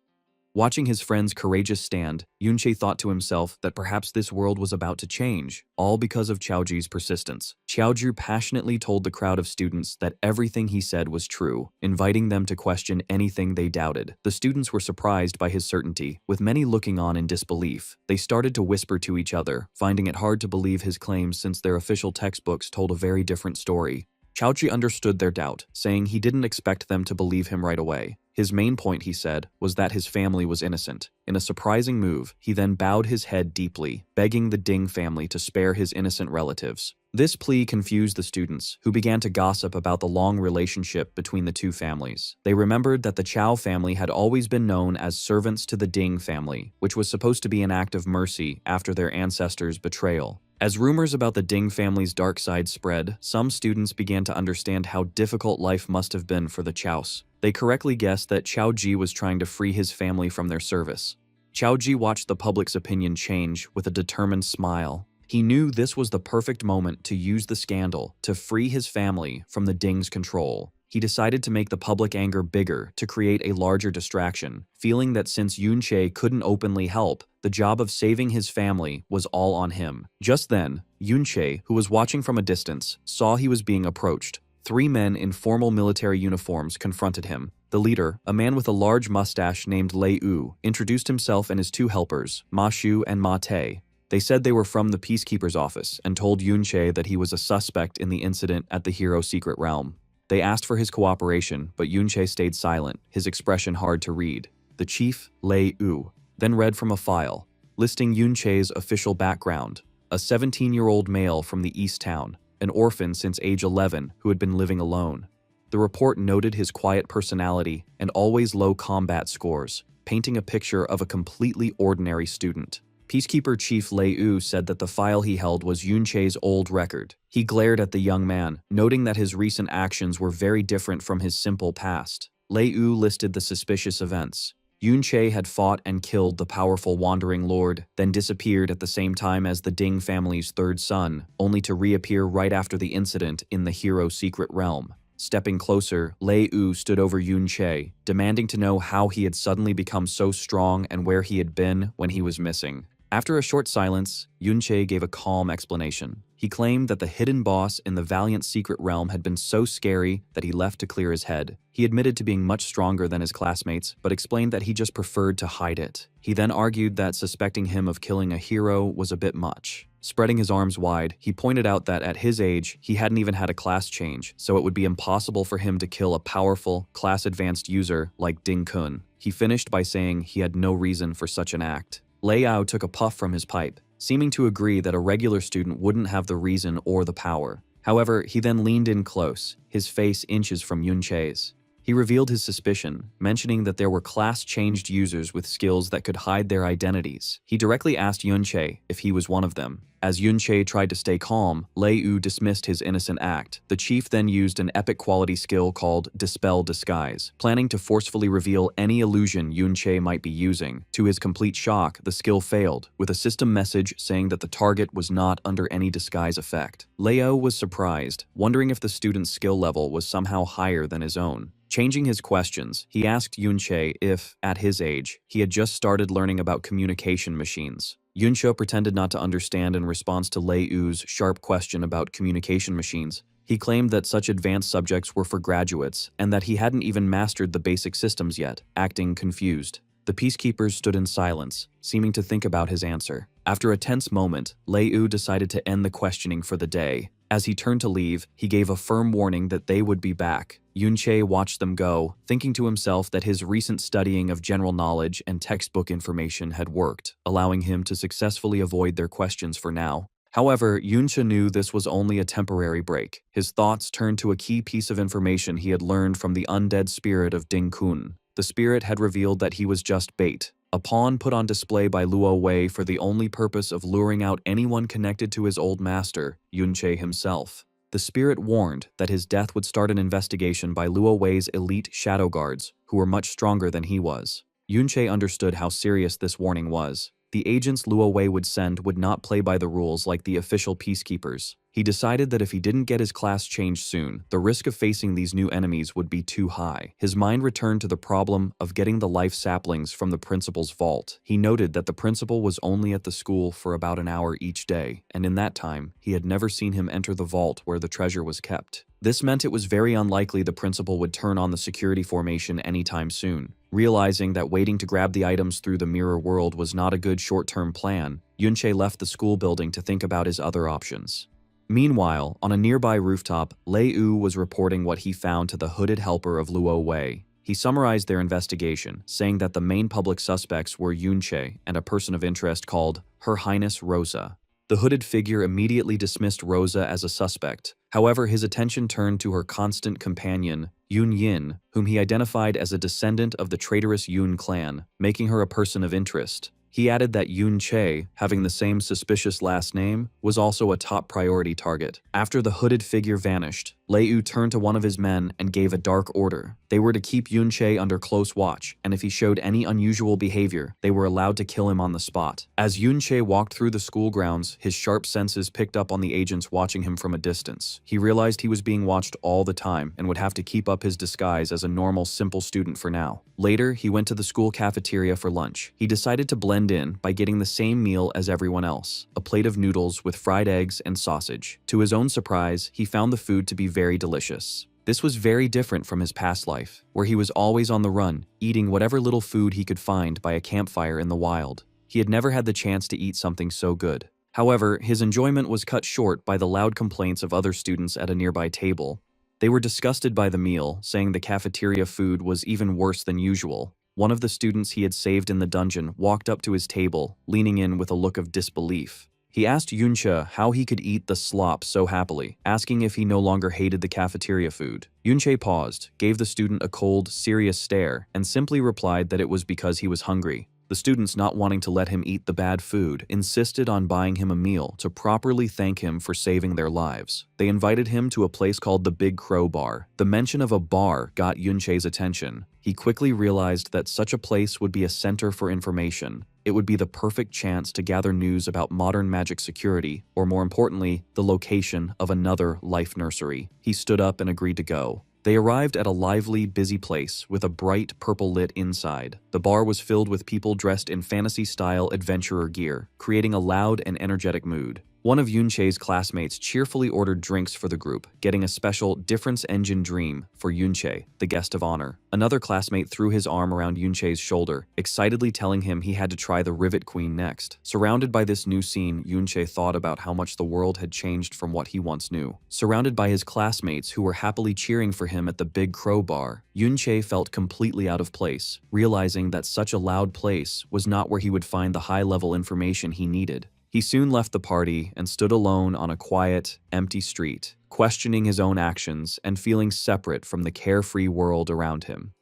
Watching his friend's courageous stand, Yunche thought to himself that perhaps this world was about to change, all because of Chao Ji's persistence. Chao Ji passionately told the crowd of students that everything he said was true, inviting them to question anything they doubted. The students were surprised by his certainty, with many looking on in disbelief. They started to whisper to each other, finding it hard to believe his claims since their official textbooks told a very different story. Chao Ji understood their doubt, saying he didn't expect them to believe him right away. His main point, he said, was that his family was innocent. In a surprising move, he then bowed his head deeply, begging the Ding family to spare his innocent relatives. This plea confused the students, who began to gossip about the long relationship between the two families. They remembered that the Chao family had always been known as servants to the Ding family, which was supposed to be an act of mercy after their ancestors' betrayal. As rumors about the Ding family's dark side spread, some students began to understand how difficult life must have been for the Chaos. They correctly guessed that Chao Ji was trying to free his family from their service. Chao Ji watched the public's opinion change with a determined smile. He knew this was the perfect moment to use the scandal to free his family from the Ding's control. He decided to make the public anger bigger to create a larger distraction, feeling that since Yunche couldn't openly help, the job of saving his family was all on him. Just then, Yunche, who was watching from a distance, saw he was being approached. 3 men in formal military uniforms confronted him. The leader, a man with a large mustache named Lei Yu, introduced himself and his 2 helpers, Ma Shu and Ma Te. They said they were from the Peacekeeper's office and told Yunche that he was a suspect in the incident at the Hero Secret Realm. They asked for his cooperation, but Yunche stayed silent, his expression hard to read. The chief, Lei Yu, then read from a file, listing Yunche's official background: a 17-year-old male from the East Town, an orphan since age 11 who had been living alone. The report noted his quiet personality and always low combat scores, painting a picture of a completely ordinary student. Peacekeeper Chief Lei Yu said that the file he held was Yunche's old record. He glared at the young man, noting that his recent actions were very different from his simple past. Lei Yu listed the suspicious events. Yunche had fought and killed the powerful wandering lord, then disappeared at the same time as the Ding family's third son, only to reappear right after the incident in the hero's secret realm. Stepping closer, Lei Yu stood over Yunche, demanding to know how he had suddenly become so strong and where he had been when he was missing. After a short silence, Yunche gave a calm explanation. He claimed that the hidden boss in the valiant secret realm had been so scary that he left to clear his head. He admitted to being much stronger than his classmates, but explained that he just preferred to hide it. He then argued that suspecting him of killing a hero was a bit much. Spreading his arms wide, he pointed out that at his age, he hadn't even had a class change, so it would be impossible for him to kill a powerful, class-advanced user like Ding Kun. He finished by saying he had no reason for such an act. Lei Yao took a puff from his pipe, seeming to agree that a regular student wouldn't have the reason or the power. However, he then leaned in close, his face inches from Yunche's. He revealed his suspicion, mentioning that there were class-changed users with skills that could hide their identities. He directly asked Yunche if he was one of them. As Yunche tried to stay calm, Lei Yu dismissed his innocent act. The chief then used an epic-quality skill called Dispel Disguise, planning to forcefully reveal any illusion Yunche might be using. To his complete shock, the skill failed, with a system message saying that the target was not under any disguise effect. Leo was surprised, wondering if the student's skill level was somehow higher than his own. Changing his questions, he asked Yunche if, at his age, he had just started learning about communication machines. Yunche pretended not to understand in response to Lei Yu's sharp question about communication machines. He claimed that such advanced subjects were for graduates and that he hadn't even mastered the basic systems yet, acting confused. The peacekeepers stood in silence, seeming to think about his answer. After a tense moment, Lei Yu decided to end the questioning for the day. As he turned to leave, he gave a firm warning that they would be back. Yunche watched them go, thinking to himself that his recent studying of general knowledge and textbook information had worked, allowing him to successfully avoid their questions for now. However, Yunche knew this was only a temporary break. His thoughts turned to a key piece of information he had learned from the undead spirit of Ding Kun. The spirit had revealed that he was just bait, a pawn put on display by Luo Wei for the only purpose of luring out anyone connected to his old master, Yunche himself. The spirit warned that his death would start an investigation by Luo Wei's elite shadow guards, who were much stronger than he was. Yunche understood how serious this warning was. The agents Luo Wei would send would not play by the rules like the official peacekeepers. He decided that if he didn't get his class changed soon, the risk of facing these new enemies would be too high. His mind returned to the problem of getting the life saplings from the principal's vault. He noted that the principal was only at the school for about an hour each day, and in that time, he had never seen him enter the vault where the treasure was kept. This meant it was very unlikely the principal would turn on the security formation anytime soon. Realizing that waiting to grab the items through the mirror world was not a good short-term plan, Yunche left the school building to think about his other options. Meanwhile, on a nearby rooftop, Lei Yu was reporting what he found to the hooded helper of Luo Wei. He summarized their investigation, saying that the main public suspects were Yunche and a person of interest called Her Highness Rosa. The hooded figure immediately dismissed Rosa as a suspect. However, his attention turned to her constant companion, Yun Yin, whom he identified as a descendant of the traitorous Yun clan, making her a person of interest. He added that Yun Che, having the same suspicious last name, was also a top priority target. After the hooded figure vanished, Lei Yu turned to one of his men and gave a dark order. They were to keep Yun Che under close watch, and if he showed any unusual behavior, they were allowed to kill him on the spot. As Yun Che walked through the school grounds, his sharp senses picked up on the agents watching him from a distance. He realized he was being watched all the time and would have to keep up his disguise as a normal, simple student for now. Later, he went to the school cafeteria for lunch. He decided to blend in by getting the same meal as everyone else, a plate of noodles with fried eggs and sausage. To his own surprise, he found the food to be very delicious. This was very different from his past life, where he was always on the run, eating whatever little food he could find by a campfire in the wild. He had never had the chance to eat something so good. However, his enjoyment was cut short by the loud complaints of other students at a nearby table. They were disgusted by the meal, saying the cafeteria food was even worse than usual. One of the students he had saved in the dungeon walked up to his table, leaning in with a look of disbelief. He asked Yunche how he could eat the slop so happily, asking if he no longer hated the cafeteria food. Yunche paused, gave the student a cold, serious stare, and simply replied that it was because he was hungry. The students, not wanting to let him eat the bad food, insisted on buying him a meal to properly thank him for saving their lives. They invited him to a place called the Big Crow Bar. The mention of a bar got Yunche's attention. He quickly realized that such a place would be a center for information. It would be the perfect chance to gather news about modern magic security, or more importantly, the location of another life nursery. He stood up and agreed to go. They arrived at a lively, busy place with a bright purple-lit inside. The bar was filled with people dressed in fantasy-style adventurer gear, creating a loud and energetic mood. One of Yunche's classmates cheerfully ordered drinks for the group, getting a special Difference Engine Dream for Yunche, the guest of honor. Another classmate threw his arm around Yunche's shoulder, excitedly telling him he had to try the Rivet Queen next. Surrounded by this new scene, Yunche thought about how much the world had changed from what he once knew. Surrounded by his classmates who were happily cheering for him at the Big Crow Bar, Yunche felt completely out of place, realizing that such a loud place was not where he would find the high-level information he needed. He soon left the party and stood alone on a quiet, empty street, questioning his own actions and feeling separate from the carefree world around him.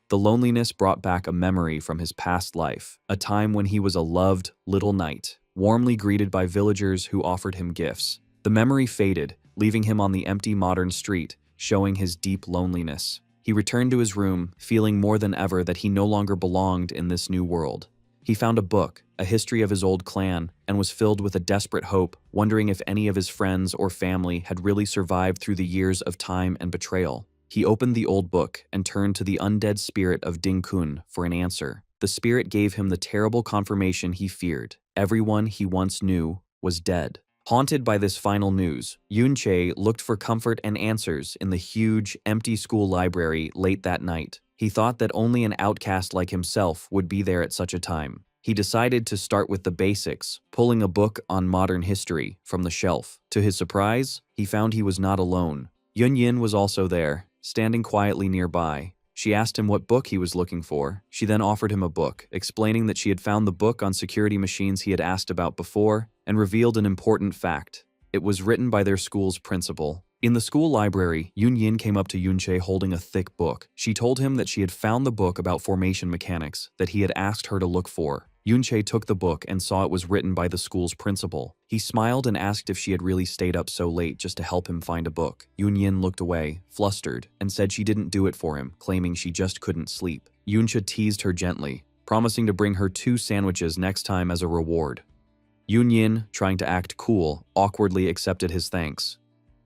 The loneliness brought back a memory from his past life, a time when he was a loved little knight, warmly greeted by villagers who offered him gifts. The memory faded, leaving him on the empty modern street, showing his deep loneliness. He returned to his room, feeling more than ever that he no longer belonged in this new world. He found a book, a history of his old clan, and was filled with a desperate hope, wondering if any of his friends or family had really survived through the years of time and betrayal. He opened the old book and turned to the undead spirit of Ding Kun for an answer. The spirit gave him the terrible confirmation he feared. Everyone he once knew was dead. Haunted by this final news, Yunche looked for comfort and answers in the huge, empty school library late that night. He thought that only an outcast like himself would be there at such a time. He decided to start with the basics, pulling a book on modern history from the shelf. To his surprise, he found he was not alone. Yunyin was also there, standing quietly nearby. She asked him what book he was looking for. She then offered him a book, explaining that she had found the book on security machines he had asked about before, and revealed an important fact. It was written by their school's principal. In the school library, Yunyin came up to Yunche holding a thick book. She told him that she had found the book about formation mechanics that he had asked her to look for. Yunche took the book and saw it was written by the school's principal. He smiled and asked if she had really stayed up so late just to help him find a book. Yunyin looked away, flustered, and said she didn't do it for him, claiming she just couldn't sleep. Yunche teased her gently, promising to bring her 2 sandwiches next time as a reward. Yunyin, trying to act cool, awkwardly accepted his thanks.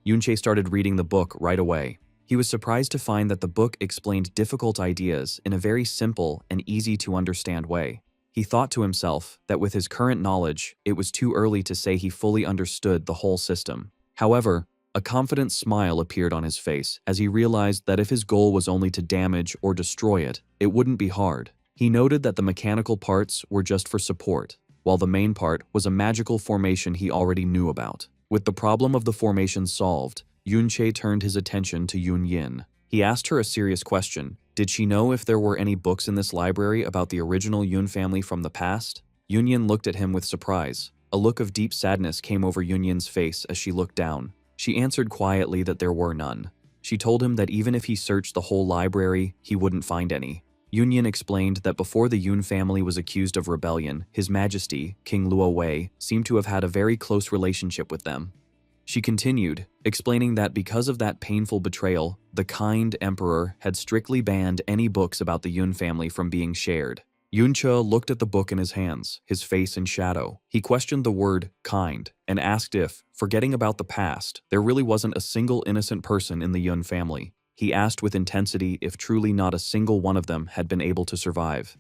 Yunche started reading the book right away. He was surprised to find that the book explained difficult ideas in a very simple and easy-to-understand way. He thought to himself that with his current knowledge, it was too early to say he fully understood the whole system. However, a confident smile appeared on his face as he realized that if his goal was only to damage or destroy it, it wouldn't be hard. He noted that the mechanical parts were just for support, while the main part was a magical formation he already knew about. With the problem of the formation solved, Yunche turned his attention to Yunyin. He asked her a serious question. Did she know if there were any books in this library about the original Yun family from the past? Yunyin looked at him with surprise. A look of deep sadness came over Yunyin's face as she looked down. She answered quietly that there were none. She told him that even if he searched the whole library, he wouldn't find any. Yunyin explained that before the Yun family was accused of rebellion, His Majesty, King Luo Wei, seemed to have had a very close relationship with them. She continued, explaining that because of that painful betrayal, the kind emperor had strictly banned any books about the Yun family from being shared. Yunche looked at the book in his hands, his face in shadow. He questioned the word kind and asked if, forgetting about the past, there really wasn't a single innocent person in the Yun family. He asked with intensity if truly not a single one of them had been able to survive.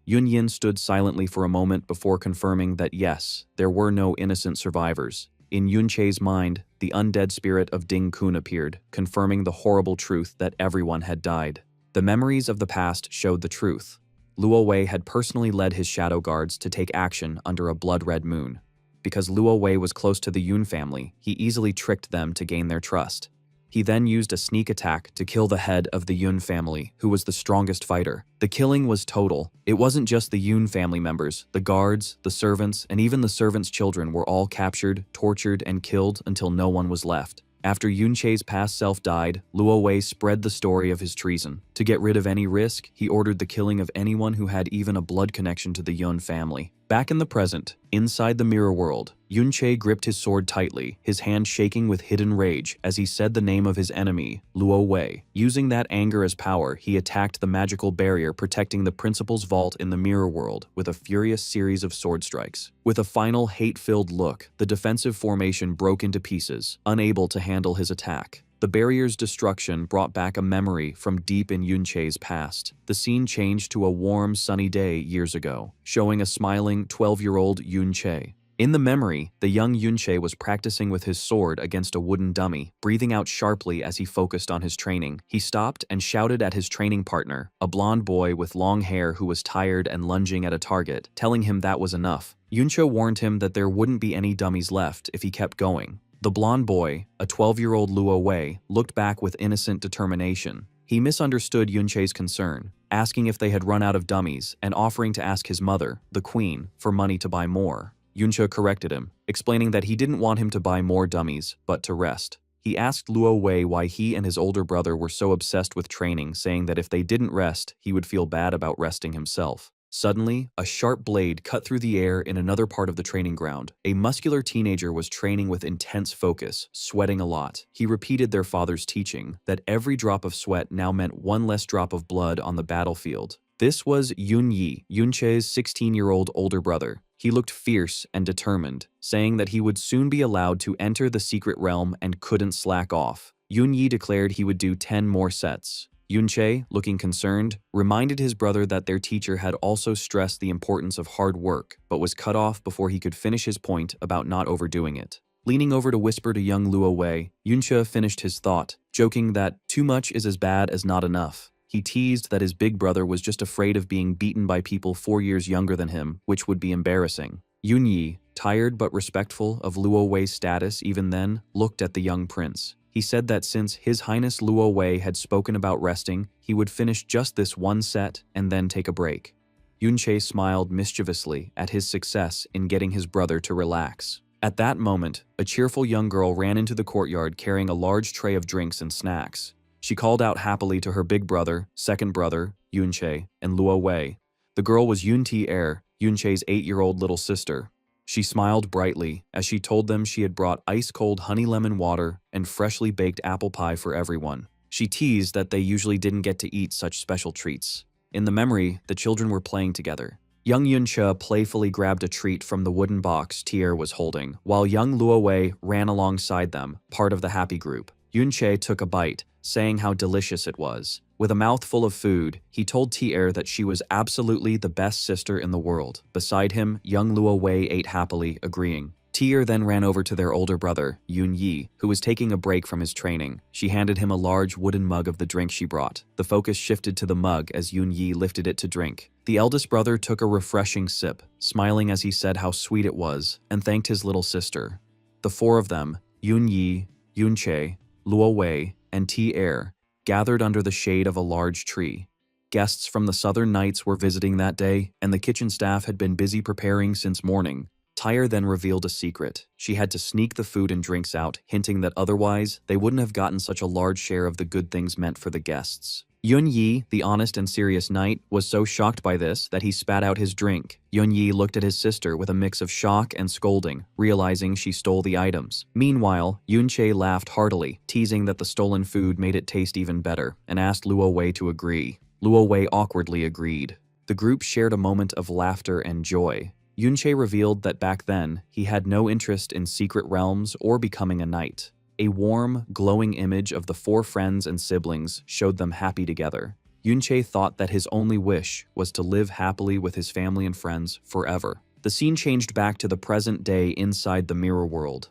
Yunyin stood silently for a moment before confirming that yes, there were no innocent survivors. In Yunche's mind, the undead spirit of Ding Kun appeared, confirming the horrible truth that everyone had died. The memories of the past showed the truth. Luo Wei had personally led his shadow guards to take action under a blood-red moon. Because Luo Wei was close to the Yun family, he easily tricked them to gain their trust. He then used a sneak attack to kill the head of the Yun family, who was the strongest fighter. The killing was total. It wasn't just the Yun family members. The guards, the servants, and even the servants' children were all captured, tortured, and killed until no one was left. After Yunche's past self died, Luo Wei spread the story of his treason. To get rid of any risk, he ordered the killing of anyone who had even a blood connection to the Yun family. Back in the present, inside the mirror world, Yunche gripped his sword tightly, his hand shaking with hidden rage as he said the name of his enemy, Luo Wei. Using that anger as power, he attacked the magical barrier protecting the principal's vault in the mirror world with a furious series of sword strikes. With a final hate-filled look, the defensive formation broke into pieces, unable to handle his attack. The barrier's destruction brought back a memory from deep in Yunche's past. The scene changed to a warm, sunny day years ago, showing a smiling 12-year-old Yunche. In the memory, the young Yunche was practicing with his sword against a wooden dummy, breathing out sharply as he focused on his training. He stopped and shouted at his training partner, a blonde boy with long hair who was tired and lunging at a target, telling him that was enough. Yunche warned him that there wouldn't be any dummies left if he kept going. The blonde boy, a 12-year-old Luo Wei, looked back with innocent determination. He misunderstood Yunche's concern, asking if they had run out of dummies and offering to ask his mother, the queen, for money to buy more. Yunche corrected him, explaining that he didn't want him to buy more dummies, but to rest. He asked Luo Wei why he and his older brother were so obsessed with training, saying that if they didn't rest, he would feel bad about resting himself. Suddenly, a sharp blade cut through the air in another part of the training ground. A muscular teenager was training with intense focus, sweating a lot. He repeated their father's teaching, that every drop of sweat now meant one less drop of blood on the battlefield. This was Yun Yi, Yunche's 16-year-old older brother. He looked fierce and determined, saying that he would soon be allowed to enter the secret realm and couldn't slack off. Yun Yi declared he would do 10 more sets. Yunche, looking concerned, reminded his brother that their teacher had also stressed the importance of hard work, but was cut off before he could finish his point about not overdoing it. Leaning over to whisper to young Luo Wei, Yunche finished his thought, joking that too much is as bad as not enough. He teased that his big brother was just afraid of being beaten by people 4 years younger than him, which would be embarrassing. Yun Yi, tired but respectful of Luo Wei's status even then, looked at the young prince. He said that since His Highness Luo Wei had spoken about resting, he would finish just this one set and then take a break. Yunche smiled mischievously at his success in getting his brother to relax. At that moment, a cheerful young girl ran into the courtyard carrying a large tray of drinks and snacks. She called out happily to her big brother, second brother, Yunche, and Luo Wei. The girl was Yun Ti-er, Yunche's 8-year-old little sister. She smiled brightly as she told them she had brought ice-cold honey lemon water and freshly baked apple pie for everyone. She teased that they usually didn't get to eat such special treats. In the memory, the children were playing together. Young Yunche playfully grabbed a treat from the wooden box Tier was holding, while young Luo Wei ran alongside them, part of the happy group. Yunche took a bite, saying how delicious it was. With a mouthful of food, he told Tier that she was absolutely the best sister in the world. Beside him, young Luo Wei ate happily, agreeing. Tier then ran over to their older brother, Yun Yi, who was taking a break from his training. She handed him a large wooden mug of the drink she brought. The focus shifted to the mug as Yun Yi lifted it to drink. The eldest brother took a refreshing sip, smiling as he said how sweet it was, and thanked his little sister. The four of them, Yun Yi, Yunche, Luo Wei, and Tier, gathered under the shade of a large tree. Guests from the Southern Nights were visiting that day, and the kitchen staff had been busy preparing since morning. Tyre then revealed a secret. She had to sneak the food and drinks out, hinting that otherwise, they wouldn't have gotten such a large share of the good things meant for the guests. Yun Yi, the honest and serious knight, was so shocked by this that he spat out his drink. Yun Yi looked at his sister with a mix of shock and scolding, realizing she stole the items. Meanwhile, Yunche laughed heartily, teasing that the stolen food made it taste even better, and asked Luo Wei to agree. Luo Wei awkwardly agreed. The group shared a moment of laughter and joy. Yunche revealed that back then, he had no interest in secret realms or becoming a knight. A warm, glowing image of the four friends and siblings showed them happy together. Yunche thought that his only wish was to live happily with his family and friends forever. The scene changed back to the present day inside the mirror world.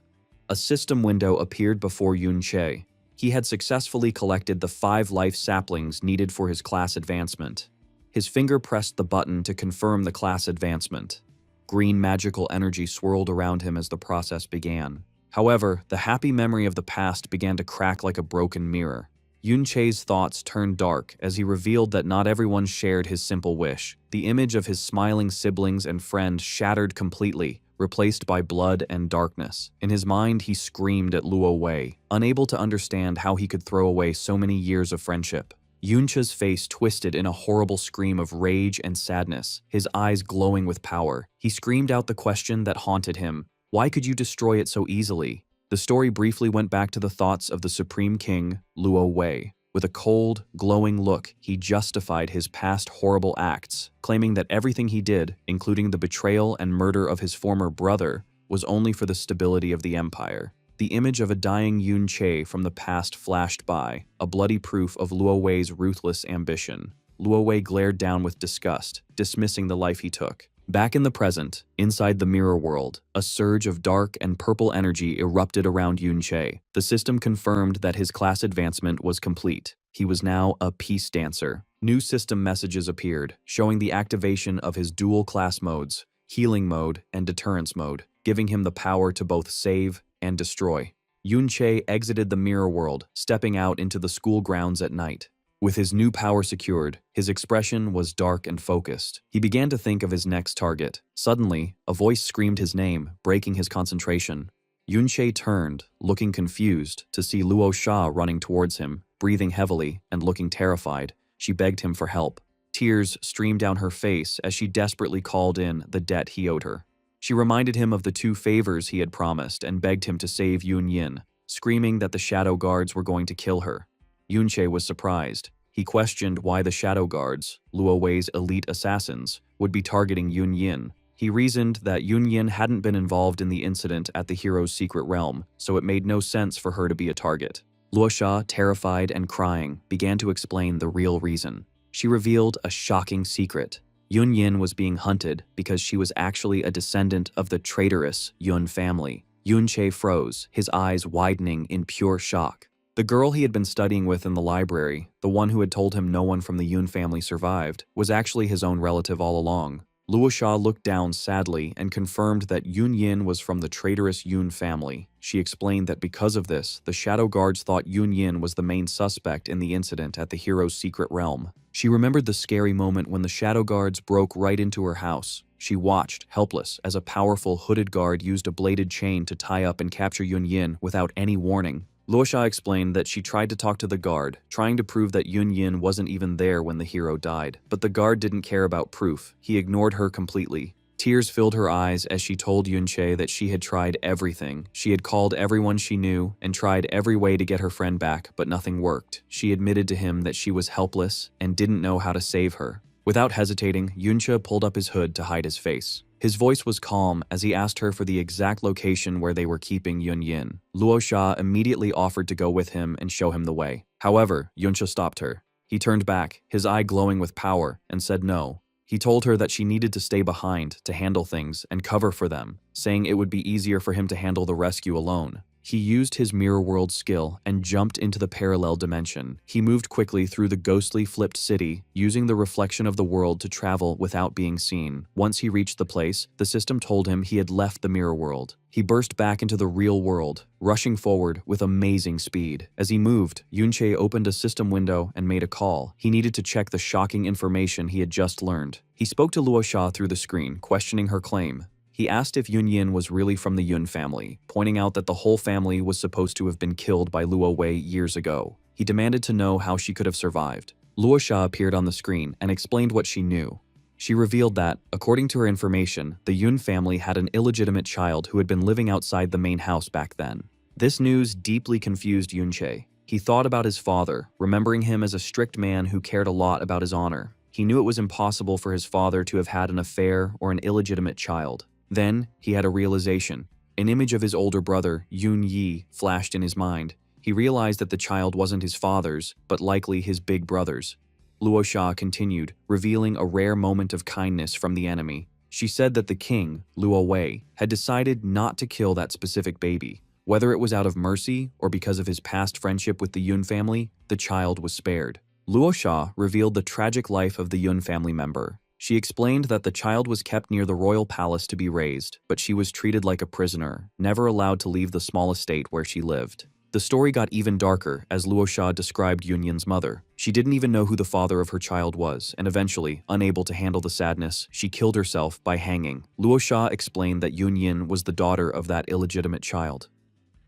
A system window appeared before Yunche. He had successfully collected the 5 life saplings needed for his class advancement. His finger pressed the button to confirm the class advancement. Green magical energy swirled around him as the process began. However, the happy memory of the past began to crack like a broken mirror. Yunche's thoughts turned dark as he revealed that not everyone shared his simple wish. The image of his smiling siblings and friend shattered completely, replaced by blood and darkness. In his mind, he screamed at Luo Wei, unable to understand how he could throw away so many years of friendship. Yuncha's face twisted in a horrible scream of rage and sadness, his eyes glowing with power. He screamed out the question that haunted him. Why could you destroy it so easily? The story briefly went back to the thoughts of the Supreme King, Luo Wei. With a cold, glowing look, he justified his past horrible acts, claiming that everything he did, including the betrayal and murder of his former brother, was only for the stability of the empire. The image of a dying Yun Che from the past flashed by, a bloody proof of Luo Wei's ruthless ambition. Luo Wei glared down with disgust, dismissing the life he took. Back in the present, inside the mirror world, a surge of dark and purple energy erupted around Yun Che. The system confirmed that his class advancement was complete. He was now a peace dancer. New system messages appeared, showing the activation of his dual class modes, healing mode and deterrence mode, giving him the power to both save and destroy. Yun Che exited the mirror world, stepping out into the school grounds at night. With his new power secured, his expression was dark and focused. He began to think of his next target. Suddenly, a voice screamed his name, breaking his concentration. Yun Che turned, looking confused, to see Luo Sha running towards him, breathing heavily and looking terrified. She begged him for help. Tears streamed down her face as she desperately called in the debt he owed her. She reminded him of the 2 favors he had promised and begged him to save Yun Yin, screaming that the shadow guards were going to kill her. Yun Che was surprised. He questioned why the shadow guards, Luo Wei's elite assassins, would be targeting Yun Yin. He reasoned that Yun Yin hadn't been involved in the incident at the hero's secret realm, so it made no sense for her to be a target. Luo Sha, terrified and crying, began to explain the real reason. She revealed a shocking secret. Yun Yin was being hunted because she was actually a descendant of the traitorous Yun family. Yun Che froze, his eyes widening in pure shock. The girl he had been studying with in the library, the one who had told him no one from the Yun family survived, was actually his own relative all along. Luo Sha looked down sadly and confirmed that Yun Yin was from the traitorous Yun family. She explained that because of this, the shadow guards thought Yun Yin was the main suspect in the incident at the hero's secret realm. She remembered the scary moment when the shadow guards broke right into her house. She watched, helpless, as a powerful hooded guard used a bladed chain to tie up and capture Yun Yin without any warning. Luo Sha explained that she tried to talk to the guard, trying to prove that Yun Yin wasn't even there when the hero died. But the guard didn't care about proof. He ignored her completely. Tears filled her eyes as she told Yun Che that she had tried everything. She had called everyone she knew and tried every way to get her friend back, but nothing worked. She admitted to him that she was helpless and didn't know how to save her. Without hesitating, Yuncha pulled up his hood to hide his face. His voice was calm as he asked her for the exact location where they were keeping Yun Yin. Luo Sha immediately offered to go with him and show him the way. However, Yuncha stopped her. He turned back, his eye glowing with power, and said no. He told her that she needed to stay behind to handle things and cover for them, saying it would be easier for him to handle the rescue alone. He used his mirror world skill and jumped into the parallel dimension. He moved quickly through the ghostly flipped city, using the reflection of the world to travel without being seen. Once he reached the place, the system told him he had left the mirror world. He burst back into the real world, rushing forward with amazing speed. As he moved, Yunche opened a system window and made a call. He needed to check the shocking information he had just learned. He spoke to Luo Sha through the screen, questioning her claim. He asked if Yun Yin was really from the Yun family, pointing out that the whole family was supposed to have been killed by Luo Wei years ago. He demanded to know how she could have survived. Luo Sha appeared on the screen and explained what she knew. She revealed that, according to her information, the Yun family had an illegitimate child who had been living outside the main house back then. This news deeply confused Yunche. He thought about his father, remembering him as a strict man who cared a lot about his honor. He knew it was impossible for his father to have had an affair or an illegitimate child. Then, he had a realization. An image of his older brother, Yun Yi, flashed in his mind. He realized that the child wasn't his father's, but likely his big brother's. Luo Sha continued, revealing a rare moment of kindness from the enemy. She said that the king, Luo Wei, had decided not to kill that specific baby. Whether it was out of mercy or because of his past friendship with the Yun family, the child was spared. Luo Sha revealed the tragic life of the Yun family member. She explained that the child was kept near the royal palace to be raised, but she was treated like a prisoner, never allowed to leave the small estate where she lived. The story got even darker as Luo Sha described Yunyin's mother. She didn't even know who the father of her child was, and eventually, unable to handle the sadness, she killed herself by hanging. Luo Sha explained that Yunyin was the daughter of that illegitimate child.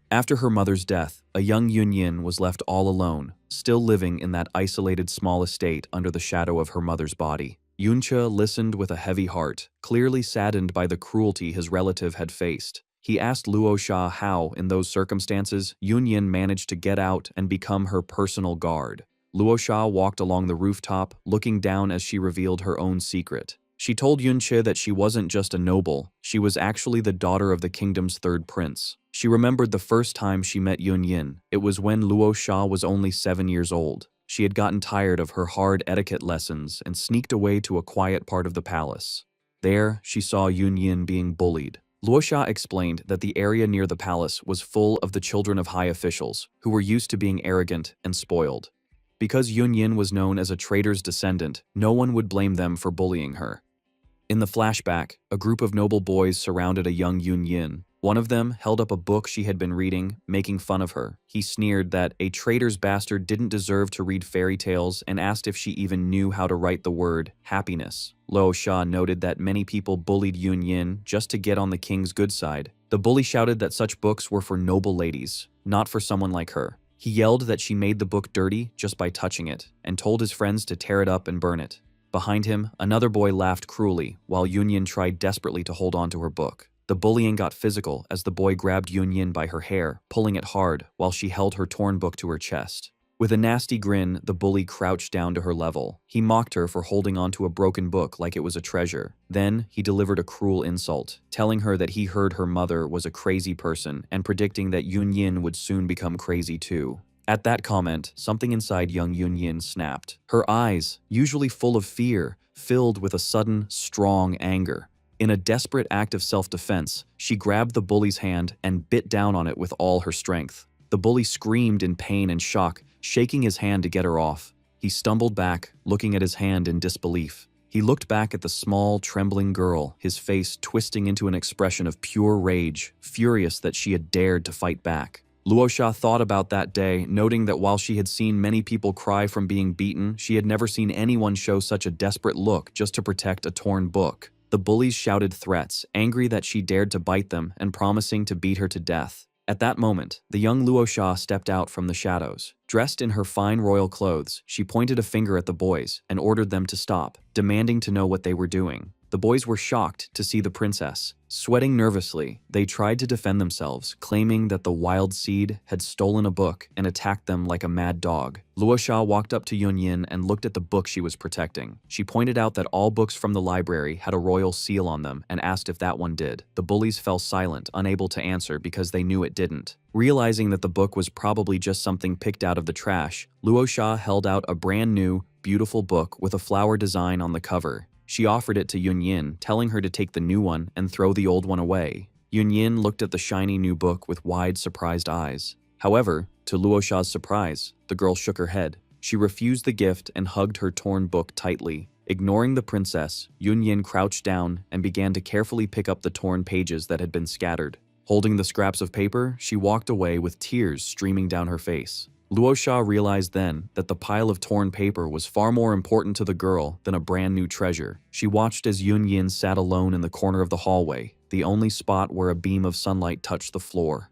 After her mother's death, a young Yunyin was left all alone, still living in that isolated small estate under the shadow of her mother's body. Yunche listened with a heavy heart, clearly saddened by the cruelty his relative had faced. He asked Luo Sha how, in those circumstances, Yunyin managed to get out and become her personal guard. Luo Sha walked along the rooftop, looking down as she revealed her own secret. She told Yunche that she wasn't just a noble, she was actually the daughter of the kingdom's third prince. She remembered the first time she met Yunyin. It was when Luo Sha was only 7 years old. She had gotten tired of her hard etiquette lessons and sneaked away to a quiet part of the palace. There, she saw Yunyin being bullied. Luo Sha explained that the area near the palace was full of the children of high officials, who were used to being arrogant and spoiled. Because Yunyin was known as a traitor's descendant, no one would blame them for bullying her. In the flashback, a group of noble boys surrounded a young Yunyin. One of them held up a book she had been reading, making fun of her. He sneered that a traitor's bastard didn't deserve to read fairy tales and asked if she even knew how to write the word happiness. Luo Sha noted that many people bullied Yunyin just to get on the king's good side. The bully shouted that such books were for noble ladies, not for someone like her. He yelled that she made the book dirty just by touching it, and told his friends to tear it up and burn it. Behind him, another boy laughed cruelly, while Yunyin tried desperately to hold on to her book. The bullying got physical as the boy grabbed Yunyin by her hair, pulling it hard while she held her torn book to her chest. With a nasty grin, the bully crouched down to her level. He mocked her for holding onto a broken book like it was a treasure. Then, he delivered a cruel insult, telling her that he heard her mother was a crazy person and predicting that Yunyin would soon become crazy too. At that comment, something inside young Yunyin snapped. Her eyes, usually full of fear, filled with a sudden, strong anger. In a desperate act of self-defense, she grabbed the bully's hand and bit down on it with all her strength. The bully screamed in pain and shock, shaking his hand to get her off. He stumbled back, looking at his hand in disbelief. He looked back at the small, trembling girl, his face twisting into an expression of pure rage, furious that she had dared to fight back. Luo Sha thought about that day, noting that while she had seen many people cry from being beaten, she had never seen anyone show such a desperate look just to protect a torn book. The bullies shouted threats, angry that she dared to bite them and promising to beat her to death. At that moment, the young Luo Sha stepped out from the shadows. Dressed in her fine royal clothes, she pointed a finger at the boys and ordered them to stop, demanding to know what they were doing. The boys were shocked to see the princess. Sweating nervously, they tried to defend themselves, claiming that the wild seed had stolen a book and attacked them like a mad dog. Luo Sha walked up to Yunyin and looked at the book she was protecting. She pointed out that all books from the library had a royal seal on them and asked if that one did. The bullies fell silent, unable to answer because they knew it didn't. Realizing that the book was probably just something picked out of the trash, Luo Sha held out a brand new, beautiful book with a flower design on the cover. She offered it to Yunyin, telling her to take the new one and throw the old one away. Yunyin looked at the shiny new book with wide, surprised eyes. However, to Luo Sha's surprise, the girl shook her head. She refused the gift and hugged her torn book tightly. Ignoring the princess, Yunyin crouched down and began to carefully pick up the torn pages that had been scattered. Holding the scraps of paper, she walked away with tears streaming down her face. Luo Sha realized then that the pile of torn paper was far more important to the girl than a brand new treasure. She watched as Yunyin sat alone in the corner of the hallway, the only spot where a beam of sunlight touched the floor.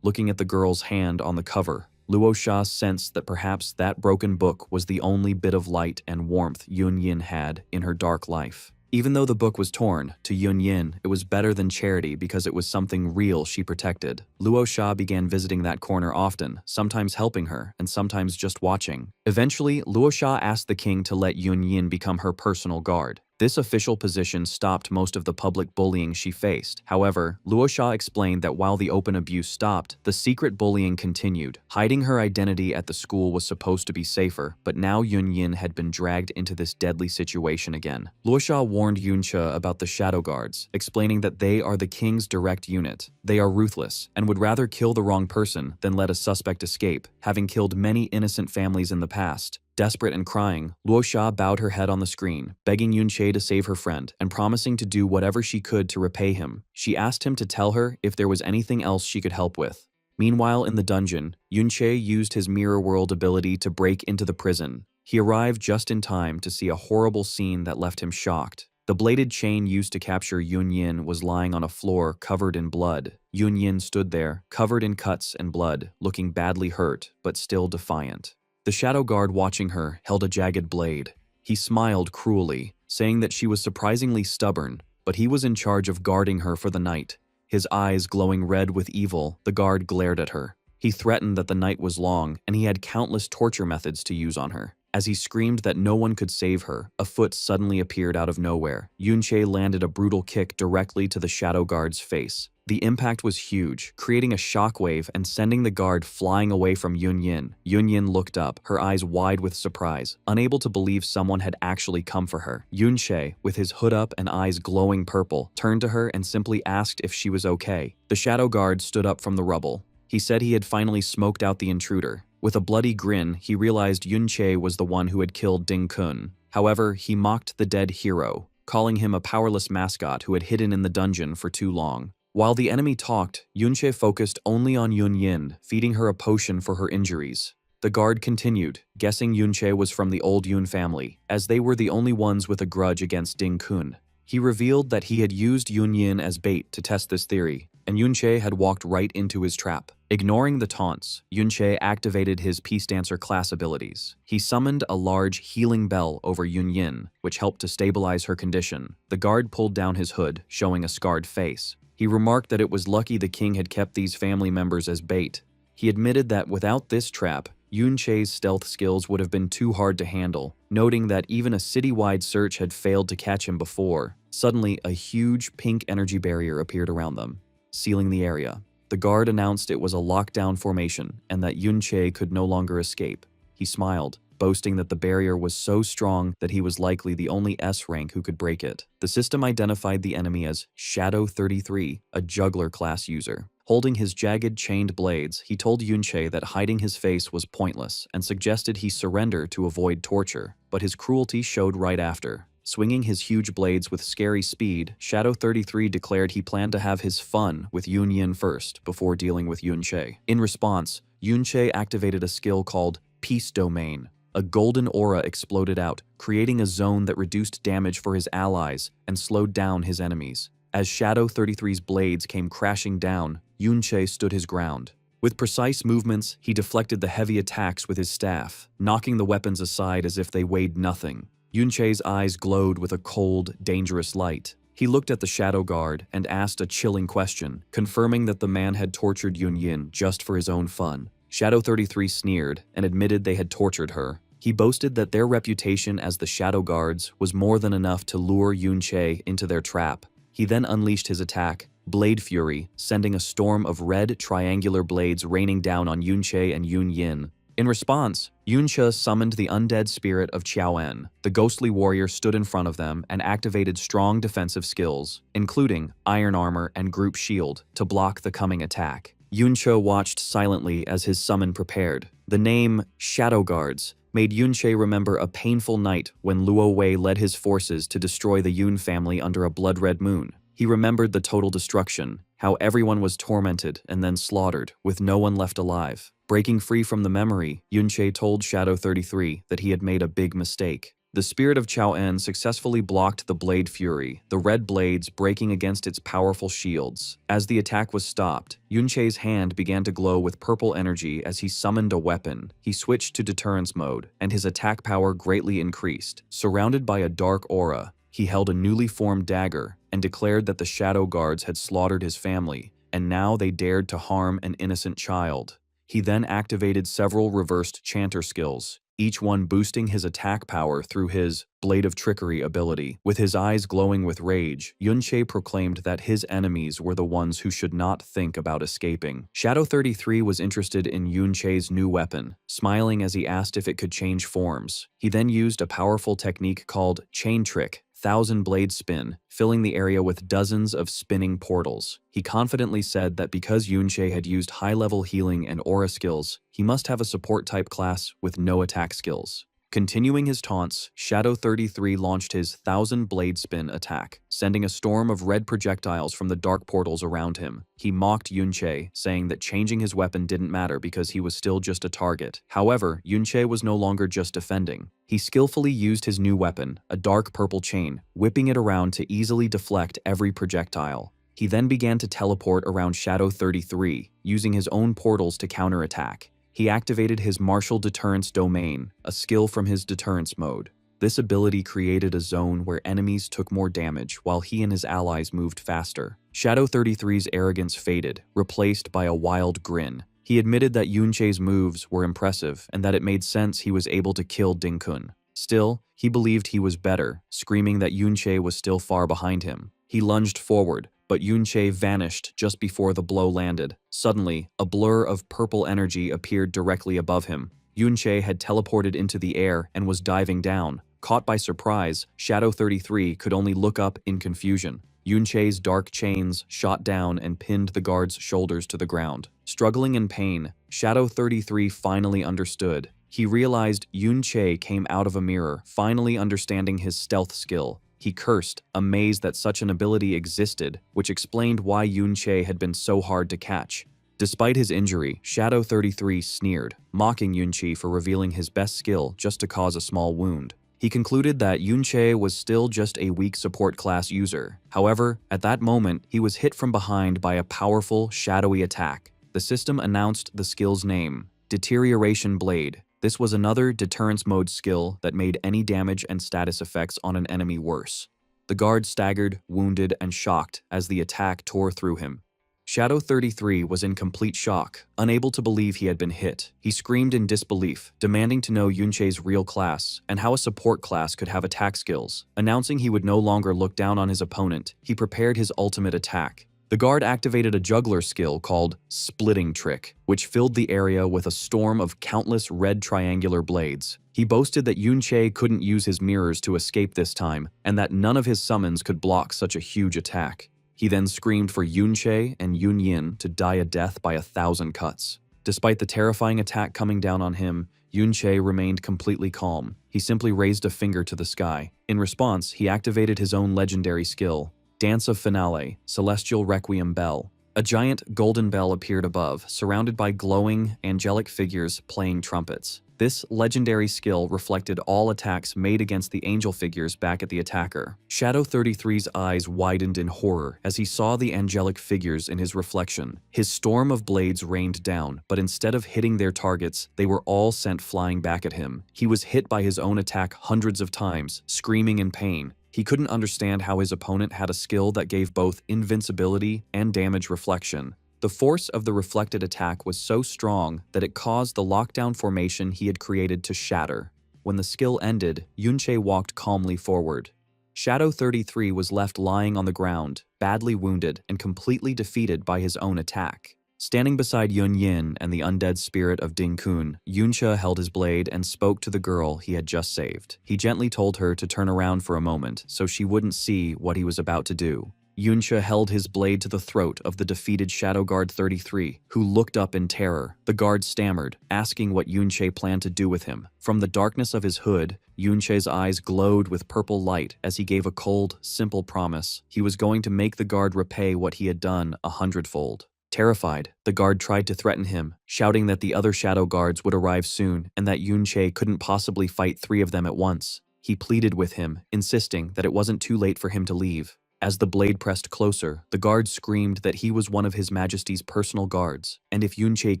Looking at the girl's hand on the cover, Luo Sha sensed that perhaps that broken book was the only bit of light and warmth Yunyin had in her dark life. Even though the book was torn, to Yunyin, it was better than charity because it was something real she protected. Luo Sha began visiting that corner often, sometimes helping her, and sometimes just watching. Eventually, Luo Sha asked the king to let Yunyin become her personal guard. This official position stopped most of the public bullying she faced. However, Luo Sha explained that while the open abuse stopped, the secret bullying continued. Hiding her identity at the school was supposed to be safer, but now Yunyin had been dragged into this deadly situation again. Luo Sha warned Yunche about the Shadow Guards, explaining that they are the king's direct unit. They are ruthless and would rather kill the wrong person than let a suspect escape, having killed many innocent families in the past. Desperate and crying, Luo Sha bowed her head on the screen, begging Yunche to save her friend and promising to do whatever she could to repay him. She asked him to tell her if there was anything else she could help with. Meanwhile, in the dungeon, Yunche used his mirror world ability to break into the prison. He arrived just in time to see a horrible scene that left him shocked. The bladed chain used to capture Yunyin was lying on a floor covered in blood. Yunyin stood there, covered in cuts and blood, looking badly hurt, but still defiant. The shadow guard watching her held a jagged blade. He smiled cruelly, saying that she was surprisingly stubborn, but he was in charge of guarding her for the night. His eyes glowing red with evil, the guard glared at her. He threatened that the night was long, and he had countless torture methods to use on her. As he screamed that no one could save her, a foot suddenly appeared out of nowhere. Yunche landed a brutal kick directly to the shadow guard's face. The impact was huge, creating a shockwave and sending the guard flying away from Yunyin. Yunyin looked up, her eyes wide with surprise, unable to believe someone had actually come for her. Yunche, with his hood up and eyes glowing purple, turned to her and simply asked if she was okay. The shadow guard stood up from the rubble. He said he had finally smoked out the intruder. With a bloody grin, he realized Yunche was the one who had killed Ding Kun. However, he mocked the dead hero, calling him a powerless mascot who had hidden in the dungeon for too long. While the enemy talked, Yunche focused only on Yunyin, feeding her a potion for her injuries. The guard continued, guessing Yunche was from the old Yun family, as they were the only ones with a grudge against Ding Kun. He revealed that he had used Yunyin as bait to test this theory, and Yunche had walked right into his trap. Ignoring the taunts, Yunche activated his Peace Dancer class abilities. He summoned a large healing bell over Yunyin, which helped to stabilize her condition. The guard pulled down his hood, showing a scarred face. He remarked that it was lucky the king had kept these family members as bait. He admitted that without this trap, Yunche's stealth skills would have been too hard to handle, noting that even a citywide search had failed to catch him before. Suddenly, a huge pink energy barrier appeared around them, sealing the area. The guard announced it was a lockdown formation and that Yunche could no longer escape. He smiled, boasting that the barrier was so strong that he was likely the only S rank who could break it. The system identified the enemy as Shadow 33, a juggler class user. Holding his jagged chained blades, he told Yunche that hiding his face was pointless and suggested he surrender to avoid torture, but his cruelty showed right after. Swinging his huge blades with scary speed, Shadow 33 declared he planned to have his fun with Yunyin first before dealing with Yunche. In response, Yunche activated a skill called Peace Domain. A golden aura exploded out, creating a zone that reduced damage for his allies and slowed down his enemies. As Shadow 33's blades came crashing down, Yunche stood his ground. With precise movements, he deflected the heavy attacks with his staff, knocking the weapons aside as if they weighed nothing. Yunche's eyes glowed with a cold, dangerous light. He looked at the shadow guard and asked a chilling question, confirming that the man had tortured Yunyin just for his own fun. Shadow 33 sneered and admitted they had tortured her. He boasted that their reputation as the Shadow Guards was more than enough to lure Yunche into their trap. He then unleashed his attack, Blade Fury, sending a storm of red triangular blades raining down on Yunche and Yunyin. In response, Yunche summoned the undead spirit of Qiaoen. The ghostly warrior stood in front of them and activated strong defensive skills, including iron armor and group shield, to block the coming attack. Yunche watched silently as his summon prepared. The name Shadow Guards made Yunche remember a painful night when Luo Wei led his forces to destroy the Yun family under a blood-red moon. He remembered the total destruction, how everyone was tormented and then slaughtered, with no one left alive. Breaking free from the memory, Yunche told Shadow 33 that he had made a big mistake. The spirit of Qiaoen successfully blocked the Blade Fury, the red blades breaking against its powerful shields. As the attack was stopped, Yunche's hand began to glow with purple energy as he summoned a weapon. He switched to deterrence mode, and his attack power greatly increased. Surrounded by a dark aura, he held a newly formed dagger and declared that the Shadow Guards had slaughtered his family, and now they dared to harm an innocent child. He then activated several reversed chanter skills, each one boosting his attack power through his Blade of Trickery ability. With his eyes glowing with rage, Yunche proclaimed that his enemies were the ones who should not think about escaping. Shadow 33 was interested in Yunche's new weapon, smiling as he asked if it could change forms. He then used a powerful technique called Chain Trick, 1,000 blade spin, filling the area with dozens of spinning portals. He confidently said that because Yunche had used high-level healing and aura skills, he must have a support-type class with no attack skills. Continuing his taunts, Shadow 33 launched his 1,000 Blade Spin attack, sending a storm of red projectiles from the dark portals around him. He mocked Yunche, saying that changing his weapon didn't matter because he was still just a target. However, Yunche was no longer just defending. He skillfully used his new weapon, a dark purple chain, whipping it around to easily deflect every projectile. He then began to teleport around Shadow 33, using his own portals to counterattack. He activated his Martial Deterrence Domain, a skill from his Deterrence mode. This ability created a zone where enemies took more damage while he and his allies moved faster. Shadow 33's arrogance faded, replaced by a wild grin. He admitted that Yunche's moves were impressive and that it made sense he was able to kill Dingkun. Still, he believed he was better, screaming that Yunche was still far behind him. He lunged forward, but Yunche vanished just before the blow landed. Suddenly, a blur of purple energy appeared directly above him. Yunche had teleported into the air and was diving down. Caught by surprise, Shadow 33 could only look up in confusion. Yunche's dark chains shot down and pinned the guard's shoulders to the ground. Struggling in pain, Shadow 33 finally understood. He realized Yunche came out of a mirror, finally understanding his stealth skill. He cursed, amazed that such an ability existed, which explained why Yunche had been so hard to catch. Despite his injury, Shadow 33 sneered, mocking Yunche for revealing his best skill just to cause a small wound. He concluded that Yunche was still just a weak support class user. However, at that moment, he was hit from behind by a powerful, shadowy attack. The system announced the skill's name, Deterioration Blade. This was another deterrence mode skill that made any damage and status effects on an enemy worse. The guard staggered, wounded, and shocked as the attack tore through him. Shadow 33 was in complete shock, unable to believe he had been hit. He screamed in disbelief, demanding to know Yunche's real class and how a support class could have attack skills. Announcing he would no longer look down on his opponent, he prepared his ultimate attack. The guard activated a juggler skill called Splitting Trick, which filled the area with a storm of countless red triangular blades. He boasted that Yunche couldn't use his mirrors to escape this time, and that none of his summons could block such a huge attack. He then screamed for Yunche and Yunyin to die a death by 1,000 cuts. Despite the terrifying attack coming down on him, Yunche remained completely calm. He simply raised a finger to the sky. In response, he activated his own legendary skill, Dance of Finale, Celestial Requiem Bell. A giant golden bell appeared above, surrounded by glowing, angelic figures playing trumpets. This legendary skill reflected all attacks made against the angel figures back at the attacker. Shadow 33's eyes widened in horror as he saw the angelic figures in his reflection. His storm of blades rained down, but instead of hitting their targets, they were all sent flying back at him. He was hit by his own attack hundreds of times, screaming in pain. He couldn't understand how his opponent had a skill that gave both invincibility and damage reflection. The force of the reflected attack was so strong that it caused the lockdown formation he had created to shatter. When the skill ended, Yunche walked calmly forward. Shadow 33 was left lying on the ground, badly wounded and completely defeated by his own attack. Standing beside Yunyin and the undead spirit of Dingkun, Yunche held his blade and spoke to the girl he had just saved. He gently told her to turn around for a moment so she wouldn't see what he was about to do. Yunche held his blade to the throat of the defeated Shadow Guard 33, who looked up in terror. The guard stammered, asking what Yunche planned to do with him. From the darkness of his hood, Yunche's eyes glowed with purple light as he gave a cold, simple promise. He was going to make the guard repay what he had done 100-fold. Terrified, the guard tried to threaten him, shouting that the other shadow guards would arrive soon and that Yunche couldn't possibly fight 3 of them at once. He pleaded with him, insisting that it wasn't too late for him to leave. As the blade pressed closer, the guard screamed that he was one of His Majesty's personal guards, and if Yunche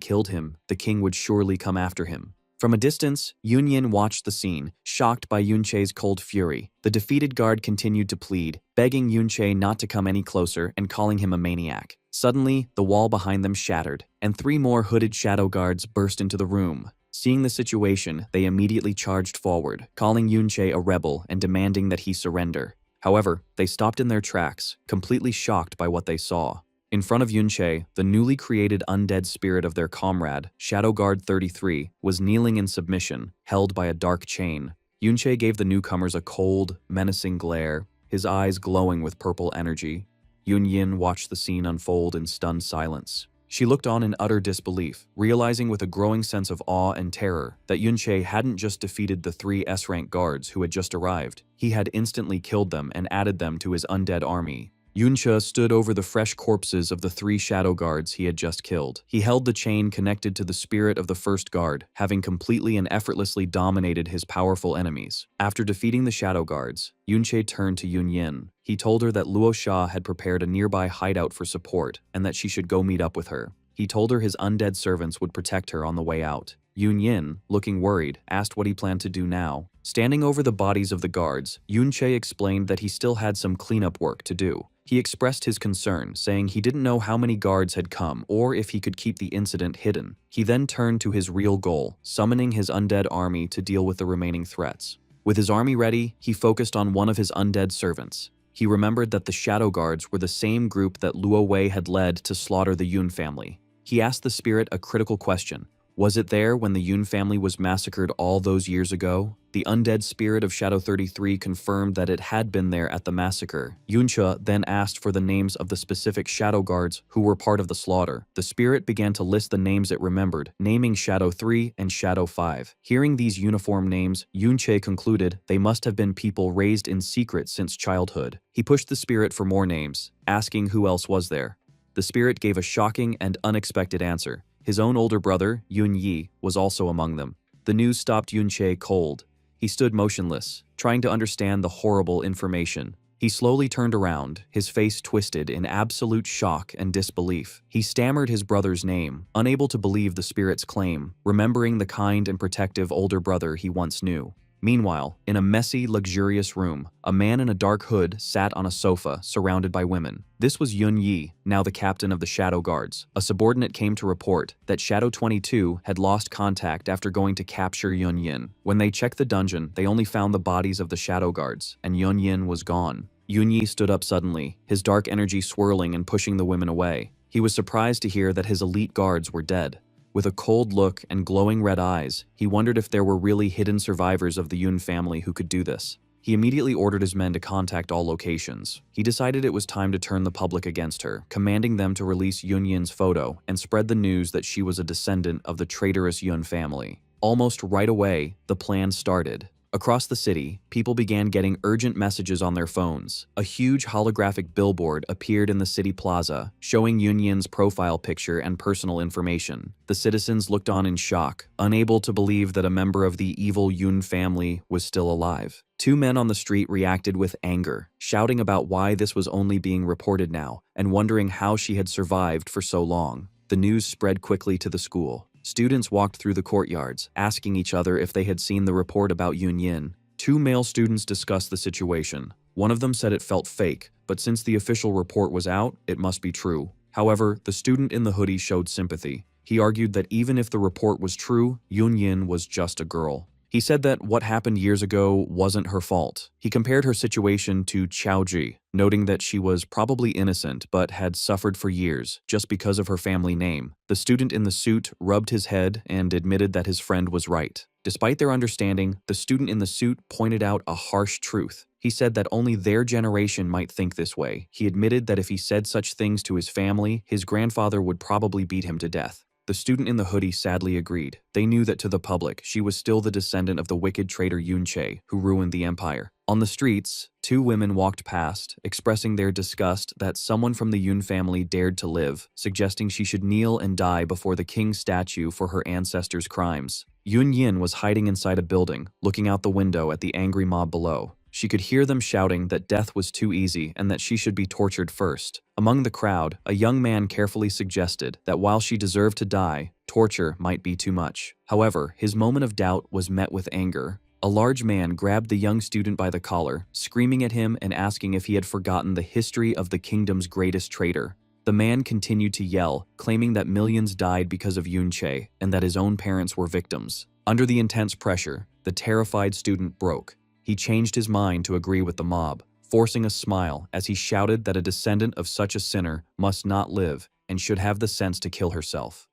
killed him, the king would surely come after him. From a distance, Yunyin watched the scene, shocked by Yunche's cold fury. The defeated guard continued to plead, begging Yunche not to come any closer and calling him a maniac. Suddenly, the wall behind them shattered, and 3 more hooded shadow guards burst into the room. Seeing the situation, they immediately charged forward, calling Yunche a rebel and demanding that he surrender. However, they stopped in their tracks, completely shocked by what they saw. In front of Yunche, the newly created undead spirit of their comrade, Shadow Guard 33, was kneeling in submission, held by a dark chain. Yunche gave the newcomers a cold, menacing glare, his eyes glowing with purple energy. Yunyin watched the scene unfold in stunned silence. She looked on in utter disbelief, realizing with a growing sense of awe and terror that Yunche hadn't just defeated the 3 S-rank guards who had just arrived, he had instantly killed them and added them to his undead army. Yunche stood over the fresh corpses of the 3 shadow guards he had just killed. He held the chain connected to the spirit of the first guard, having completely and effortlessly dominated his powerful enemies. After defeating the shadow guards, Yunche turned to Yunyin. He told her that Luo Sha had prepared a nearby hideout for support and that she should go meet up with her. He told her his undead servants would protect her on the way out. Yunyin, looking worried, asked what he planned to do now. Standing over the bodies of the guards, Yunche explained that he still had some cleanup work to do. He expressed his concern, saying he didn't know how many guards had come or if he could keep the incident hidden. He then turned to his real goal, summoning his undead army to deal with the remaining threats. With his army ready, he focused on one of his undead servants. He remembered that the shadow guards were the same group that Luo Wei had led to slaughter the Yun family. He asked the spirit a critical question. Was it there when the Yun family was massacred all those years ago? The undead spirit of Shadow 33 confirmed that it had been there at the massacre. Yunche then asked for the names of the specific shadow guards who were part of the slaughter. The spirit began to list the names it remembered, naming Shadow 3 and Shadow 5. Hearing these uniform names, Yunche concluded they must have been people raised in secret since childhood. He pushed the spirit for more names, asking who else was there. The spirit gave a shocking and unexpected answer. His own older brother, Yun Yi, was also among them. The news stopped Yunche cold. He stood motionless, trying to understand the horrible information. He slowly turned around, his face twisted in absolute shock and disbelief. He stammered his brother's name, unable to believe the spirit's claim, remembering the kind and protective older brother he once knew. Meanwhile, in a messy, luxurious room, a man in a dark hood sat on a sofa, surrounded by women. This was Yun Yi, now the captain of the Shadow Guards. A subordinate came to report that Shadow 22 had lost contact after going to capture Yun Yin. When they checked the dungeon, they only found the bodies of the Shadow Guards, and Yun Yin was gone. Yun Yi stood up suddenly, his dark energy swirling and pushing the women away. He was surprised to hear that his elite guards were dead. With a cold look and glowing red eyes, he wondered if there were really hidden survivors of the Yun family who could do this. He immediately ordered his men to contact all locations. He decided it was time to turn the public against her, commanding them to release Yun Yin's photo and spread the news that she was a descendant of the traitorous Yun family. Almost right away, the plan started. Across the city, people began getting urgent messages on their phones. A huge holographic billboard appeared in the city plaza, showing Yun Yin's profile picture and personal information. The citizens looked on in shock, unable to believe that a member of the evil Yun family was still alive. 2 men on the street reacted with anger, shouting about why this was only being reported now, and wondering how she had survived for so long. The news spread quickly to the school. Students walked through the courtyards, asking each other if they had seen the report about Yun Yin. 2 male students discussed the situation. One of them said it felt fake, but since the official report was out, it must be true. However, the student in the hoodie showed sympathy. He argued that even if the report was true, Yun Yin was just a girl. He said that what happened years ago wasn't her fault. He compared her situation to Chaoji, noting that she was probably innocent but had suffered for years just because of her family name. The student in the suit rubbed his head and admitted that his friend was right. Despite their understanding, the student in the suit pointed out a harsh truth. He said that only their generation might think this way. He admitted that if he said such things to his family, his grandfather would probably beat him to death. The student in the hoodie sadly agreed. They knew that to the public, she was still the descendant of the wicked traitor Yunche, who ruined the empire. On the streets, 2 women walked past, expressing their disgust that someone from the Yun family dared to live, suggesting she should kneel and die before the king's statue for her ancestors' crimes. Yun Yin was hiding inside a building, looking out the window at the angry mob below. She could hear them shouting that death was too easy and that she should be tortured first. Among the crowd, a young man carefully suggested that while she deserved to die, torture might be too much. However, his moment of doubt was met with anger. A large man grabbed the young student by the collar, screaming at him and asking if he had forgotten the history of the kingdom's greatest traitor. The man continued to yell, claiming that millions died because of Yunche and that his own parents were victims. Under the intense pressure, the terrified student broke. He changed his mind to agree with the mob, forcing a smile as he shouted that a descendant of such a sinner must not live and should have the sense to kill herself.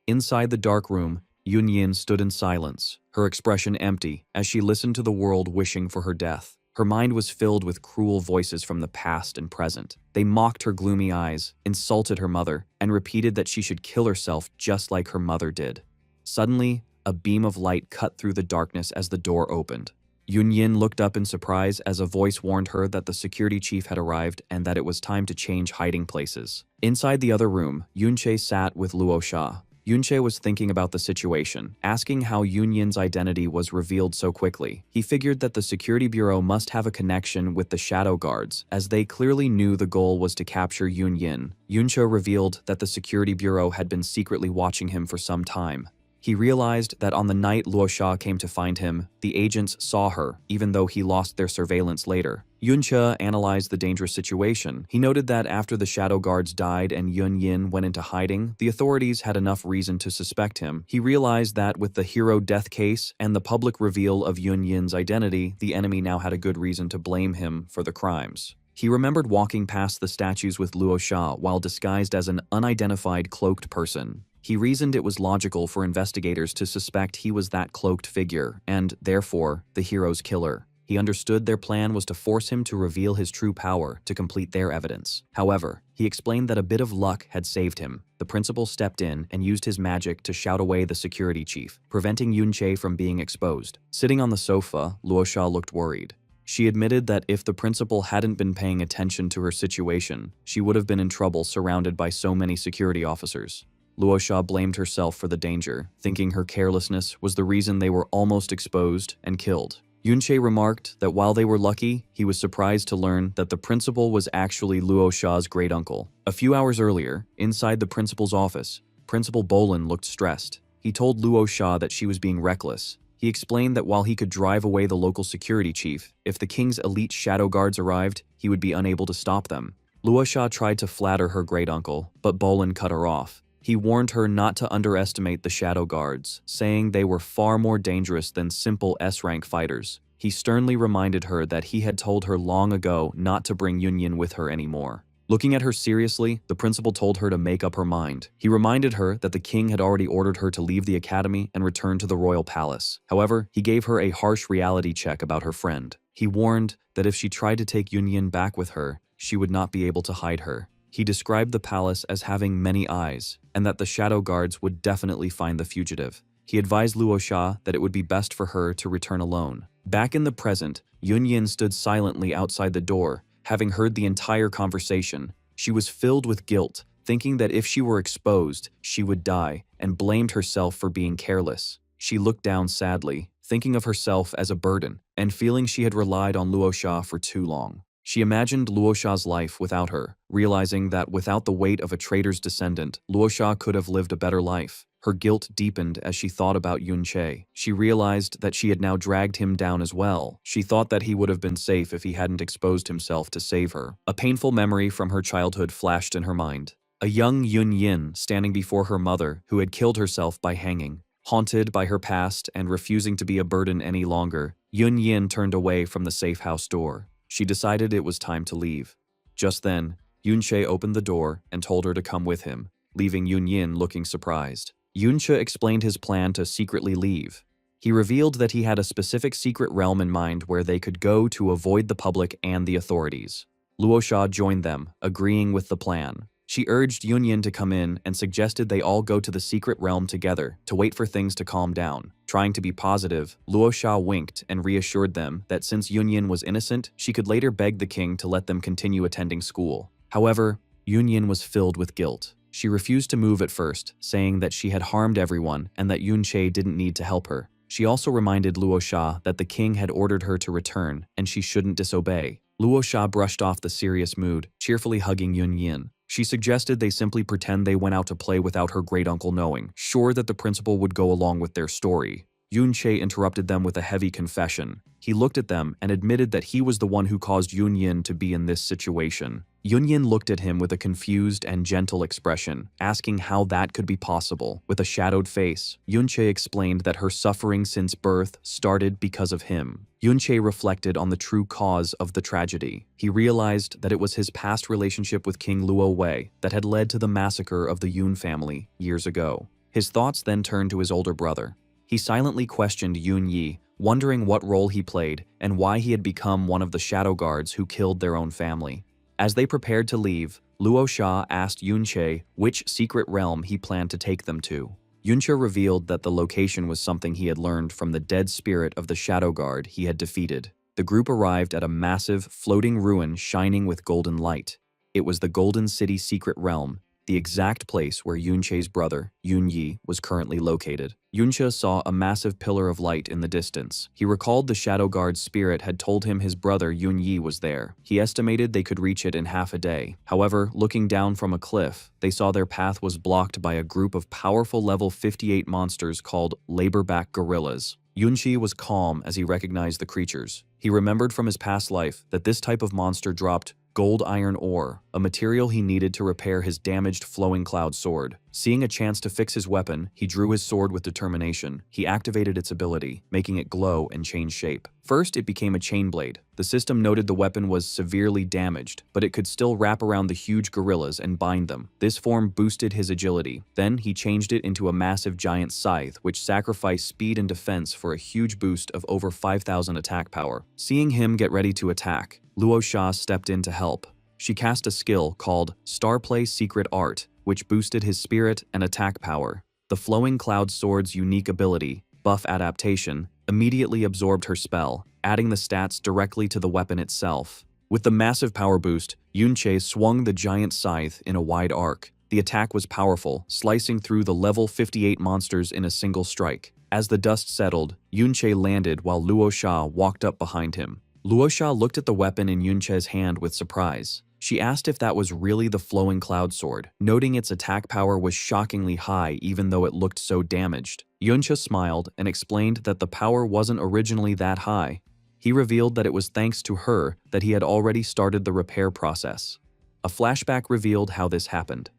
Inside the dark room, Yun Yin stood in silence, her expression empty as she listened to the world wishing for her death. Her mind was filled with cruel voices from the past and present. They mocked her gloomy eyes, insulted her mother, and repeated that she should kill herself just like her mother did. Suddenly, a beam of light cut through the darkness as the door opened. Yunyin looked up in surprise as a voice warned her that the security chief had arrived and that it was time to change hiding places. Inside the other room, Yunche sat with Luo Sha. Yunche was thinking about the situation, asking how Yunyin's identity was revealed so quickly. He figured that the security bureau must have a connection with the shadow guards, as they clearly knew the goal was to capture Yunyin. Yunche revealed that the security bureau had been secretly watching him for some time. He realized that on the night Luo Sha came to find him, the agents saw her, even though he lost their surveillance later. Yunche analyzed the dangerous situation. He noted that after the shadow guards died and Yunyin went into hiding, the authorities had enough reason to suspect him. He realized that with the hero death case and the public reveal of Yunyin's identity, the enemy now had a good reason to blame him for the crimes. He remembered walking past the statues with Luo Sha while disguised as an unidentified cloaked person. He reasoned it was logical for investigators to suspect he was that cloaked figure, and, therefore, the hero's killer. He understood their plan was to force him to reveal his true power to complete their evidence. However, he explained that a bit of luck had saved him. The principal stepped in and used his magic to shout away the security chief, preventing Yunche from being exposed. Sitting on the sofa, Luo Sha looked worried. She admitted that if the principal hadn't been paying attention to her situation, she would have been in trouble surrounded by so many security officers. Luo Sha blamed herself for the danger, thinking her carelessness was the reason they were almost exposed and killed. Yunche remarked that while they were lucky, he was surprised to learn that the principal was actually Luo Sha's great-uncle. A few hours earlier, inside the principal's office, Principal Bolin looked stressed. He told Luo Sha that she was being reckless. He explained that while he could drive away the local security chief, if the king's elite shadow guards arrived, he would be unable to stop them. Luo Sha tried to flatter her great-uncle, but Bolin cut her off. He warned her not to underestimate the shadow guards, saying they were far more dangerous than simple S-rank fighters. He sternly reminded her that he had told her long ago not to bring Yunyin with her anymore. Looking at her seriously, the principal told her to make up her mind. He reminded her that the king had already ordered her to leave the academy and return to the royal palace. However, he gave her a harsh reality check about her friend. He warned that if she tried to take Yunyin back with her, she would not be able to hide her. He described the palace as having many eyes, and that the shadow guards would definitely find the fugitive. He advised Luo Sha that it would be best for her to return alone. Back in the present, Yunyin stood silently outside the door, having heard the entire conversation. She was filled with guilt, thinking that if she were exposed, she would die, and blamed herself for being careless. She looked down sadly, thinking of herself as a burden, and feeling she had relied on Luo Sha for too long. She imagined Luo Sha's life without her, realizing that without the weight of a traitor's descendant, Luo Sha could have lived a better life. Her guilt deepened as she thought about Yunche. She realized that she had now dragged him down as well. She thought that he would have been safe if he hadn't exposed himself to save her. A painful memory from her childhood flashed in her mind. A young Yunyin standing before her mother, who had killed herself by hanging. Haunted by her past and refusing to be a burden any longer, Yunyin turned away from the safe house door. She decided it was time to leave. Just then, Yunche opened the door and told her to come with him, leaving Yunyin looking surprised. Yunche explained his plan to secretly leave. He revealed that he had a specific secret realm in mind where they could go to avoid the public and the authorities. Luo Sha joined them, agreeing with the plan. She urged Yunyin to come in and suggested they all go to the secret realm together to wait for things to calm down. Trying to be positive, Luo Sha winked and reassured them that since Yunyin was innocent, she could later beg the king to let them continue attending school. However, Yunyin was filled with guilt. She refused to move at first, saying that she had harmed everyone and that Yunche didn't need to help her. She also reminded Luo Sha that the king had ordered her to return and she shouldn't disobey. Luo Sha brushed off the serious mood, cheerfully hugging Yunyin. She suggested they simply pretend they went out to play without her great-uncle knowing, sure that the principal would go along with their story. Yunche interrupted them with a heavy confession. He looked at them and admitted that he was the one who caused Yunyin to be in this situation. Yunyin looked at him with a confused and gentle expression, asking how that could be possible. With a shadowed face, Yunche explained that her suffering since birth started because of him. Yunche reflected on the true cause of the tragedy. He realized that it was his past relationship with King Luo Wei that had led to the massacre of the Yun family years ago. His thoughts then turned to his older brother. He silently questioned Yun Yi, wondering what role he played and why he had become one of the shadow guards who killed their own family. As they prepared to leave, Luo Sha asked Yunche which secret realm he planned to take them to. Yunche revealed that the location was something he had learned from the dead spirit of the shadow guard he had defeated. The group arrived at a massive, floating ruin shining with golden light. It was the Golden City Secret Realm, the exact place where Yunche's brother, Yun Yi, was currently located. Yunche saw a massive pillar of light in the distance. He recalled the Shadow Guard's spirit had told him his brother Yun Yi was there. He estimated they could reach it in half a day. However, looking down from a cliff, they saw their path was blocked by a group of powerful level 58 monsters called laborback gorillas. Yunchi was calm as he recognized the creatures. He remembered from his past life that this type of monster dropped gold iron ore, a material he needed to repair his damaged flowing cloud sword. Seeing a chance to fix his weapon, he drew his sword with determination. He activated its ability, making it glow and change shape. First, it became a chain blade. The system noted the weapon was severely damaged, but it could still wrap around the huge gorillas and bind them. This form boosted his agility. Then, he changed it into a massive giant scythe, which sacrificed speed and defense for a huge boost of over 5,000 attack power. Seeing him get ready to attack, Luo Sha stepped in to help. She cast a skill called Starplay Secret Art, which boosted his spirit and attack power. The Flowing Cloud Sword's unique ability, Buff Adaptation, immediately absorbed her spell, adding the stats directly to the weapon itself. With the massive power boost, Yunche swung the giant scythe in a wide arc. The attack was powerful, slicing through the level 58 monsters in a single strike. As the dust settled, Yunche landed while Luo Sha walked up behind him. Luo Sha looked at the weapon in Yunche's hand with surprise. She asked if that was really the Flowing Cloud Sword, noting its attack power was shockingly high even though it looked so damaged. Yunche smiled and explained that the power wasn't originally that high. He revealed that it was thanks to her that he had already started the repair process. A flashback revealed how this happened.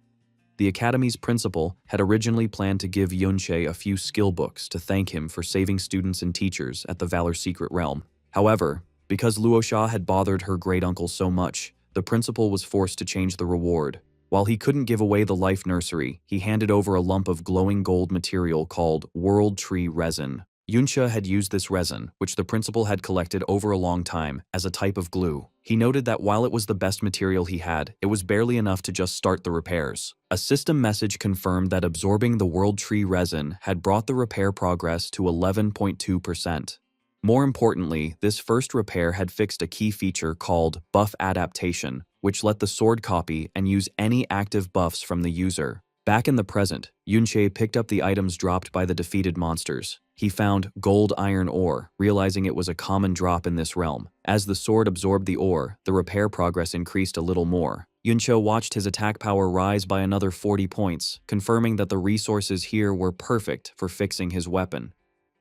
The Academy's principal had originally planned to give Yunche a few skill books to thank him for saving students and teachers at the Valor Secret Realm. However, because Luo Sha had bothered her great-uncle so much, the principal was forced to change the reward. While he couldn't give away the life nursery, he handed over a lump of glowing gold material called World Tree Resin. Yunche had used this resin, which the principal had collected over a long time, as a type of glue. He noted that while it was the best material he had, it was barely enough to just start the repairs. A system message confirmed that absorbing the World Tree Resin had brought the repair progress to 11.2%. More importantly, this first repair had fixed a key feature called Buff Adaptation, which let the sword copy and use any active buffs from the user. Back in the present, Yunche picked up the items dropped by the defeated monsters. He found gold iron ore, realizing it was a common drop in this realm. As the sword absorbed the ore, the repair progress increased a little more. Yunche watched his attack power rise by another 40 points, confirming that the resources here were perfect for fixing his weapon.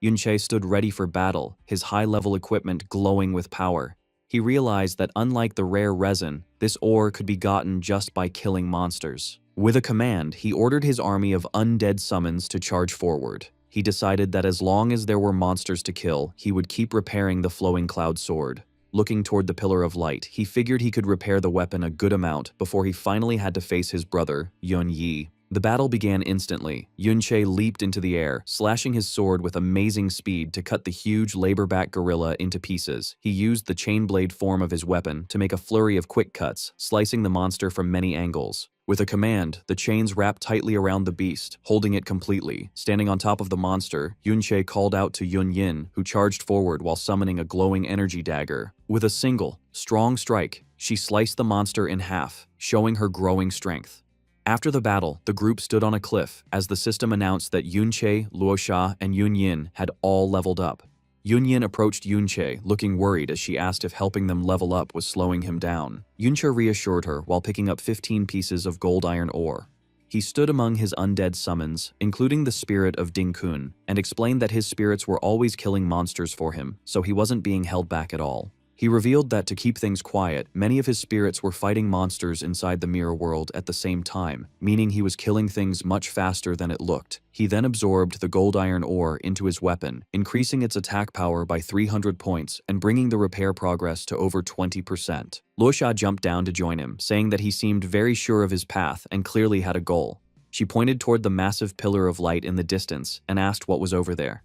Yunche stood ready for battle, his high-level equipment glowing with power. He realized that unlike the rare resin, this ore could be gotten just by killing monsters. With a command, he ordered his army of undead summons to charge forward. He decided that as long as there were monsters to kill, he would keep repairing the Flowing Cloud Sword. Looking toward the Pillar of Light, he figured he could repair the weapon a good amount before he finally had to face his brother, Yun Yi. The battle began instantly. Yunche leaped into the air, slashing his sword with amazing speed to cut the huge laborback gorilla into pieces. He used the chain blade form of his weapon to make a flurry of quick cuts, slicing the monster from many angles. With a command, the chains wrapped tightly around the beast, holding it completely. Standing on top of the monster, Yunche called out to Yun Yin, who charged forward while summoning a glowing energy dagger. With a single, strong strike, she sliced the monster in half, showing her growing strength. After the battle, the group stood on a cliff as the system announced that Yunche, Luo Sha, and Yun Yin had all leveled up. Yun Yin approached Yunche, looking worried as she asked if helping them level up was slowing him down. Yunche reassured her while picking up 15 pieces of gold iron ore. He stood among his undead summons, including the spirit of Ding Kun, and explained that his spirits were always killing monsters for him, so he wasn't being held back at all. He revealed that to keep things quiet, many of his spirits were fighting monsters inside the mirror world at the same time, meaning he was killing things much faster than it looked. He then absorbed the gold iron ore into his weapon, increasing its attack power by 300 points and bringing the repair progress to over 20%. Luo Sha jumped down to join him, saying that he seemed very sure of his path and clearly had a goal. She pointed toward the massive pillar of light in the distance and asked what was over there.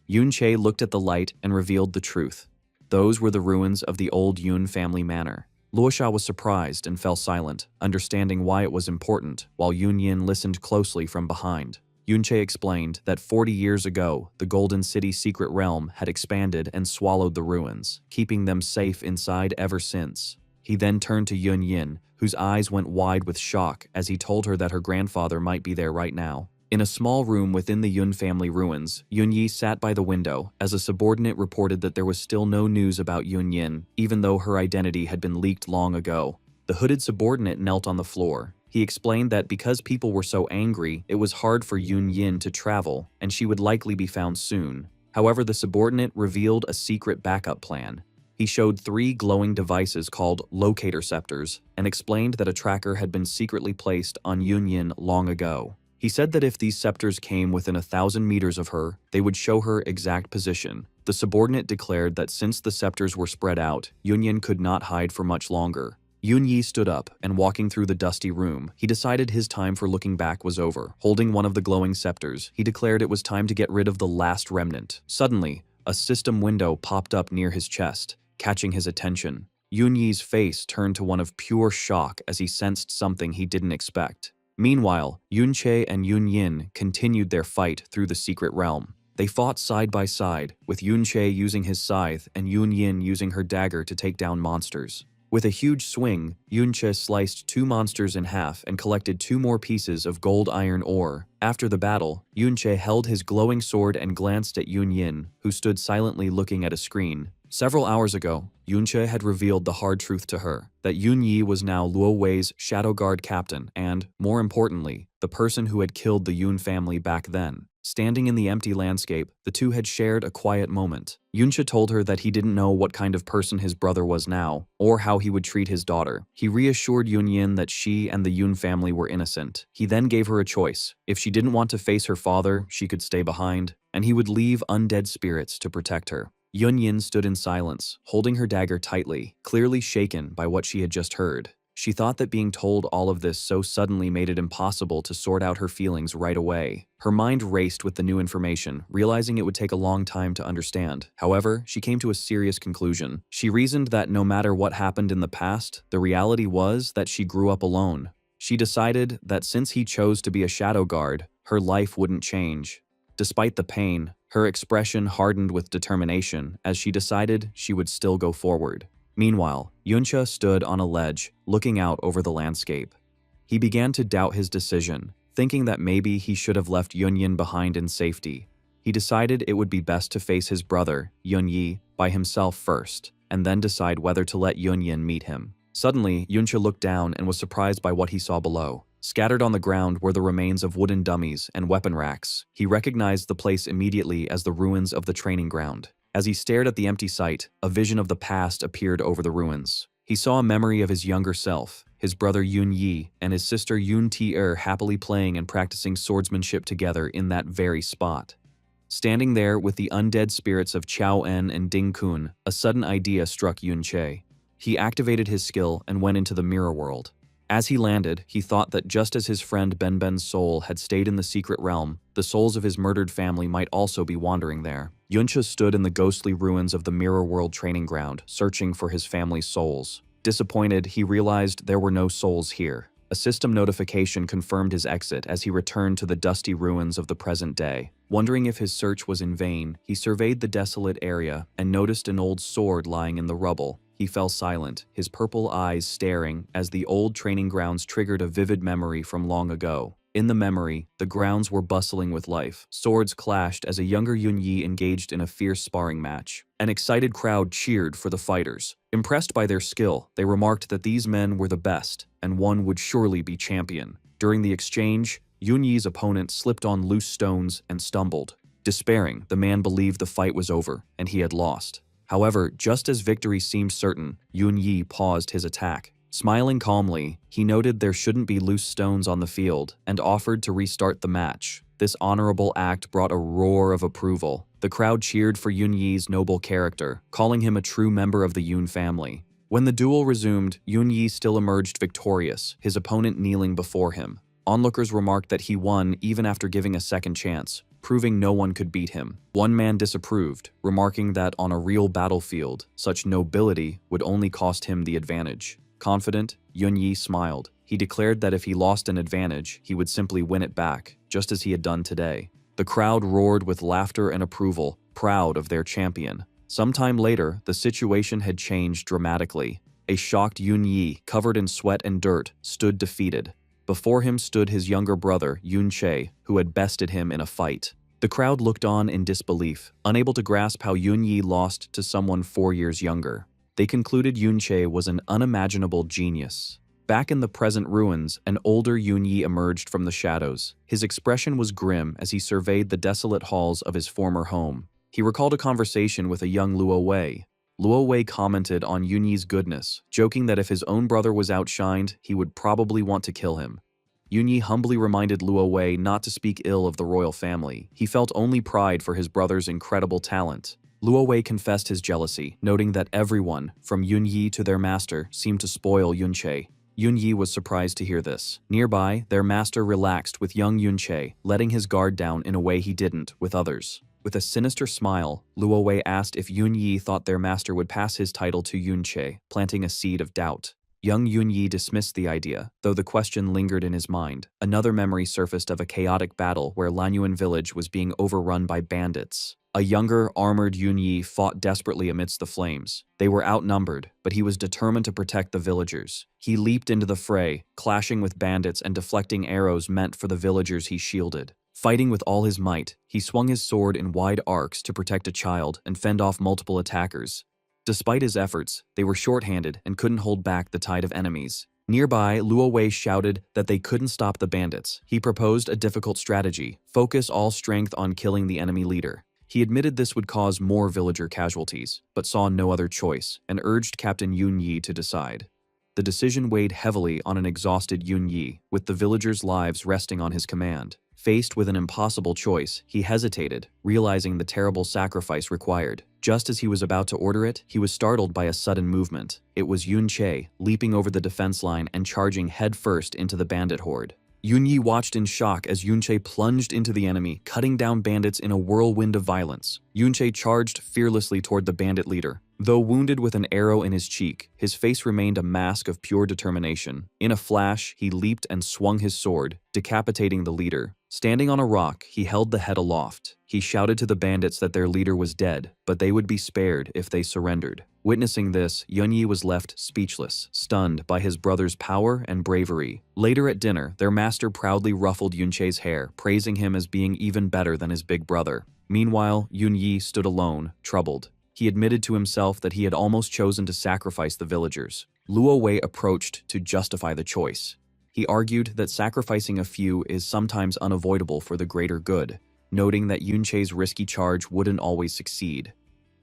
Yun Che looked at the light and revealed the truth. Those were the ruins of the old Yun family manor. Luosha was surprised and fell silent, understanding why it was important, while Yun Yin listened closely from behind. Yun Che explained that 40 years ago, the Golden City secret realm had expanded and swallowed the ruins, keeping them safe inside ever since. He then turned to Yun Yin, whose eyes went wide with shock as he told her that her grandfather might be there right now. In a small room within the Yun family ruins, Yun Yi sat by the window as a subordinate reported that there was still no news about Yun Yin, even though her identity had been leaked long ago. The hooded subordinate knelt on the floor. He explained that because people were so angry, it was hard for Yun Yin to travel, and she would likely be found soon. However, the subordinate revealed a secret backup plan. He showed 3 glowing devices called locator scepters and explained that a tracker had been secretly placed on Yun Yin long ago. He said that if these scepters came within 1,000 meters of her, they would show her exact position. The subordinate declared that since the scepters were spread out, Yun Yin could not hide for much longer. Yun Yi stood up, and walking through the dusty room, he decided his time for looking back was over. Holding one of the glowing scepters, he declared it was time to get rid of the last remnant. Suddenly, a system window popped up near his chest, catching his attention. Yun Yi's face turned to one of pure shock as he sensed something he didn't expect. Meanwhile, Yun Che and Yun Yin continued their fight through the secret realm. They fought side by side, with Yun Che using his scythe and Yun Yin using her dagger to take down monsters. With a huge swing, Yun Che sliced 2 monsters in half and collected 2 more pieces of gold iron ore. After the battle, Yun Che held his glowing sword and glanced at Yun Yin, who stood silently looking at a screen. Several hours ago, Yun Che had revealed the hard truth to her, that Yun Yi was now Luo Wei's Shadow Guard captain and, more importantly, the person who had killed the Yun family back then. Standing in the empty landscape, the two had shared a quiet moment. Yun Che told her that he didn't know what kind of person his brother was now, or how he would treat his daughter. He reassured Yun Yin that she and the Yun family were innocent. He then gave her a choice. If she didn't want to face her father, she could stay behind, and he would leave undead spirits to protect her. Yun Yin stood in silence, holding her dagger tightly, clearly shaken by what she had just heard. She thought that being told all of this so suddenly made it impossible to sort out her feelings right away. Her mind raced with the new information, realizing it would take a long time to understand. However, she came to a serious conclusion. She reasoned that no matter what happened in the past, the reality was that she grew up alone. She decided that since he chose to be a shadow guard, her life wouldn't change. Despite the pain, her expression hardened with determination as she decided she would still go forward. Meanwhile, Yun Che stood on a ledge, looking out over the landscape. He began to doubt his decision, thinking that maybe he should have left Yun Yin behind in safety. He decided it would be best to face his brother, Yun Yi, by himself first, and then decide whether to let Yun Yin meet him. Suddenly, Yun Che looked down and was surprised by what he saw below. Scattered on the ground were the remains of wooden dummies and weapon racks. He recognized the place immediately as the ruins of the training ground. As he stared at the empty site, a vision of the past appeared over the ruins. He saw a memory of his younger self, his brother Yun Yi and his sister Yun Ti happily playing and practicing swordsmanship together in that very spot. Standing there with the undead spirits of Chao En and Ding Kun, a sudden idea struck Yun Che. He activated his skill and went into the mirror world. As he landed, he thought that just as his friend Ben's soul had stayed in the secret realm, the souls of his murdered family might also be wandering there. Yun Che stood in the ghostly ruins of the mirror world training ground, searching for his family's souls. Disappointed, he realized there were no souls here. A system notification confirmed his exit as he returned to the dusty ruins of the present day. Wondering if his search was in vain, he surveyed the desolate area and noticed an old sword lying in the rubble. He fell silent, his purple eyes staring as the old training grounds triggered a vivid memory from long ago. In the memory, the grounds were bustling with life. Swords clashed as a younger Yun Yi engaged in a fierce sparring match. An excited crowd cheered for the fighters. Impressed by their skill, they remarked that these men were the best, and one would surely be champion. During the exchange, Yun Yi's opponent slipped on loose stones and stumbled. Despairing, the man believed the fight was over, and he had lost. However, just as victory seemed certain, Yun Yi paused his attack. Smiling calmly, he noted there shouldn't be loose stones on the field and offered to restart the match. This honorable act brought a roar of approval. The crowd cheered for Yun Yi's noble character, calling him a true member of the Yun family. When the duel resumed, Yun Yi still emerged victorious, his opponent kneeling before him. Onlookers remarked that he won even after giving a second chance, proving no one could beat him. One man disapproved, remarking that on a real battlefield, such nobility would only cost him the advantage. Confident, Yunyi smiled. He declared that if he lost an advantage, he would simply win it back, just as he had done today. The crowd roared with laughter and approval, proud of their champion. Sometime later, the situation had changed dramatically. A shocked Yunyi, covered in sweat and dirt, stood defeated. Before him stood his younger brother, Yunche, who had bested him in a fight. The crowd looked on in disbelief, unable to grasp how Yunyi lost to someone 4 years younger. They concluded Yunche was an unimaginable genius. Back in the present ruins, an older Yunyi emerged from the shadows. His expression was grim as he surveyed the desolate halls of his former home. He recalled a conversation with a young Luo Wei. Luo Wei commented on Yunyi's goodness, joking that if his own brother was outshined, he would probably want to kill him. Yunyi humbly reminded Luo Wei not to speak ill of the royal family. He felt only pride for his brother's incredible talent. Luo Wei confessed his jealousy, noting that everyone, from Yunyi to their master, seemed to spoil Yunche. Yunyi was surprised to hear this. Nearby, their master relaxed with young Yunche, letting his guard down in a way he didn't with others. With a sinister smile, Luo Wei asked if Yunyi thought their master would pass his title to Yunche, planting a seed of doubt. Young Yunyi dismissed the idea, though the question lingered in his mind. Another memory surfaced of a chaotic battle where Lanyuan village was being overrun by bandits. A younger, armored Yunyi fought desperately amidst the flames. They were outnumbered, but he was determined to protect the villagers. He leaped into the fray, clashing with bandits and deflecting arrows meant for the villagers he shielded. Fighting with all his might, he swung his sword in wide arcs to protect a child and fend off multiple attackers. Despite his efforts, they were short-handed and couldn't hold back the tide of enemies. Nearby, Luo Wei shouted that they couldn't stop the bandits. He proposed a difficult strategy: focus all strength on killing the enemy leader. He admitted this would cause more villager casualties, but saw no other choice, and urged Captain Yunyi to decide. The decision weighed heavily on an exhausted Yunyi, with the villagers' lives resting on his command. Faced with an impossible choice, he hesitated, realizing the terrible sacrifice required. Just as he was about to order it, he was startled by a sudden movement. It was Yunche, leaping over the defense line and charging headfirst into the bandit horde. Yunyi watched in shock as Yunche plunged into the enemy, cutting down bandits in a whirlwind of violence. Yunche charged fearlessly toward the bandit leader. Though wounded with an arrow in his cheek, his face remained a mask of pure determination. In a flash, he leaped and swung his sword, decapitating the leader. Standing on a rock, he held the head aloft. He shouted to the bandits that their leader was dead, but they would be spared if they surrendered. Witnessing this, Yunyi was left speechless, stunned by his brother's power and bravery. Later at dinner, their master proudly ruffled Yunche's hair, praising him as being even better than his big brother. Meanwhile, Yunyi stood alone, troubled. He admitted to himself that he had almost chosen to sacrifice the villagers. Luo Wei approached to justify the choice. He argued that sacrificing a few is sometimes unavoidable for the greater good, noting that Yunche's risky charge wouldn't always succeed.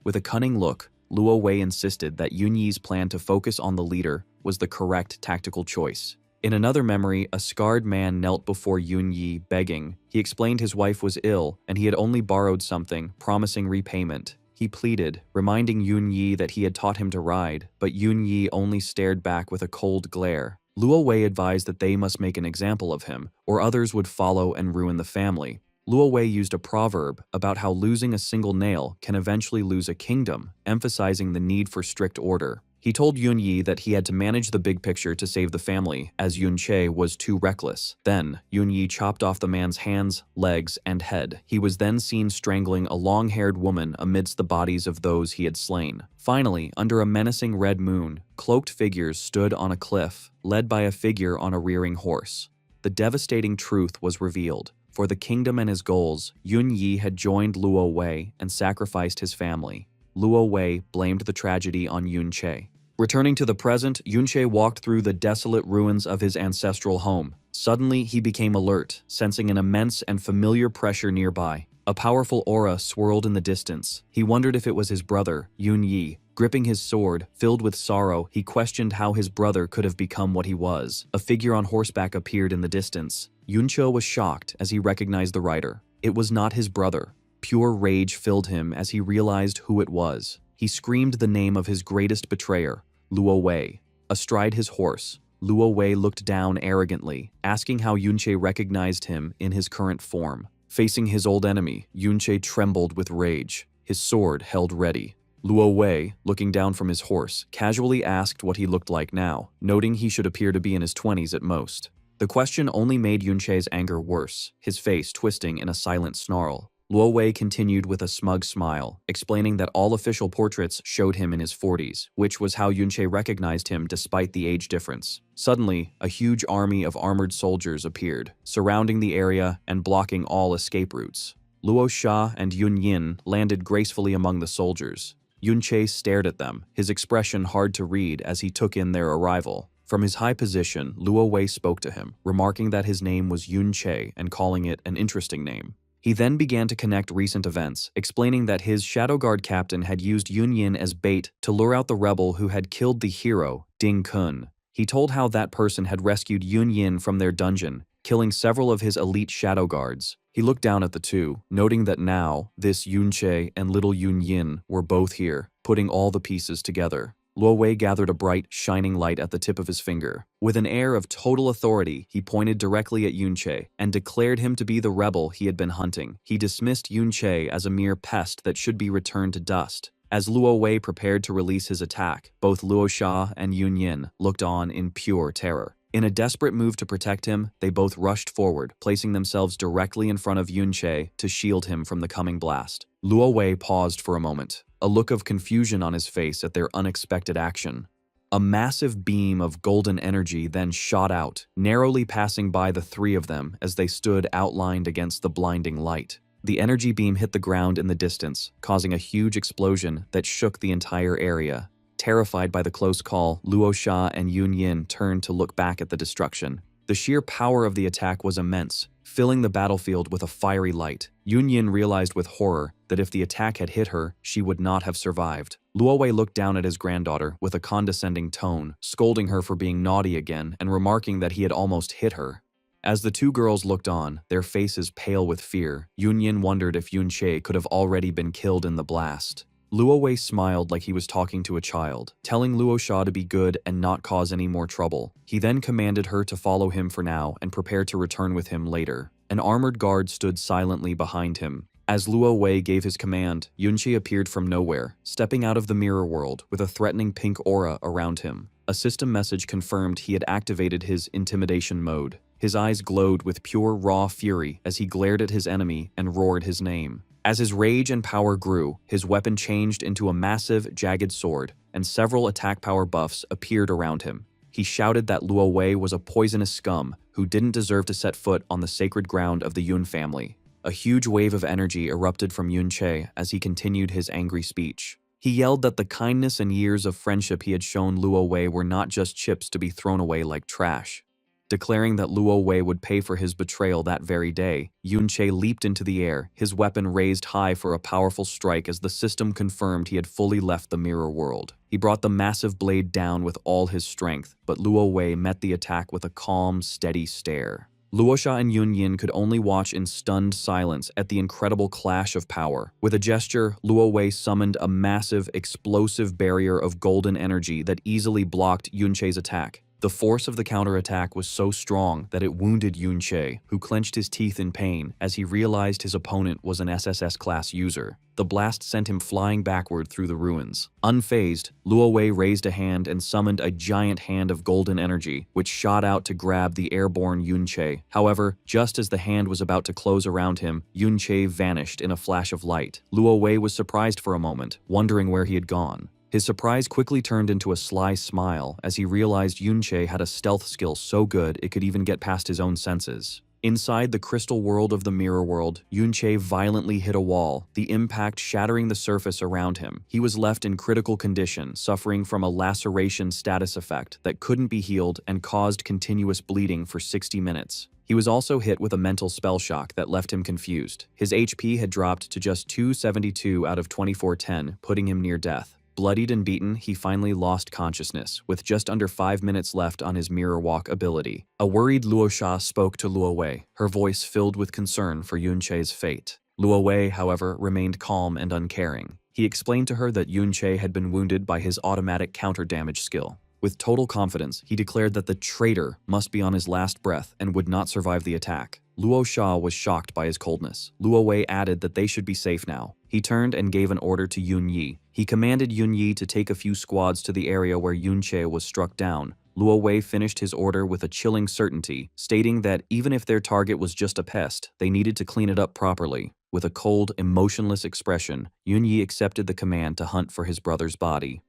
With a cunning look, Luo Wei insisted that Yunyi's plan to focus on the leader was the correct tactical choice. In another memory, a scarred man knelt before Yunyi, begging. He explained his wife was ill and he had only borrowed something, promising repayment. He pleaded, reminding Yunyi that he had taught him to ride, but Yunyi only stared back with a cold glare. Luo Wei advised that they must make an example of him, or others would follow and ruin the family. Luo Wei used a proverb about how losing a single nail can eventually lose a kingdom, emphasizing the need for strict order. He told Yunyi that he had to manage the big picture to save the family, as Yunche was too reckless. Then, Yunyi chopped off the man's hands, legs, and head. He was then seen strangling a long-haired woman amidst the bodies of those he had slain. Finally, under a menacing red moon, cloaked figures stood on a cliff, led by a figure on a rearing horse. The devastating truth was revealed. For the kingdom and his goals, Yunyi had joined Luo Wei and sacrificed his family. Luo Wei blamed the tragedy on Yunche. Returning to the present, Yunche walked through the desolate ruins of his ancestral home. Suddenly, he became alert, sensing an immense and familiar pressure nearby. A powerful aura swirled in the distance. He wondered if it was his brother, Yunyi. Gripping his sword, filled with sorrow, he questioned how his brother could have become what he was. A figure on horseback appeared in the distance. Yunche was shocked as he recognized the rider. It was not his brother. Pure rage filled him as he realized who it was. He screamed the name of his greatest betrayer, Luo Wei. Astride his horse, Luo Wei looked down arrogantly, asking how Yunche recognized him in his current form. Facing his old enemy, Yunche trembled with rage, his sword held ready. Luo Wei, looking down from his horse, casually asked what he looked like now, noting he should appear to be in his 20s at most. The question only made Yunche's anger worse, his face twisting in a silent snarl. Luo Wei continued with a smug smile, explaining that all official portraits showed him in his 40s, which was how Yunche recognized him despite the age difference. Suddenly, a huge army of armored soldiers appeared, surrounding the area and blocking all escape routes. Luo Sha and Yun Yin landed gracefully among the soldiers. Yunche stared at them, his expression hard to read as he took in their arrival. From his high position, Luo Wei spoke to him, remarking that his name was Yunche and calling it an interesting name. He then began to connect recent events, explaining that his Shadow Guard captain had used Yun Yin as bait to lure out the rebel who had killed the hero, Ding Kun. He told how that person had rescued Yun Yin from their dungeon, killing several of his elite Shadow Guards. He looked down at the two, noting that now, this Yunche and little Yun Yin were both here, putting all the pieces together. Luo Wei gathered a bright, shining light at the tip of his finger. With an air of total authority, he pointed directly at Yunche and declared him to be the rebel he had been hunting. He dismissed Yunche as a mere pest that should be returned to dust. As Luo Wei prepared to release his attack, both Luo Sha and Yun Yin looked on in pure terror. In a desperate move to protect him, they both rushed forward, placing themselves directly in front of Yunche to shield him from the coming blast. Luo Wei paused for a moment, a look of confusion on his face at their unexpected action. A massive beam of golden energy then shot out, narrowly passing by the three of them as they stood outlined against the blinding light. The energy beam hit the ground in the distance, causing a huge explosion that shook the entire area. Terrified by the close call, Luo Sha and Yun Yin turned to look back at the destruction. The sheer power of the attack was immense, filling the battlefield with a fiery light. Yun Yin realized with horror that if the attack had hit her, she would not have survived. Luo Wei looked down at his granddaughter with a condescending tone, scolding her for being naughty again and remarking that he had almost hit her. As the two girls looked on, their faces pale with fear, Yun Yin wondered if Yunche could have already been killed in the blast. Luo Wei smiled like he was talking to a child, telling Luo Sha to be good and not cause any more trouble. He then commanded her to follow him for now and prepare to return with him later. An armored guard stood silently behind him. As Luo Wei gave his command, Yunche appeared from nowhere, stepping out of the mirror world with a threatening pink aura around him. A system message confirmed he had activated his intimidation mode. His eyes glowed with pure raw fury as he glared at his enemy and roared his name. As his rage and power grew, his weapon changed into a massive, jagged sword, and several attack power buffs appeared around him. He shouted that Luo Wei was a poisonous scum who didn't deserve to set foot on the sacred ground of the Yun family. A huge wave of energy erupted from Yunche as he continued his angry speech. He yelled that the kindness and years of friendship he had shown Luo Wei were not just chips to be thrown away like trash. Declaring that Luo Wei would pay for his betrayal that very day, Yunche leaped into the air, his weapon raised high for a powerful strike as the system confirmed he had fully left the mirror world. He brought the massive blade down with all his strength, but Luo Wei met the attack with a calm, steady stare. Luo Sha and Yun Yin could only watch in stunned silence at the incredible clash of power. With a gesture, Luo Wei summoned a massive, explosive barrier of golden energy that easily blocked Yunche's attack. The force of the counterattack was so strong that it wounded Yunche, who clenched his teeth in pain as he realized his opponent was an SSS-class user. The blast sent him flying backward through the ruins. Unfazed, Luo Wei raised a hand and summoned a giant hand of golden energy, which shot out to grab the airborne Yunche. However, just as the hand was about to close around him, Yunche vanished in a flash of light. Luo Wei was surprised for a moment, wondering where he had gone. His surprise quickly turned into a sly smile as he realized Yunche had a stealth skill so good it could even get past his own senses. Inside the crystal world of the mirror world, Yunche violently hit a wall, the impact shattering the surface around him. He was left in critical condition, suffering from a laceration status effect that couldn't be healed and caused continuous bleeding for 60 minutes. He was also hit with a mental spell shock that left him confused. His HP had dropped to just 272 out of 2410, putting him near death. Bloodied and beaten, he finally lost consciousness, with just under 5 minutes left on his mirror walk ability. A worried Luo Sha spoke to Luo Wei, her voice filled with concern for Yunche's fate. Luo Wei, however, remained calm and uncaring. He explained to her that Yunche had been wounded by his automatic counter-damage skill. With total confidence, he declared that the traitor must be on his last breath and would not survive the attack. Luo Sha was shocked by his coldness. Luo Wei added that they should be safe now. He turned and gave an order to Yun Yi. He commanded Yun Yi to take a few squads to the area where Yun Che was struck down. Luo Wei finished his order with a chilling certainty, stating that even if their target was just a pest, they needed to clean it up properly. With a cold, emotionless expression, Yun Yi accepted the command to hunt for his brother's body.